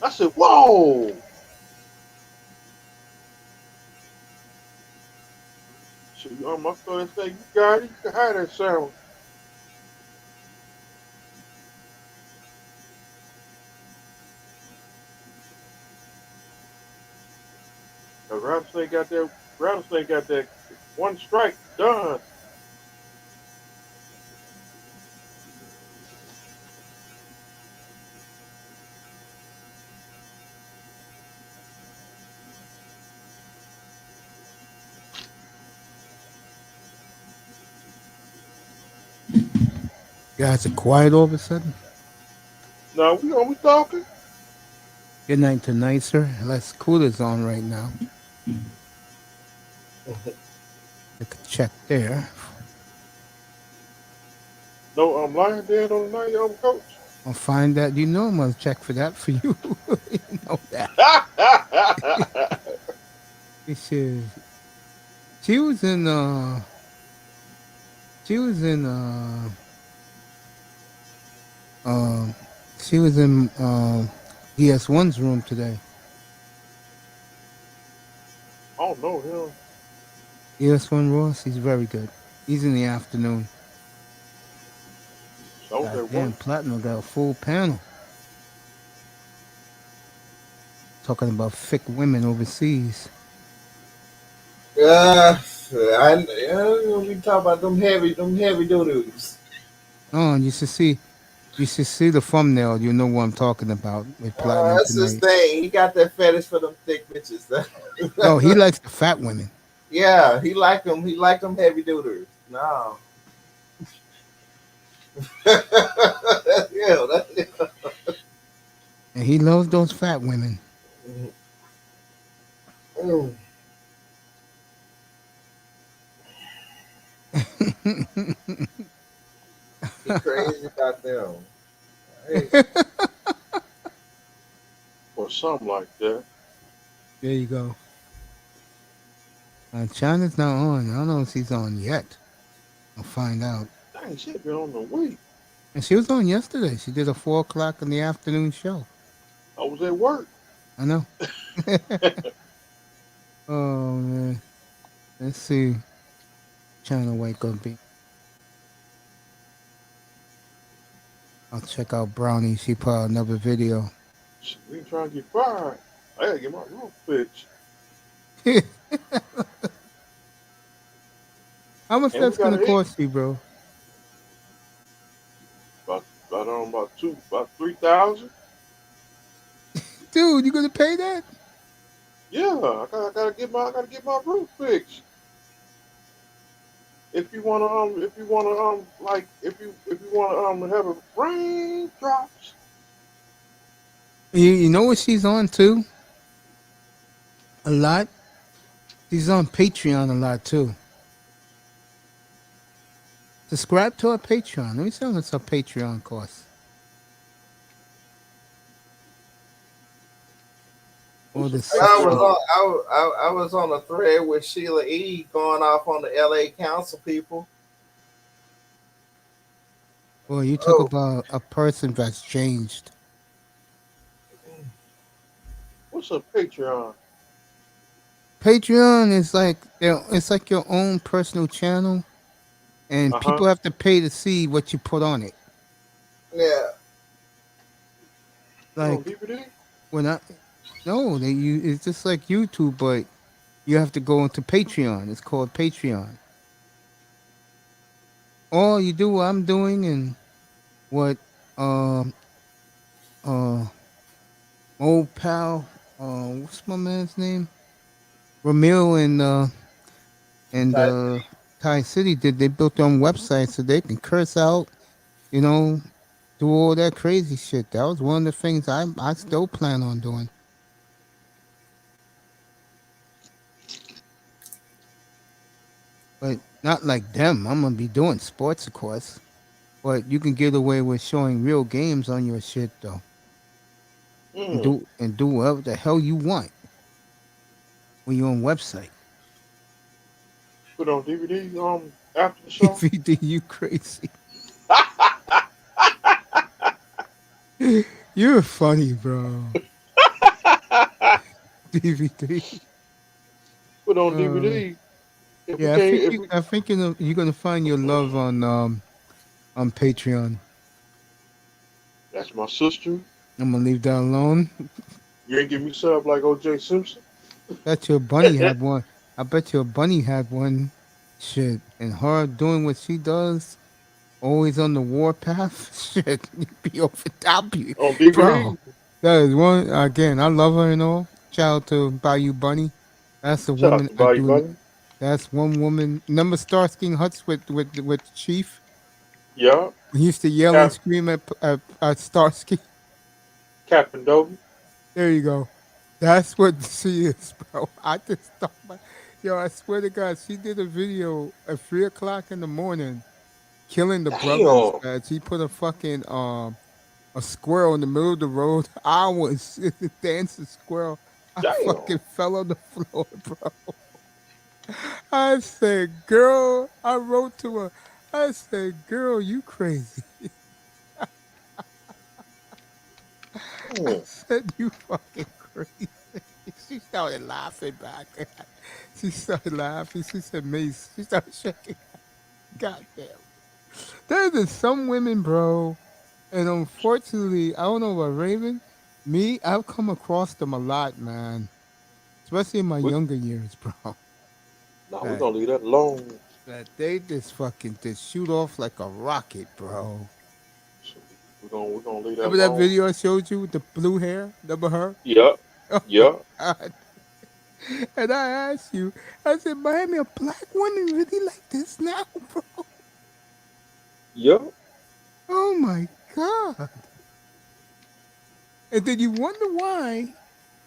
I said, whoa. So I saw that snake, you got it, you can have that sandwich. The rattlesnake got that one strike done. Guys are quiet all of a sudden. Now we talking. Good night tonight, sir. Let's coolers on right now. Take a check there. No, I'm lying dead on the night, coach. I'll find that. You know I'm gonna check for that for you. You know that. This is. She was in. She was in. She was in ES1's room today. I don't know him. ES1 Ross, he's very good. He's in the afternoon. So that Damn, one. Platinum got a full panel. Talking about thick women overseas. We talk about them heavy dudes. Oh, and you should see the thumbnail. You know what I'm talking about with Platinum That's his tonight. thing. He got that fetish for them thick bitches. Oh, he likes the fat women. Yeah, he liked them. He liked them heavy dudes. No. And he loves those fat women. Mm. He crazy about them. Hey. Or something like that. There you go. China's not on. I don't know if she's on yet. I'll find out. Dang, she been on the week. And she was on yesterday. She did a 4 o'clock in the afternoon show. I was at work. I know. Oh man. Let's see. Trying to wake up. I'll check out Brownie. She put out another video. We ain't trying to get fired. I gotta get my roof fixed. How much And that's we gonna gotta cost you, bro? About about 3,000. Dude, you gonna pay that? Yeah, I gotta get my roof fixed. If you wanna have a raindrops. You know what she's on too? A lot. She's on Patreon a lot too. Subscribe to her Patreon. Let me see how much her Patreon costs. Or What's a the I was Patreon? on subscription. I was on a thread with Sheila E. going off on the LA Council people. Well, you talk Oh, about a person that's changed. What's a Patreon? Patreon is like it's like your own personal channel, and Uh huh. people have to pay to see what you put on it. yeah. Put on Like DVD. when I no, it's just like YouTube, but you have to go into Patreon. It's called Patreon. All you do what I'm doing and what um uh old pal what's my man's name? Ramil and Thai City did. They built their own website so they can curse out, you know, do all that crazy shit. That was one of the things I still plan on doing. But not like them. I'm gonna be doing sports, of course. But you can get away with showing real games on your shit though. Mm. And do whatever the hell you want on your own website. Put on DVD. After the show. DVD, you crazy. You're funny, bro. DVD. Put on Uh, DVD. If we yeah, can't, if we I think you're gonna find your love on Patreon. That's my sister. I'm gonna leave that alone. You ain't give me sub like O.J. Simpson. Bet your bunny had one. I bet your bunny had one. Shit, and her doing what she does, always on the warpath. Shit, you be over top you, On bro. DVD. That is one again. I love her and all. Shout out to Bayou Bunny. That's the Shout out woman to I Body do. Bunny. That's one woman. Remember Starsky and Hutch with Chief? Yeah. He used to yell and Cap, scream at Starsky. Captain Doby. There you go. That's what she is, bro. I just thought, yo, I swear to God, she did a video at 3 o'clock in the morning, killing the brothers. Damn. She put a fucking a squirrel in the middle of the road. I was dancing squirrel. I Damn. fucking fell on the floor, bro. I said, girl, I wrote to her. I said, girl, you crazy. I Mm. said, you fucking crazy. She started laughing back. She started laughing. She said, Mace. She started shaking. God damn. There's some women, bro. And unfortunately, I don't know about Raven. Me, I've come across them a lot, man. Especially in my We, younger years, bro. nah, we're That, gonna leave that alone. that they just fucking just shoot off like a rocket, bro. We're gonna leave that Remember that alone. video I showed you with the blue hair? Remember her? Yeah. Oh my Yeah. God. And I asked you, I said, Miami, a black woman really like this now, bro? Yeah. Oh my God. And then you wonder why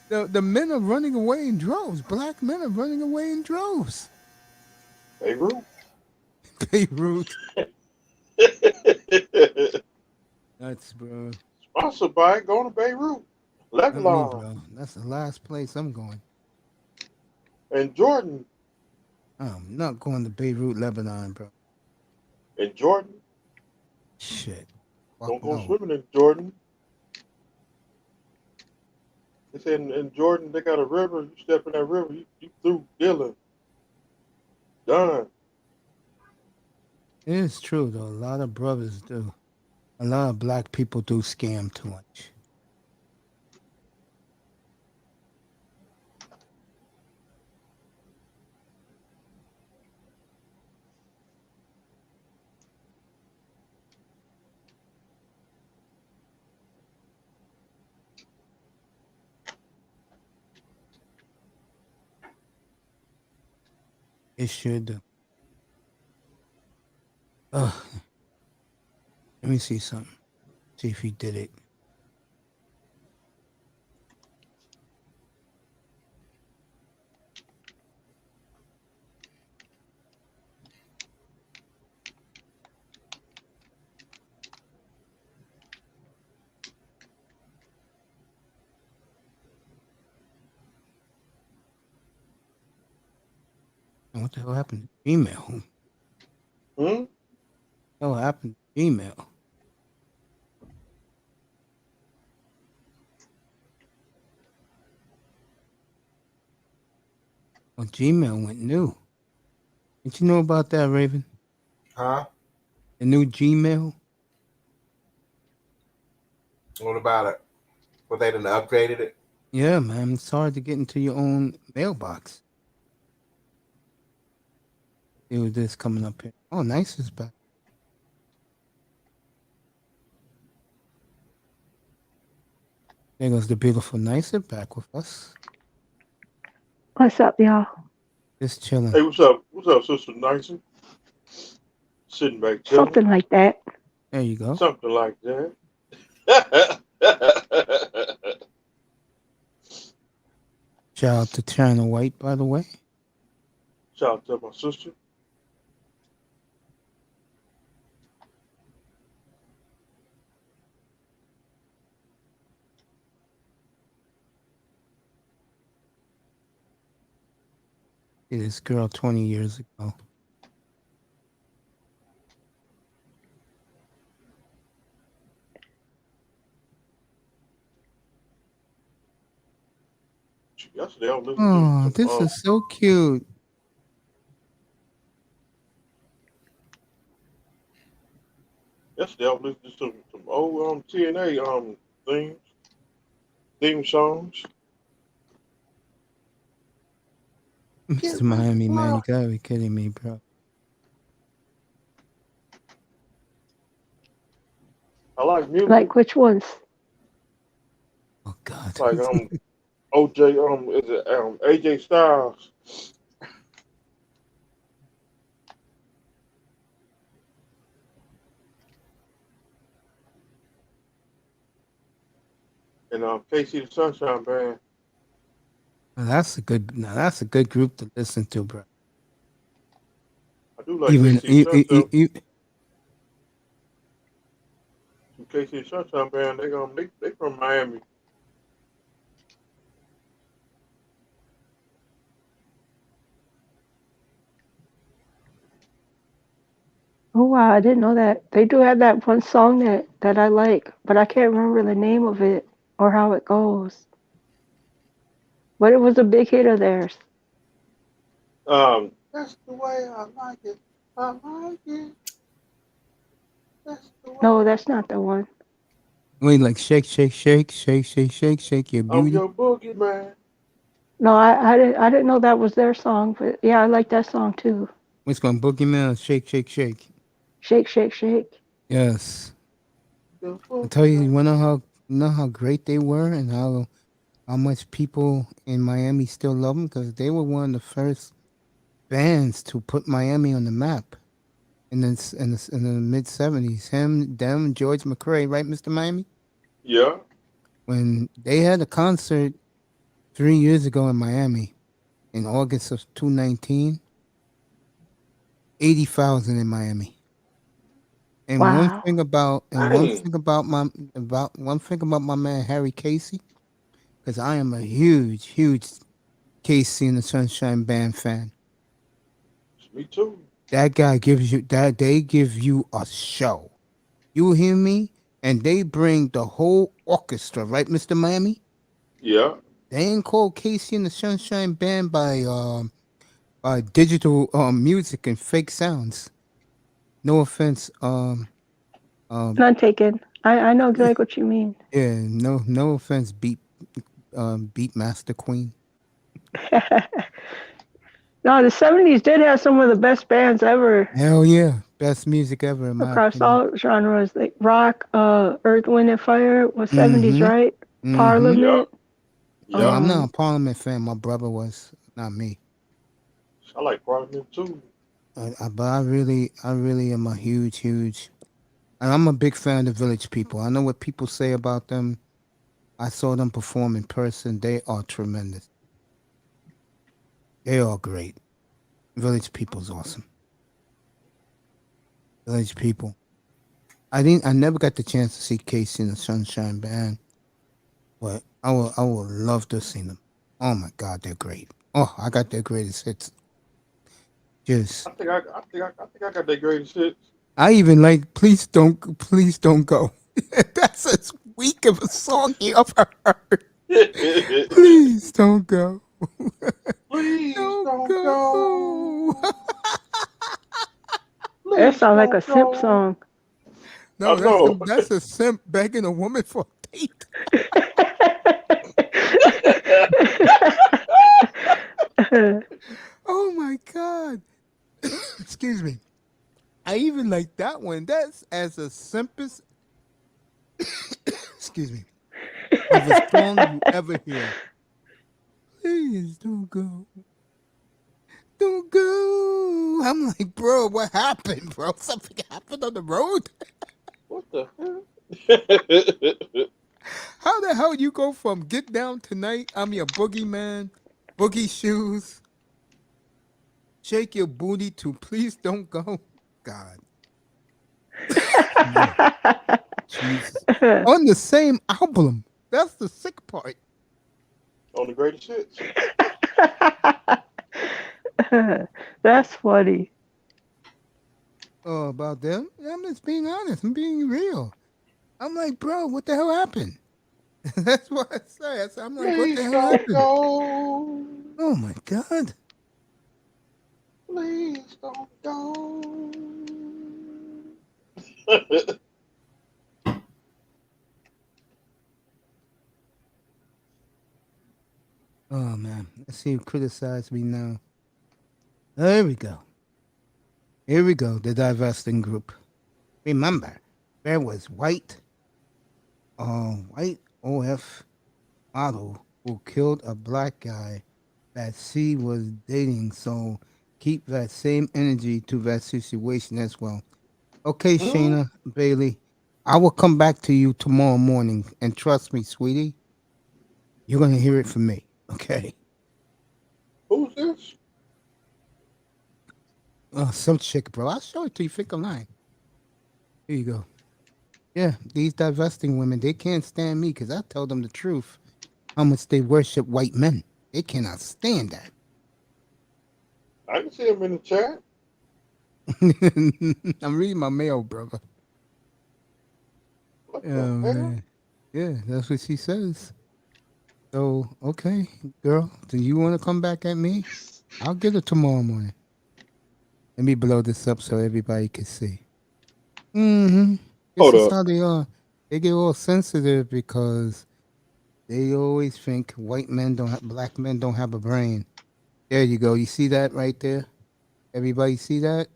the men are running away in droves. Black men are running away in droves. Beirut. Beirut. That's, bro. Sponsored by going to Beirut, Not me, Lebanon, bro. That's the last place I'm going. and Jordan. I'm not going to Beirut, Lebanon, bro. And Jordan. Shit. Fuck Don't go no. swimming in Jordan. They said in Jordan they got a river. You step in that river, you through Dylan. Done. It is true, though. A lot of brothers do. A lot of black people do scam too much. It sure do. Let me see something. See if he did it. What the hell happened to Gmail? What the hell happened to Gmail? Well, Gmail went new. Did you know about that, Raven? Huh? The new Gmail? What about it? Well, they done upgraded it. Yeah, man. It's hard to get into your own mailbox. See what this coming up here. Oh, Nice is back. There goes the beautiful Nicer back with us. What's up, y'all? Just chilling. Hey, what's up? What's up, Sister Nyson? Sitting back chilling. Something like that. There you go. Something like that. Shout out to China White, by the way. Shout out to my sister. See this girl 20 years ago. Yesterday, I was listening Oh, to this is so cute. yesterday I was listening to some old TNA theme songs. Mr. Miami, man, you gotta be kidding me, bro. I like music. Like which ones? Oh God. Like OJ is it AJ Styles. And KC the Sunshine Band. That's a good group to listen to, bro. I do like Even KC the Sunshine. KC the Sunshine Band. They from Miami. Oh wow, I didn't know that. They do have that one song that I like, but I can't remember the name of it or how it goes. But it was a big hit of theirs. That's the way I like it. I like it. That's the way. No, that's not the one. Wait, like shake, shake, shake, shake, shake, shake, shake your I'm beauty. your boogie man. No, I didn't know that was their song, but yeah, I like that song too. Which one? Boogeyman, shake, shake, shake. Shake, shake, shake. Yes. The I tell you, boogie you know how great they were and how much people in Miami still love them, because they were one of the first bands to put Miami on the map in the mid '70s. Them, George McRae, right, Mr. Miami? Yeah. When they had a concert 3 years ago in Miami in August of 2019, 80,000 in Miami. And Wow. one thing about my man Harry Casey, because I am a huge Casey and the Sunshine Band fan. Me too. That guy they give you a show. You hear me? And they bring the whole orchestra, right, Mr. Miami? Yeah. They ain't called Casey and the Sunshine Band by digital music and fake sounds. No offense, None taken. I know exactly what you mean. yeah, no offense, Beatmaster Queen. No, the 70s did have some of the best bands ever Hell yeah, best music ever in my across opinion. all genres, like rock, Earth, Wind and Fire was 70s, Mhm. right? Mhm. Parliament. Yeah. No, I'm not a Parliament fan. My brother was, not me. I like Parliament too. But I really am a huge. And I'm a big fan of the Village People. I know what people say about them. I saw them perform in person. They are tremendous. They are great. Village People's awesome. Village People. I never got the chance to see Casey and the Sunshine Band, but I would love to see them. Oh my God, they're great. Oh, I got their greatest hits. Just I think I got that greatest hits. I even like please don't go. That's as weak of a song you ever heard. Please don't go. Please Don't don't go. go. That Please sounds like a don't simp go. song. No, I know. that's a simp begging a woman for a date. Oh my God. Excuse me. I even like that one. That's as a simpest excuse me. Of a song you ever hear. Please don't go. Don't go. I'm like, bro, what happened, bro? Something happened on the road? What the hell? How the hell you go from Get Down Tonight, I'm your boogeyman, boogie shoes, shake your booty to Please Don't Go? God. Jesus. On the same album. That's the sick part. On the greatest hits. That's funny. Oh, about them? I'm just being honest. I'm being real. I'm like, bro, what the hell happened? That's what I say. I'm like, what the Please hell don't happened? go. Oh my God. Please don't go. Oh man. Let's see who criticized me now. There we go. Here we go. The divesting group. Remember, there was white OF model who killed a black guy that she was dating. So keep that same energy to that situation as well. Okay, Shayna Bailey, I will come back to you tomorrow morning, and trust me, sweetie, you're gonna hear it from me. Okay. Who's this? Oh, some chick, bro. I'll show it to you. Think I'm lying. Here you go. Yeah, these divesting women, they can't stand me because I tell them the truth. How much they worship white men. They cannot stand that. I can see him in the chat. I'm reading my mail, brother. What Oh, the hell? man. Yeah, that's what she says. So, okay, girl, do you want to come back at me? I'll get it tomorrow morning. Let me blow this up so everybody can see. Mm-hmm. This Hold is up. how they are. They get all sensitive because they always think black men don't have a brain. There you go. You see that right there? Everybody see that?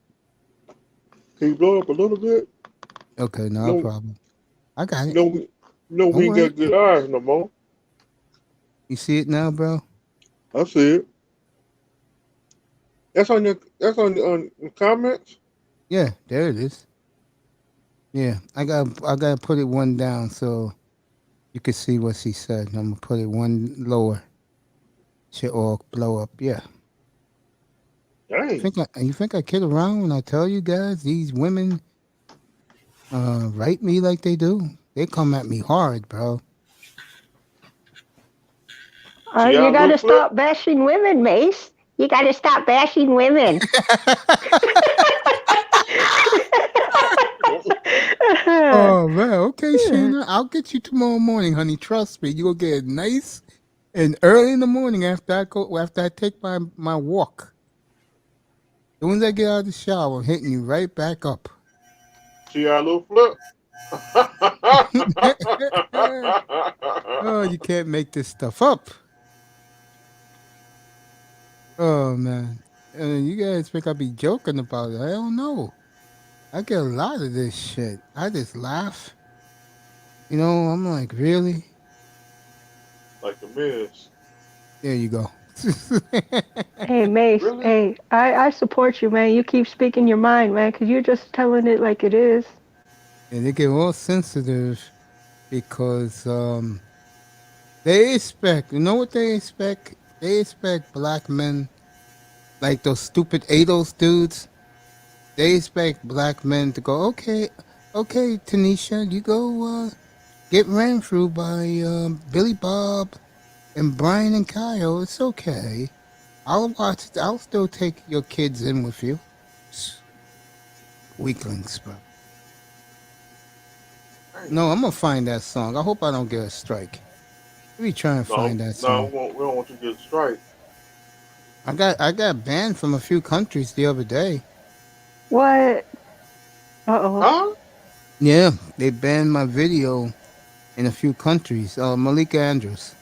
Can you blow up a little bit? Okay, no No, problem. I got it. no, we Don't ain't worry. got good eyes no more. You see it now, bro? I see it. That's on the comments. Yeah, there it is. Yeah, I gotta put it one down so you can see what she said. I'm gonna put it one lower. Shit all blow up. Yeah. Dang. You think I kid around when I tell you guys these women write me like they do? They come at me hard, bro. See You our got little to flip? stop bashing women, Mace. You got to stop bashing women. Oh man, okay, Shayna. I'll get you tomorrow morning, honey. Trust me. You'll get nice and early in the morning after I take my walk. As soon as I get out of the shower, I'm hitting you right back up. See our little flip? Oh, you can't make this stuff up. Oh man. You guys think I be joking about it. I don't know. I get a lot of this shit. I just laugh. You know, I'm like, really? Like the Miz. There you go. Hey, Mace. Really? Hey, I support you, man. You keep speaking your mind, man, because you're just telling it like it is. And they get all sensitive because they expect, you know what they expect? They expect black men, like those stupid ADOS dudes. They expect black men to go, okay, Tanisha, you go get ran through by Billy Bob and Brian and Kyle. It's okay. I'll watch. I'll still take your kids in with you. Weaklings, bro. No, I'm gonna find that song. I hope I don't get a strike. Let me try and find that No, song. we don't want you to get straight. I got banned from a few countries the other day. What? Uh-oh. Huh? Yeah, they banned my video in a few countries. Malika Andrews.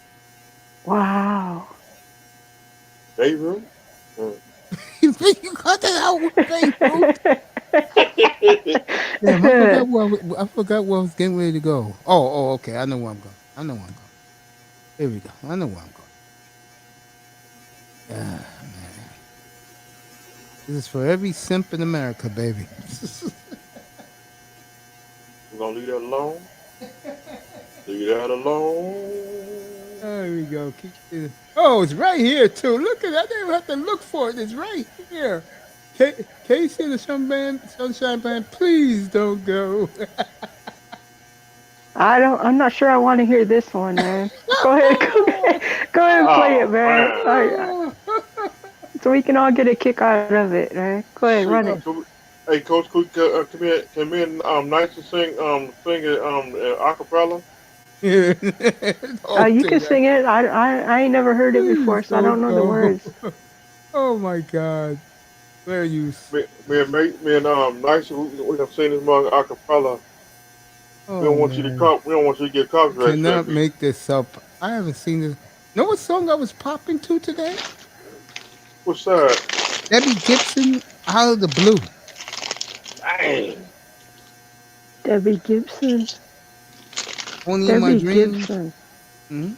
Wow. Gabriel? You got that out with Facebook? Damn, I forgot where I was getting ready to go. Oh, okay. I know where I'm going. Here we go. I know where I'm going. Ah, man. This is for every simp in America, baby. We're gonna leave that alone. Leave that alone. There we go. Oh, it's right here too. Look at that. I didn't even have to look for it. It's right here. Casey and the Sunshine Band, please don't go. I'm not sure I want to hear this one, man. Go ahead and play it, man. So we can all get a kick out of it, man. Go ahead, run it. Hey, Coach, come in, nice to sing it, acapella. You can sing it. I ain't never heard it before, so I don't know the words. Oh my God. Where are you? Me and nice. We have seen this mug acapella. Oh, we don't want you to come. We don't want you to get copyright. Cannot make this up. I haven't seen this. Know what song I was popping to today? What's that? Debbie Gibson, Out of the Blue. Dang. Debbie Gibson. Only in my dreams. Hmm?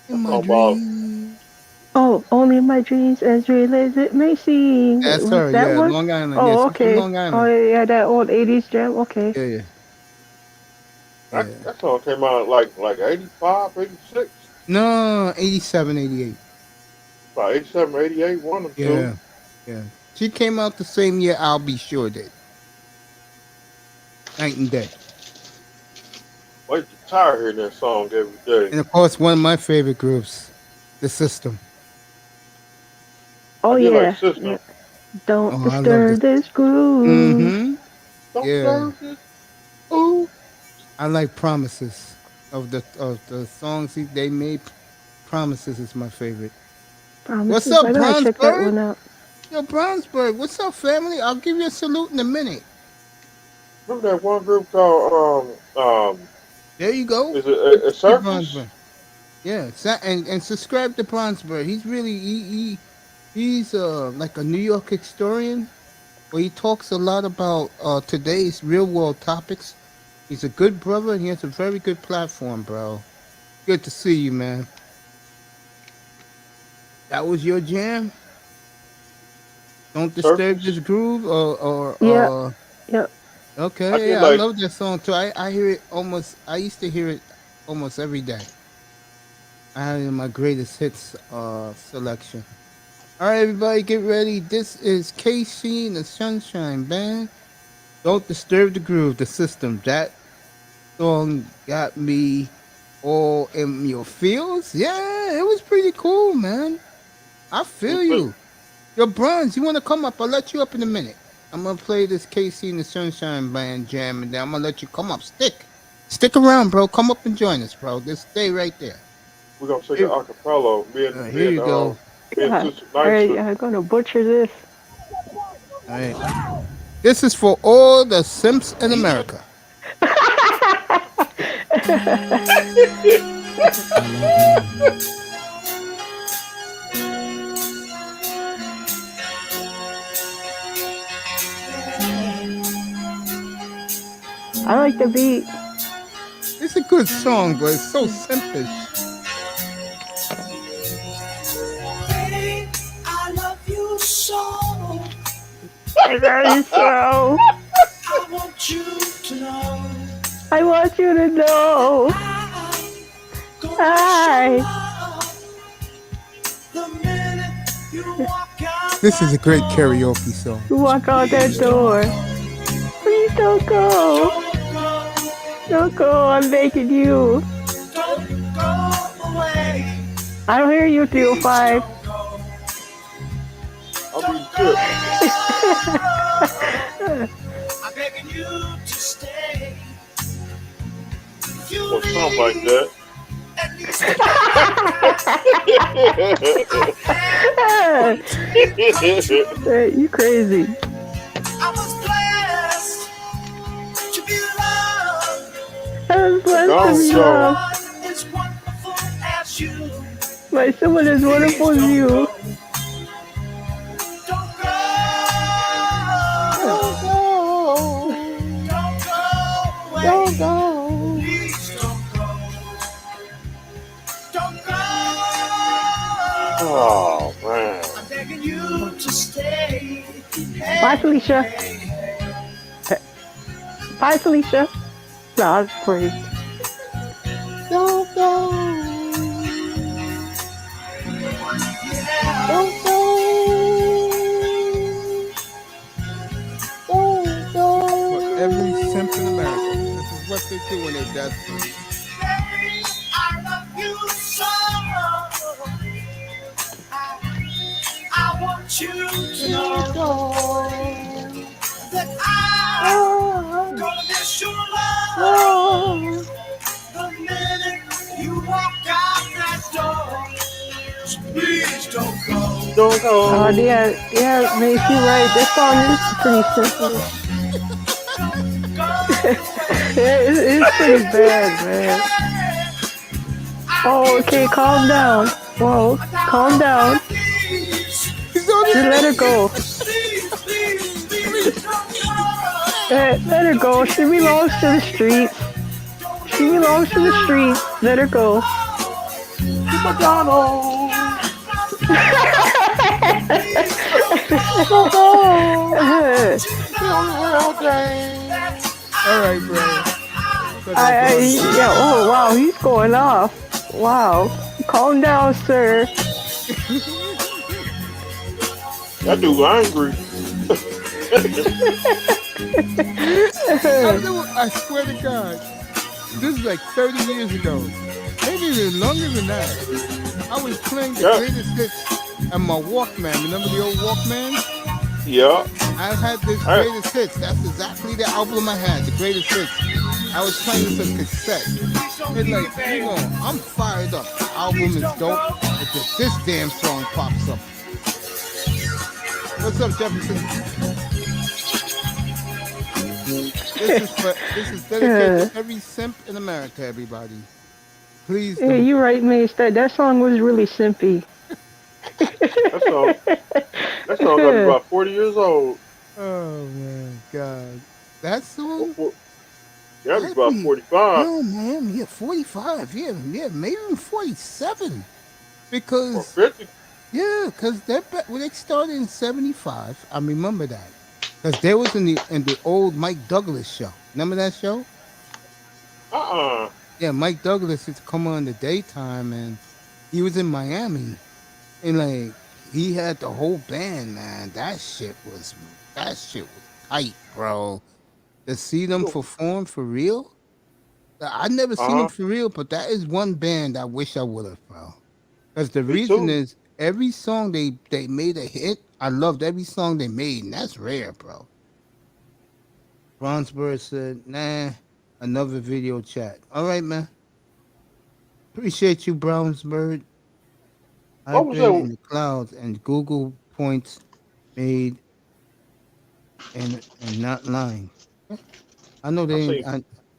In my dreams. Oh, only in my dreams, as real as it may seem. That's her, that yeah, one? Long Island. Oh, yes, okay. Long Island. Oh, yeah, that old 80s jam. Okay. Yeah. That song came out like 85, 86? No, 87, 88. About 87, 88, one or two. Yeah. She came out the same year I'll Be Sure did. Night and day. Why you tired hearing that song every day? And of course, one of my favorite groups, The System. Oh, yeah. Like System. Yeah. Don't disturb this groove. Mm-hmm. Don't disturb this. Ooh. I like Promises. Of the songs they made, Promises is my favorite. Promises. What's up, I gotta check that one Brownsburg? out. Yo, Brownsburg, what's up, family? I'll give you a salute in a minute. Remember that one group called There you go. Is it a Circus? Yeah, and subscribe to Brownsburg. He's really he's like a New York historian, where he talks a lot about today's real world topics. He's a good brother, and he has a very good platform, bro. Good to see you, man. That was your jam? Don't disturb this groove, or yeah. Okay, I love that song too. I hear it almost. I used to hear it almost every day. I have it in my greatest hits selection. All right, everybody, get ready. This is KC and the Sunshine Band. Don't disturb the groove, the system. That song got me all in your feels. Yeah, it was pretty cool, man. I feel you. Yo, Bronze, you want to come up? I'll let you up in a minute. I'm going to play this KC and the Sunshine Band jam, and then I'm going to let you come up. Stick around, bro. Come up and join us, bro. Just stay right there. We're going to sing an acapella. Here you go. All right, I'm going to butcher this. All right. This is for all the simps in America. I like the beat. It's a good song, but it's so simpish. That is so. I want you to know. I want you to know. Hi. The minute you walk out This is a great karaoke song. You walk out that door. Please don't go. Don't go. I'm begging you. don't go away. I don't hear you, 305. I'll be good. I'm begging you to stay. Or something like that. At least Hey, you crazy. I was blessed to be loved. I was blessed Don't to be go. loved Someone as wonderful as you. by someone as wonderful as you. Don't go. Don't go. Don't go away. Don't go. Please don't go. Don't go. Oh man. I'm begging you to stay. Bye, Felicia. Bye, Felicia. God's praise. Don't go. Don't go. Don't go. For every simp in America, this is what they do when they're desperate. I love you so. I want you to know that I'm gonna miss your love the minute you walk out that door. So please don't go. Don't go. Oh, yeah, Mace, you're right. That song is pretty simple. It's pretty bad, man. Oh, okay, calm down. Whoa, calm down. Just let her go. Let her go. She belongs to the streets. She belongs to the streets. Let her go. All right, bro. Yeah. Oh, wow. He's going off. Wow. Calm down, sir. That dude angry. I swear to God, this is like 30 years ago. Maybe even longer than that. I was playing the greatest hits on my Walkman. Remember the old Walkman? Yeah. I had this greatest hits. That's exactly the album I had, the greatest hits. I was playing this on cassette. And like, hang on, I'm fired up. The album is dope. But just this damn song pops up. What's up, Jefferson? This is dedicated to every simp in America, everybody. Please. Yeah, you're right, Mace. That song was really simpy. That song got about 40 years old. Oh man, God, that song. Yeah, it's about 45. No, man, yeah, 45. Yeah, maybe even 47. Because or 50. Yeah, because when they started in '75, I remember that. Because they was in the old Mike Douglas show. Remember that show? Yeah, Mike Douglas used to come on in the daytime, and he was in Miami, and like he had the whole band, man. That shit was tight, bro. To see them perform for real, I never seen them for real, but that is one band I wish I would have, bro. Because the reason is every song they made a hit. I loved every song they made, and that's rare, bro. Brownsburg said, nah, another video chat. All right, man. Appreciate you, Brownsburg. I've been in the clouds and Google points made and not lying. I know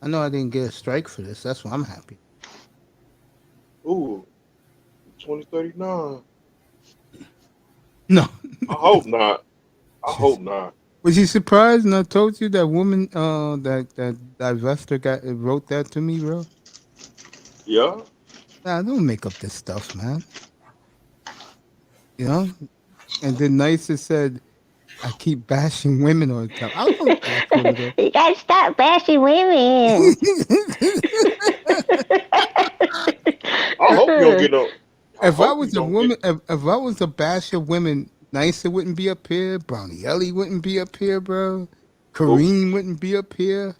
I know I didn't get a strike for this. That's why I'm happy. Ooh, 2039. No. I hope not. I hope not. Was you surprised? And I told you that woman, that investor wrote that to me, bro. Yeah. Nah, don't make up this stuff, man. You know. And then Nicer said, I keep bashing women all the time. I don't bash women though. You gotta stop bashing women. I hope you don't get no. If I hope you was a don't woman, get. if I was a basher of women, Nicer wouldn't be up here. Brownie Ellie wouldn't be up here, bro. Go, Kareem wouldn't be up here.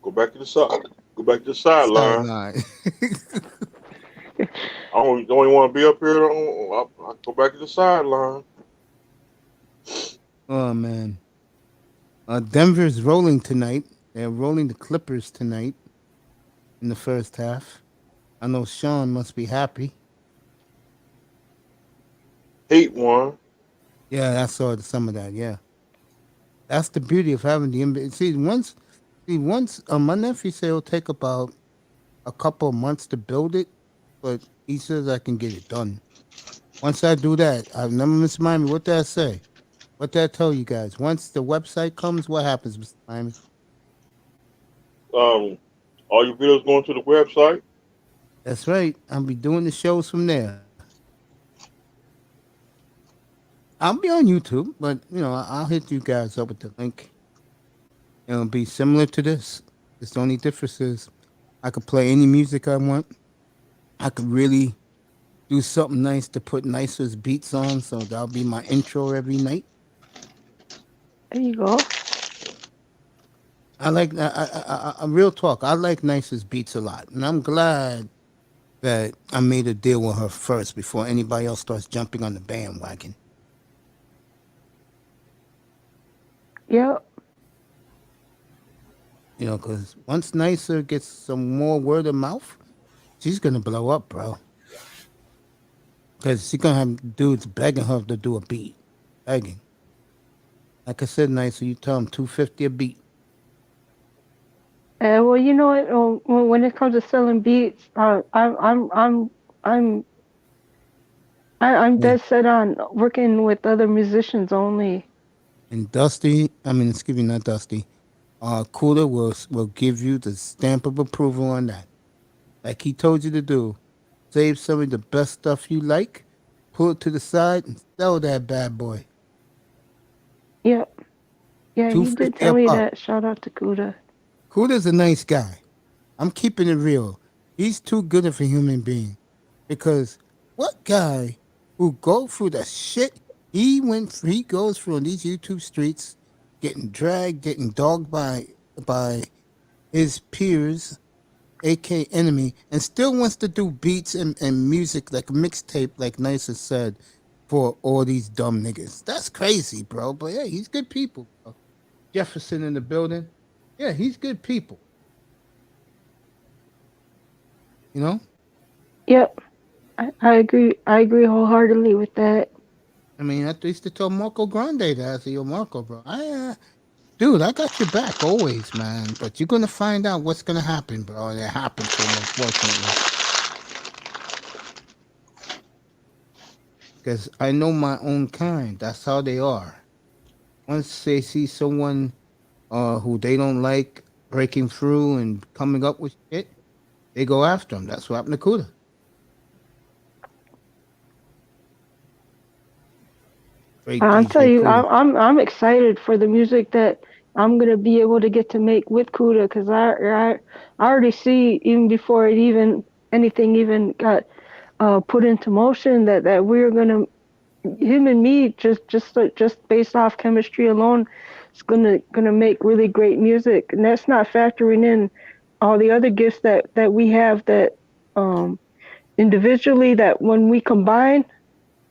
go back to the side. Go back to the sideline. Sideline. I don't even want to be up here. I go back to the sideline. Oh man. Denver's rolling tonight. They're rolling the Clippers tonight in the first half. I know Sean must be happy. Hate one. Yeah, I saw some of that. Yeah, that's the beauty of having the NBA. Once my nephew said it'll take about a couple of months to build it, but he says I can get it done. Once I do that, I've never Miss Miami. What did I say? What did I tell you guys? Once the website comes, what happens, Mr. Miami? All your videos going to the website. That's right. I'll be doing the shows from there. I'll be on YouTube, but I'll hit you guys up with the link. It'll be similar to this. The only difference is I could play any music I want. I could really do something nice to put Nicer's beats on, so that'll be my intro every night. There you go. I like I real talk. I like Nicer's beats a lot, and I'm glad that I made a deal with her first before anybody else starts jumping on the bandwagon. Yep. Because once Nicer gets some more word of mouth, she's gonna blow up, bro. Because she's gonna have dudes begging her to do a beat, begging. Like I said, Nicer, you tell them $250 a beat. Well, you know what? When it comes to selling beats, I'm dead set on working with other musicians only. And not Dusty. Cooler will give you the stamp of approval on that. Like he told you to do. Save some of the best stuff you like, pull it to the side, and sell that bad boy. Yep. Yeah, he did $250 tell me a pop. that. Shout out to Kuda. Kuda's a nice guy. I'm keeping it real. He's too good of a human being. Because what guy who go through the shit he goes through on these YouTube streets, getting dragged, getting dogged by his peers, aka enemy, and still wants to do beats and music like a mixtape, like Nicer said, for all these dumb niggas. That's crazy, bro. But yeah, he's good people, bro. Jefferson in the building. Yeah, he's good people. Yep. I agree. I agree wholeheartedly with that. I mean, I used to tell Marco Grande that. I said, yo, Marco, bro, dude, I got your back always, man. But you're going to find out what's going to happen, bro. And it happens to him, unfortunately. Because I know my own kind. That's how they are. Once they see someone who they don't like breaking through and coming up with shit, they go after them. That's what happened to Kuda. I'll tell you, I'm excited for the music that I'm gonna be able to get to make with Kuda, because I already see, even before anything even got put into motion, that we're gonna, him and me, just based off chemistry alone, is gonna make really great music. And that's not factoring in all the other gifts that we have, that individually, that when we combine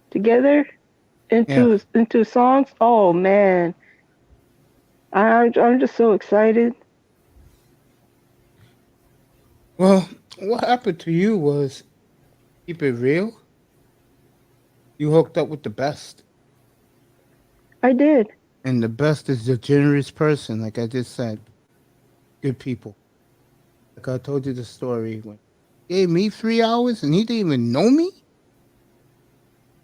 together into songs, oh man, I'm just so excited. Well, what happened to you was, keep it real, you hooked up with the best. I did. And the best is a generous person, like I just said. Good people. Like I told you the story, when he gave me 3 hours and he didn't even know me.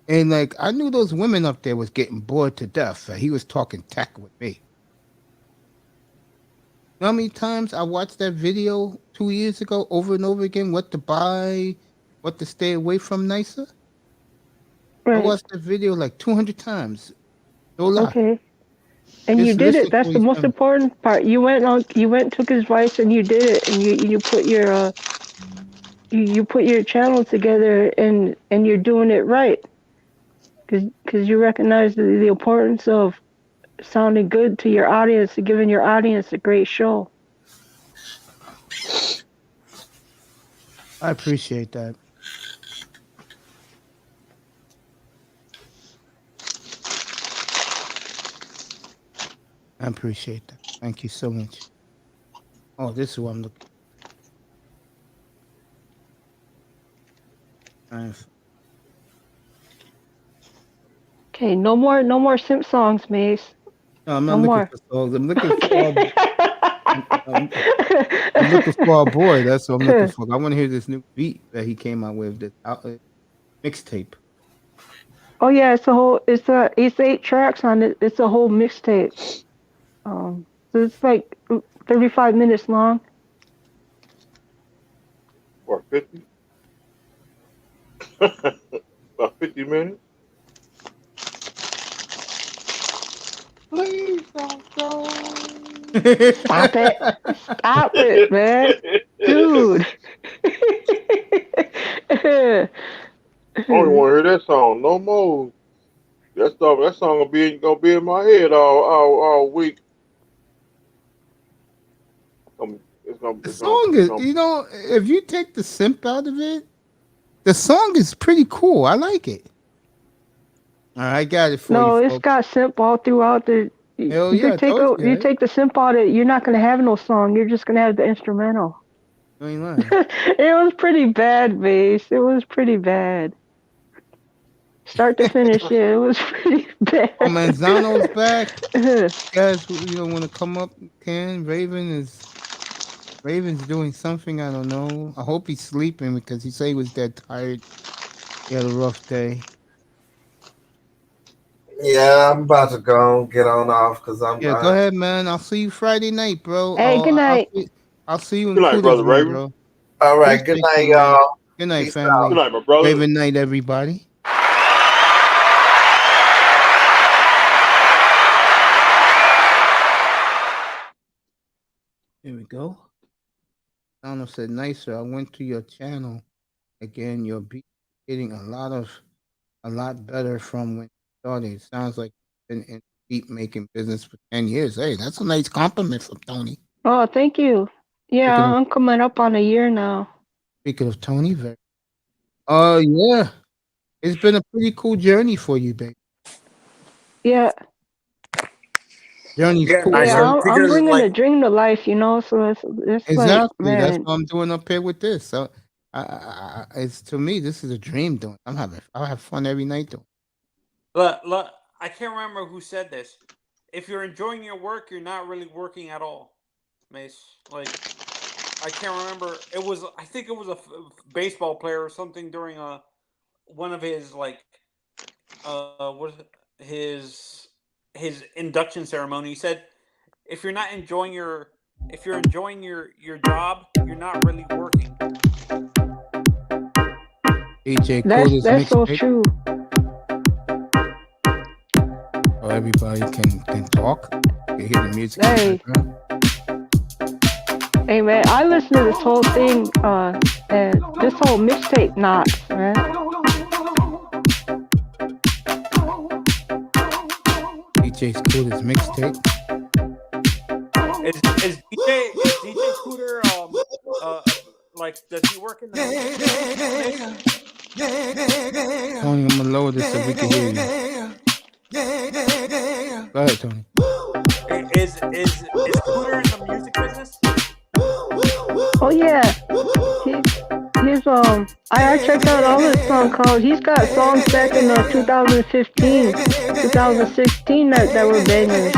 And like I knew those women up there was getting bored to death. He was talking tech with me. You know how many times I watched that video 2 years ago over and over again? What to buy, what to stay away from, Nicer? Right. I watched that video like 200 times. No lie. Okay. And you Just did listen it. That's for the most yourself. important part. You went, took his advice, and you did it. And you put your you put your channel together, and you're doing it right. Because you recognize the importance of sounding good to your audience, and giving your audience a great show. I appreciate that. I appreciate that. Thank you so much. Oh, this is what I'm looking. Nice. Okay, no more simp songs, Mace. No, I'm No not looking more. for songs. I'm looking for Okay. I'm looking for our boy. That's what I'm looking for. I want to hear this new beat that he came out with. This mixtape. Oh yeah, it's 8 tracks on it. It's a whole mixtape. So it's like 35 minutes long. What, 50? About 50 minutes? Please don't go. Stop it, man, dude. I don't want to hear that song no more. That song gonna be in my head all week. The song is, if you take the simp out of it, the song is pretty cool. I like it. All right, I got it for you. No, it's folks. got simp all throughout the. Hell You yeah, could take told you, you right? take the simp out of it, you're not gonna have no song. You're just gonna have the instrumental. I ain't lying. It was pretty bad, Bass. It was pretty bad. Start to finish, yeah, it was pretty bad. Oh, Manzano's back. Guys who want to come up can. Raven's doing something. I don't know. I hope he's sleeping because he said he was dead tired. He had a rough day. Yeah, I'm about to go get on off because I'm. Yeah, go ahead, man. I'll see you Friday night, bro. Hey, good night. I'll see you in Good night, Kuda's brother room, Raven. bro. All right, Please good stay night, cool, man. y'all. Good night, Peace family. Good night, my brother. Raven night, everybody. Here we go. Donald said, nicer. I went to your channel again. Your beat getting a lot better from when you started. It sounds like you've been in beat making business for 10 years. Hey, that's a nice compliment from Tony. Oh, thank you. Yeah, Speaking of- I'm coming up on a year now. Speaking of Tony, yeah. It's been a pretty cool journey for you, babe. Yeah. Journey's Yeah, cool. nice. Yeah, I'm Because, bringing like- a dream to life, so it's like, Exactly. That's man. what I'm doing up here with this. So, it's to me, this is a dream doing. I'll have fun every night doing. Look, I can't remember who said this. If you're enjoying your work, you're not really working at all, Mace. Like, I can't remember. I think it was a baseball player or something during one of his his induction ceremony. He said, if you're enjoying your job, you're not really working. DJ That's so true. So everybody can talk. You hear the music. Hey. Hey man, I listened to this whole thing, and this whole mixtape knocks, man. DJ's Cooter's mixtape. Is DJ Cooter does he work in the Tony, I'm gonna lower this so we can hear you. Go ahead, Tony. Is Cooter in the music business? Oh yeah, he's I checked out all his song calls. He's got songs back in 2015, 2016 that were bangers.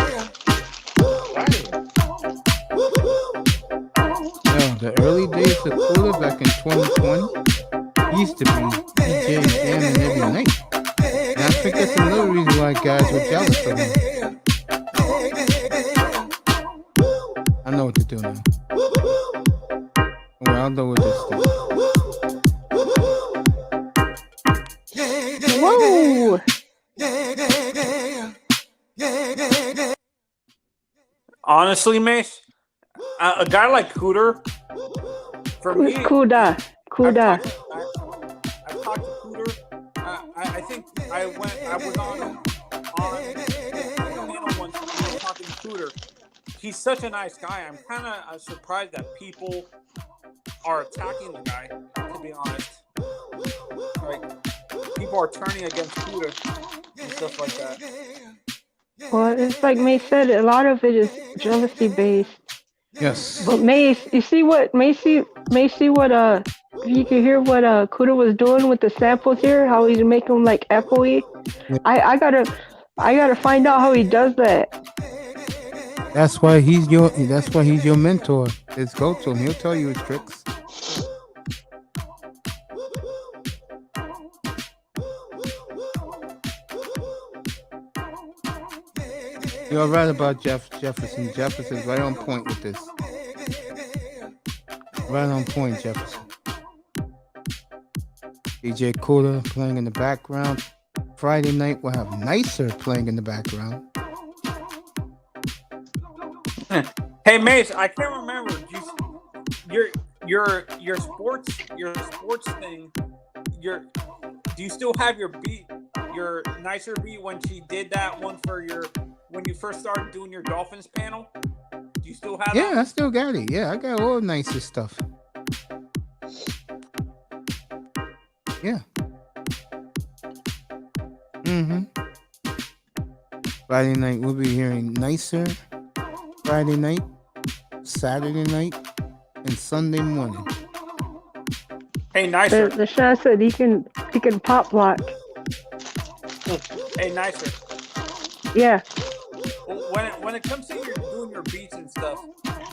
No, the early days of Cooter back in 2020 used to be DJ jamming every night. And I think that's another reason why guys were jealous of him. I know what to do now. Well, I'll lower this thing. Whoa! Honestly, Mace, a guy like Cooter, for Who's me, Kuda? I've Kuda. talked to Cooter. I think I was on the panel once and I was talking to Cooter. He's such a nice guy. I'm kind of surprised that people are attacking the guy. To be honest, like people are turning against Cooter and stuff like that. Well, it's like Mace said, a lot of it is jealousy based. Yes. But Mace, you see what Macy what you can hear what Kuda was doing with the samples here, how he's making them like echoey. Yeah. I gotta find out how he does that. That's why he's your mentor. Just go to him. He'll tell you his tricks. You're right about Jefferson. Jefferson's right on point with this. Right on point, Jefferson. DJ Cooler playing in the background. Friday night we'll have Nicer playing in the background. Hey Mace, I can't remember. Your sports thing. Do you still have your beat, your Nicer beat when she did that one for when you first started doing your Dolphins panel? Do you still have? Yeah, that? I still got it. Yeah, I got all Nicer stuff. Yeah. Friday night we'll be hearing Nicer. Friday night, Saturday night, and Sunday morning. Hey, Nicer. The Shah said he can pop lock. Hey, Nicer. Yeah. When it comes to doing your beats and stuff,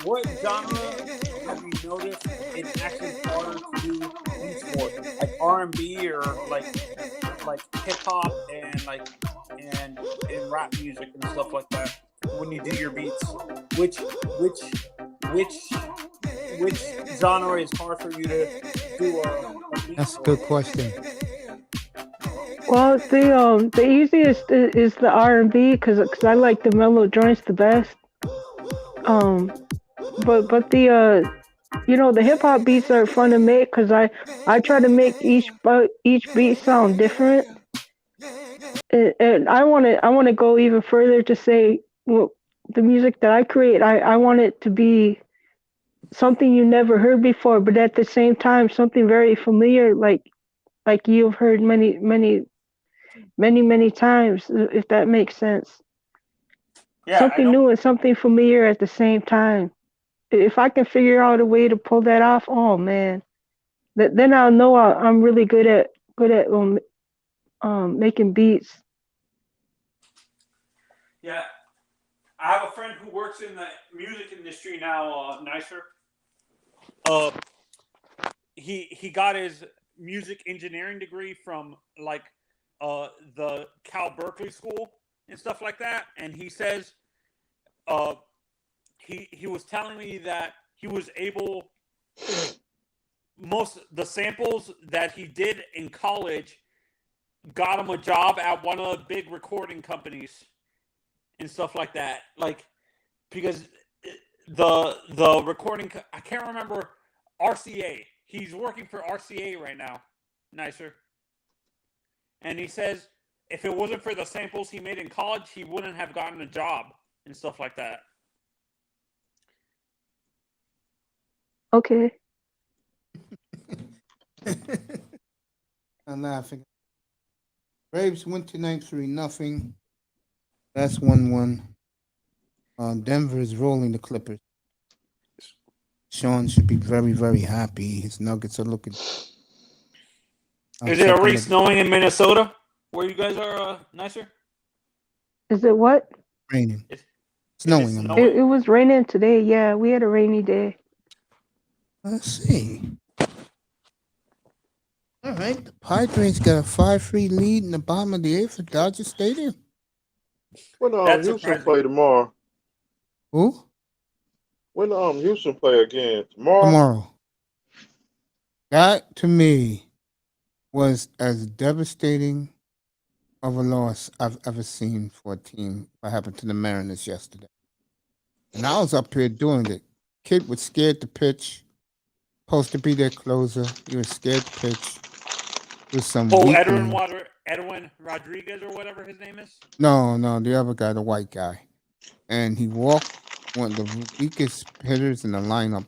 what genre have you noticed it's actually harder to do beats for? Like R&B or like hip hop and rap music and stuff like that. When you do your beats, which genre is hard for you to do a beat? That's a good question. Well, the easiest is the R&B because I like the mellow joints the best. But the the hip hop beats are fun to make because I try to make each beat sound different. And I want to go even further to say, well, the music that I create, I want it to be something you never heard before, but at the same time something very familiar, like you've heard many times, if that makes sense. Yeah, something new and something familiar at the same time. If I can figure out a way to pull that off, oh man, then I'll know I'm really good at making beats. Yeah, I have a friend who works in the music industry now. Nicer. He got his music engineering degree from the Cal Berkeley School and stuff like that, and he says, he was telling me that he was able, most the samples that he did in college got him a job at one of the big recording companies and stuff like that. Like, because the recording, I can't remember, RCA. He's working for RCA right now. Nicer. And he says if it wasn't for the samples he made in college, he wouldn't have gotten a job and stuff like that. Okay. I'm laughing. Braves win tonight 3-0. That's 1-1. Denver is rolling the Clippers. Sean should be very, very happy. His Nuggets are looking. Is it already snowing in Minnesota where you guys are, Nicer? Is it what? Raining. Snowing. It was raining today. Yeah, we had a rainy day. Let's see. All right. The Padres got a 5-3 lead in the bottom of the 8th at Dodger Stadium. When Houston play tomorrow? Who? When Houston play again? Tomorrow? Tomorrow. That, to me, was as devastating of a loss I've ever seen for a team. What happened to the Mariners yesterday. And I was up here doing it. Kid was scared to pitch. Supposed to be their closer. He was scared to pitch. With some weakling. Edwin Rodriguez or whatever his name is. No, the other guy, the white guy. And he walked one of the weakest hitters in the lineup.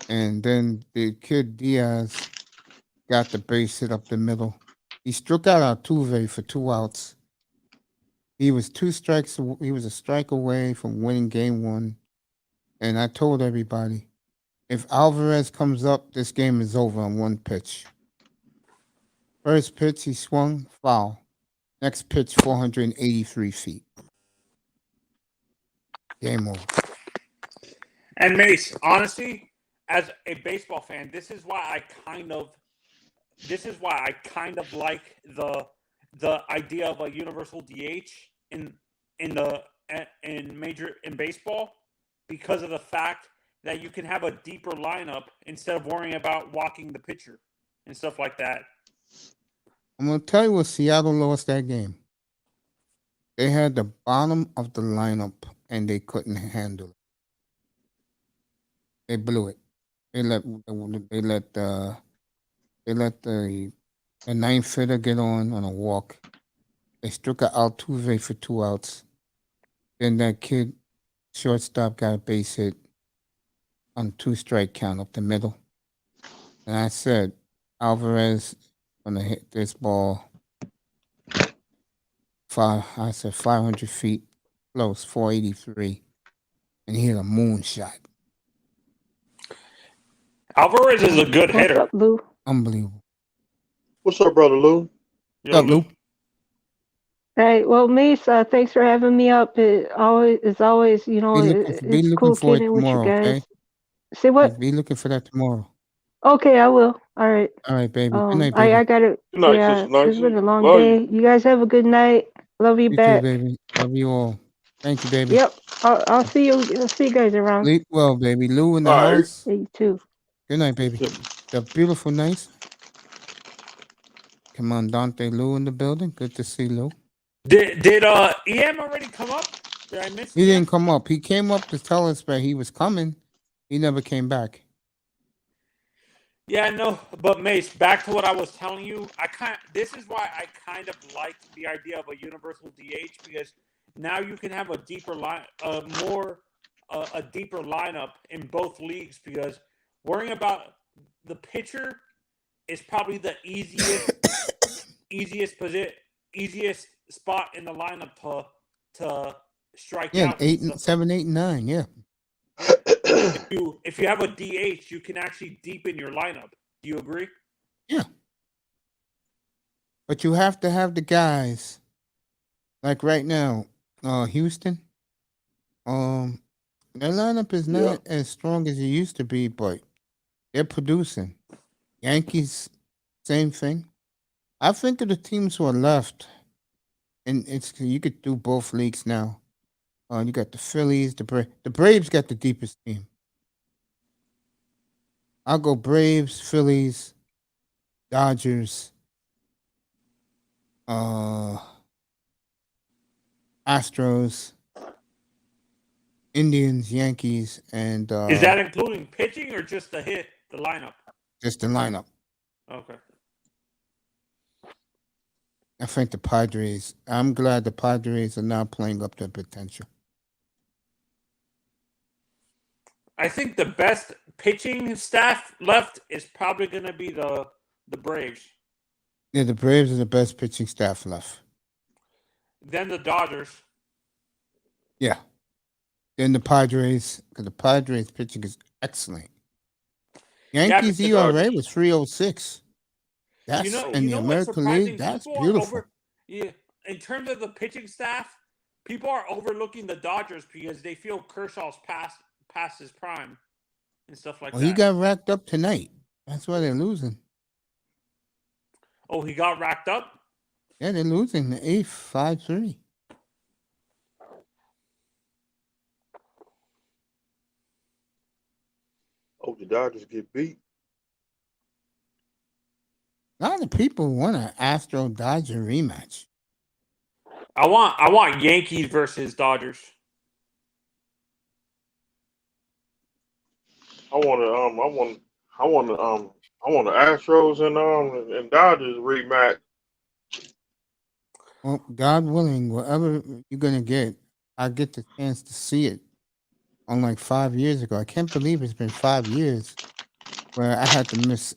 And then the kid Diaz got the base hit up the middle. He struck out Altuve for 2 outs. He was 2 strikes. He was a strike away from winning game 1. And I told everybody, if Alvarez comes up, this game is over on 1 pitch. First pitch, he swung, foul. Next pitch, 483 feet. Game over. And Mace, honestly, as a baseball fan, this is why I kind of like the idea of a universal DH in baseball, because of the fact that you can have a deeper lineup instead of worrying about walking the pitcher and stuff like that. I'm going to tell you what Seattle lost that game. They had the bottom of the lineup, and they couldn't handle it. They blew it. They let the 9th hitter get on a walk. They struck out Altuve for 2 outs. Then that kid, shortstop, got a base hit on 2-strike count up the middle. And I said, Alvarez gonna hit this ball 500 feet close, 483, and he hit a moonshot. Alvarez is a good What's hitter. up, Lou? Unbelievable. What's up, brother Lou? What's up, Lou? Hey, well, Mace, thanks for having me up. It's always, Be looking cool for it kidding with you tomorrow, guys. okay? Say what? Be looking for that tomorrow. Okay, I will. All right. All right, baby. Good night, baby. I gotta. Good night, Yeah, Sister Nancy. it's been a long Love day. you. You guys have a good night. Love you You back. too, baby. Love you all. Thank you, baby. Yep. I'll see you. I'll see you guys around. Sleep well, baby. Lou in the All right. house. Yeah, you too. Good night, baby. The beautiful nights. Commandante Lou in the building. Good to see Lou. Did EM already come up? Did I miss? He didn't come up. He came up to tell us that he was coming. He never came back. Yeah, no, but Mace, back to what I was telling you. This is why I kind of like the idea of a universal DH, because now you can have a deeper a deeper lineup in both leagues, because worrying about the pitcher is probably the easiest spot in the lineup to strike Yeah, out. 7, 8, and 9. Yeah. If you have a DH, you can actually deepen your lineup. Do you agree? Yeah. But you have to have the guys. Like right now, Houston. Their lineup is not as strong as it used to be, but they're producing. Yankees, same thing. I think of the teams who are left, and you could do both leagues now. You got the Phillies, the Braves got the deepest team. I'll go Braves, Phillies, Dodgers, Astros, Indians, Yankees, and Is that including pitching or just the lineup? just the lineup. Okay. I think the Padres. I'm glad the Padres are now playing up their potential. I think the best pitching staff left is probably going to be the Braves. Yeah, the Braves are the best pitching staff left. Then the Dodgers. Yeah. Then the Padres, because the Padres pitching is excellent. Yankees ERA was 3.06. That's in the American League. That's beautiful. In terms of the pitching staff, people are overlooking the Dodgers because they feel Kershaw's past his prime and stuff like that. He got racked up tonight. That's why they're losing. Oh, he got racked up? Yeah, they're losing the 8th, 5-3. Oh, the Dodgers get beat. A lot of people want an Astro-Dodger rematch. I want Yankees versus Dodgers. I want to I want the Astros and Dodgers rematch. Well, God willing, whatever you're gonna get, I get the chance to see it on like 5 years ago. I can't believe it's been 5 years where I had to miss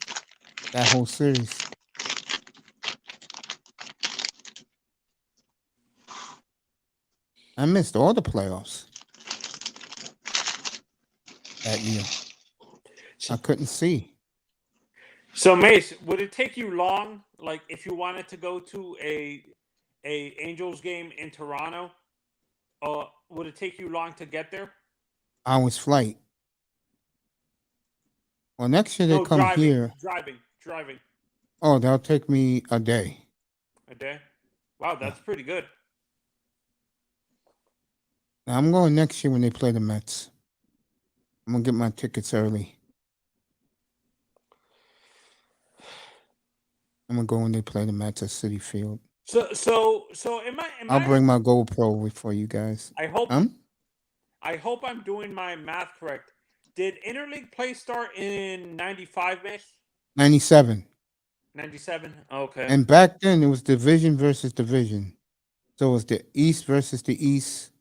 that whole series. I missed all the playoffs that year. I couldn't see. So Mace, would it take you long, like if you wanted to go to a Angels game in Toronto? Would it take you long to get there? Hours flight. Well, next year they No, come driving, here. driving. Oh, that'll take me a day. A day. Wow, that's pretty good. Now, I'm going next year when they play the Mets. I'm gonna get my tickets early. I'm gonna go when they play the Mets at Citi Field. So am I'll I? bring my GoPro for you guys. I hope I'm doing my math correct. Did interleague play start in 95, Mace? 97. 97? Okay. And back then it was division versus division. So it was the East versus the East,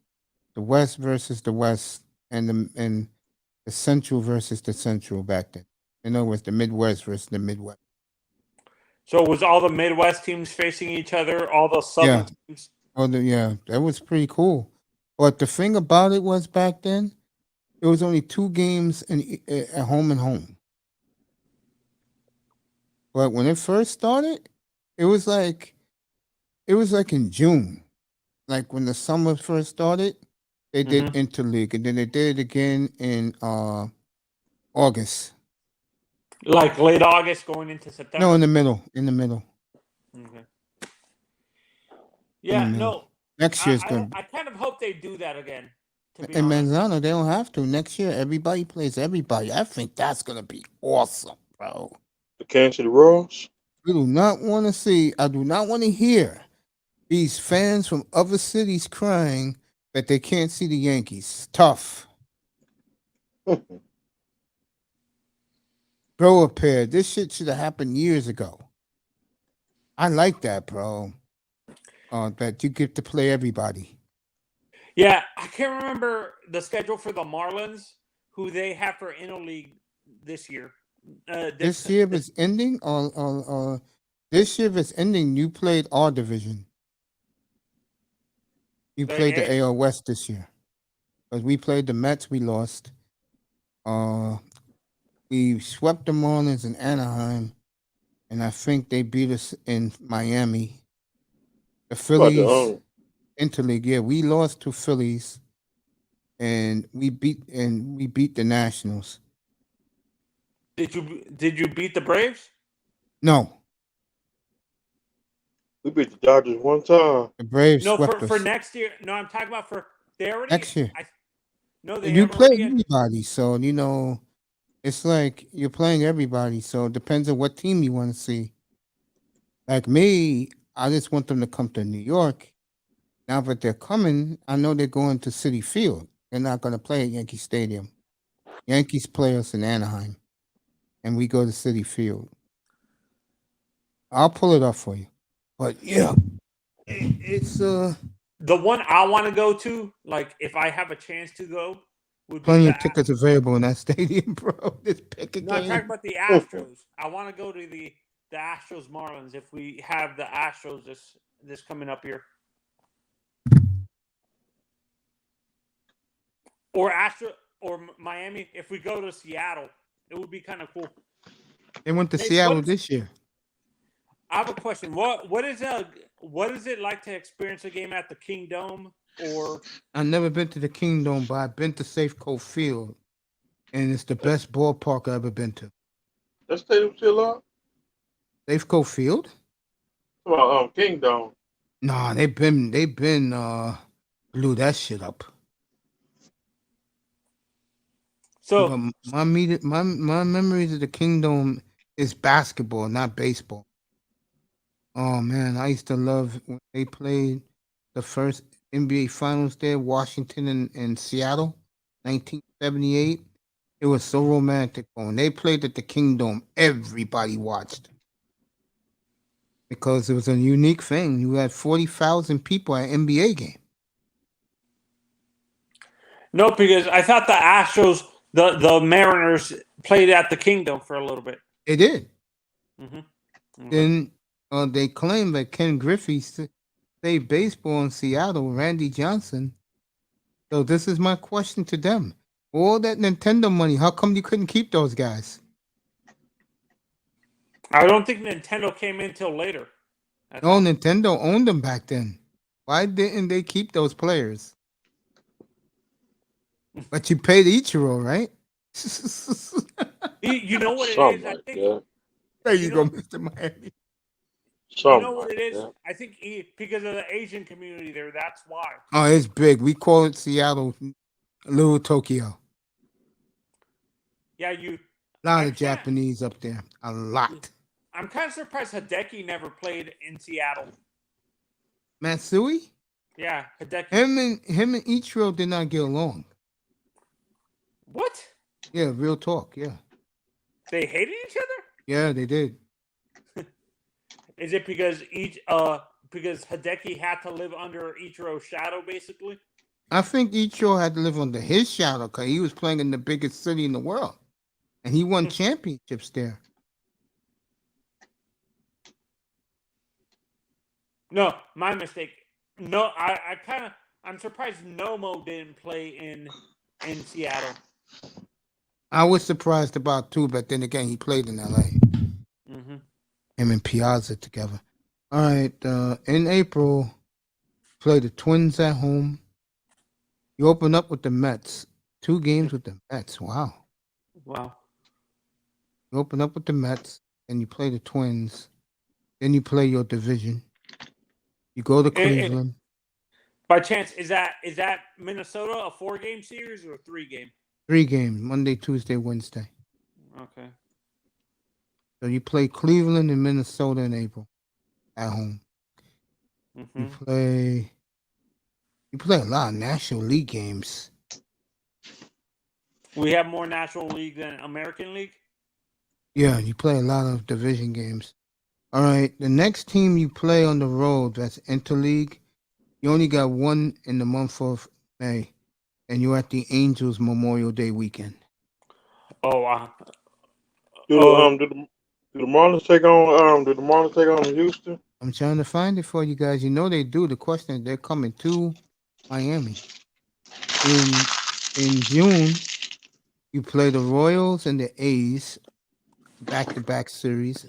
the West versus the West, and the Central versus the Central back then. In other words, the Midwest versus the Midwest. So was all the Midwest teams facing each other, all the Southern teams? Yeah, that was pretty cool. But the thing about it was back then, it was only 2 games at home and home. But when it first started, it was like in June. Like when the summer first started, they did interleague, and then they did it again in August. Like late August going into September? No, in the middle. Okay. Yeah, no. Next year's going to be. I kind of hope they do that again. In Manzano, they don't have to. Next year, everybody plays everybody. I think that's going to be awesome, bro. The Kansas City Royals? I do not want to hear these fans from other cities crying that they can't see the Yankees. Tough. Grow a pair. This shit should have happened years ago. I like that, bro. That you get to play everybody. Yeah, I can't remember the schedule for the Marlins, who they have for interleague this year. This year if it's ending, this year if it's ending, you played our division. You played the AL West this year. Because we played the Mets, we lost. We swept the Marlins in Anaheim, and I think they beat us in Miami. The Phillies interleague, yeah, we lost to Phillies, and we beat the Nationals. Did you beat the Braves? No. We beat the Dodgers one time. The Braves No, swept for us. next year. No, I'm talking about for they already Next year. You play everybody, so it's like you're playing everybody. So it depends on what team you want to see. Like me, I just want them to come to New York. Now that they're coming, I know they're going to Citi Field. They're not going to play at Yankee Stadium. Yankees play us in Anaheim, and we go to Citi Field. I'll pull it up for you. But yeah, it's the one I want to go to. Like if I have a chance to go, would be plenty of tickets available in that stadium, bro. Just pick a No, I'm game. talking about the Astros. I want to go to the Astros Marlins if we have the Astros this coming up here. Or Miami. If we go to Seattle, it would be kind of cool. They went to Seattle this year. I have a question. What is it like to experience a game at the Kingdome? Or I've never been to the Kingdome, but I've been to Safeco Field, and it's the best ballpark I've ever been to. That stadium still up? Safeco Field? Well, Kingdome. Nah, they've been blew that shit up. So but my memories of the Kingdome is basketball, not baseball. Oh man, I used to love when they played the first NBA Finals there, Washington and Seattle, 1978. It was so romantic. When they played at the Kingdom, everybody watched because it was a unique thing. You had 40,000 people at an NBA game. No, because I thought the Astros, the Mariners played at the Kingdom for a little bit. They did. Mm-hmm. Then they claim that Ken Griffey saved baseball in Seattle, Randy Johnson. So this is my question to them. All that Nintendo money, how come you couldn't keep those guys? I don't think Nintendo came in till later. No, Nintendo owned them back then. Why didn't they keep those players? But you paid Ichiro, right? You know what it Something is? I like think that. There you go, Mr. Miami. Something you know what like it is? that. I think because of the Asian community there, that's why. Oh, it's big. We call it Seattle, Little Tokyo. Yeah, A lot of Japanese up there. A lot. I'm kind of surprised Hideki never played in Seattle. Matsui? Yeah, Hideki. Him and Ichiro did not get along. What? Yeah, real talk. Yeah. They hated each other? Yeah, they did. Is it because because Hideki had to live under Ichiro's shadow, basically? I think Ichiro had to live under his shadow because he was playing in the biggest city in the world. And he won championships there. No, my mistake. No, I'm surprised Nomo didn't play in Seattle. I was surprised about too, but then again, he played in LA. Mm-hmm. Him and Piazza together. All right. In April, play the Twins at home. You open up with the Mets. 2 games with the Mets. Wow. Wow. You open up with the Mets, and you play the Twins. Then you play your division. You go to Cleveland. By chance, is that Minnesota a 4-game series or a 3-game? 3 games, Monday, Tuesday, Wednesday. Okay. So you play Cleveland and Minnesota in April at home. Mm-hmm. You play a lot of National League games. We have more National League than American League? Yeah, you play a lot of division games. All right, the next team you play on the road, that's Interleague. You only got one in the month of May, and you're at the Angels Memorial Day weekend. Oh, wow. Did the Marlins take on Did the Marlins take on Houston? I'm trying to find it for you guys. You know they do. The question is they're coming to Miami. In June, you play the Royals and the A's, back-to-back series.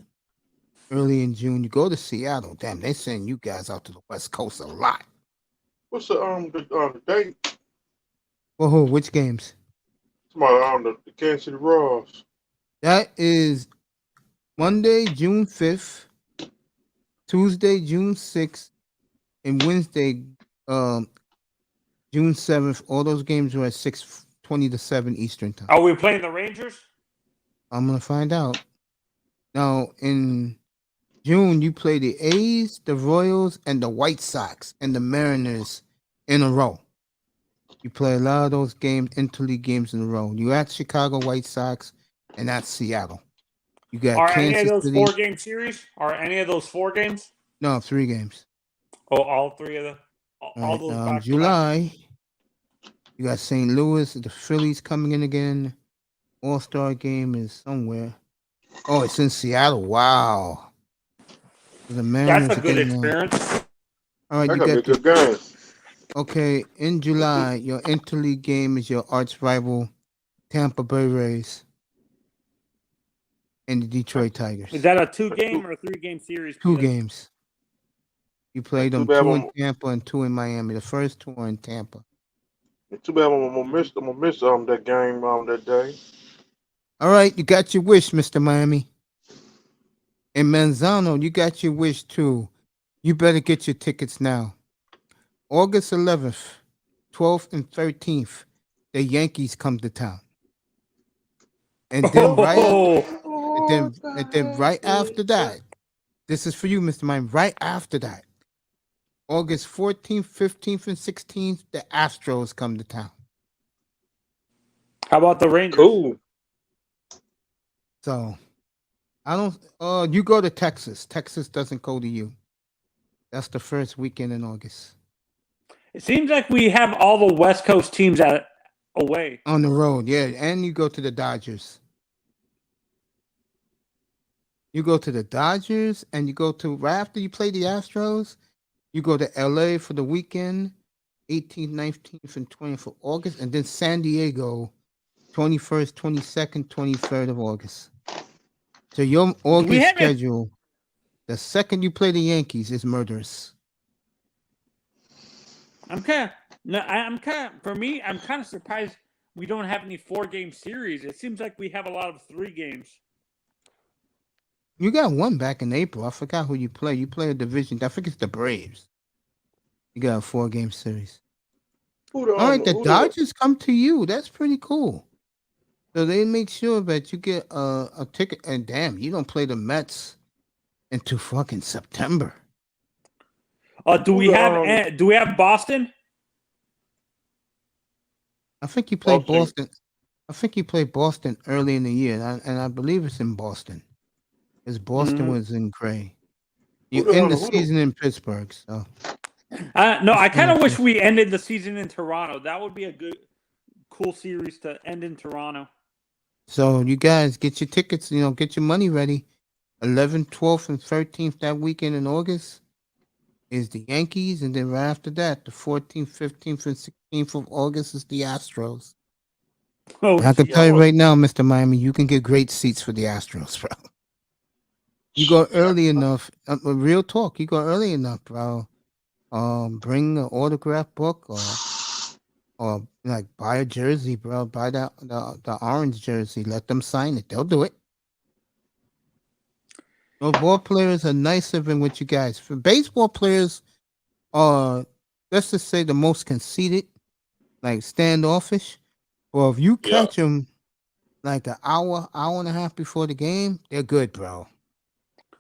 Early in June, you go to Seattle. Damn, they send you guys out to the West Coast a lot. What's the date? For who? Which games? The Kansas City Royals. That is Monday, June 5th, Tuesday, June 6th, and Wednesday, June 7th. All those games are at 6:20 to 7 Eastern time. Are we playing the Rangers? I'm going to find out. Now, in June, you play the A's, the Royals, and the White Sox, and the Mariners in a row. You play a lot of those games, interleague games in a row. You at Chicago White Sox and at Seattle. You got Are Kansas any of those City. 4-game series? Are any of those 4 games? No, 3 games. Oh, all 3 of them? All those back July, you got St. Louis, the Phillies coming in again. All-Star game is somewhere. Oh, it's in Seattle. Wow. The Mariners That's a good again, experience. All right, That you could be a got good game. Okay, in July, your interleague game is your arch rival, Tampa Bay Rays, and the Detroit Tigers. Is that a 2-game or a 3-game series? 2 games. You play them Too bad 2 in Tampa and 2 in Miami. The first 2 are in Tampa. Too bad I'm gonna miss that game that day. All right, you got your wish, Mr. Miami. And Manzano, you got your wish too. You better get your tickets now. August 11th, 12th, and 13th, the Yankees come to town. And then right after that, this is for you, Mr. Miami. Right after that, August 14th, 15th, and 16th, the Astros come to town. How about the Rangers? Cool. So I don't. You go to Texas. Texas doesn't go to you. That's the first weekend in August. It seems like we have all the West Coast teams away. On the road, yeah. And you go to the Dodgers. You go to the Dodgers, and you go to right after you play the Astros. You go to LA for the weekend, 18th, 19th, and 20th of August, and then San Diego, 21st, 22nd, 23rd of August. So your August schedule, the second you play the Yankees, is murderous. I'm kind of surprised we don't have any 4-game series. It seems like we have a lot of 3 games. You got one back in April. I forgot who you play. You play a division. I think it's the Braves. You got a 4-game series. All right, the Dodgers come to you. That's pretty cool. So they make sure that you get a ticket. And damn, you don't play the Mets into fucking September. Do we have Boston? I think you play Boston. I think you play Boston early in the year, and I believe it's in Boston. Because Boston was in gray. You end the season in Pittsburgh, so. No, I kind of wish we ended the season in Toronto. That would be a cool series to end in Toronto. So you guys get your tickets, get your money ready. 11th, 12th, and 13th that weekend in August is the Yankees, and then right after that, the 14th, 15th, and 16th of August is the Astros. I can tell you right now, Mr. Miami, you can get great seats for the Astros, bro. You go early enough. Real talk, you go early enough, bro. Bring an autograph book or like buy a jersey, bro. Buy the orange jersey. Let them sign it. They'll do it. No, ball players are nicer than what you guys. For baseball players are, let's just say, the most conceited, like standoffish. Well, if you catch them like an hour and a half before the game, they're good, bro.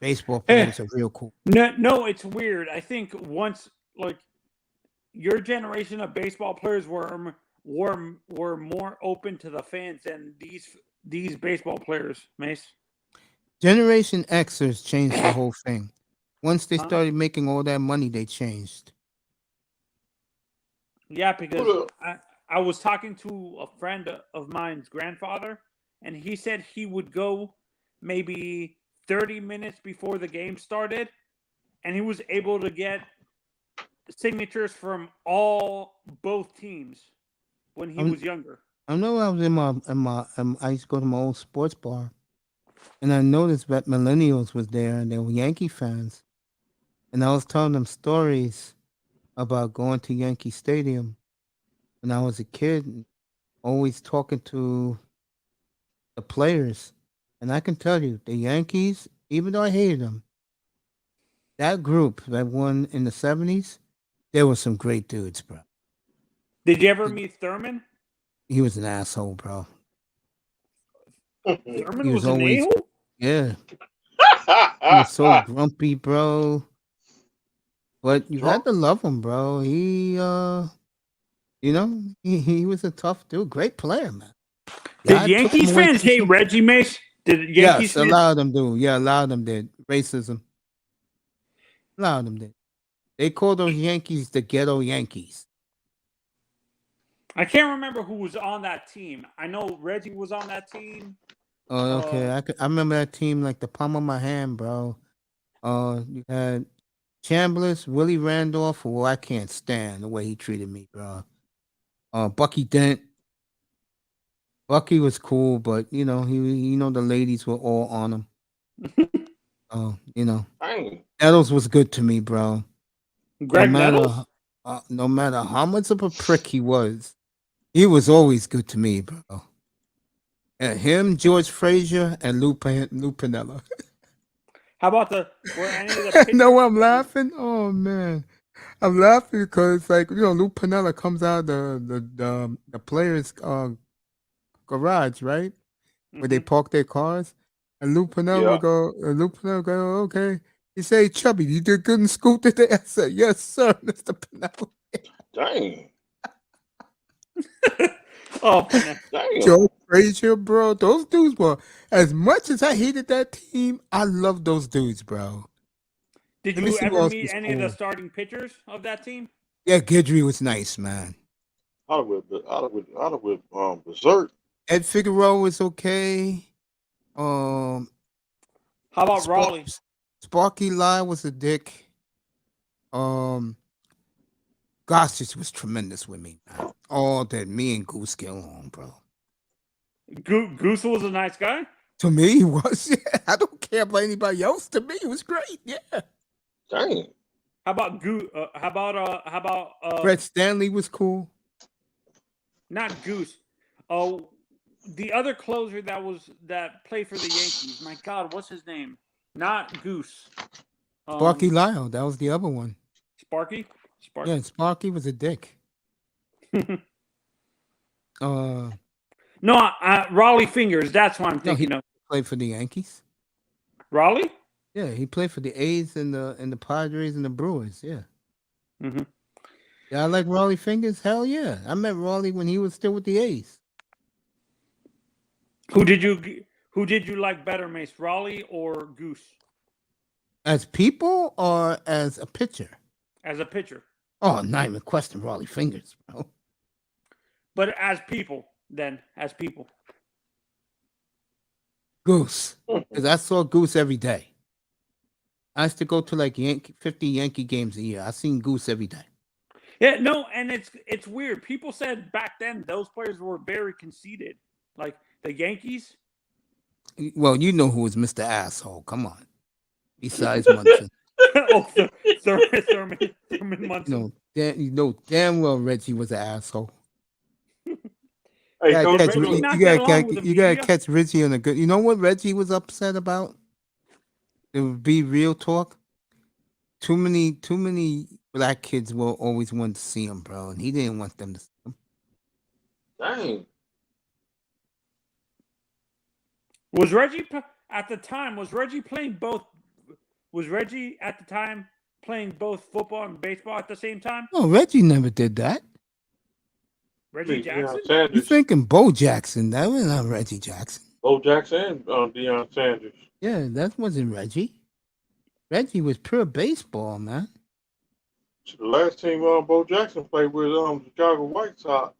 Baseball players are real cool. No, it's weird. I think once, like, your generation of baseball players were more open to the fans than these baseball players, Mace. Generation Xers changed the whole thing. Once they started making all that money, they changed. Yeah, because I was talking to a friend of mine's grandfather, and he said he would go maybe 30 minutes before the game started, and he was able to get signatures from both teams when he was younger. I know I was I used to go to my old sports bar, and I noticed that millennials was there, and they were Yankee fans, and I was telling them stories about going to Yankee Stadium when I was a kid, and always talking to the players. And I can tell you, the Yankees, even though I hated them, that group that won in the 70s, there were some great dudes, bro. Did you ever meet Thurman? He was an asshole, bro. Thurman was an a-hole? Yeah. He was so grumpy, bro. But you had to love him, bro. He, he was a tough dude. Great player, man. Did Yankees fans hate Reggie, Mace? Yes, a lot of them do. Yeah, a lot of them did. Racism. A lot of them did. They call those Yankees the ghetto Yankees. I can't remember who was on that team. I know Reggie was on that team. Oh, okay. I remember that team like the palm of my hand, bro. You had Chambliss, Willie Randolph, who I can't stand the way he treated me, bro. Bucky Dent. Bucky was cool, but he the ladies were all on him. Nettles was good to me, bro. Greg Nettles? No matter how much of a prick he was always good to me, bro. And him, George Frazier, and Lou Piniella. How about were any of the You know why I'm laughing? Oh man, I'm laughing because Lou Piniella comes out of the players' garage, right, where they park their cars, and Lou Piniella would go, okay. He say, Chubby, you did good in school today. I said, yes, sir, Mr. Piniella. Dang. Oh, man. Damn. Joe Frazier, bro. Those dudes were, as much as I hated that team, I love those dudes, bro. Did Let me you see who ever else meet was any of the cool. starting pitchers of that team? Yeah, Guidry was nice, man. Hollywood, berserk. Ed Figueroa was okay. How about Raleigh? Sparky Lie was a dick. Gossage was tremendous with me, man. All that me and Goose get along, bro. Goose was a nice guy. To me, he was. Yeah, I don't care about anybody else. To me, it was great. Yeah. Dang. How about Goose? How about Brett Stanley was cool. not Goose? Oh, the other closer that played for the Yankees. My God, what's his name? Not Goose. Sparky Lyle, that was the other one. Sparky. Yeah, Sparky was a dick. No, Raleigh Fingers. That's what I'm thinking of. Played for the Yankees. Raleigh? Yeah, he played for the A's and the Padres and the Brewers. Yeah. Mm-hmm. Yeah, I like Raleigh Fingers. Hell yeah, I met Raleigh when he was still with the A's. Who did you like better, Mace? Raleigh or Goose? As people or as a pitcher? As a pitcher. Oh, not even question Raleigh Fingers, bro. But as people, then as people. Goose, because I saw Goose every day. I used to go to like 50 Yankee games a year. I seen Goose every day. Yeah, no, and it's weird. People said back then those players were very conceited, like the Yankees. Well, you know who was Mr. Asshole. Come on. Besides Munson. Oh, Thurman Munson. You know damn well Reggie was an asshole. Hey, You gotta catch Reggie on a good. You know what Reggie was upset about? It would be real talk. Too many black kids will always want to see him, bro, and he didn't want them to see him. Dang. Was Reggie at the time? Was Reggie playing both? Was Reggie at the time playing both football and baseball at the same time? No, Reggie never did that. Reggie Jackson? You're thinking Bo Jackson. That was not Reggie Jackson. Bo Jackson and Deion Sanders. Yeah, that wasn't Reggie. Reggie was pure baseball, man. The last team Bo Jackson played with Chicago White Sox.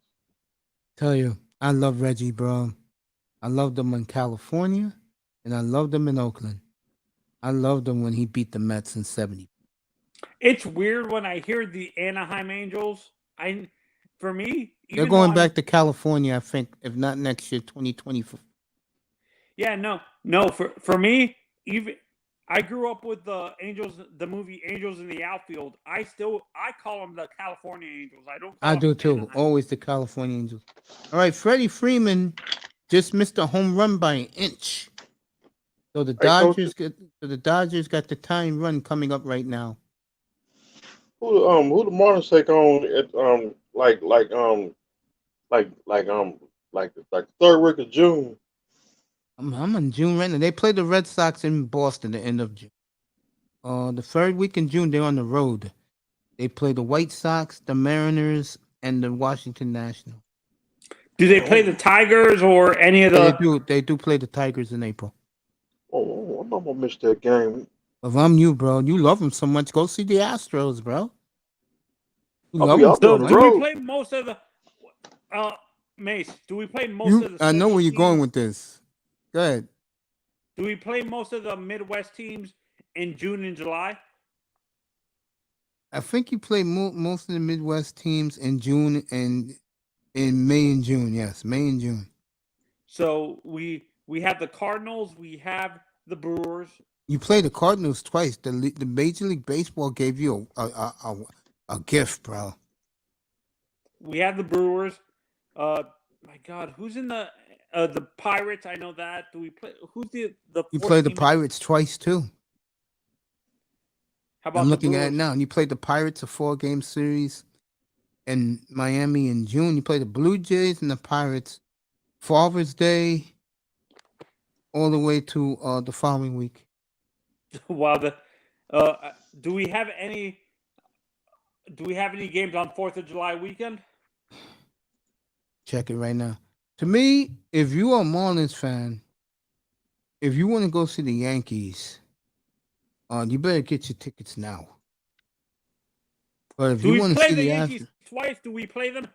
Tell you, I love Reggie, bro. I loved him in California, and I loved him in Oakland. I loved him when he beat the Mets in '70. It's weird when I hear the Anaheim Angels. For me, they're going back to California, I think, if not next year, 2024. Yeah, no. For me, even I grew up with the Angels, the movie Angels in the Outfield. I call them the California Angels. I do too. Anaheim. Always the California Angels. All right, Freddie Freeman just missed a home run by an inch. So the Dodgers got the tying run coming up right now. Who the Marlins take on at the third week of June? I'm in June right now. They play the Red Sox in Boston the end of June. The third week in June, they're on the road. They play the White Sox, the Mariners, and the Washington Nationals. Do they play the Tigers or any of the? They do play the Tigers in April. Oh, I'm not gonna miss that game. If I'm you, bro, you love them so much. Go see the Astros, bro. Do we play most of the Mace? Do we play most of the? I know where you're going with this. Go ahead. Do we play most of the Midwest teams in June and July? I think you play most of the Midwest teams in June and in May and June. Yes, May and June. So we have the Cardinals. We have the Brewers. You play the Cardinals twice. The Major League Baseball gave you a gift, bro. We have the Brewers. My God, who's in the Pirates? I know that. Do we play? Who's the? You play the Pirates twice too. How about I'm looking at it now. And you played the Pirates a 4-game series in Miami in June. You play the Blue Jays and the Pirates Father's Day all the way to the following week. Wow. Do we have any games on 4th of July weekend? check it right now. To me, if you are a Marlins fan, if you want to go see the Yankees, you better get your tickets now. But if Do you we want to play see the the Yankees Astros, twice? Do we play them?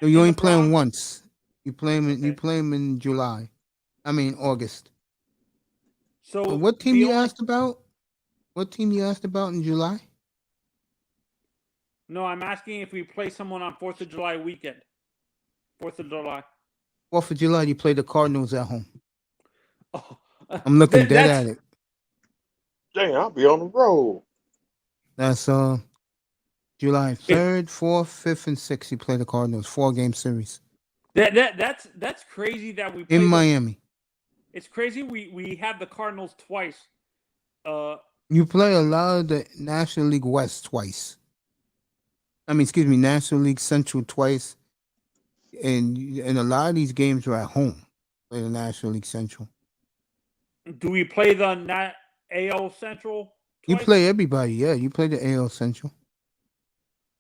no, you in only the play them Bronx? once. You play them. You Okay. play them in July. I mean August. So So what team the you only asked about? What team you asked about in July? no, I'm asking if we play someone on 4th of July weekend. 4th of July. 4th of July, you play the Cardinals at home. Oh, I'm looking dead that's at it. Dang, I'll be on the road. That's July It- 3rd, 4th, 5th, and 6th. You play the Cardinals. 4-game series that's crazy that we play in Miami. It's crazy we have the Cardinals twice. You play a lot of the National League West twice. I mean, excuse me, National League Central twice, and a lot of these games are at home. Play the National League Central. Do we play the AL Central You twice? play everybody, yeah. You play the AL Central.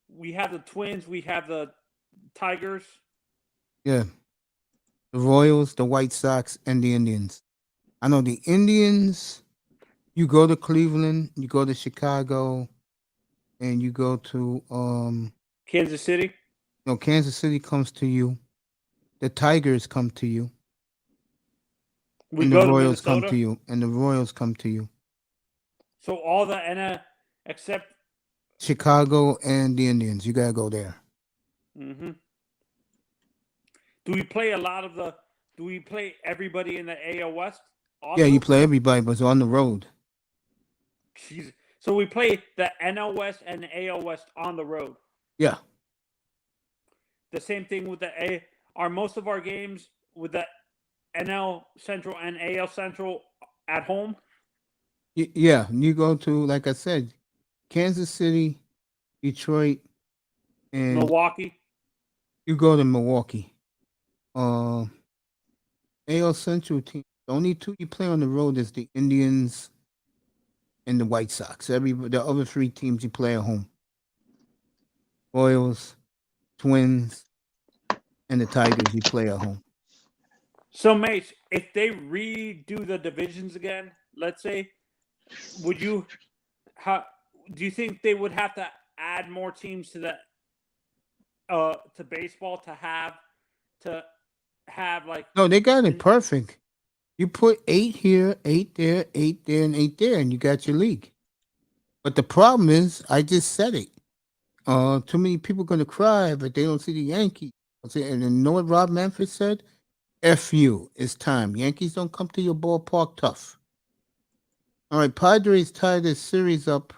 We have the Twins. We have the Tigers. Yeah. The Royals, the White Sox, and the Indians. I know the Indians, you go to Cleveland, you go to Chicago, and you go to Kansas City. no, Kansas City comes to you. The Tigers come to you. We And go the to Royals Minnesota. come to you. And the Royals come to you. So all the except Chicago and the Indians. You gotta go there. mm-hmm. Do we play a lot of the? Do we play everybody in the AL West? Also? Yeah, you play everybody, but it's on the road. Jeez. So we play the NL West and the AL West on the road. Yeah. The same thing with the A. Are most of our games with the NL Central and AL Central at home? Yeah. You go to, like I said, Kansas City, Detroit, and Milwaukee. you go to Milwaukee. AL Central team. The only two you play on the road is the Indians and the White Sox. The other three teams you play at home. Royals, Twins, and the Tigers you play at home. So, Mace, if they redo the divisions again, let's say, do you think they would have to add more teams to the to baseball to have like? No, they got it perfect. You put 8 here, 8 there, 8 there, and 8 there, and you got your league. But the problem is, I just said it. Too many people gonna cry, but they don't see the Yankees. And you know what Rob Manfred said? F you, it's time. Yankees don't come to your ballpark tough. All right, Padres tied this series up.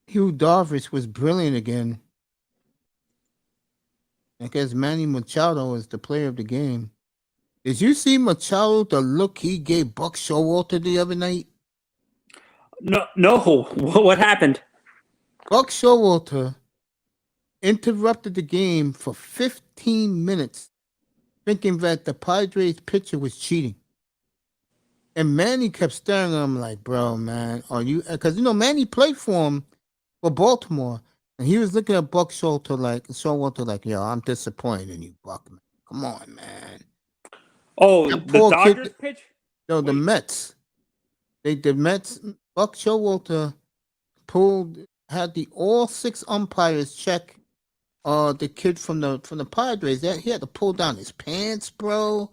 Hugh Darvish was brilliant again. I guess Manny Machado is the player of the game. Did you see Machado, the look he gave Buck Showalter the other night? No. What happened? Buck Showalter interrupted the game for 15 minutes, thinking that the Padres pitcher was cheating. And Manny kept staring at him like, bro, man, are you? Because, Manny played for him for Baltimore. And he was looking at Buck Showalter like, yo, I'm disappointed in you, Buck, man. Come on, man. Oh, That the poor Dodgers kid- pitch? No, the Mets. The Mets, Buck Showalter had all 6 umpires check the kid from the Padres. He had to pull down his pants, bro.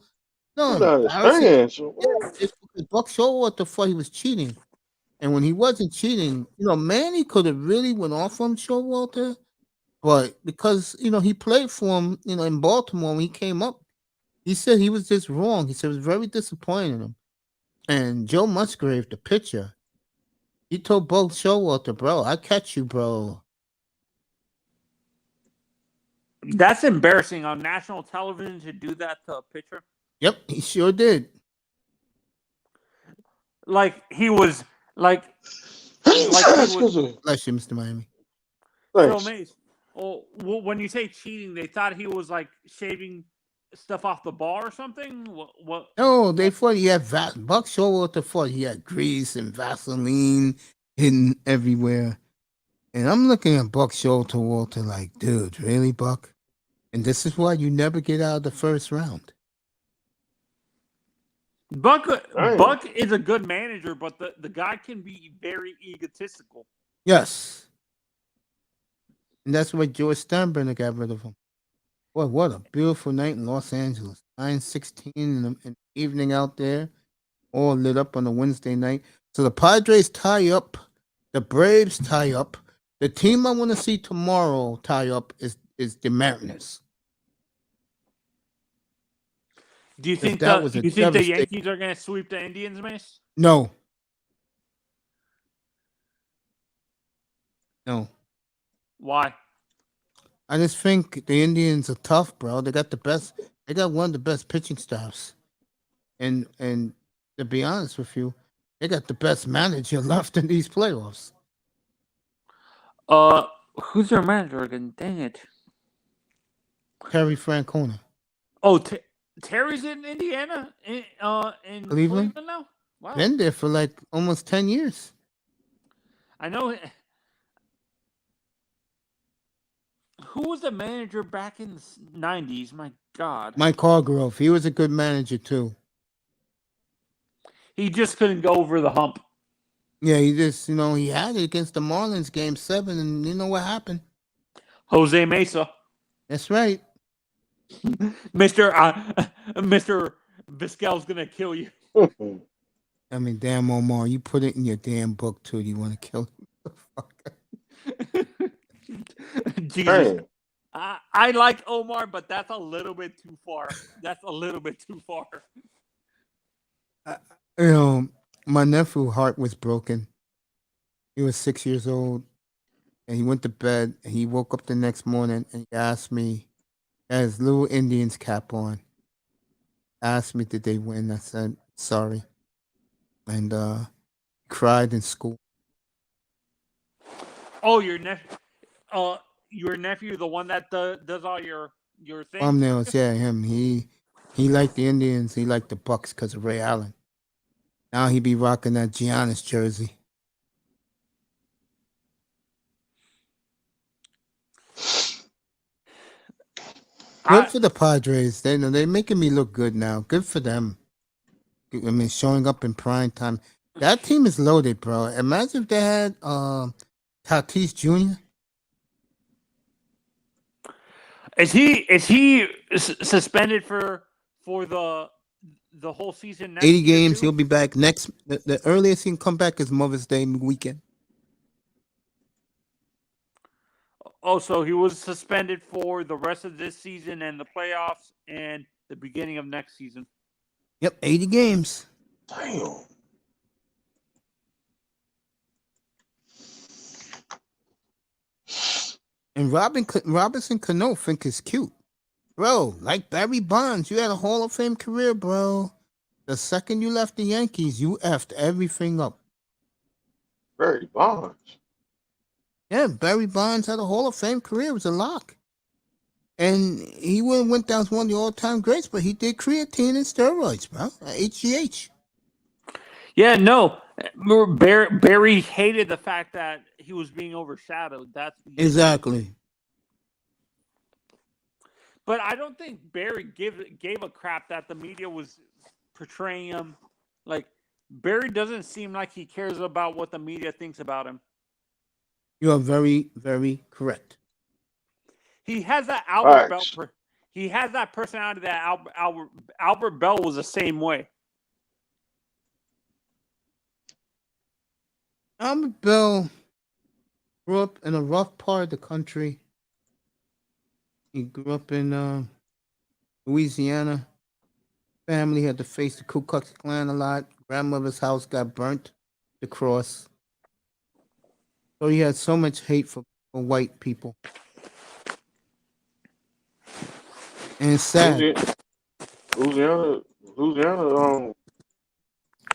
No, Not his pants. yeah, just because Buck Showalter thought he was cheating. And when he wasn't cheating, Manny could have really went off on Showalter. But because, he played for him, in Baltimore when he came up, he said he was just wrong. He said it was very disappointing in him. And Joe Musgrave, the pitcher, he told Buck Showalter, bro, I catch you, bro. That's embarrassing on national television to do that to a pitcher. Yep, he sure did. Like he was like Excuse me. Bless you, Mr. Miami. so Thanks. amazed. Oh, well, when you say cheating, they thought he was like shaving stuff off the ball or something. What? No, they thought he had Buck Showalter thought he had grease and Vaseline hidden everywhere. And I'm looking at Buck Showalter like, dude, really, Buck? And this is why you never get out of the first round. Buck Damn. Buck is a good manager, but the guy can be very egotistical. Yes. And that's why George Steinbrenner got rid of him. Boy, what a beautiful night in Los Angeles. 9:16 in the evening out there, all lit up on a Wednesday night. So the Padres tie up, the Braves tie up. The team I want to see tomorrow tie up is the Mariners. Do you think that was a the Yankees are going to sweep the Indians, Mace? No. No. Why? I just think the Indians are tough, bro. They got one of the best pitching staffs. And to be honest with you, they got the best manager left in these playoffs. Who's their manager again? Dang it. Terry Francona. Oh, Terry's in Indiana? In Cleveland now? Wow. Been there for like almost 10 years. I know. Who was the manager back in the 90s? My God. Mike Hargrove. He was a good manager too. He just couldn't go over the hump. Yeah, he just, he had it against the Marlins game 7, and you know what happened? Jose Mesa. That's right. Mr. Vizquel's going to kill you. I mean, damn, Omar, you put it in your damn book too. You want to kill him? Jesus. I like Omar, but that's a little bit too far. My nephew's heart was broken. He was 6 years old, and he went to bed, and he woke up the next morning, and he asked me, he had his little Indians cap on, asked me, did they win? I said, sorry. And cried in school. Oh, your nephew, the one that does all your things? Thumbnails, yeah, him. He liked the Indians. He liked the Bucks because of Ray Allen. Now he be rocking that Giannis jersey. Good for the Padres. They're making me look good now. Good for them. I mean, showing up in prime time. That team is loaded, bro. Imagine if they had Tatis Jr. Is he suspended for the whole season? 80 games. He'll be back the earliest he can come back is Mother's Day weekend. Oh, so he was suspended for the rest of this season and the playoffs and the beginning of next season. Yep, 80 games. Damn. And Robinson Cano think is cute. Bro, like Barry Bonds, you had a Hall of Fame career, bro. The second you left the Yankees, you effed everything up. Barry Bonds. Yeah, Barry Bonds had a Hall of Fame career. It was a lock. And he went down as one of the all-time greats, but he did creatine and steroids, bro. HGH. Yeah, no. Barry hated the fact that he was being overshadowed. That's exactly. But I don't think Barry gave a crap that the media was portraying him. Like, Barry doesn't seem like he cares about what the media thinks about him. You are very, very correct. He has that Albert Bell. He has that personality that Albert Bell was the same way. Albert Bell grew up in a rough part of the country. He grew up in Louisiana. Family had to face the Ku Klux Klan a lot. Grandmother's house got burnt, the cross. So he had so much hate for white people. And it's sad. Louisiana,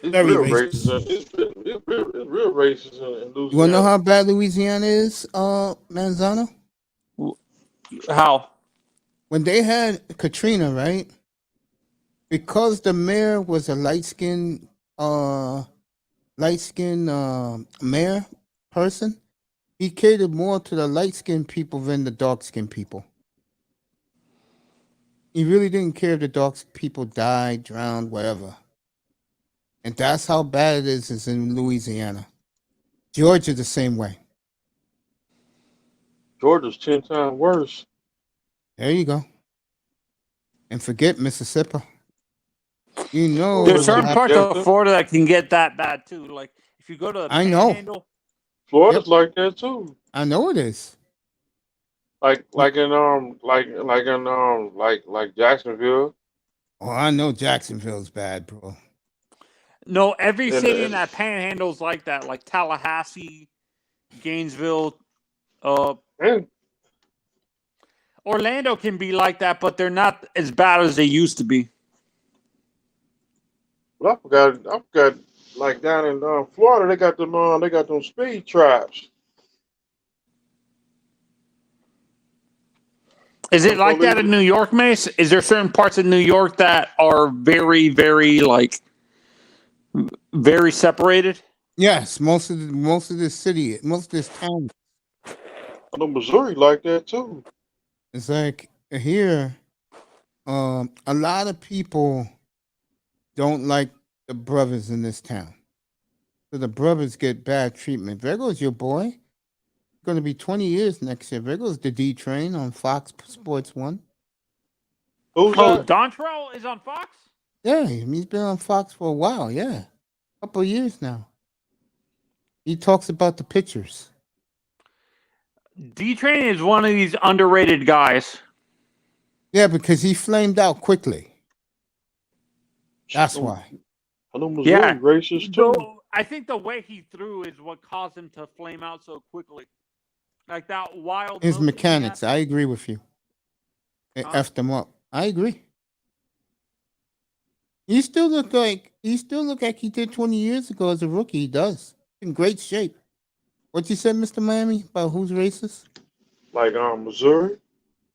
it's very real racist. It's real racist in Louisiana. You want to know how bad Louisiana is, Manzano? How? When they had Katrina, right? Because the mayor was a light-skinned mayor person, he catered more to the light-skinned people than the dark-skinned people. He really didn't care if the dark people died, drowned, whatever. And that's how bad it is in Louisiana. Georgia the same way. Georgia's 10 times worse. There you go. And forget Mississippi. You know There's what certain parts happened. of Florida that can get that bad too. Like if you go to the I know. Panhandle, Florida's like that too. I know it is. Like in Jacksonville. Oh, I know Jacksonville's bad, bro. no, every And, city in and that Panhandle's like that. Like Tallahassee, Gainesville, and Orlando can be like that, but they're not as bad as they used to be. but I forgot. Like down in Florida, they got them speed traps. Is it Them like that in police. New York, Mace? Is there certain parts of New York that are very, very very separated? Yes, most of this city, most of this town. I know Missouri like that too. It's like here, a lot of people don't like the brothers in this town. So the brothers get bad treatment. Virgo's your boy. Going to be 20 years next year. Virgo's the D Train on Fox Sports 1. Who's Oh, that? Dontrell is on Fox? Yeah, he's been on Fox for a while. Yeah, a couple of years now. He talks about the pictures. D-Train is one of these underrated guys. Yeah, because he flamed out quickly. That's why. I know Missouri Yeah. racist too. Though, I think the way he threw is what caused him to flame out so quickly. Like that wild. His look he mechanics. had. I agree with you. It effed him up. I agree. He still look like he did 20 years ago as a rookie. He does. In great shape. What you said, Mr. Miami, about who's racist? Like Missouri.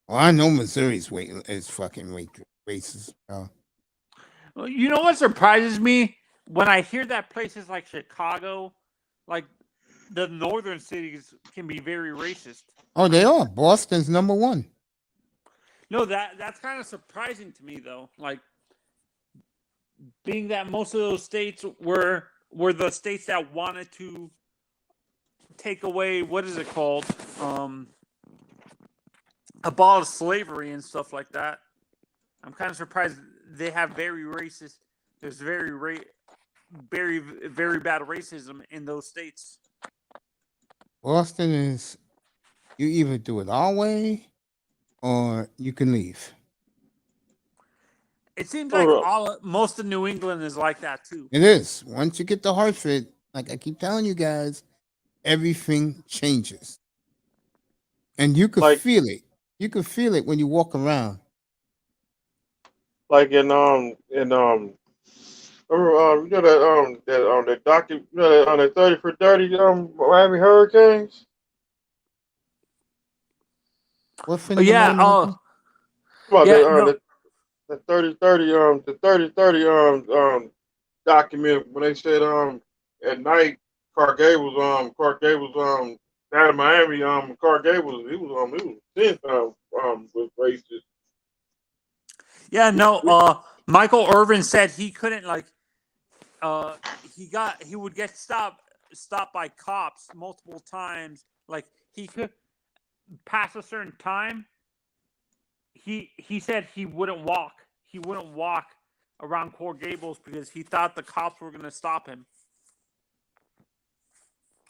Oh, I know Missouri's fucking racist. Well, you know what surprises me? When I hear that places like Chicago, like the northern cities can be very racist. Oh, they are. Boston's number one. No, that's kind of surprising to me though. Like being that most of those states were the states that wanted to take away, what is it called? Abolish slavery and stuff like that. I'm kind of surprised they have very racist. There's very bad racism in those states. Boston is, you either do it our way or you can leave. It seems like most of New England is like that too. It is. Once you get the Hartford, like I keep telling you guys, everything changes. And you could feel it. You could feel it when you walk around. Like in you know that docu, you know that on the 30 for 30 Miami Hurricanes. What Oh, yeah, The 30-30 document when they said at night Clark Gable was down in Miami. Clark Gable he was 10 was racist. Yeah, no. Michael Irvin said he couldn't he would get stopped by cops multiple times. Like he could pass a certain time. He said he wouldn't walk. He wouldn't walk around Coral Gables because he thought the cops were going to stop him.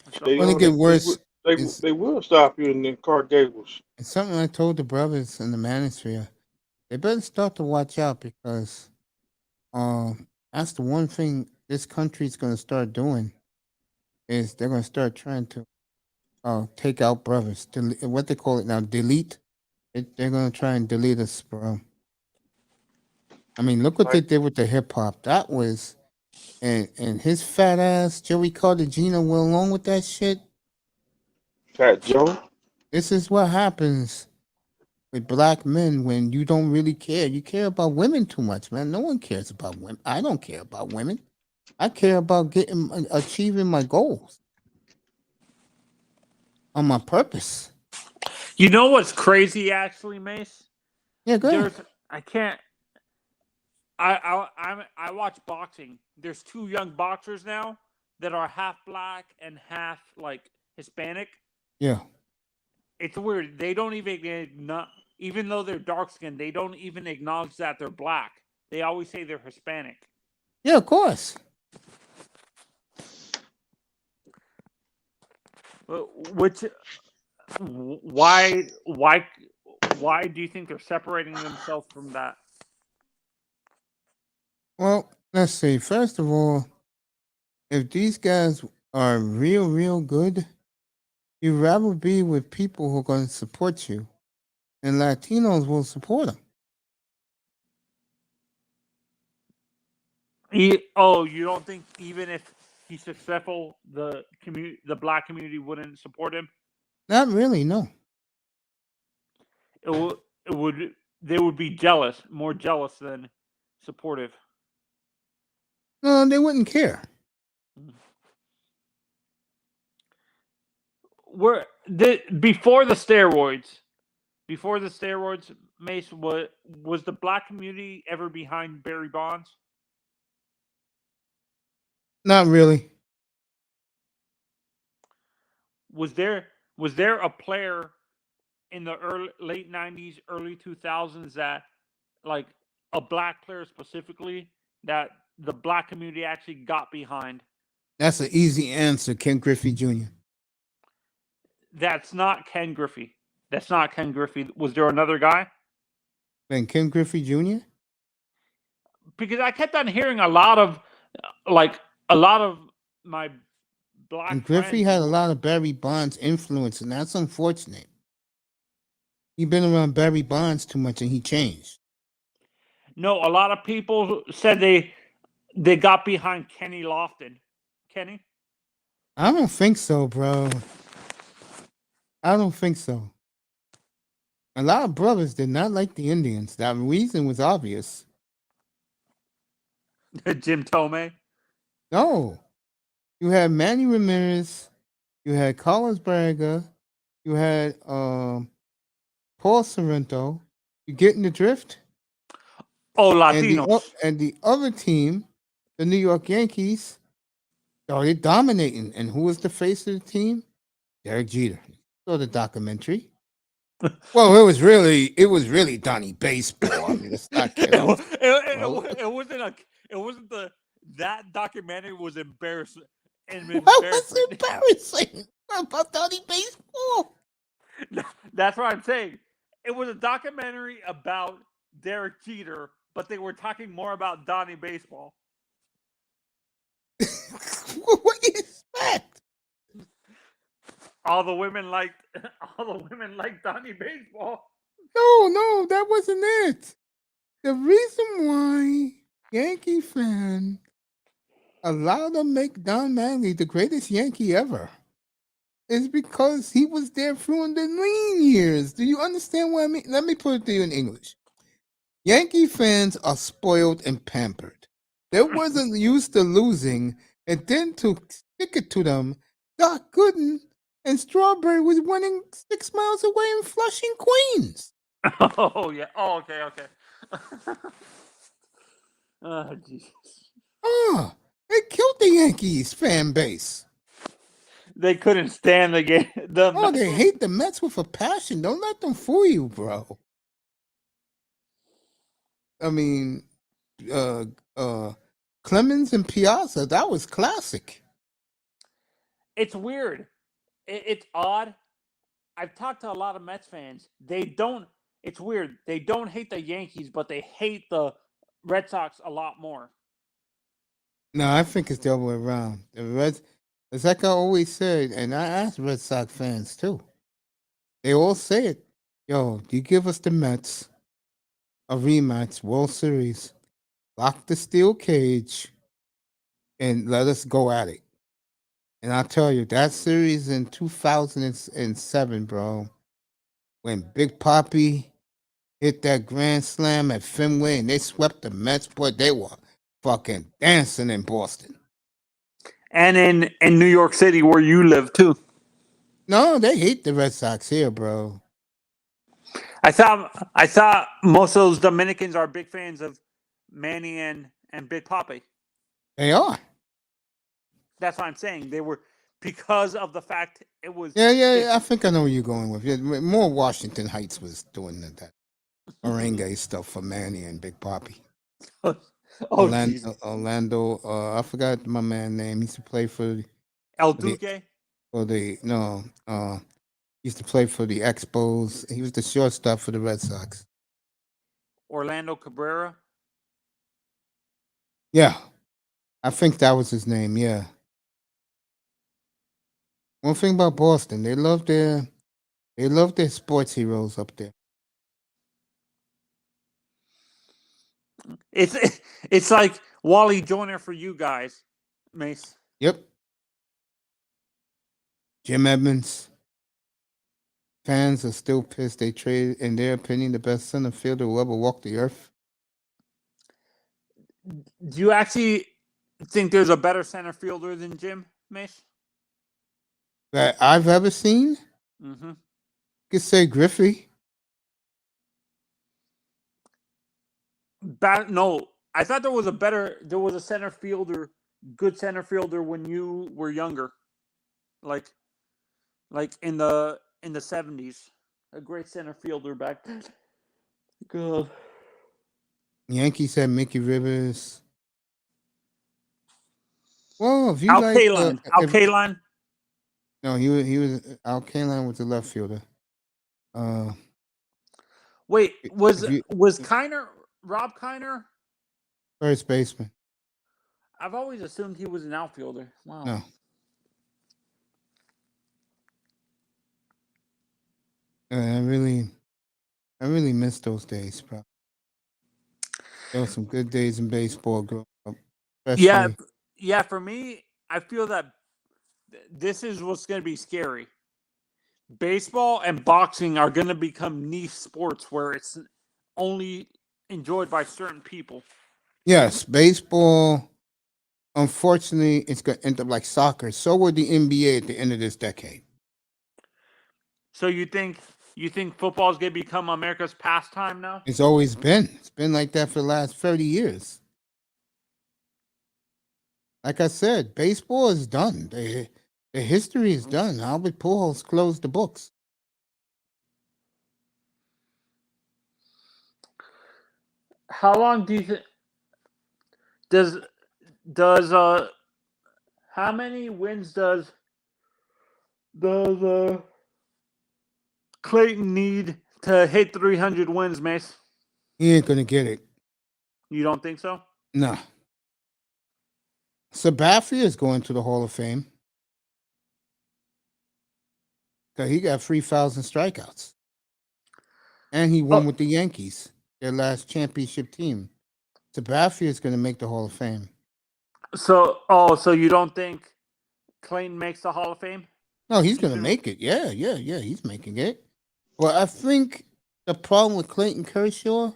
It's going to get worse. They will stop you in Clark Gables. It's something I told the brothers in the manosphere. They better start to watch out because that's the one thing this country's going to start doing is they're going to start trying to take out brothers. What they call it now, delete. They're going to try and delete us, bro. I mean, look what they did with the hip hop. That was, and his fat ass, Joey Cartagena, went along with that shit. Fat Joe. This is what happens with black men when you don't really care. You care about women too much, man. No one cares about women. I don't care about women. I care about achieving my goals on my purpose. You know what's crazy, actually, Mace? Yeah, go ahead. I can't. I watch boxing. There's two young boxers now that are half black and half like Hispanic. Yeah. It's weird. They don't even though they're dark skinned, they don't even acknowledge that they're black. They always say they're Hispanic. Yeah, of course. Which why do you think they're separating themselves from that? Well, let's see. First of all, if these guys are real good, you'd rather be with people who are going to support you, and Latinos will support them. You don't think even if he's successful, the black community wouldn't support him? Not really, no. They would be jealous, more jealous than supportive. No, they wouldn't care. Before the steroids, Mace, was the black community ever behind Barry Bonds? Not really. Was there a player in the late 90s, early 2000s that, like, a black player specifically, that the black community actually got behind? That's an easy answer, Ken Griffey Jr. That's not Ken Griffey. Was there another guy? Then Ken Griffey Jr.? Because I kept on hearing a lot of my black And Griffey friends. had a lot of Barry Bonds influence, and that's unfortunate. He'd been around Barry Bonds too much, and he changed. No, a lot of people said they got behind Kenny Lofton. Kenny? I don't think so, bro. I don't think so. A lot of brothers did not like the Indians. That reason was obvious. Jim Tomei? No. You had Manny Ramirez. You had Carlos Braga. You had Paul Sorrento. You getting the drift? Oh, Latinos. And the other team, the New York Yankees, started dominating. And who was the face of the team? Derek Jeter. Saw the documentary. Well, it was really Donnie Baseball. I mean, it's not kidding. That documentary was embarrassing. What was embarrassing? What about Donnie Baseball? That's what I'm saying. It was a documentary about Derek Jeter, but they were talking more about Donnie Baseball. What do you expect? All the women liked Donnie Baseball. No, that wasn't it. The reason why Yankee fan allowed them to make Don Manley the greatest Yankee ever is because he was there through the lean years. Do you understand what I mean? Let me put it to you in English. Yankee fans are spoiled and pampered. They wasn't used to losing, and then to stick it to them, Doc Gooden and Strawberry was winning 6 miles away in Flushing, Queens. Oh, yeah. Oh, okay. Oh, Jesus. Oh, they killed the Yankees fan base. They couldn't stand the game. They hate the Mets with a passion. Don't let them fool you, bro. I mean, Clemens and Piazza, that was classic. It's weird. It's odd. I've talked to a lot of Mets fans. It's weird. They don't hate the Yankees, but they hate the Red Sox a lot more. No, I think it's the other way around. It's like I always said, and I asked Red Sox fans too. They all say it. Yo, you give us the Mets a rematch, World Series, lock the steel cage, and let us go at it. And I'll tell you, that series in 2007, bro, when Big Papi hit that grand slam at Fenway and they swept the Mets, boy, they were fucking dancing in Boston. And in New York City, where you live, too. No, they hate the Red Sox here, bro. I thought most of those Dominicans are big fans of Manny and Big Papi. They are. That's what I'm saying. They were because of the fact it was. Yeah. I think I know where you're going with. Yeah, more Washington Heights was doing that merengue stuff for Manny and Big Papi. Oh, jeez. Orlando. I forgot my man's name. He used to play for El the Duque. he used to play for the Expos. He was the shortstop for the Red Sox. Orlando Cabrera. Yeah, I think that was his name. Yeah. One thing about Boston, they love their sports heroes up there. It's like Wally Joyner for you guys, Mace. Yep. Jim Edmonds. Fans are still pissed they traded, in their opinion, the best center fielder who ever walked the earth. Do you actually think there's a better center fielder than Jim, Mace? That I've ever seen? Mm-hmm. You could say Griffey. No, I thought there was a center fielder, good center fielder when you were younger, like in the 70s, a great center fielder back then. God. Yankees had Mickey Rivers. Well, if you Al like Kaline. Al Kaline. No, he was Al Kaline was the left fielder. Wait, was Kiner Rob Kiner first baseman? I've always assumed he was an outfielder. Wow. No. I really miss those days, bro. There were some good days in baseball growing up. Yeah. For me, I feel that this is what's going to be scary. Baseball and boxing are going to become niche sports where it's only enjoyed by certain people. Yes, baseball. Unfortunately, it's going to end up like soccer. So will the NBA at the end of this decade. So you think football is going to become America's pastime now? It's always been. It's been like that for the last 30 years. Like I said, baseball is done. The history is done. Albert Pujols closed the books. How long do you think does how many wins does Clayton need to hit 300 wins, Mace? He ain't gonna get it. You don't think so? Nah. Sabathia is going to the Hall of Fame. Cause he got 3,000 strikeouts. And he won with the Yankees, their last championship team. Sabathia is gonna make the Hall of Fame. So you don't think Clayton makes the Hall of Fame? No, he's gonna make it. Yeah, he's making it. Well, I think the problem with Clayton Kershaw,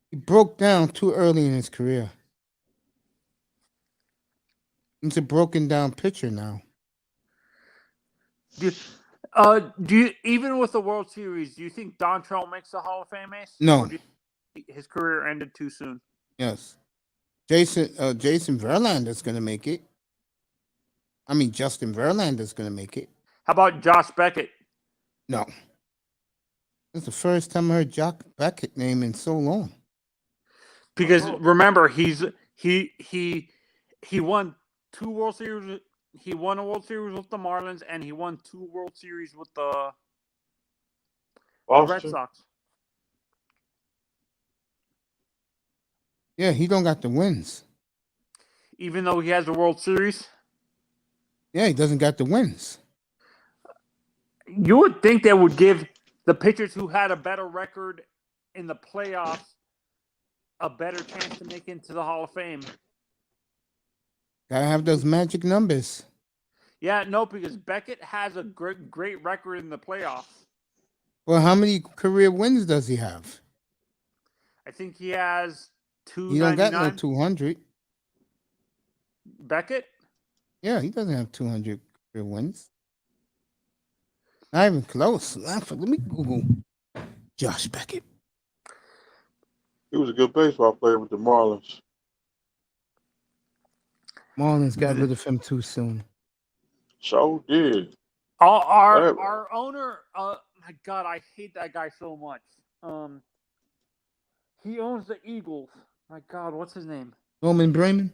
he broke down too early in his career. He's a broken down pitcher now. Do you even with the World Series, do you think Dontrell makes the Hall of Fame, Ace? No. Or do you think his career ended too soon? Yes. Jason Verlander's gonna make it. I mean, Justin Verlander's gonna make it. How about Josh Beckett? No. It's the first time I heard Josh Beckett name in so long. Because remember, he won 2 World Series. He won a World Series with the Marlins, and he won 2 World Series with the Red Sox. Yeah, he don't got the wins. Even though he has the World Series? Yeah, he doesn't got the wins. You would think they would give the pitchers who had a better record in the playoffs a better chance to make into the Hall of Fame. Gotta have those magic numbers. Yeah, no, because Beckett has a great record in the playoffs. Well, how many career wins does he have? I think he has 299. He don't got no 200. Beckett? Yeah, he doesn't have 200 career wins. Not even close. Let me Google. Josh Beckett. He was a good baseball player with the Marlins. Marlins got rid of him too soon. So did. Our owner, my God, I hate that guy so much. He owns the Eagles. My God, what's his name? Roman Bremen?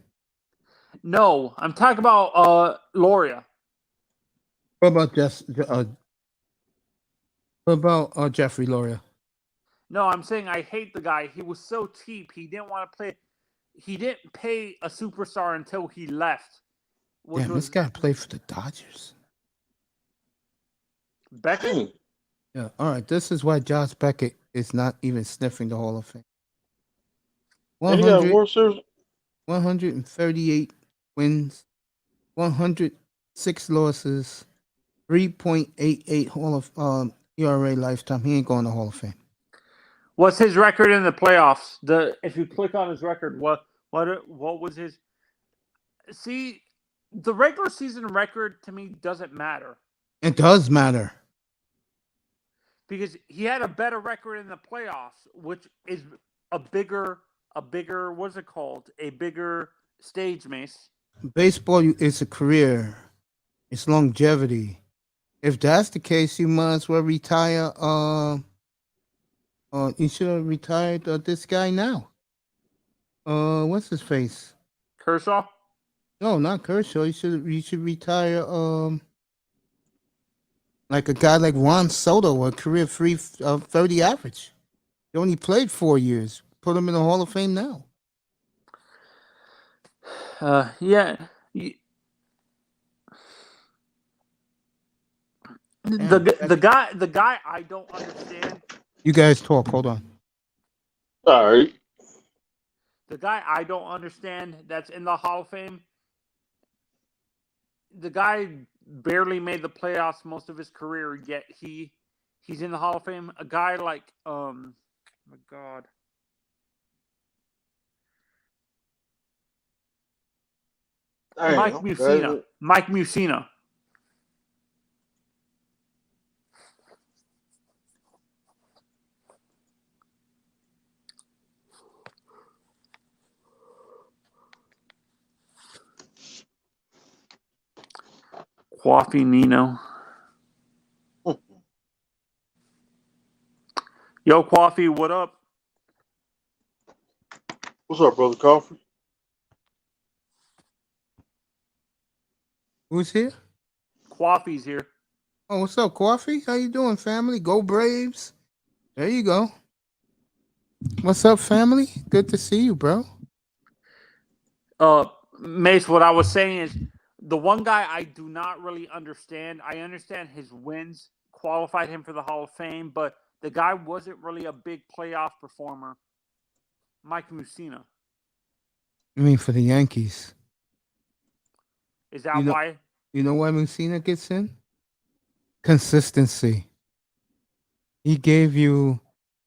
No, I'm talking about Loria. What about Jeffrey Loria? No, I'm saying I hate the guy. He was so cheap. He didn't want to play. He didn't pay a superstar until he left. Damn, this guy played for the Dodgers. Beckett? Yeah, all right. This is why Josh Beckett is not even sniffing the Hall of Fame. 138 wins, 106 losses, 3.88 Hall of ERA lifetime. He ain't going to Hall of Fame. What's his record in the playoffs? If you click on his record, what was his? See, the regular season record to me doesn't matter. It does matter. Because he had a better record in the playoffs, which is a bigger, what's it called? A bigger stage, Mace. Baseball is a career. It's longevity. If that's the case, you might as well retire. You should have retired this guy now. What's his face? Kershaw? No, not Kershaw. You should retire. Like a guy like Juan Soto, a career 30 average. He only played 4 years. Put him in the Hall of Fame now. Yeah. The guy I don't understand. You guys talk. Hold on. All right. The guy I don't understand that's in the Hall of Fame. The guy barely made the playoffs most of his career, yet he's in the Hall of Fame. A guy like oh my God. Mike Mussina. Mike Mussina. Coffee Nino. Yo, Coffee, what up? What's up, brother Coffee? Who's here? Coffee's here. Oh, what's up, Coffee? How you doing, family? Go Braves. There you go. What's up, family? Good to see you, bro. Mace, what I was saying is the one guy I do not really understand. I understand his wins qualified him for the Hall of Fame, but the guy wasn't really a big playoff performer. Mike Mussina. I mean, for the Yankees. Is that why? You know why Mussina gets in? Consistency. He gave you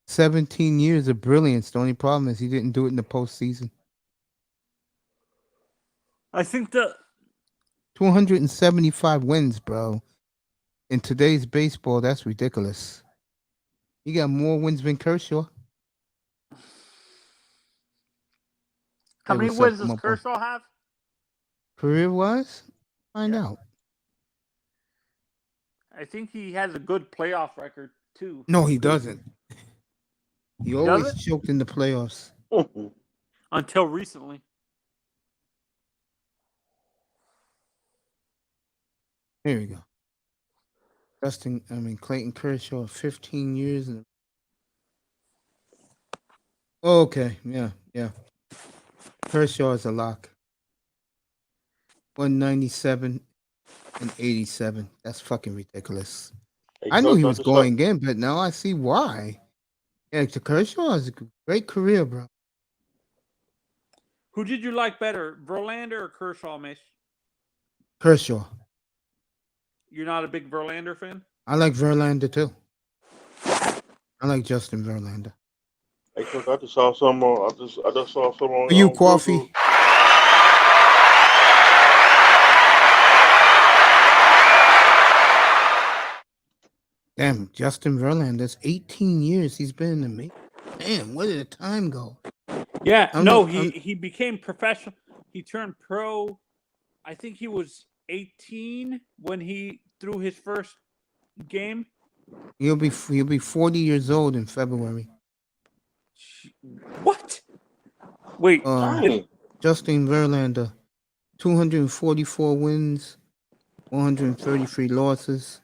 17 years of brilliance. The only problem is he didn't do it in the postseason. I think 275 wins, bro. In today's baseball, that's ridiculous. He got more wins than Kershaw. How many wins does Kershaw have? Career-wise? Find out. I think he has a good playoff record, too. No, he doesn't. He always choked in the playoffs. Until recently. Here we go. Clayton Kershaw, 15 years. Okay, yeah. Kershaw is a lock. 197 and 87. That's fucking ridiculous. I knew he was going in, but now I see why. Yeah, Kershaw has a great career, bro. Who did you like better, Verlander or Kershaw, Mace? Kershaw. You're not a big Verlander fan? I like Verlander too. I like Justin Verlander. Hey, Cook, I just saw some. I just saw some on. For you, Coffee. Google. Damn, Justin Verlander's 18 years he's been in the major. Damn, where did the time go? Yeah, I'm no, not- I'm- he became professional. He turned pro. I think he was 18 when he threw his first game. He'll be 40 years old in February. What? Wait, Dang. Justin Verlander, 244 wins, 133 losses,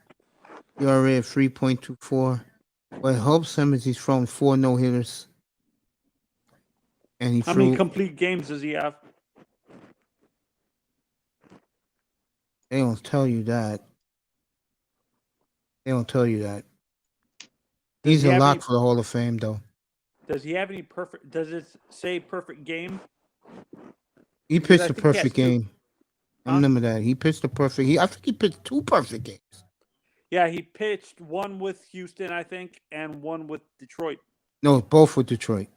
ERA of 3.24. What helps him is he's thrown 4 no-hitters. And he how many threw, complete games does he have? they don't tell you that. They don't tell you that. Does He's he a have lock any- for the Hall of Fame, though. Does he have any perfect? Does it say perfect game? He Because pitched I a think he has perfect two. game. I Huh? remember that. He pitched a perfect. I think he pitched 2 perfect games. Yeah, he pitched one with Houston, I think, and one with Detroit. No, both with Detroit.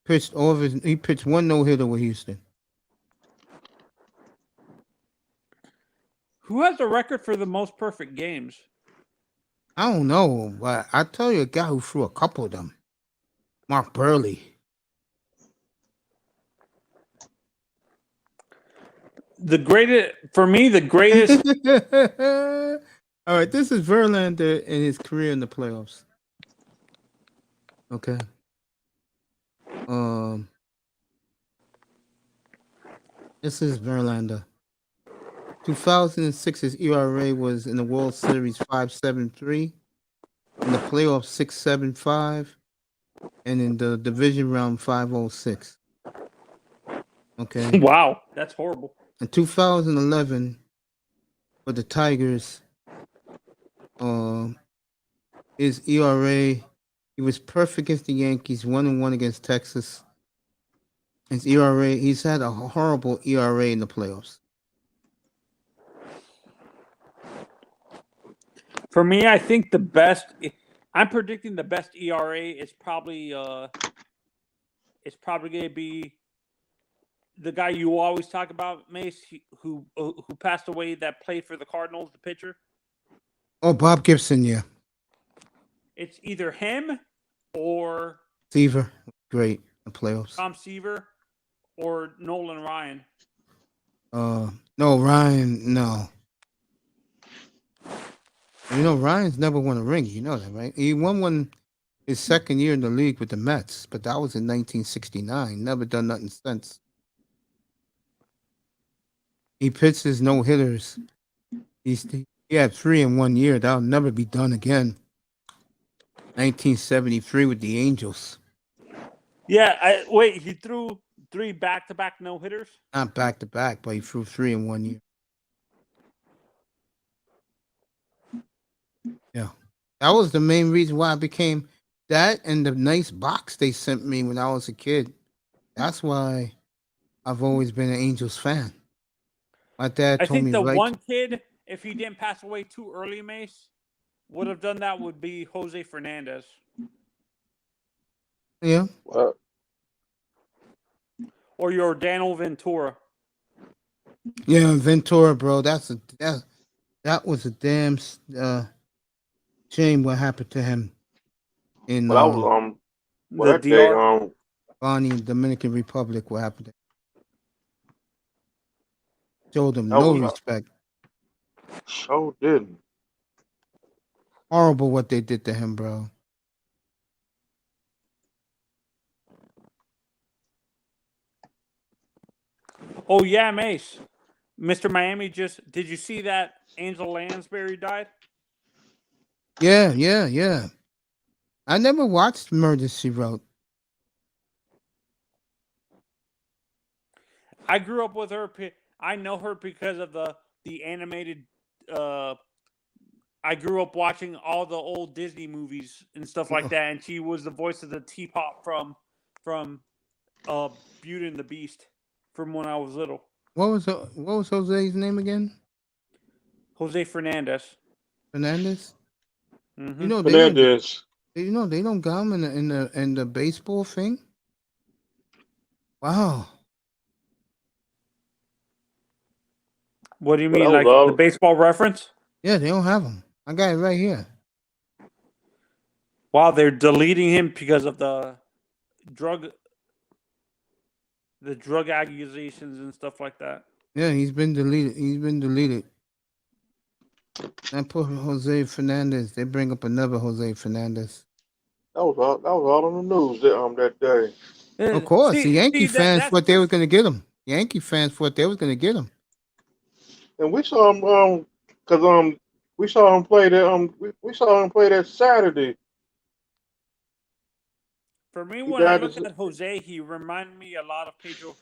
He pitched 1 no-hitter with Houston. Who has the record for the most perfect games? I don't know, but I tell you a guy who threw a couple of them. Mark Burley. The greatest for me, the greatest. All right, this is Verlander in his career in the playoffs. Okay. This is Verlander. 2006's ERA was in the World Series 5.73, in the playoffs 6.75, and in the division round 5.06. Okay. Wow, that's horrible. In 2011, for the Tigers, his ERA, he was perfect against the Yankees, 1-1 against Texas. His ERA, he's had a horrible ERA in the playoffs. For me, I think the best. I'm predicting the best ERA is probably going to be the guy you always talk about, Mace, who passed away that played for the Cardinals, the pitcher. Oh, Bob Gibson, yeah. It's either him or Seaver, great in the playoffs. Tom Seaver or Nolan Ryan. No, Ryan, no. You know, Ryan's never won a ring. You know that, right? He won one his second year in the league with the Mets, but that was in 1969. Never done nothing since. He pitched his no-hitters. He had 3 in 1 year. That'll never be done again. 1973 with the Angels. Yeah, wait, he threw 3 back-to-back no-hitters? Not back-to-back, but he threw 3 in 1 year. Yeah. That was the main reason why I became that and the nice box they sent me when I was a kid. That's why I've always been an Angels fan. My dad I told think me the right. one kid, if he didn't pass away too early, Mace, would have done that would be Jose Fernandez. Yeah. What? Or your Daniel Ventura. Yeah, Ventura, bro. That was a damn shame what happened to him in But I was The that day DR. Bonnie, Dominican Republic. What happened to him? Showed him That no was respect. so didn't. Horrible what they did to him, bro. Oh, yeah, Mace. Mr. Miami did you see that Angel Lansbury died? Yeah. I never watched Murder, She Wrote. I grew up with her. I know her because of the animated. I grew up watching all the old Disney movies and stuff like that, and she was the voice of the teapot from Beauty and the Beast from when I was little. What was Jose's name again? Jose Fernandez. Fernandez. Mm-hmm. You know Fernandez. they don't got him in the baseball thing. Wow. What do you But mean, I like love- the baseball reference? Yeah, they don't have him. I got it right here. Wow, they're deleting him because of the drug accusations and stuff like that. Yeah, he's been deleted. I put Jose Fernandez. They bring up another Jose Fernandez. That was all on the news that day. Of course, the Yankee fans that's thought they were going to get him. Yankee fans thought they was going to get him. And we saw him because we saw him play that Saturday. For me, He when I died look as- at Jose, he reminded me a lot of Pedro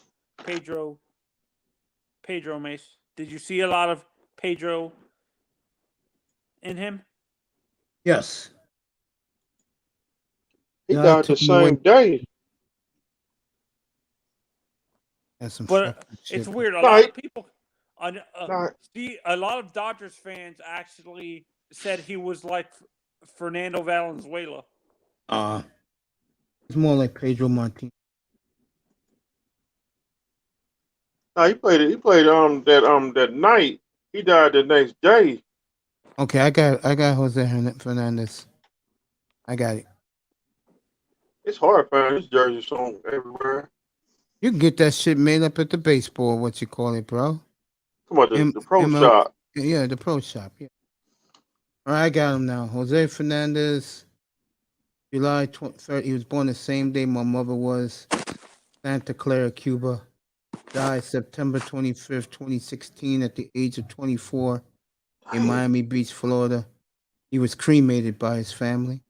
Mace. Did you see a lot of Pedro in him? Yes. He Yeah, died the took him away. same day. That's some But fucking shit. it's weird. A No, lot he- of people, No. see, a lot of Dodgers fans actually said he was like Fernando Valenzuela. It's more like Pedro Martinez. No, he played that night. He died the next day. Okay, I got Jose Fernandez. I got it. It's hard finding this jersey song everywhere. You can get that shit made up at the baseball, what you call it, bro. Come on, the pro ML shop. Yeah, the pro shop. Yeah. All right, I got him now. Jose Fernandez, July 23rd. He was born the same day my mother was. Santa Clara, Cuba. Died September 25th, 2016, at the age of 24 in Miami Beach, Florida. He was cremated by his family.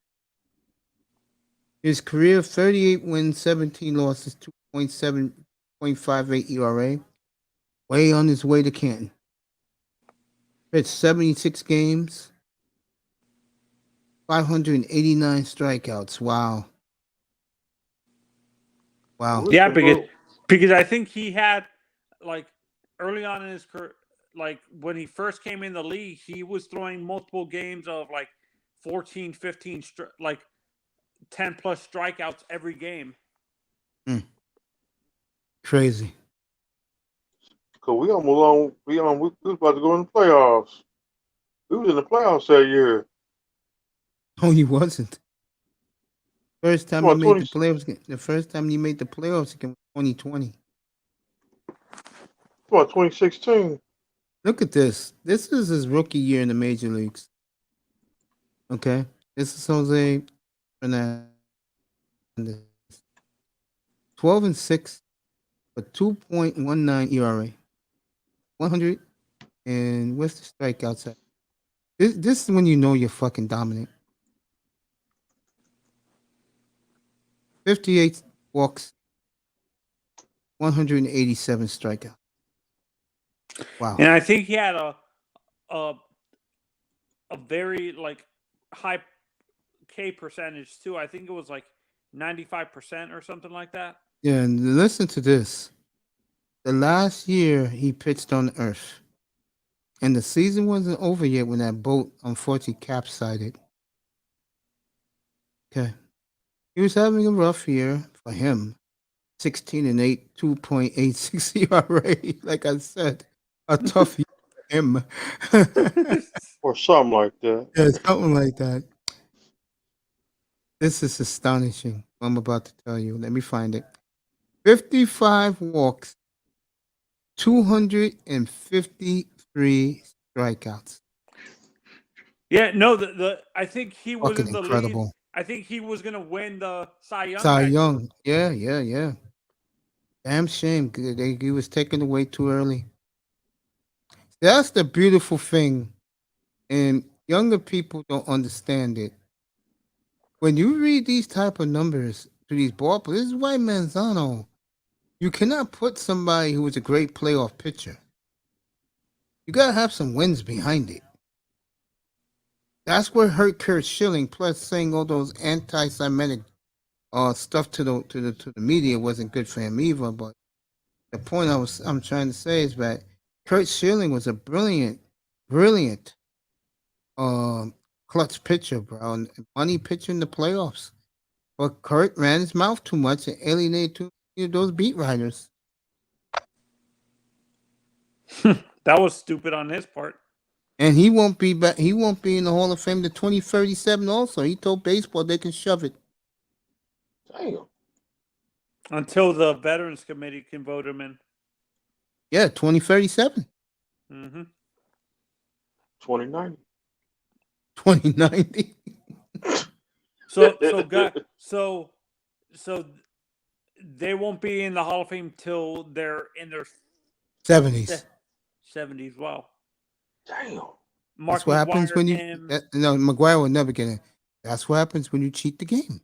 His career: 38 wins, 17 losses, 2.58 ERA. Way on his way to Canton. Pitched 76 games, 589 strikeouts. Wow. Yeah, because I think he had, like, early on in his career, like when he first came in the league, he was throwing multiple games of like 14, 15, like 10 plus strikeouts every game. Crazy. Cause we was about to go in the playoffs. We was in the playoffs that year. No, he wasn't. First time Come he on, made the playoffs. The first time he made the playoffs again was 2020. Come on, 2016. Look at this. This is his rookie year in the major leagues. Okay. This is Jose Fernandez. 12-6 for 2.19 ERA. 100 and what's the strikeouts at? This is when you know you're fucking dominant. 58 walks, 187 strikeouts. Wow. And I think he had a very like high K percentage too. I think it was like 95% or something like that. Yeah, and listen to this. The last year he pitched on Earth, and the season wasn't over yet when that boat unfortunately capsized. Okay. He was having a rough year for him. 16-8, 2.86 ERA. Like I said, a tough year for him. Or something like that. Yeah, something like that. This is astonishing. What I'm about to tell you. Let me find it. 55 walks, 253 strikeouts. Yeah, no, I think he was Fucking in the incredible. lead. I think he was gonna win the Cy Young. Cy that year. Young. Yeah. Damn shame. He was taken away too early. That's the beautiful thing. And younger people don't understand it. When you read these type of numbers to these ball players, this is why Manzano, you cannot put somebody who was a great playoff pitcher. You gotta have some wins behind it. That's what hurt Kurt Schilling. Plus, saying all those anti-Semitic stuff to the media wasn't good for him either. But the point I'm trying to say is that Kurt Schilling was a brilliant clutch pitcher, bro, and money pitcher in the playoffs. But Kurt ran his mouth too much and alienated those beat writers. That was stupid on his part. And he won't be back. He won't be in the Hall of Fame to 2037. Also, he told baseball they can shove it. Damn. Until the Veterans Committee can vote him in. Yeah, 2037. Mm-hmm. 2090. 2090. So they won't be in the Hall of Fame till they're in their 70s. 70s. Wow. Damn. Mark That's what happens McGwire when you. and- No, McGuire will never get in. That's what happens when you cheat the game.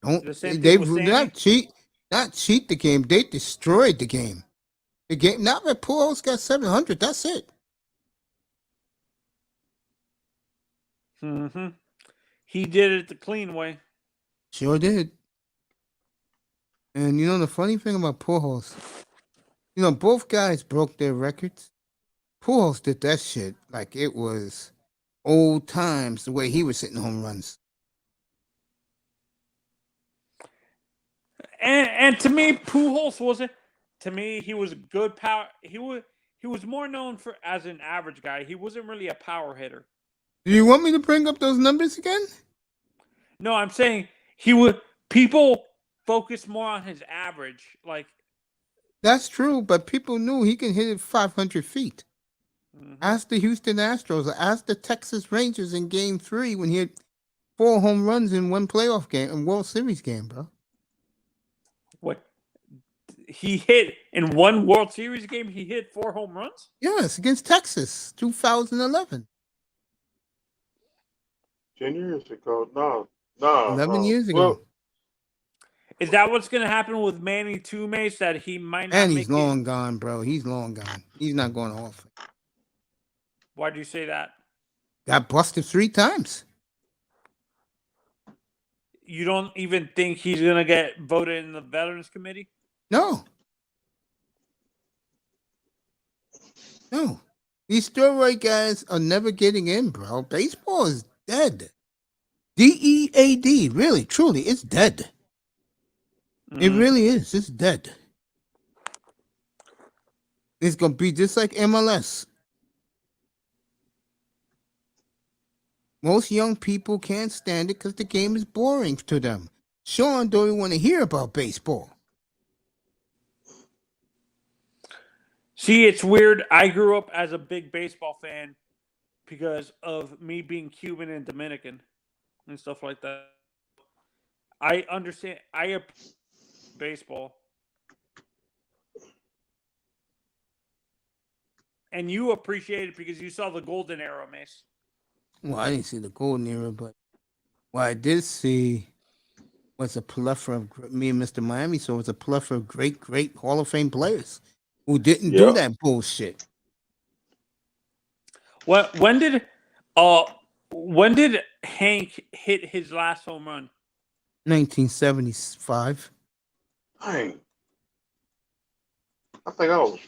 Don't The same they thing with not Sandy? not cheat the game? They destroyed the game. The game. Not that Pujols got 700. That's it. Mm-hmm. He did it the clean way. Sure did. And you know the funny thing about Pujols, you know both guys broke their records. Pujols did that shit like it was old times. The way he was hitting home runs. And to me, Pujols wasn't. To me, he was a good power. He was more known for as an average guy. He wasn't really a power hitter. Do you want me to bring up those numbers again? No, I'm saying he would. People focus more on his average. Like That's true, but people knew he can hit it 500 feet. Ask the Houston Astros, ask the Texas Rangers in Game 3 when he had 4 home runs in one playoff game, and World Series game, bro. what he hit in one World Series game, he hit 4 home runs. Yes, against Texas, 2011. 10 years ago. No. 11 years ago. Well, Is that what's going to happen with Manny Tumace? That he might not And make he's long gone, bro. He's long gone. He's not going off. Why do you say that? Got busted 3 times. You don't even think he's going to get voted in the Veterans Committee? No. No. These steroid guys are never getting in, bro. Baseball is dead. DEAD. Really, truly, it's dead. It really is. It's dead. It's going to be just like MLS. Most young people can't stand it because the game is boring to them. Sean don't even want to hear about baseball. See, it's weird. I grew up as a big baseball fan because of me being Cuban and Dominican and stuff like that. I understand. I appreciate baseball. And you appreciate it because you saw the golden era, Mace. Well, I didn't see the golden era, but what I did see was a plethora of me and Mr. Miami. So it was a plethora of great Hall of Fame players who didn't do that bullshit. When did Hank hit his last home run? 1975. dang. I think I was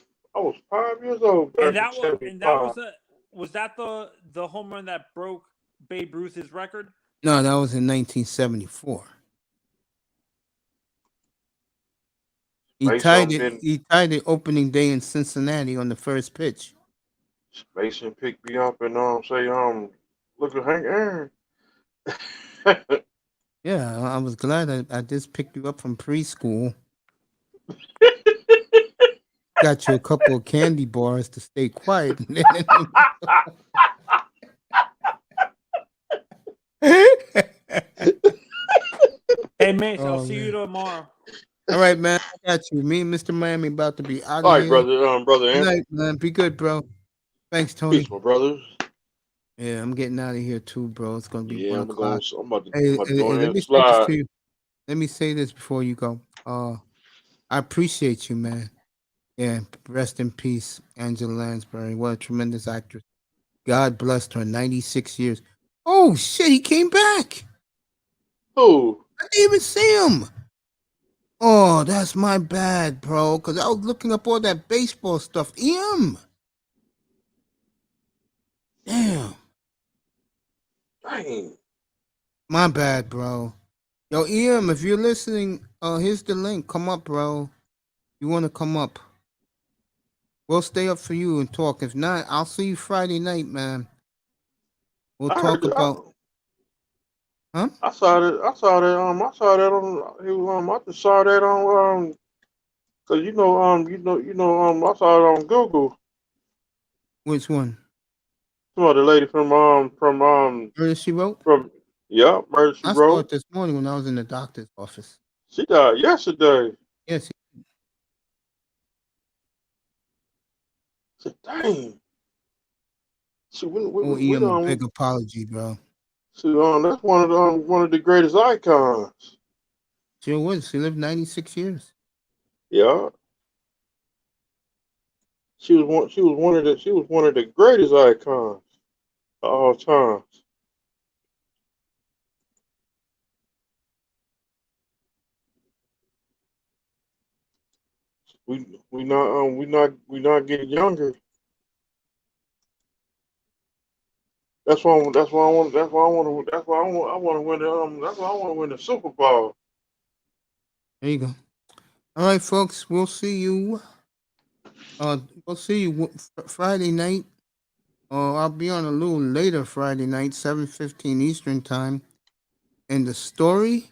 5 years old. Back And that in was 75. was that the home run that broke Babe Ruth's record? No, that was in 1974. He tied it opening day in Cincinnati on the first pitch. Mason picked me up and say look at Hank Aaron. Yeah, I was glad I just picked you up from preschool. Got you a couple of candy bars to stay quiet. Hey, Mace, I'll see you tomorrow. All right, man. I got you. Me and Mr. Miami about to be out All of right, here. brother. Brother Good Anthony. night, man. Be good, bro. Thanks, Tony. Peace, my brothers. Yeah, I'm getting out of here too, bro. It's gonna be Yeah, 1 I'm o'clock. about to Hey, go hey, ahead let and me say this slide. to you. Let me say this before you go. I appreciate you, man. Yeah, rest in peace, Angela Lansbury. What a tremendous actress. God blessed her. 96 years. Oh shit, he came back. Who? I didn't even see him. Oh, that's my bad, bro. Because I was looking up all that baseball stuff. Damn. Dang. My bad, bro. Yo, EM, if you're listening, here's the link. Come up, bro. You want to come up. We'll stay up for you and talk. If not, I'll see you Friday night, man. We'll I heard talk that. about, huh? I saw that. I saw that. I saw that on. I just saw that on. Cause I saw it on Google. Which one? Some other lady from Murder, She Wrote? yeah, Murder She I saw Wrote. it this morning when I was in the doctor's office. She died yesterday. Yes. I said, dang. She Oh, him a big apology, bro. that's one of the greatest icons. Sure was. She lived 96 years. Yeah. She was one of the greatest icons of all times. We not getting younger. That's why I want to win the Super Bowl. There you go. All right, folks. We'll see you. We'll see you Friday night. I'll be on a little later Friday night, 7:15 Eastern time. And the story,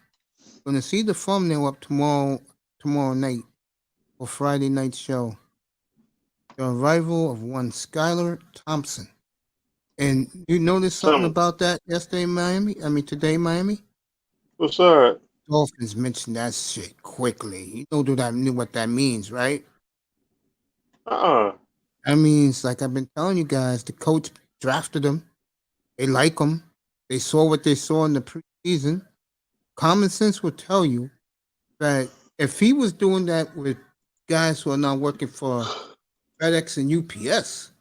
gonna see the thumbnail up tomorrow night for Friday night show. The arrival of one Skylar Thompson. And you noticed something about that yesterday in Miami? Today in Miami? What's that? Dolphins mentioned that shit quickly. You know what that means, right? That means, like I've been telling you guys, the coach drafted him. They like him. They saw what they saw in the preseason. Common sense would tell you that if he was doing that with guys who are now working for FedEx and UPS,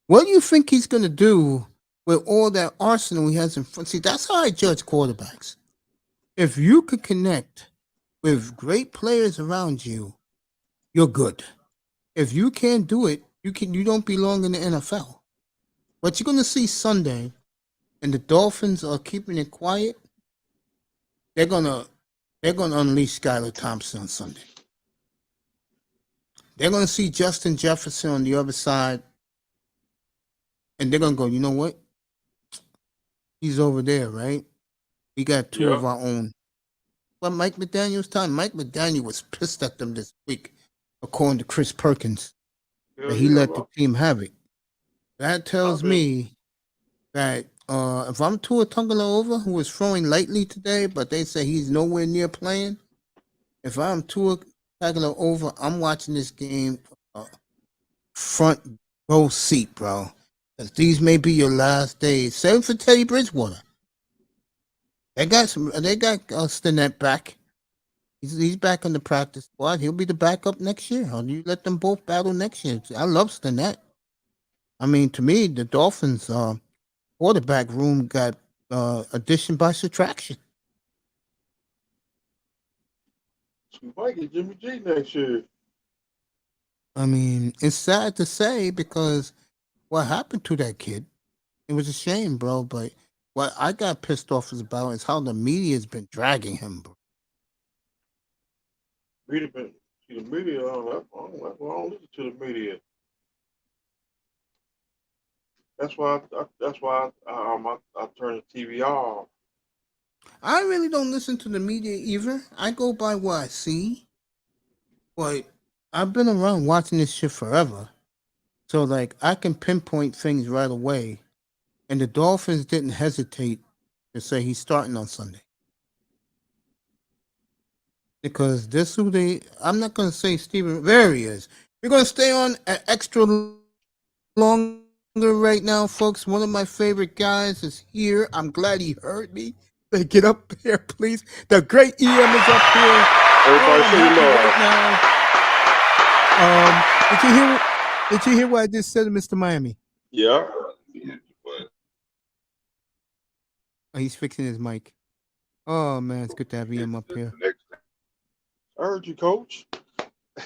what do you think he's going to do with all that arsenal he has in front? See, that's how I judge quarterbacks. If you could connect with great players around you, you're good. If you can't do it, you don't belong in the NFL. What you're going to see Sunday, and the Dolphins are keeping it quiet, they're gonna unleash Skylar Thompson on Sunday. They're gonna see Justin Jefferson on the other side, and they're gonna go, you know what? He's over there, right? We got two of our own. But Mike McDaniel's time. Mike McDaniel was pissed at them this week, according to Chris Perkins, that he let the team have it. That tells me that if I'm Tua Tagovailoa, who was throwing lightly today, but they say he's nowhere near playing, if I'm Tua Tagovailoa, I'm watching this game front row seat, bro. Because these may be your last days. Same for Teddy Bridgewater. They got Stinnett back. He's back in the practice squad. He'll be the backup next year. Or you let them both battle next year. I love Stinnett. To me, the Dolphins quarterback room got addition by subtraction. We might get Jimmy G next year. It's sad to say because what happened to that kid, it was a shame, bro. But what I got pissed off about is how the media's been dragging him, bro. The media, I don't listen to the media. That's why I turn the TV off. I really don't listen to the media either. I go by what I see. But I've been around watching this shit forever. So, like, I can pinpoint things right away. And the Dolphins didn't hesitate to say he's starting on Sunday. Because this who I'm not going to say Steven, there he is. We're going to stay on an extra longer right now, folks. One of my favorite guys is here. I'm glad he heard me. Get up there, please. The great EM is up here. Everybody say right now. Did you hear what I just said to Mr. Miami? Yeah. Oh, he's fixing his mic. Oh man, it's good to have EM up here. I heard you, Coach.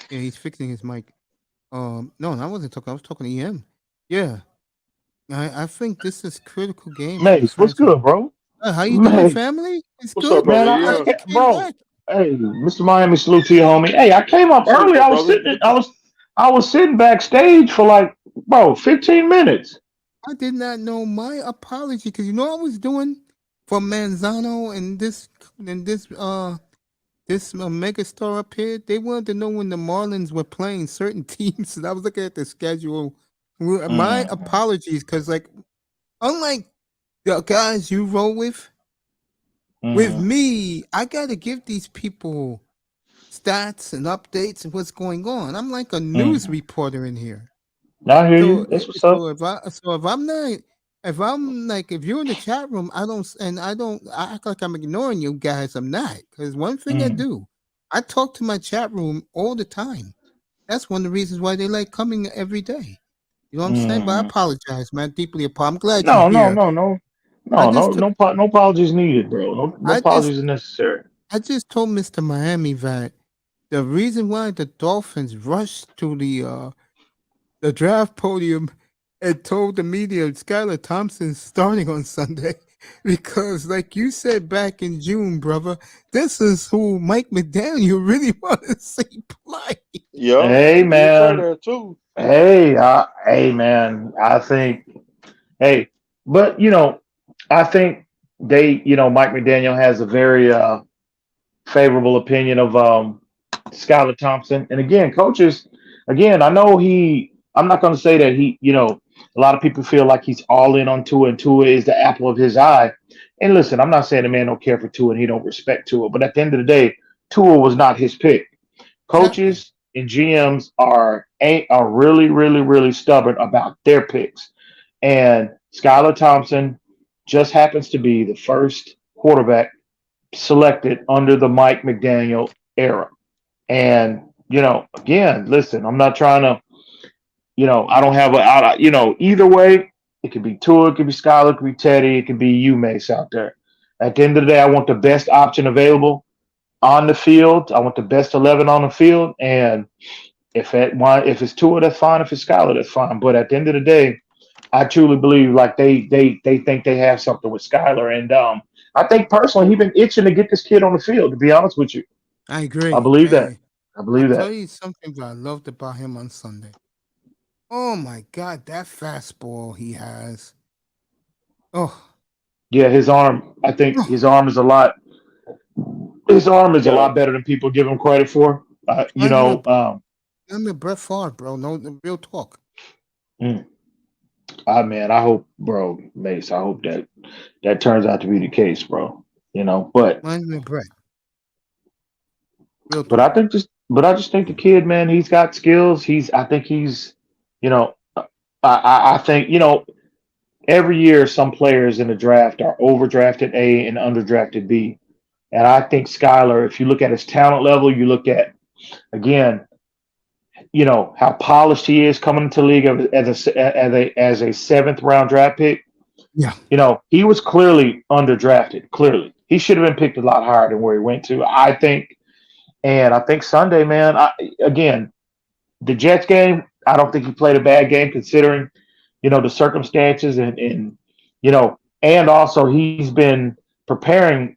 Yeah, he's fixing his mic. No, I wasn't talking. I was talking to EM. Yeah. I think this is critical game. Mace, what's good, bro? How you doing, family? It's What's good, up, brother? Man, Yeah. bro. Hey, Mr. Miami, salute to you, homie. Hey, I came up early. I was I was sitting backstage for like, bro, 15 minutes. I did not know. My apology, because you know what I was doing for Manzano and this mega star up here. They wanted to know when the Marlins were playing certain teams, and I was looking at the schedule. My apologies, because like unlike the guys you roll with me, I gotta give these people stats and updates and what's going on. I'm like a news reporter in here. I hear you. That's what's up. If you're in the chat room, I act like I'm ignoring you guys. I'm not, because one thing I do, I talk to my chat room all the time. That's one of the reasons why they like coming every day. You know what I'm saying? But I apologize, man. Deeply apologize. I'm glad you're here. No apologies needed, bro. No apologies are necessary. I just told Mr. Miami that the reason why the Dolphins rushed to the draft podium and told the media Skylar Thompson's starting on Sunday, because like you said back in June, brother, this is who Mike McDaniel really want to see play. Yeah. Hey, man. That too. Hey, man. I think, but I think Mike McDaniel has a very favorable opinion of Skylar Thompson. And again, coaches, I know I'm not going to say that a lot of people feel like he's all in on Tua, and Tua is the apple of his eye. And listen, I'm not saying the man don't care for Tua and he don't respect Tua, but at the end of the day, Tua was not his pick. Coaches and GMs are really, really, really stubborn about their picks. And Skylar Thompson just happens to be the first quarterback selected under the Mike McDaniel era. And, again, listen, I'm not trying to, I don't have either way, it could be Tua, it could be Skylar, it could be Teddy, it could be you, Mace, out there. At the end of the day, I want the best option available on the field. I want the best 11 on the field. And if it's Tua, that's fine. If it's Skylar, that's fine. But at the end of the day, I truly believe like they think they have something with Skylar. And I think personally, he's been itching to get this kid on the field, to be honest with you. I agree. I believe that. I'll tell you something that I loved about him on Sunday. Oh my God, that fastball he has. Oh. Yeah, his arm. I think his arm is a lot. His arm is a lot better than people give him credit for. I mean, Brett Favre, bro. No, real talk. Man, I hope, bro, Mace. I hope that turns out to be the case, bro. But Reminds me of Brett. But I just think the kid, man, he's got skills. I think he's, I think, every year some players in the draft are overdrafted A and underdrafted B. And I think Skylar, if you look at his talent level, you look at, again, how polished he is coming into the league as a seventh round draft pick. Yeah. He was clearly underdrafted. Clearly. He should have been picked a lot higher than where he went to, I think. And I think Sunday, man, again, the Jets game, I don't think he played a bad game considering, the circumstances and also he's been preparing,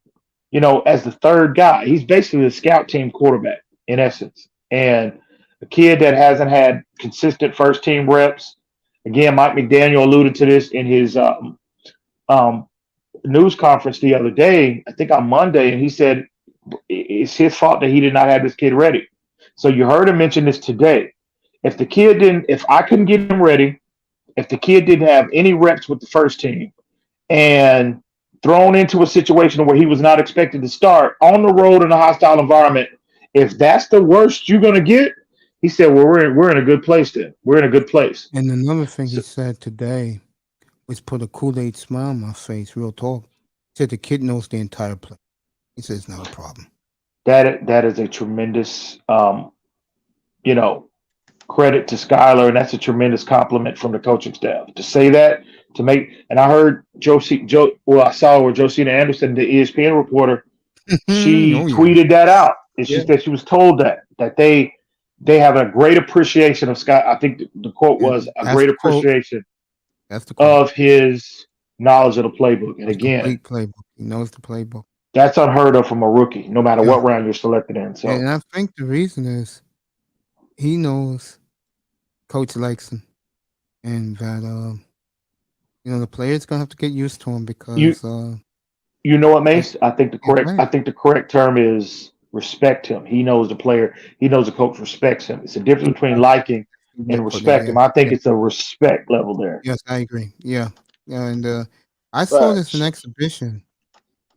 as the third guy. He's basically the scout team quarterback in essence. And a kid that hasn't had consistent first team reps. Again, Mike McDaniel alluded to this in his news conference the other day, I think on Monday, and he said it's his fault that he did not have this kid ready. So you heard him mention this today. If I couldn't get him ready, if the kid didn't have any reps with the first team and thrown into a situation where he was not expected to start on the road in a hostile environment, if that's the worst you're going to get, he said, well, we're in a good place then. We're in a good place. And another thing he said today was put a Kool-Aid smile on my face, real talk. He said the kid knows the entire play. He says it's not a problem. That is a tremendous, credit to Skylar, and that's a tremendous compliment from the coaching staff to say that. And I heard I saw where Josina Anderson, the ESPN reporter, she tweeted that out. It's just that she was told that they have a great appreciation of Sky. I think the quote was a great appreciation of his knowledge of the playbook. And again, playbook. He knows the playbook. That's unheard of from a rookie, no matter what round you're selected in. So, and I think the reason is he knows coach likes him, and that the players gonna have to get used to him You because you know what, like Mace? yeah, go ahead. I think the correct term is respect him. He knows the player. He knows the coach respects him. It's a difference between Exactly. liking Good way and of putting it. respect him. Yes, I think yes, it's a respect level there. yes. I agree. Yeah, yeah. And I saw this in Facts. exhibition.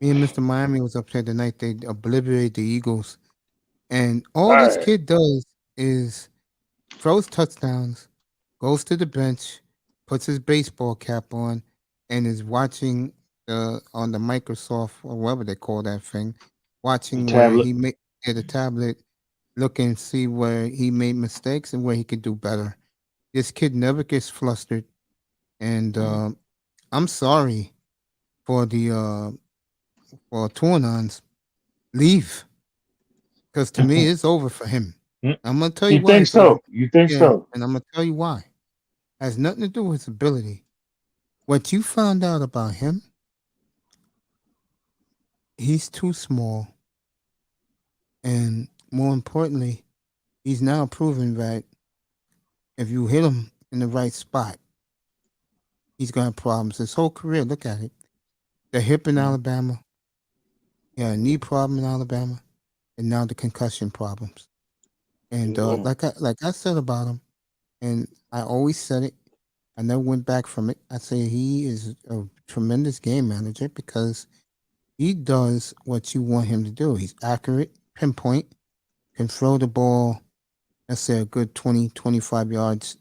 Me and Mr. Miami was up there the night they obliterated the Eagles, and all this Right. kid does is throws touchdowns, goes to the bench, puts his baseball cap on, and is watching on the Microsoft or whatever they call that thing, The watching where tablet. he made the tablet, look and see where he made mistakes and where he could do better. This kid never gets flustered, and I'm sorry for the for Tornon's leave because to me it's over for him. I'm gonna tell you You why think it's over. so? You think Yeah, so? and I'm gonna tell you why. Has nothing to do with his ability. What you found out about him, he's too small, and more importantly, he's now proven that if you hit him in the right spot, he's gonna have problems. His whole career, look at it. The hip in Alabama, he had a knee problem in Alabama, and now the concussion problems. And Mm. like I said about him, and I always said it. I never went back from it. I say he is a tremendous game manager because he does what you want him to do. He's accurate, pinpoint, can throw the ball, let's say a good 20, 25 yards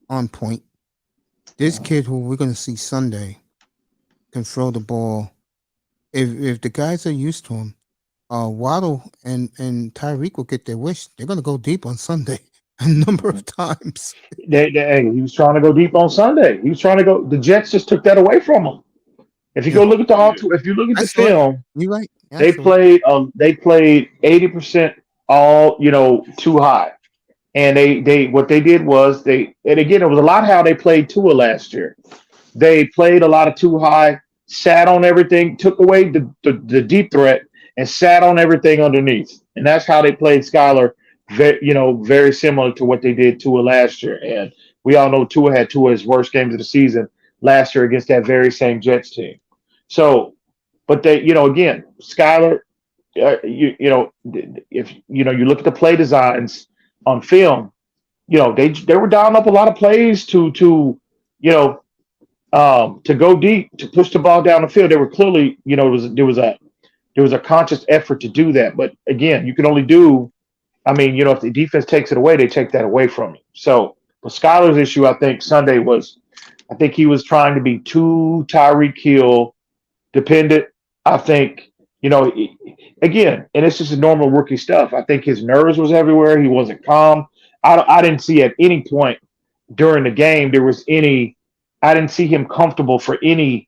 on point. This kid who we're going to see Sunday can throw the ball. If the guys are used to him, Waddle and Tyreek will get their wish. They're going to go deep on Sunday a number of times. Hey, he was trying to go deep on Sunday. He was trying to go. The Jets just took that away from him. If you Yeah, go look at Yeah. if you look at I the saw it. film, You're right. Yeah, I they saw it. played 80% all too high. And they what they did was and again it was a lot how they played Tua last year. They played a lot of too high, sat on everything, took away the deep threat, and sat on everything underneath. And that's how they played Skyler. Very similar to what they did Tua last year. And we all know Tua had two of his worst games of the season last year against that very same Jets team. So, but again, Skyler, if you look at the play designs on film, they were dialing up a lot of plays you know to go deep, to push the ball down the field. They were clearly, there was a conscious effort to do that. But again, you can only do. I mean, if the defense takes it away, they take that away from you. So, but Skyler's issue, I think Sunday was, I think he was trying to be too Tyreek Hill dependent. I think, again, and it's just normal rookie stuff. I think his nerves was everywhere. He wasn't calm. I didn't see at any point during the game there was any. I didn't see him comfortable for any,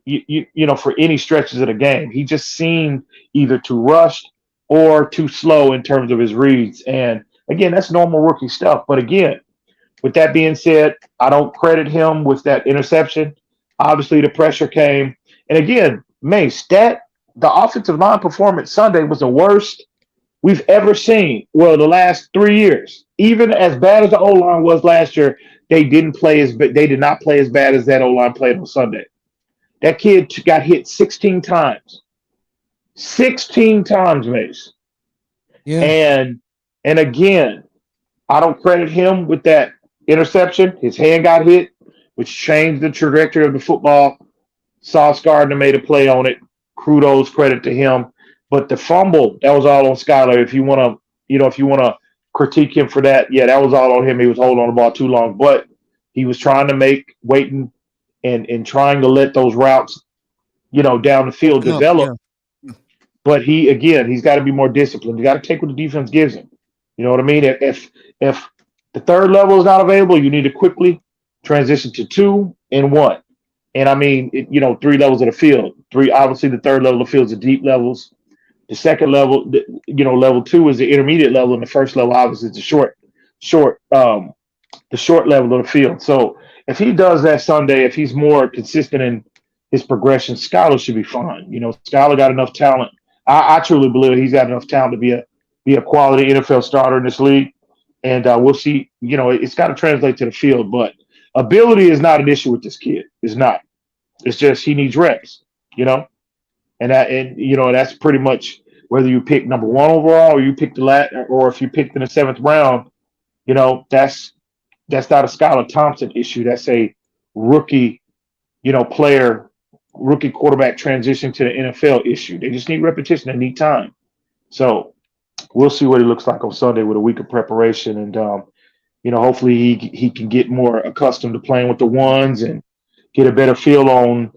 for any stretches of the game. He just seemed either too rushed or too slow in terms of his reads. And again, that's normal rookie stuff. But again, with that being said, I don't credit him with that interception. Obviously, the pressure came. And again, Mace, the offensive line performance Sunday was the worst we've ever seen. Well, the last 3 years. Even as bad as the O line was last year, they did not play as bad as that O line played on Sunday. That kid got hit 16 times. 16 times, Mace. Yeah. And again, I don't credit him with that interception. His hand got hit, which changed the trajectory of the football. Sauce Gardner made a play on it. Kudos, credit to him. But the fumble, that was all on Skyler. If you want to critique him for that, yeah, that was all on him. He was holding on the ball too long. But he was trying to waiting and trying to let those routes, down the field Open up. develop. Yeah. But he's got to be more disciplined. You got to take what the defense gives him. You know what I mean? If the third level is not available, you need to quickly transition to 2 and 1. And I mean, 3 levels of the field. Obviously, the third level of the field is the deep levels. The second level, level 2 is the intermediate level, and the first level obviously is the short level of the field. So if he does that Sunday, if he's more consistent in his progression, Skyler should be fine. Skyler got enough talent. I truly believe he's got enough talent to be a quality NFL starter in this league. and we'll see. It's got to translate to the field, but ability is not an issue with this kid. It's not. It's just he needs reps. You know, and that's pretty much whether you pick number one overall or you pick or if you picked in the seventh round. That's not a Skylar Thompson issue. That's a rookie, player, rookie quarterback transition to the NFL issue. They just need repetition. They need time. So we'll see what he looks like on Sunday with a week of preparation, and hopefully he can get more accustomed to playing with the ones and get a better feel on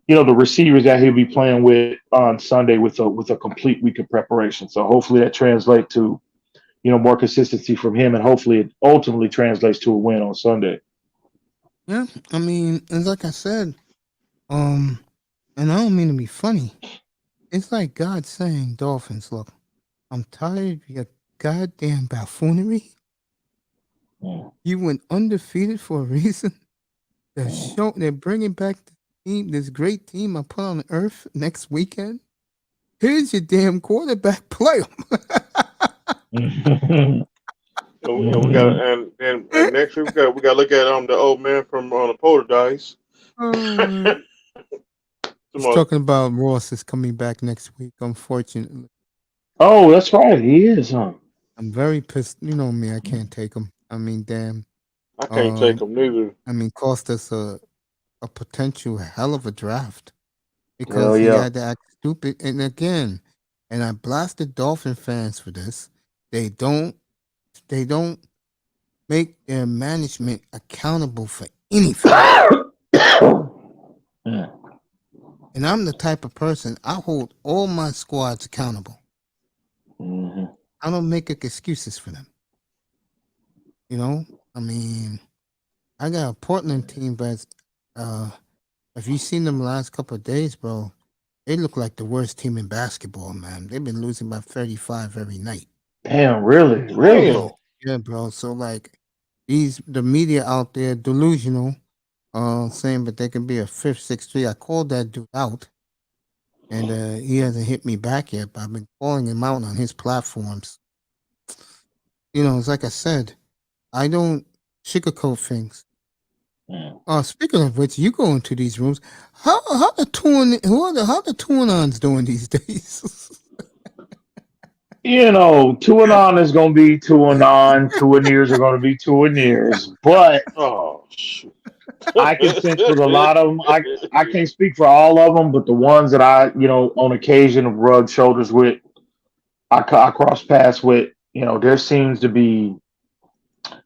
the receivers that he'll be playing with on Sunday with a complete week of preparation. So hopefully that translates to more consistency from him, and hopefully it ultimately translates to a win on Sunday. Yeah, I mean, and like I said, and I don't mean to be funny. It's like God saying, Dolphins, look, I'm tired of your goddamn buffoonery. You went undefeated for a reason. They're bringing back the team, this great team I put on earth next weekend. Here's your damn quarterback. Play him. We got and next week we got to look at the old man from the Poltergeist. He's talking about Ross is coming back next week, unfortunately. Oh, that's right. He is, huh? I'm very pissed. You know me, I can't take him. I mean, damn. I can't take him neither. I mean, cost us a potential hell of a draft because he had to act stupid. And again, and I blasted Dolphin fans for this. They don't make their management accountable for anything. And I'm the type of person, I hold all my squads accountable. Mm-hmm. I don't make excuses for them. I mean, I got a Portland team, but if you've seen them the last couple of days, bro, they look like the worst team in basketball, man. They've been losing by 35 every night. Damn, really? Really? Yeah, bro. So, like, the media out there delusional, saying that they can be a 5th, 6-3. I called that dude out, and he hasn't hit me back yet, but I've been calling him out on his platforms. It's like I said, I don't sugarcoat things. Speaking of which, you go into these rooms. How the tune-ons doing these days? Tune-on is going to be tune-on. Tune-ears are going to be tune-ears. But I can sense with a lot of them. I can't speak for all of them, but the ones that I, on occasion have rubbed shoulders with, I cross paths with, there seems to be,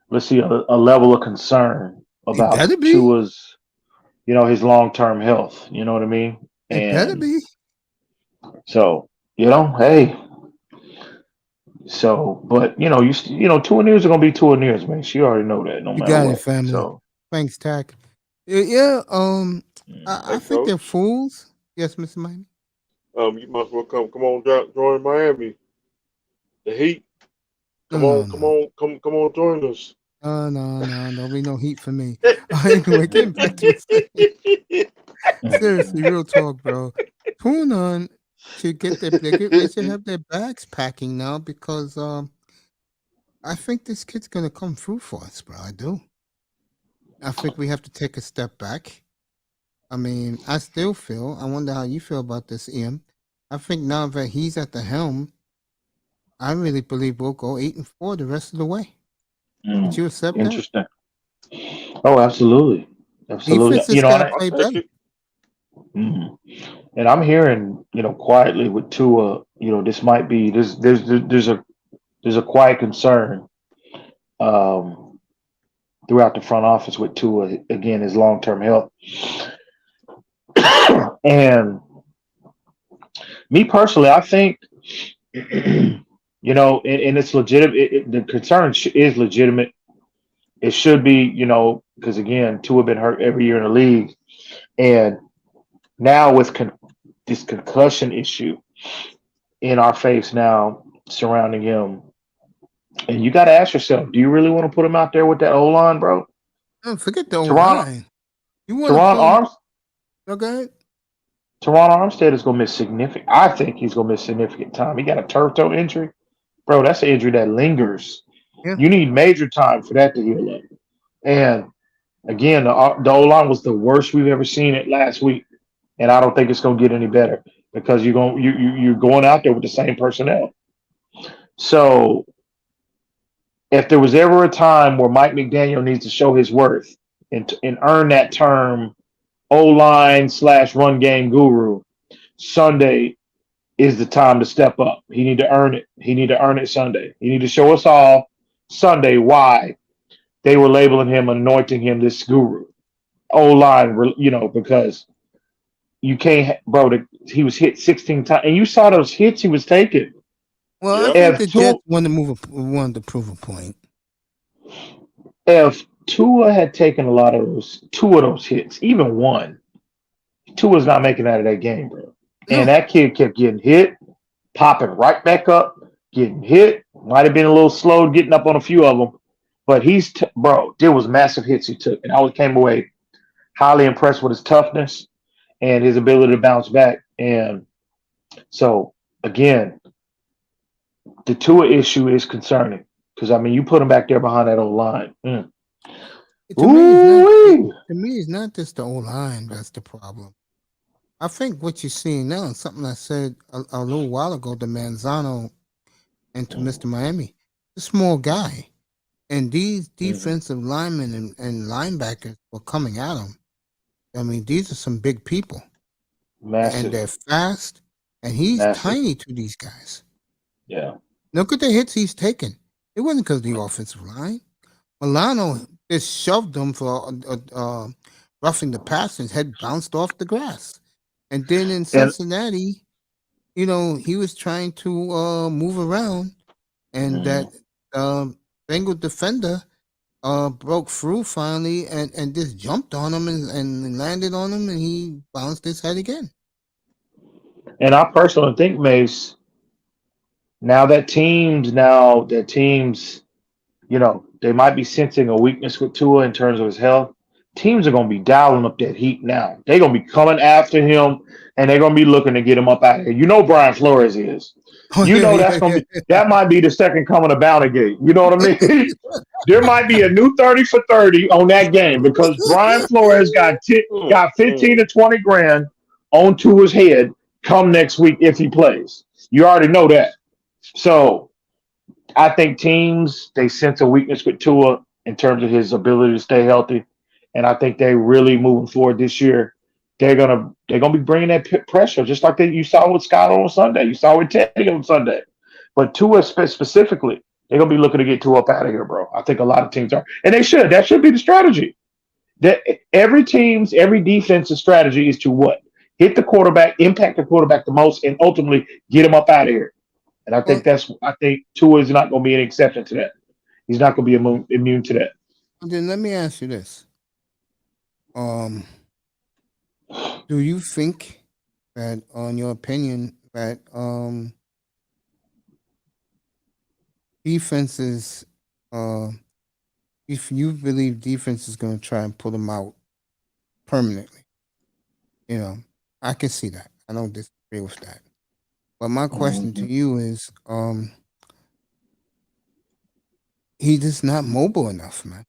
let's see, a level of concern about Tua's, his long-term health. You know what I mean? It better be. So, hey. So, but tune-ears are gonna be tune-ears, man. She already know that. No matter got what. It, family. So, thanks, Tack. Yeah. I think they're fools. Yes, Mr. Miami. You must well come on, join Miami. The Heat. Come on, join us. No, there'll be no heat for me. Anyway, getting back to it. Seriously, real talk, bro. Tune on to get they should have their bags packing now because I think this kid's gonna come through for us, bro. I do. I think we have to take a step back. I mean, I still feel. I wonder how you feel about this, Ian. I think now that he's at the helm, I really believe we'll go 8-4 the rest of the way. Would you accept that? Interesting. Oh, absolutely. Defense has got to play better. Mm-hmm. And I'm hearing, quietly with Tua, this might be there's a quiet concern throughout the front office with Tua, again, his long-term health. And me personally, I think, and it's legitimate. The concern is legitimate. It should be, because again, Tua been hurt every year in the league, and now with this concussion issue in our face now surrounding him, and you got to ask yourself, do you really want to put him out there with that O-line, bro? Don't forget the O-line. Okay. Teron Armstead is going to miss significant. I think he's going to miss significant time. He got a turf toe injury, bro. That's an injury that lingers Yeah. You need major time for that to heal up. And again, the O line was the worst we've ever seen it last week, and I don't think it's going to get any better because you're going out there with the same personnel. So if there was ever a time where Mike McDaniel needs to show his worth and earn that term O line / run game guru, Sunday is the time to step up. He need to earn it. He need to earn it Sunday. He need to show us all Sunday why they were labeling him, anointing him this guru. O line, because you can't, bro. He was hit 16 times, and you saw those hits he was taking. Well, I Yep. think If the Tua, Jets wanted to prove a point. if Tua had taken two of those hits, even one, Tua's not making out of that game, bro. No. And that kid kept getting hit, popping right back up, getting hit. Might have been a little slow getting up on a few of them, but bro. There was massive hits he took, and I came away highly impressed with his toughness and his ability to bounce back. And so again, the Tua issue is concerning because you put him back there behind that old line. To me, it's not just the old line that's the problem. I think what you're seeing now is something I said a little while ago to Manzano and to Mr. Miami. The small guy. And these defensive linemen and linebackers were coming at him. I mean, these are some big people. Massive. And they're fast. And he's tiny to these guys. Yeah. Look at the hits he's taken. It wasn't because of the offensive line. Milano just shoved him for roughing the passer. His head bounced off the grass. And then in Cincinnati, he was trying to move around. And that Bengal defender broke through finally and just jumped on him and landed on him, and he bounced his head again. And I personally think, Mace, now that teams, they might be sensing a weakness with Tua in terms of his health. Teams are going to be dialing up that heat now. They're going to be coming after him, and they're going to be looking to get him up out of here. Brian Flores is. That might be the second coming of Bountygate. You know what I mean? There might be a new 30 for 30 on that game because Brian Flores got 15 to 20 grand on Tua's head come next week if he plays. You already know that. So I think teams, they sense a weakness with Tua in terms of his ability to stay healthy. And I think they really moving forward this year. They're gonna be bringing that pressure, just like you saw with Scott on Sunday. You saw with Teddy on Sunday. But Tua specifically, they're gonna be looking to get Tua up out of here, bro. I think a lot of teams are, and they should. That should be the strategy. That every defense's strategy is to what? Hit the quarterback, impact the quarterback the most, and ultimately get him up out of here. And I think Tua is not going to be an exception to that. He's not going to be immune to that. Then let me ask you this: do you think that, on your opinion, that defenses, if you believe defense is going to try and pull them out permanently, I can see that. I don't disagree with that. But my question to you is, he's just not mobile enough, man.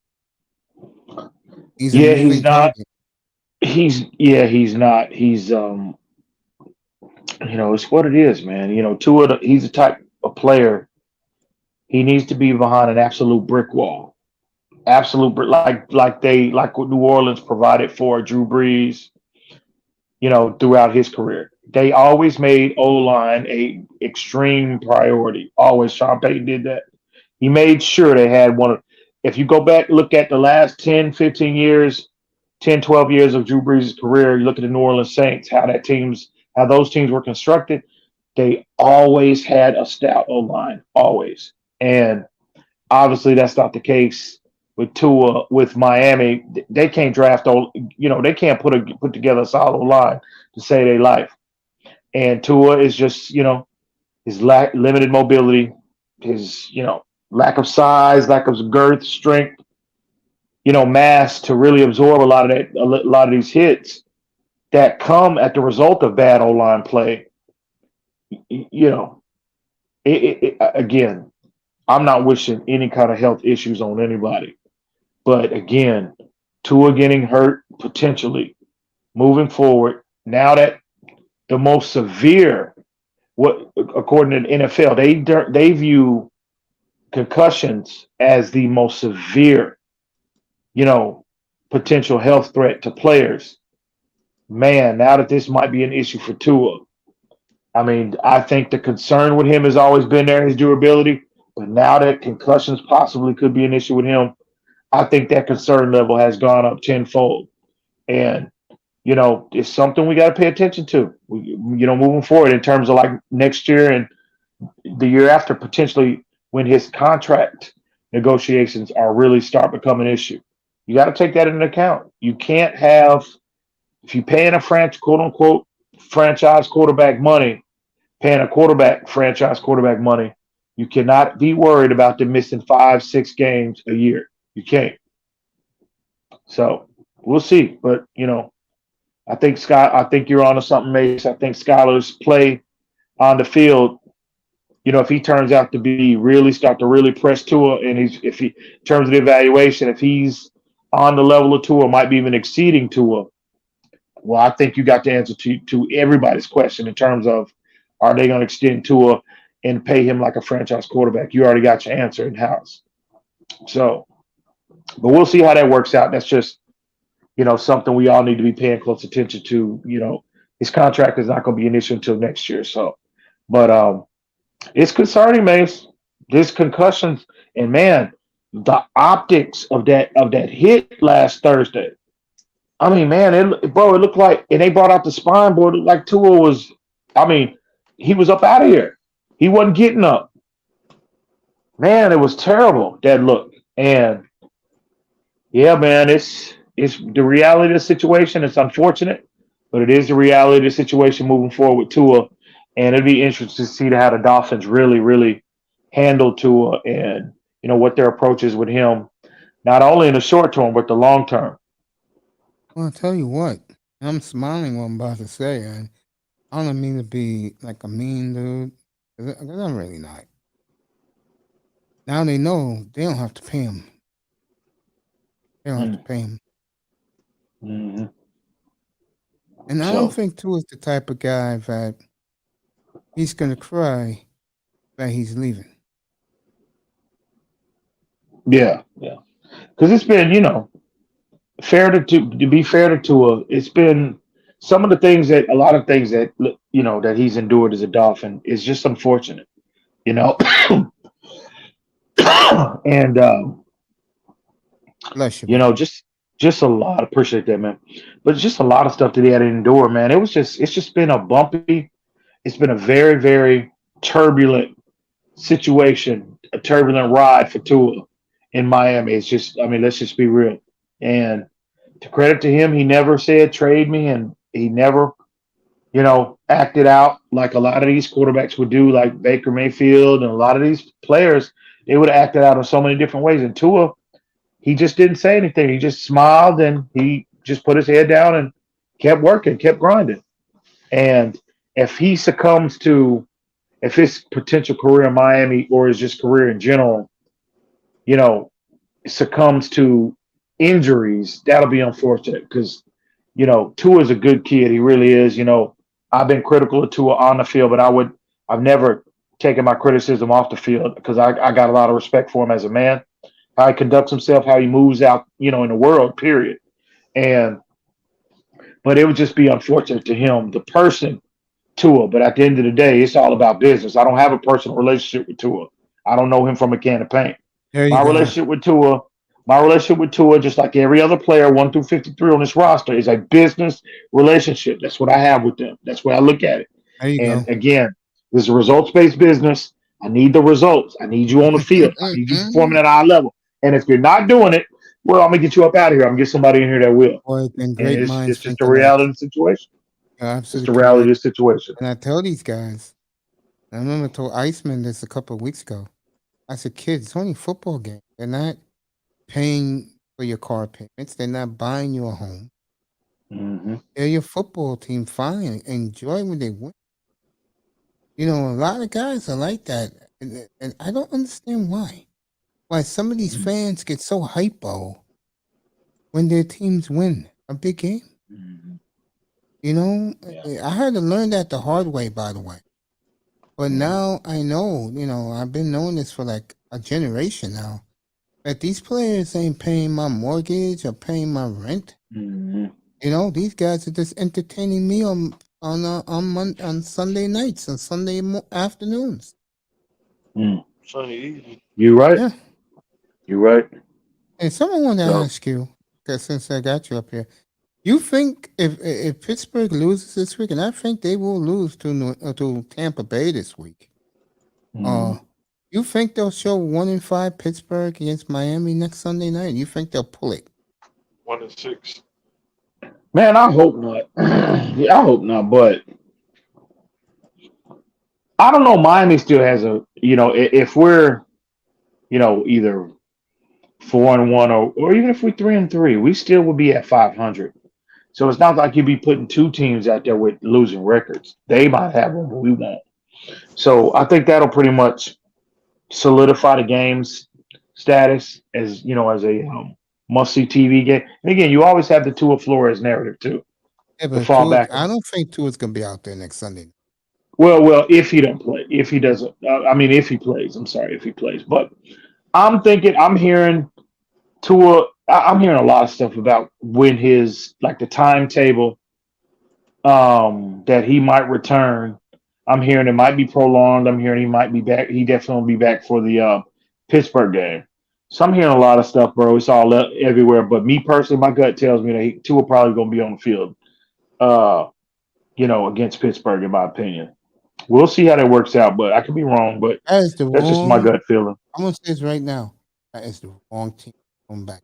He's not. He's not. He's it's what it is, man. Tua, he's the type of player. He needs to be behind an absolute brick wall. Absolute brick, like what New Orleans provided for Drew Brees, throughout his career. They always made O-line a extreme priority. Always. Sean Payton did that. He made sure they had if you go back, look at the last 10, 15 years, 10, 12 years of Drew Brees' career, you look at the New Orleans Saints, how those teams were constructed, they always had a stout O-line. Always. And obviously that's not the case with Tua, with Miami. They can't draft, they can't put together a solid line to save their life. And Tua is just, his limited mobility, his, lack of size, lack of girth, strength, mass to really absorb a lot of these hits that come at the result of bad O-line play. Again, I'm not wishing any kind of health issues on anybody. But again, Tua getting hurt potentially moving forward. Now that the most severe, what according to the NFL, they view concussions as the most severe, you know, potential health threat to players. Man, now that this might be an issue for Tua, I mean, I think the concern with him has always been there, his durability. But now that concussions possibly could be an issue with him, I think that concern level has gone up tenfold. And, it's something we got to pay attention to, moving forward in terms of like next year and the year after, potentially when his contract negotiations are really start becoming an issue. You got to take that into account. You can't have, if you're paying a quote unquote franchise quarterback money, paying a franchise quarterback money, you cannot be worried about them missing 5, 6 games a year. You can't. So we'll see. But I think you're onto something, Mace. I think Skylar's play on the field, if he turns out to be start to really press Tua, and if he in terms of the evaluation, if he's on the level of Tua, might be even exceeding Tua, well, I think you got the answer to everybody's question in terms of, are they going to extend Tua and pay him like a franchise quarterback? You already got your answer in house. So, but we'll see how that works out. That's just, something we all need to be paying close attention to. His contract is not going to be an issue until next year. So, but it's concerning, Mace. This concussions, and man, the optics of that hit last Thursday. I mean, man, it looked like, and they brought out the spine board, it looked like Tua was, he was up out of here. He wasn't getting up. Man, it was terrible, that look. And yeah, man, it's the reality of the situation. It's unfortunate, but it is the reality of the situation moving forward with Tua. And it'd be interesting to see how the Dolphins really, really handle Tua and, what their approach is with him, not only in the short term, but the long term. Well, I'll tell you what. I'm smiling what I'm about to say, and I don't mean to be like a mean dude, because I'm really not. Now they know they don't have to pay him. They don't have to pay him. Mm-hmm. And I don't think Tua is the type of guy that he's going to cry that he's leaving. Yeah. Because it's been, fair to be fair to Tua, it's been a lot of things that that he's endured as a Dolphin is just unfortunate, and Bless you. Just a lot. Appreciate that, man. But it's just a lot of stuff that he had to endure, man. It's just been a bumpy. It's been a very, very turbulent situation, a turbulent ride for Tua in Miami. It's just, let's just be real. And to credit to him, he never said trade me, and he never, acted out like a lot of these quarterbacks would do, like Baker Mayfield and a lot of these players. They would have acted out in so many different ways. And Tua, he just didn't say anything. He just smiled and he just put his head down and kept working, kept grinding. And if he succumbs to, if his potential career in Miami or his just career in general, succumbs to injuries, that'll be unfortunate because, Tua is a good kid. He really is. I've been critical of Tua on the field, but I've never taken my criticism off the field because I got a lot of respect for him as a man, how he conducts himself, how he moves out, in the world, period. But it would just be unfortunate to him, the person, Tua. But at the end of the day, it's all about business. I don't have a personal relationship with Tua. I don't know him from a can of paint. My relationship with Tua, just like every other player, 1 through 53 on this roster, is a business relationship. That's what I have with them. That's where I look at it. And again, this is a results-based business. I need the results. I need you on the field. I need you performing at a high level. And if you're not doing it, well, I'm gonna get you up out of here. I'm gonna get somebody in here that will. It's just the reality of the situation. It's the reality of the situation. And I tell these guys, I remember I told Iceman this a couple of weeks ago. I said, kids, it's only a football game. They're not paying for your car payments. They're not buying you a home. Mm-hmm. They're your football team. Fine. Enjoy when they win. A lot of guys are like that. and I don't understand why. Why some of these fans get so hypo when their teams win a big game. You know, Yeah. I had to learn that the hard way, by the way. But now I know, I've been knowing this for like a generation now. That these players ain't paying my mortgage or paying my rent. These guys are just entertaining me on Sunday nights and Sunday afternoons. Sunny easy. You right. Yeah. You right. And someone want to So ask you, because since I got you up here, you think if Pittsburgh loses this week, and I think they will lose to Tampa Bay this week, you think they'll show 1-5 Pittsburgh against Miami next Sunday night? You think they'll pull it? 1-6. man, I hope not. Yeah, I hope not. But I don't know. Miami still has if we're either 4-1 or even if we're 3-3, we still would be at 500. So it's not like you'd be putting two teams out there with losing records. They might have one, but we won't. So I think that'll pretty much solidify the game's status as as a must-see TV game. And again, you always have the Tua Flores narrative too Yeah, to but fall back I on. don't think Tua's gonna be out there next Sunday. Well, if he doesn't play, if he doesn't, if he plays, I'm sorry, if he plays. But I'm hearing Tua. I'm hearing a lot of stuff about when the timetable that he might return. I'm hearing it might be prolonged. I'm hearing he might be back. He definitely will be back for the Pittsburgh game. So I'm hearing a lot of stuff, bro. It's all everywhere. But me personally, my gut tells me that Tua probably going to be on the field, against Pittsburgh, in my opinion. We'll see how that works out, but I could be wrong. But That is the that's just my wrong. gut feeling. I'm gonna say this right now. That is the wrong team going back.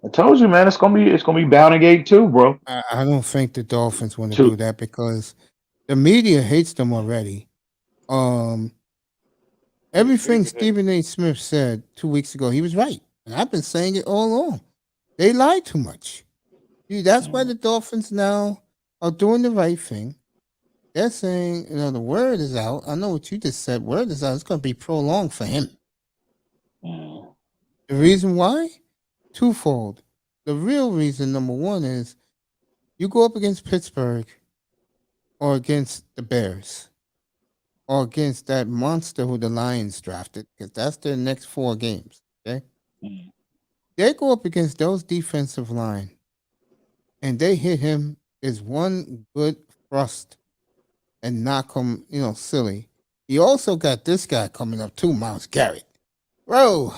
I told you, man. It's gonna be Bounty too, bro. I don't think the Dolphins want to Two. do that because the media hates them already. Everything Stephen A. Smith said 2 weeks ago, he was right, and I've been saying it all along. They lie too much. That's why the Dolphins now are doing the right thing. They're saying, the word is out. I know what you just said. Word is out. It's going to be prolonged for him. The reason why? Twofold. The real reason, number one, is you go up against Pittsburgh or against the Bears or against that monster who the Lions drafted, because that's their next 4 games. Okay? They go up against those defensive line and they hit him is one good thrust and knock him, silly. He also got this guy coming up too, Myles Garrett. Bro,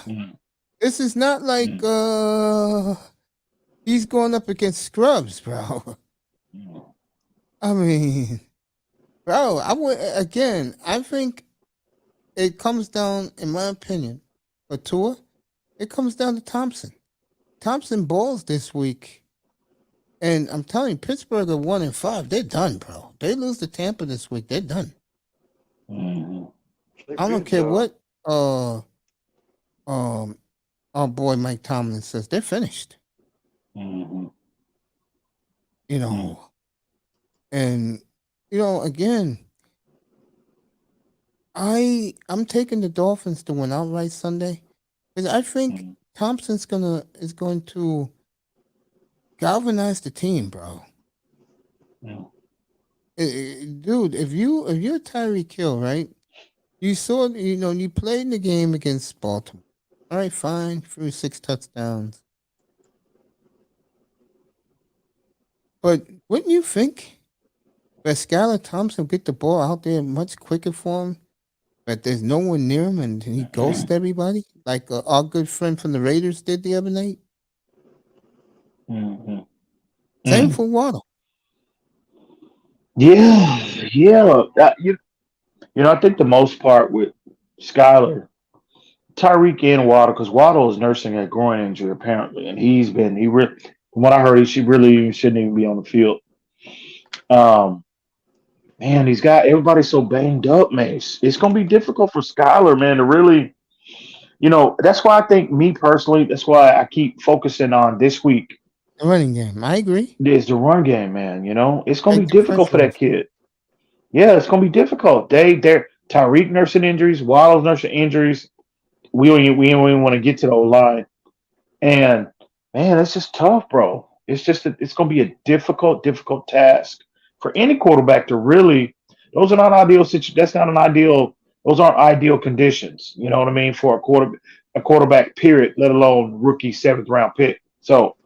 this is not like he's going up against scrubs, bro. I mean, bro, I think it comes down, in my opinion, for Tua, it comes down to Thompson. Thompson balls this week. And I'm telling you, Pittsburgh are 1-5. They're done, bro. They lose to Tampa this week. They're done. I don't care what our boy Mike Tomlin says. They're finished. And again, I'm taking the Dolphins to win outright Sunday because I think Thompson's is going to galvanize the team, bro. Dude, if you're Tyreek Hill, right? You saw, you played in the game against Baltimore. All right, fine, threw 6 touchdowns. But wouldn't you think that Skylar Thompson would get the ball out there much quicker for him? But there's no one near him and he ghosts everybody like our good friend from the Raiders did the other night? Same for Waddle. Yeah. I think the most part with Skyler, Tyreek and Waddle, because Waddle is nursing a groin injury apparently, and from what I heard, he shouldn't even be on the field. Man, everybody's so banged up, man. It's gonna be difficult for Skyler, man, to really, that's why I think me personally, that's why I keep focusing on this week. The running game. I agree. It's the run game, man. It's gonna be difficult for that kid. Yeah, it's gonna be difficult. Tyreek nursing injuries, Waddle's nursing injuries. We don't even want to get to the O-line. And man, it's just tough, bro. It's going to be a difficult task for any quarterback to really. Those are not ideal situations. That's not an ideal. Those aren't ideal conditions. You know what I mean for a quarterback. Period. Let alone rookie 7th round pick. So,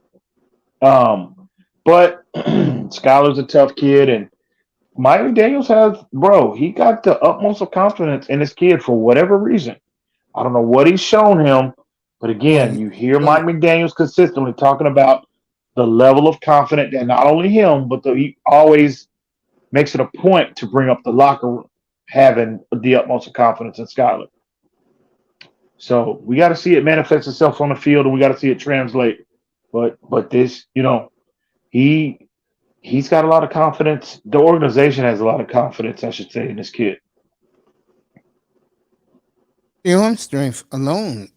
but Skylar's a tough kid, and Mike McDaniels has, bro. He got the utmost of confidence in this kid for whatever reason. I don't know what he's shown him, but Well, again, you hear well, Mike McDaniels consistently talking about the level of confidence that not only him, but he always makes it a point to bring up the locker room having the utmost of confidence in Skyler. So we got to see it manifest itself on the field, and we got to see it translate. But this, he's got a lot of confidence. The organization has a lot of confidence, I should say, in this kid. the arm strength alone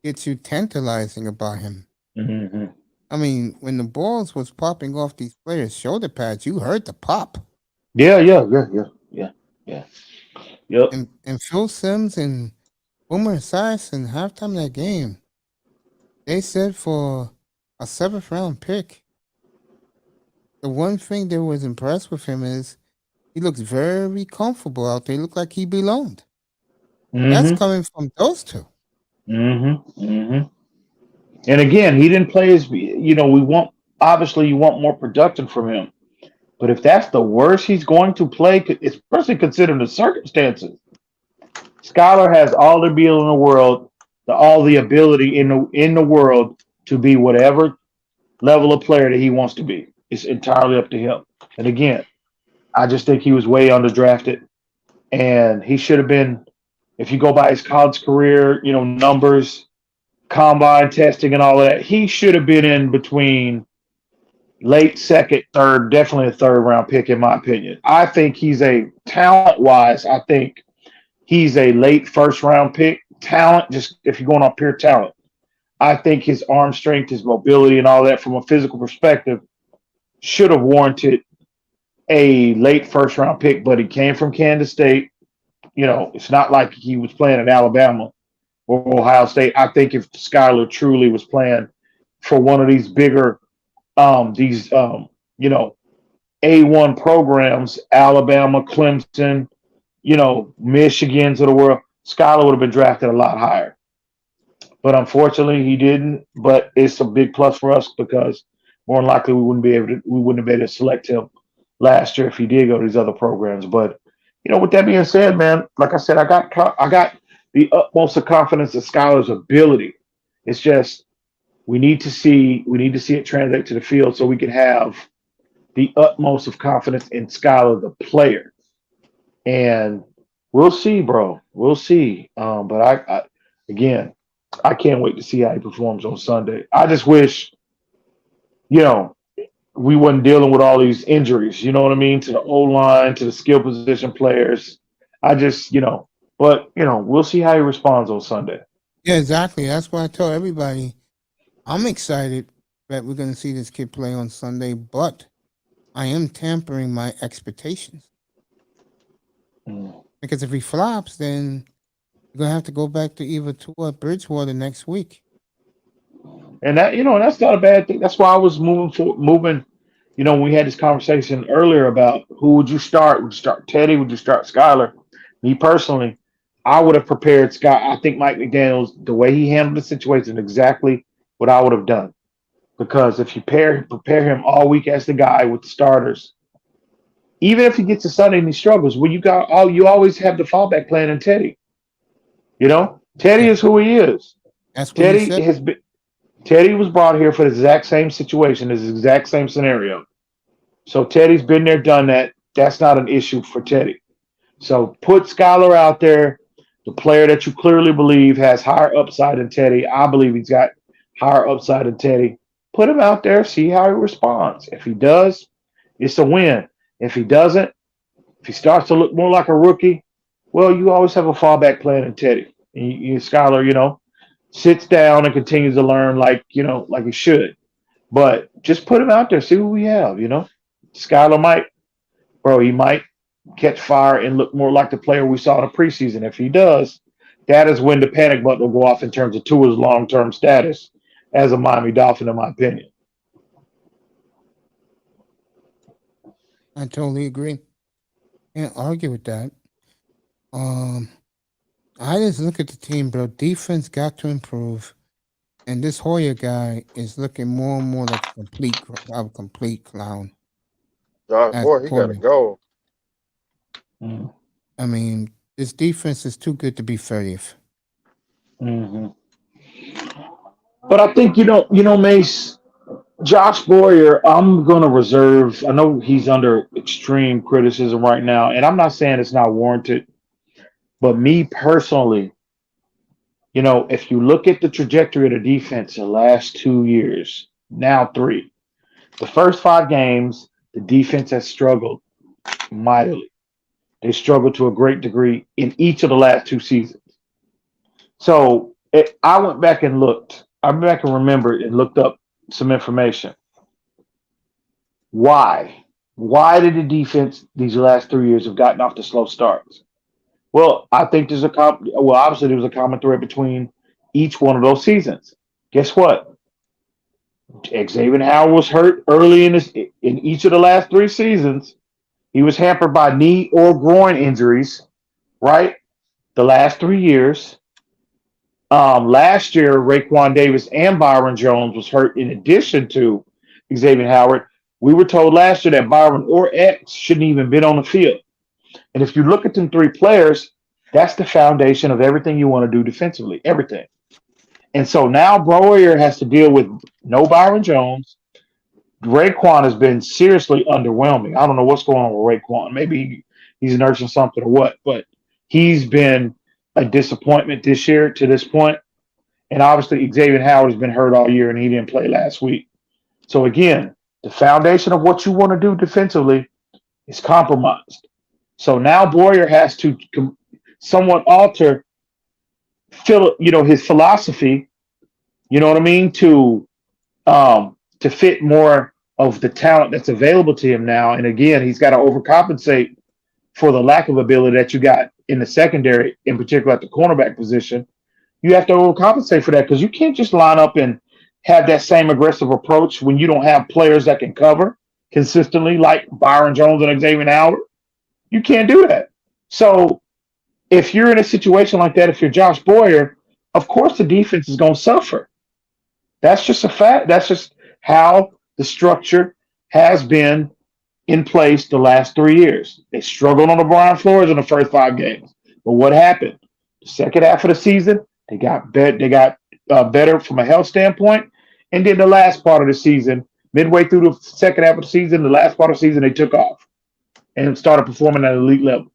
gets you tantalizing about him. Mm-hmm. I mean, when the balls was popping off these players' shoulder pads, you heard the pop. Yeah. Yep. And Phil Simms and Boomer Esiason halftime of that game, they said for a 7th-round pick, the one thing they was impressed with him is he looks very comfortable out there. He looked like he belonged. That's Mm-hmm. coming from those two. Mm-hmm. And again, he didn't play as we want. Obviously, you want more production from him. But if that's the worst he's going to play, especially considering the circumstances, Skylar has all the ability in the world, all the ability in the world to be whatever level of player that he wants to be. It's entirely up to him. And again, I just think he was way underdrafted, and he should have been. If you go by his college career, numbers, combine testing, and all of that, he should have been in between late second, third, definitely a 3rd-round pick, in my opinion. I think he's a talent-wise, I think he's a late 1st-round pick. Talent, just if you're going on pure talent, I think his arm strength, his mobility, and all that from a physical perspective should have warranted a late 1st-round pick, but he came from Kansas State. It's not like he was playing at Alabama or Ohio State. I think if Skylar truly was playing for one of these bigger, A1 programs, Alabama, Clemson, Michigans of the world, Skylar would have been drafted a lot higher. But unfortunately, he didn't. But it's a big plus for us because more than likely we wouldn't have been able to select him last year if he did go to these other programs. But with that being said, man, like I said, I got the utmost of confidence in Skylar's ability. It's just we need to see it translate to the field so we can have the utmost of confidence in Skylar, the player. And we'll see, bro. We'll see. But I can't wait to see how he performs on Sunday. I just wish, we wasn't dealing with all these injuries, you know what I mean, to the O-line, to the skill position players. I just, but, we'll see how he responds on Sunday. Yeah, exactly. That's why I tell everybody I'm excited that we're going to see this kid play on Sunday, but I am tempering my expectations. Because if he flops, then you're going to have to go back to either Tua or Bridgewater next week. And that, that's not a bad thing. That's why I was moving. We had this conversation earlier about who would you start? Would you start Teddy? Would you start Skylar? Me personally, I would have prepared Scott. I think Mike McDaniels, the way he handled the situation, exactly what I would have done. Because if you prepare him all week as the guy with the starters, even if he gets to Sunday and he struggles, well, you always have the fallback plan in Teddy. Teddy is who he is. That's what Teddy has been. Teddy was brought here for the exact same situation, this exact same scenario. So Teddy's been there, done that. That's not an issue for Teddy. So put Skylar out there, the player that you clearly believe has higher upside than Teddy. I believe he's got higher upside than Teddy. Put him out there, see how he responds. If he does, it's a win. If he doesn't, if he starts to look more like a rookie, well, you always have a fallback plan in Teddy. And Skylar, sits down and continues to learn like he should. But just put him out there, see what we have, Skylar might catch fire and look more like the player we saw in the preseason. If he does, that is when the panic button will go off in terms of Tua's long-term status as a Miami Dolphin, in my opinion. I totally agree. Can't argue with that. I just look at the team, bro. Defense got to improve, and this Hoyer guy is looking more and more like a complete clown. Josh, As boy, a he got to quarter. go. Mm. I mean, this defense is too good to be 30th. hmm But I think Mace, Josh Boyer. I'm gonna reserve. I know he's under extreme criticism right now, and I'm not saying it's not warranted. But me personally, if you look at the trajectory of the defense the last 2 years, now three, the first 5 games, the defense has struggled mightily. They struggled to a great degree in each of the last 2 seasons. So I went back and looked. I went back and remembered and looked up some information. Why? Why did the defense these last 3 years have gotten off the slow starts? Well, I think obviously there was a common thread between each one of those seasons. Guess what? Xavier Howard was hurt early in each of the last 3 seasons. He was hampered by knee or groin injuries, right? The last 3 years. Last year, Raekwon Davis and Byron Jones was hurt in addition to Xavier Howard. We were told last year that Byron or X shouldn't even been on the field. And if you look at them 3 players, that's the foundation of everything you want to do defensively, everything. And so now Boyer has to deal with no Byron Jones. Raekwon has been seriously underwhelming. I don't know what's going on with Raekwon. Maybe he's nursing something or what, but he's been a disappointment this year to this point. And obviously Xavier Howard has been hurt all year and he didn't play last week. So again, the foundation of what you want to do defensively is compromised. So now Boyer has to somewhat alter his philosophy, you know what I mean, to fit more of the talent that's available to him now. And again, he's got to overcompensate for the lack of ability that you got in the secondary, in particular at the cornerback position. You have to overcompensate for that because you can't just line up and have that same aggressive approach when you don't have players that can cover consistently like Byron Jones and Xavier Howard. You can't do that. So if you're in a situation like that, if you're Josh Boyer, of course the defense is going to suffer. That's just a fact. That's just how the structure has been in place the last 3 years. They struggled on the Brian floors in the first 5 games. But what happened? The second half of the season, they got better from a health standpoint. And then the last part of the season, midway through the second half of the season, the last part of the season, they took off and started performing at an elite level.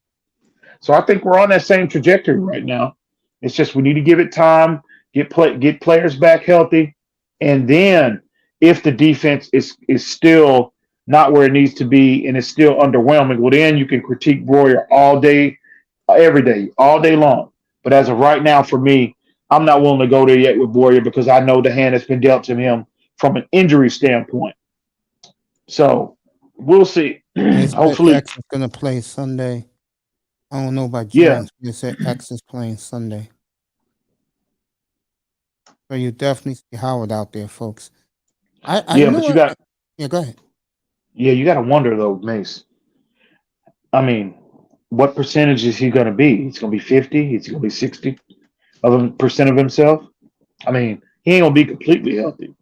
So I think we're on that same trajectory right now. It's just we need to give it time, get players back healthy, and then if the defense is still not where it needs to be and it's still underwhelming, well, then you can critique Boyer all day, every day, all day long. But as of right now, for me, I'm not willing to go there yet with Boyer because I know the hand has been dealt to him from an injury standpoint. So we'll see. Hopefully, X is going to play Sunday. I don't know about Yeah. Jones. They said X is playing Sunday. So you definitely see Howard out there, folks. I yeah, know but you it. got Yeah, go ahead. you got to wonder though, Mace. I mean, what percentage is he going to be? He's going to be 50. He's going to be 60% of himself. I mean, he ain't going to be completely healthy.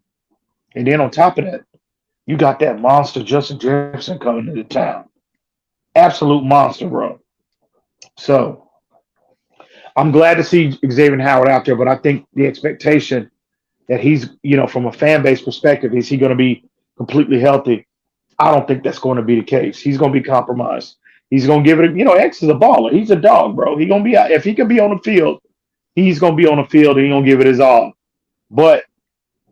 And then on top of that, you got that monster Justin Jefferson coming into town. Absolute monster, bro. So I'm glad to see Xavier Howard out there, but I think the expectation that he's, from a fan base perspective, is he going to be completely healthy? I don't think that's going to be the case. He's going to be compromised. He's going to give it, X is a baller. He's a dog, bro. He's going to be out. If he can be on the field, he's going to be on the field and he's going to give it his all. But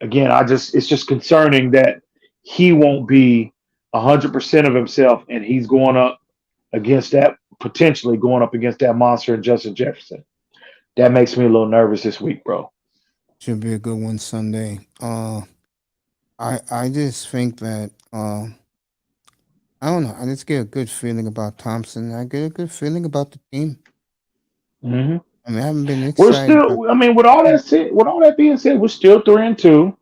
again, it's just concerning that he won't be 100% of himself and he's potentially going up against that monster and Justin Jefferson. That makes me a little nervous this week, bro. Should be a good one Sunday. I just think that I I don't know. I just get a good feeling about Thompson. I get a good feeling about the team. Hmm. I mean, I haven't been We're excited. still. I mean, with all that said, with all that being said, we're still 3-2.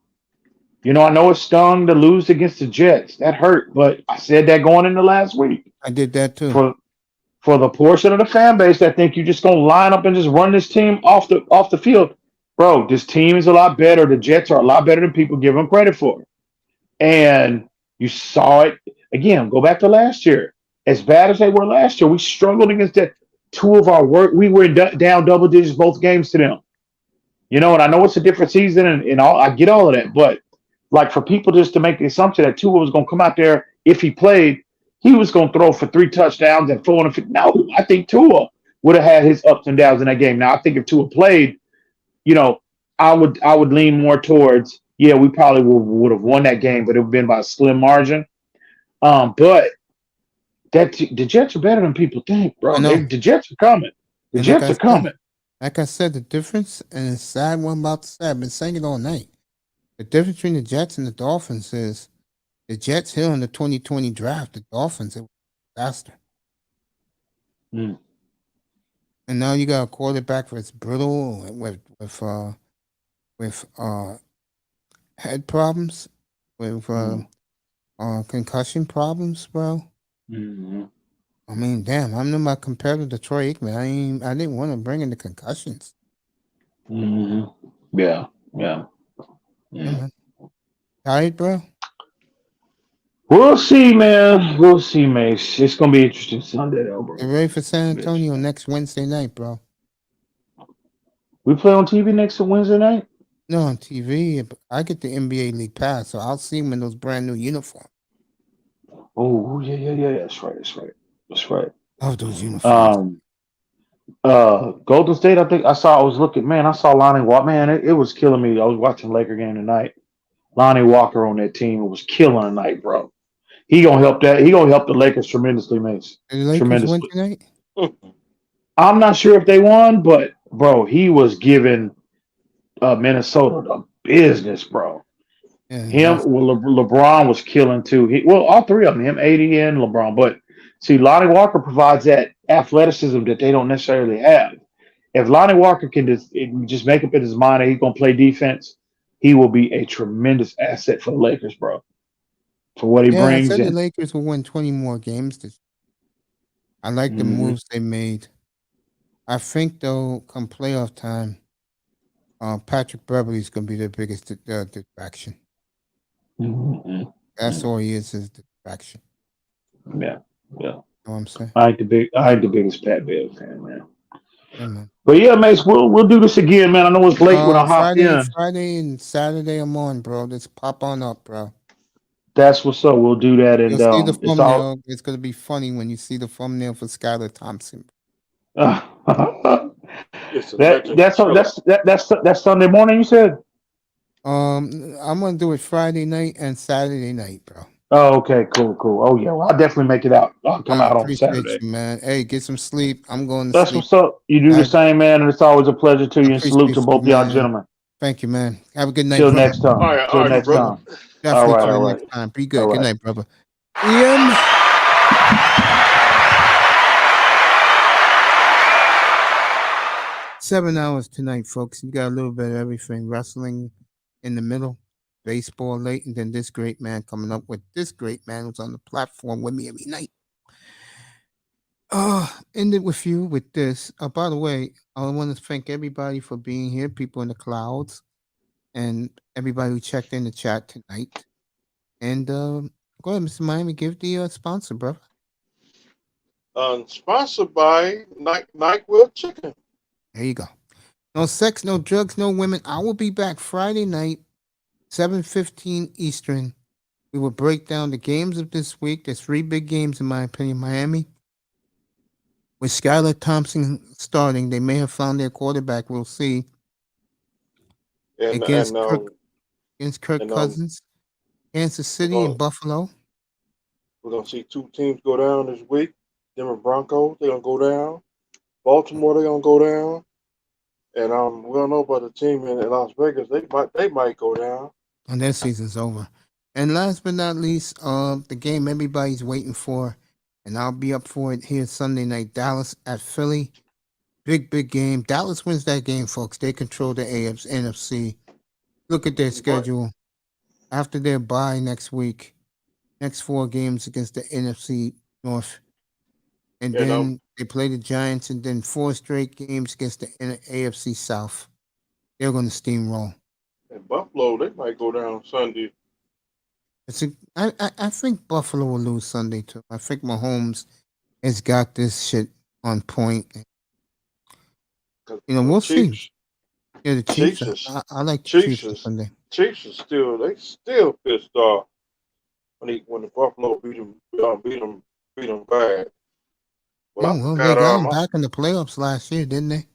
You know, I know it stung to lose against the Jets. That hurt, but I said that going into last week. I did that too. For the portion of the fan base that think you're just gonna line up and just run this team off the field, bro, this team is a lot better. The Jets are a lot better than people give them credit for. And you saw it again. Go back to last year. As bad as they were last year, we struggled against that. Two of our work, we were down double digits both games to them. You know, and I know it's a different season and all. I get all of that, but like for people just to make the assumption that Tua was going to come out there if he played, he was going to throw for 3 touchdowns and 450. No, I think Tua would have had his ups and downs in that game. Now I think if Tua played, you know, I would lean more towards yeah, we probably would have won that game, but it would have been by a slim margin. But the Jets are better than people think, bro. I know. The Jets are coming. The And Jets are coming. Like I said, the difference, and it's sad one about to say, I've been saying it all night. The difference between the Jets and the Dolphins is the Jets here in the 2020 draft, the Dolphins, it was faster. Mm. And now you got a quarterback that's brittle with head problems, with concussion problems, bro. Mm-hmm. I mean, damn, I'm my competitor to Troy Aikman. I didn't want to bring in the concussions. Mm-hmm. Yeah. Yeah, man. Tired, bro? We'll see, man. We'll see, Mace. It's gonna be interesting Sunday, though, bro. Get ready for San Antonio next Wednesday night, bro. We play on TV next Wednesday night? No, on TV. I get the NBA League Pass, so I'll see them in those brand new uniforms. Oh, yeah. That's right. Oh, those uniforms. Golden State, I saw Lonnie Walker. Man, it was killing me. I was watching Laker game tonight. Lonnie Walker on that team was killing tonight, bro. He gonna help the Lakers tremendously, Mace. Did the Lakers Tremendously. win tonight? I'm not sure if they won, but bro, he was giving Minnesota the business, bro. Yeah, LeBron was killing too. All three of them, him, AD, and LeBron. But see, Lonnie Walker provides that athleticism that they don't necessarily have. If Lonnie Walker can just make up in his mind that he's gonna play defense, he will be a tremendous asset for the Lakers, bro. For what he I brings said the in. Lakers will win 20 more games. I like the moves they made. I think though, come playoff time, Patrick Beverly is going to be their biggest distraction. Mm-hmm. That's all he is the distraction. Yeah. You know what I'm saying? I ain't the biggest Pat Bev fan, man. Yeah, man. But yeah, Mace, we'll do this again, man. I know it's late when I hop in. Friday and Saturday I'm on, bro. Just pop on up, bro. That's what's up. We'll do that, and You'll see the thumbnail. It's gonna be funny when you see the thumbnail for Skylar Thompson. That's Sunday morning. You said. I'm gonna do it Friday night and Saturday night, bro. Oh, okay, cool. Oh yeah, well, I'll definitely make it out. I'll come out on Saturday. You, man. Hey, get some sleep. I'm going to That's sleep. What's up. You do the same, man, and it's always a pleasure to you. And salute to both y'all gentlemen. Thank you, man. Have a good night. Till next time. Till next time. Definitely all till right. next time. Be good. Good night, brother. Ian. 7 hours tonight, folks. You got a little bit of everything. Wrestling in the middle, baseball late, and then this great man coming up with this great man who's on the platform with me every night. End it with you with this. By the way, I want to thank everybody for being here, people in the clouds, and everybody who checked in the chat tonight. And go ahead, Mr. Miami, give the sponsor, brother. Sponsored by NyQuil Chicken. There you go. No sex, no drugs, no women. I will be back Friday night, 7:15 Eastern. We will break down the games of this week. There's 3 big games, in my opinion. Miami, with Skylar Thompson starting, they may have found their quarterback. We'll see. Against Kirk Cousins, Kansas City and Buffalo. We're going to see 2 teams go down this week. Denver Broncos, they're going to go down. Baltimore, they're going to go down. And we don't know about the team in Las Vegas. They might go down. And their season's over. And last but not least, the game everybody's waiting for, and I'll be up for it here Sunday night. Dallas at Philly. Big game. Dallas wins that game, folks. They control the AFC, NFC. Look at their schedule. After their bye next week, next 4 games against the NFC North. And then they play the Giants, and then 4 straight games against the AFC South. They're going to steamroll. And Buffalo, they might go down Sunday. I think Buffalo will lose Sunday too. I think Mahomes has got this shit on point. You know, we'll see. Yeah, the Chiefs. I like the Chiefs on Sunday. Chiefs are still pissed off when the Buffalo beat them bad. But they got them back in the playoffs last year, didn't they?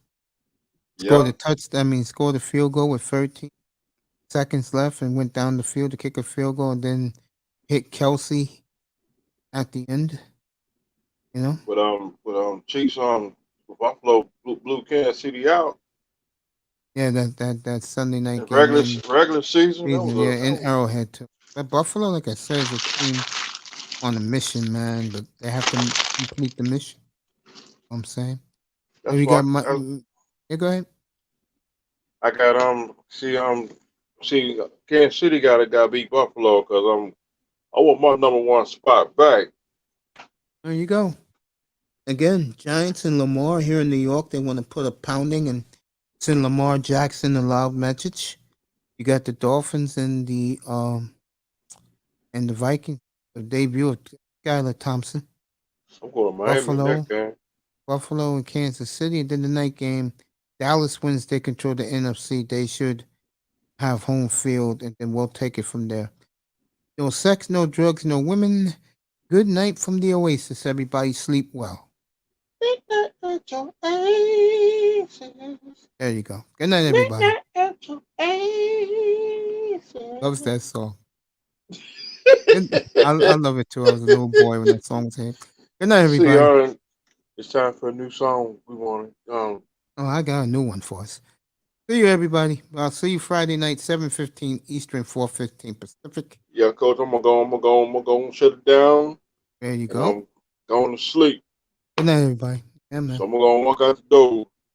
Scored a field goal with 13 seconds left and went down the field to kick a field goal and then hit Kelsey at the end. You know? But Chiefs Buffalo blew Kansas City out. Yeah, that Sunday night game. Regular season. In Arrowhead too. But Buffalo, like I said, is a team on a mission, man. But they have to complete the mission. You know what I'm saying. Yeah, go ahead. I got Kansas City got beat Buffalo because I want my number 1 spot back. There you go. Again, Giants and Lamar here in New York. They want to put a pounding and send Lamar Jackson a loud message. You got the Dolphins and the Vikings. The debut of Skylar Thompson. I'm going to Miami that game. Buffalo and Kansas City. And then the night game, Dallas wins. They control the NFC. They should have home field, and then we'll take it from there. No sex, no drugs, no women. Good night from the Oasis. Everybody sleep well. There you go. Good night, everybody. Loves that song. I love it too. I was a little boy when that song was here. Good night, everybody. It's time for a new song. We want to. Oh, I got a new one for us. See you, everybody. I'll see you Friday night, 7:15 Eastern, 4:15 Pacific. Yeah, Coach, I'm gonna go and shut it down. There you go. I'm going to sleep. Good night, everybody. Yeah, man. So I'm gonna walk out the door.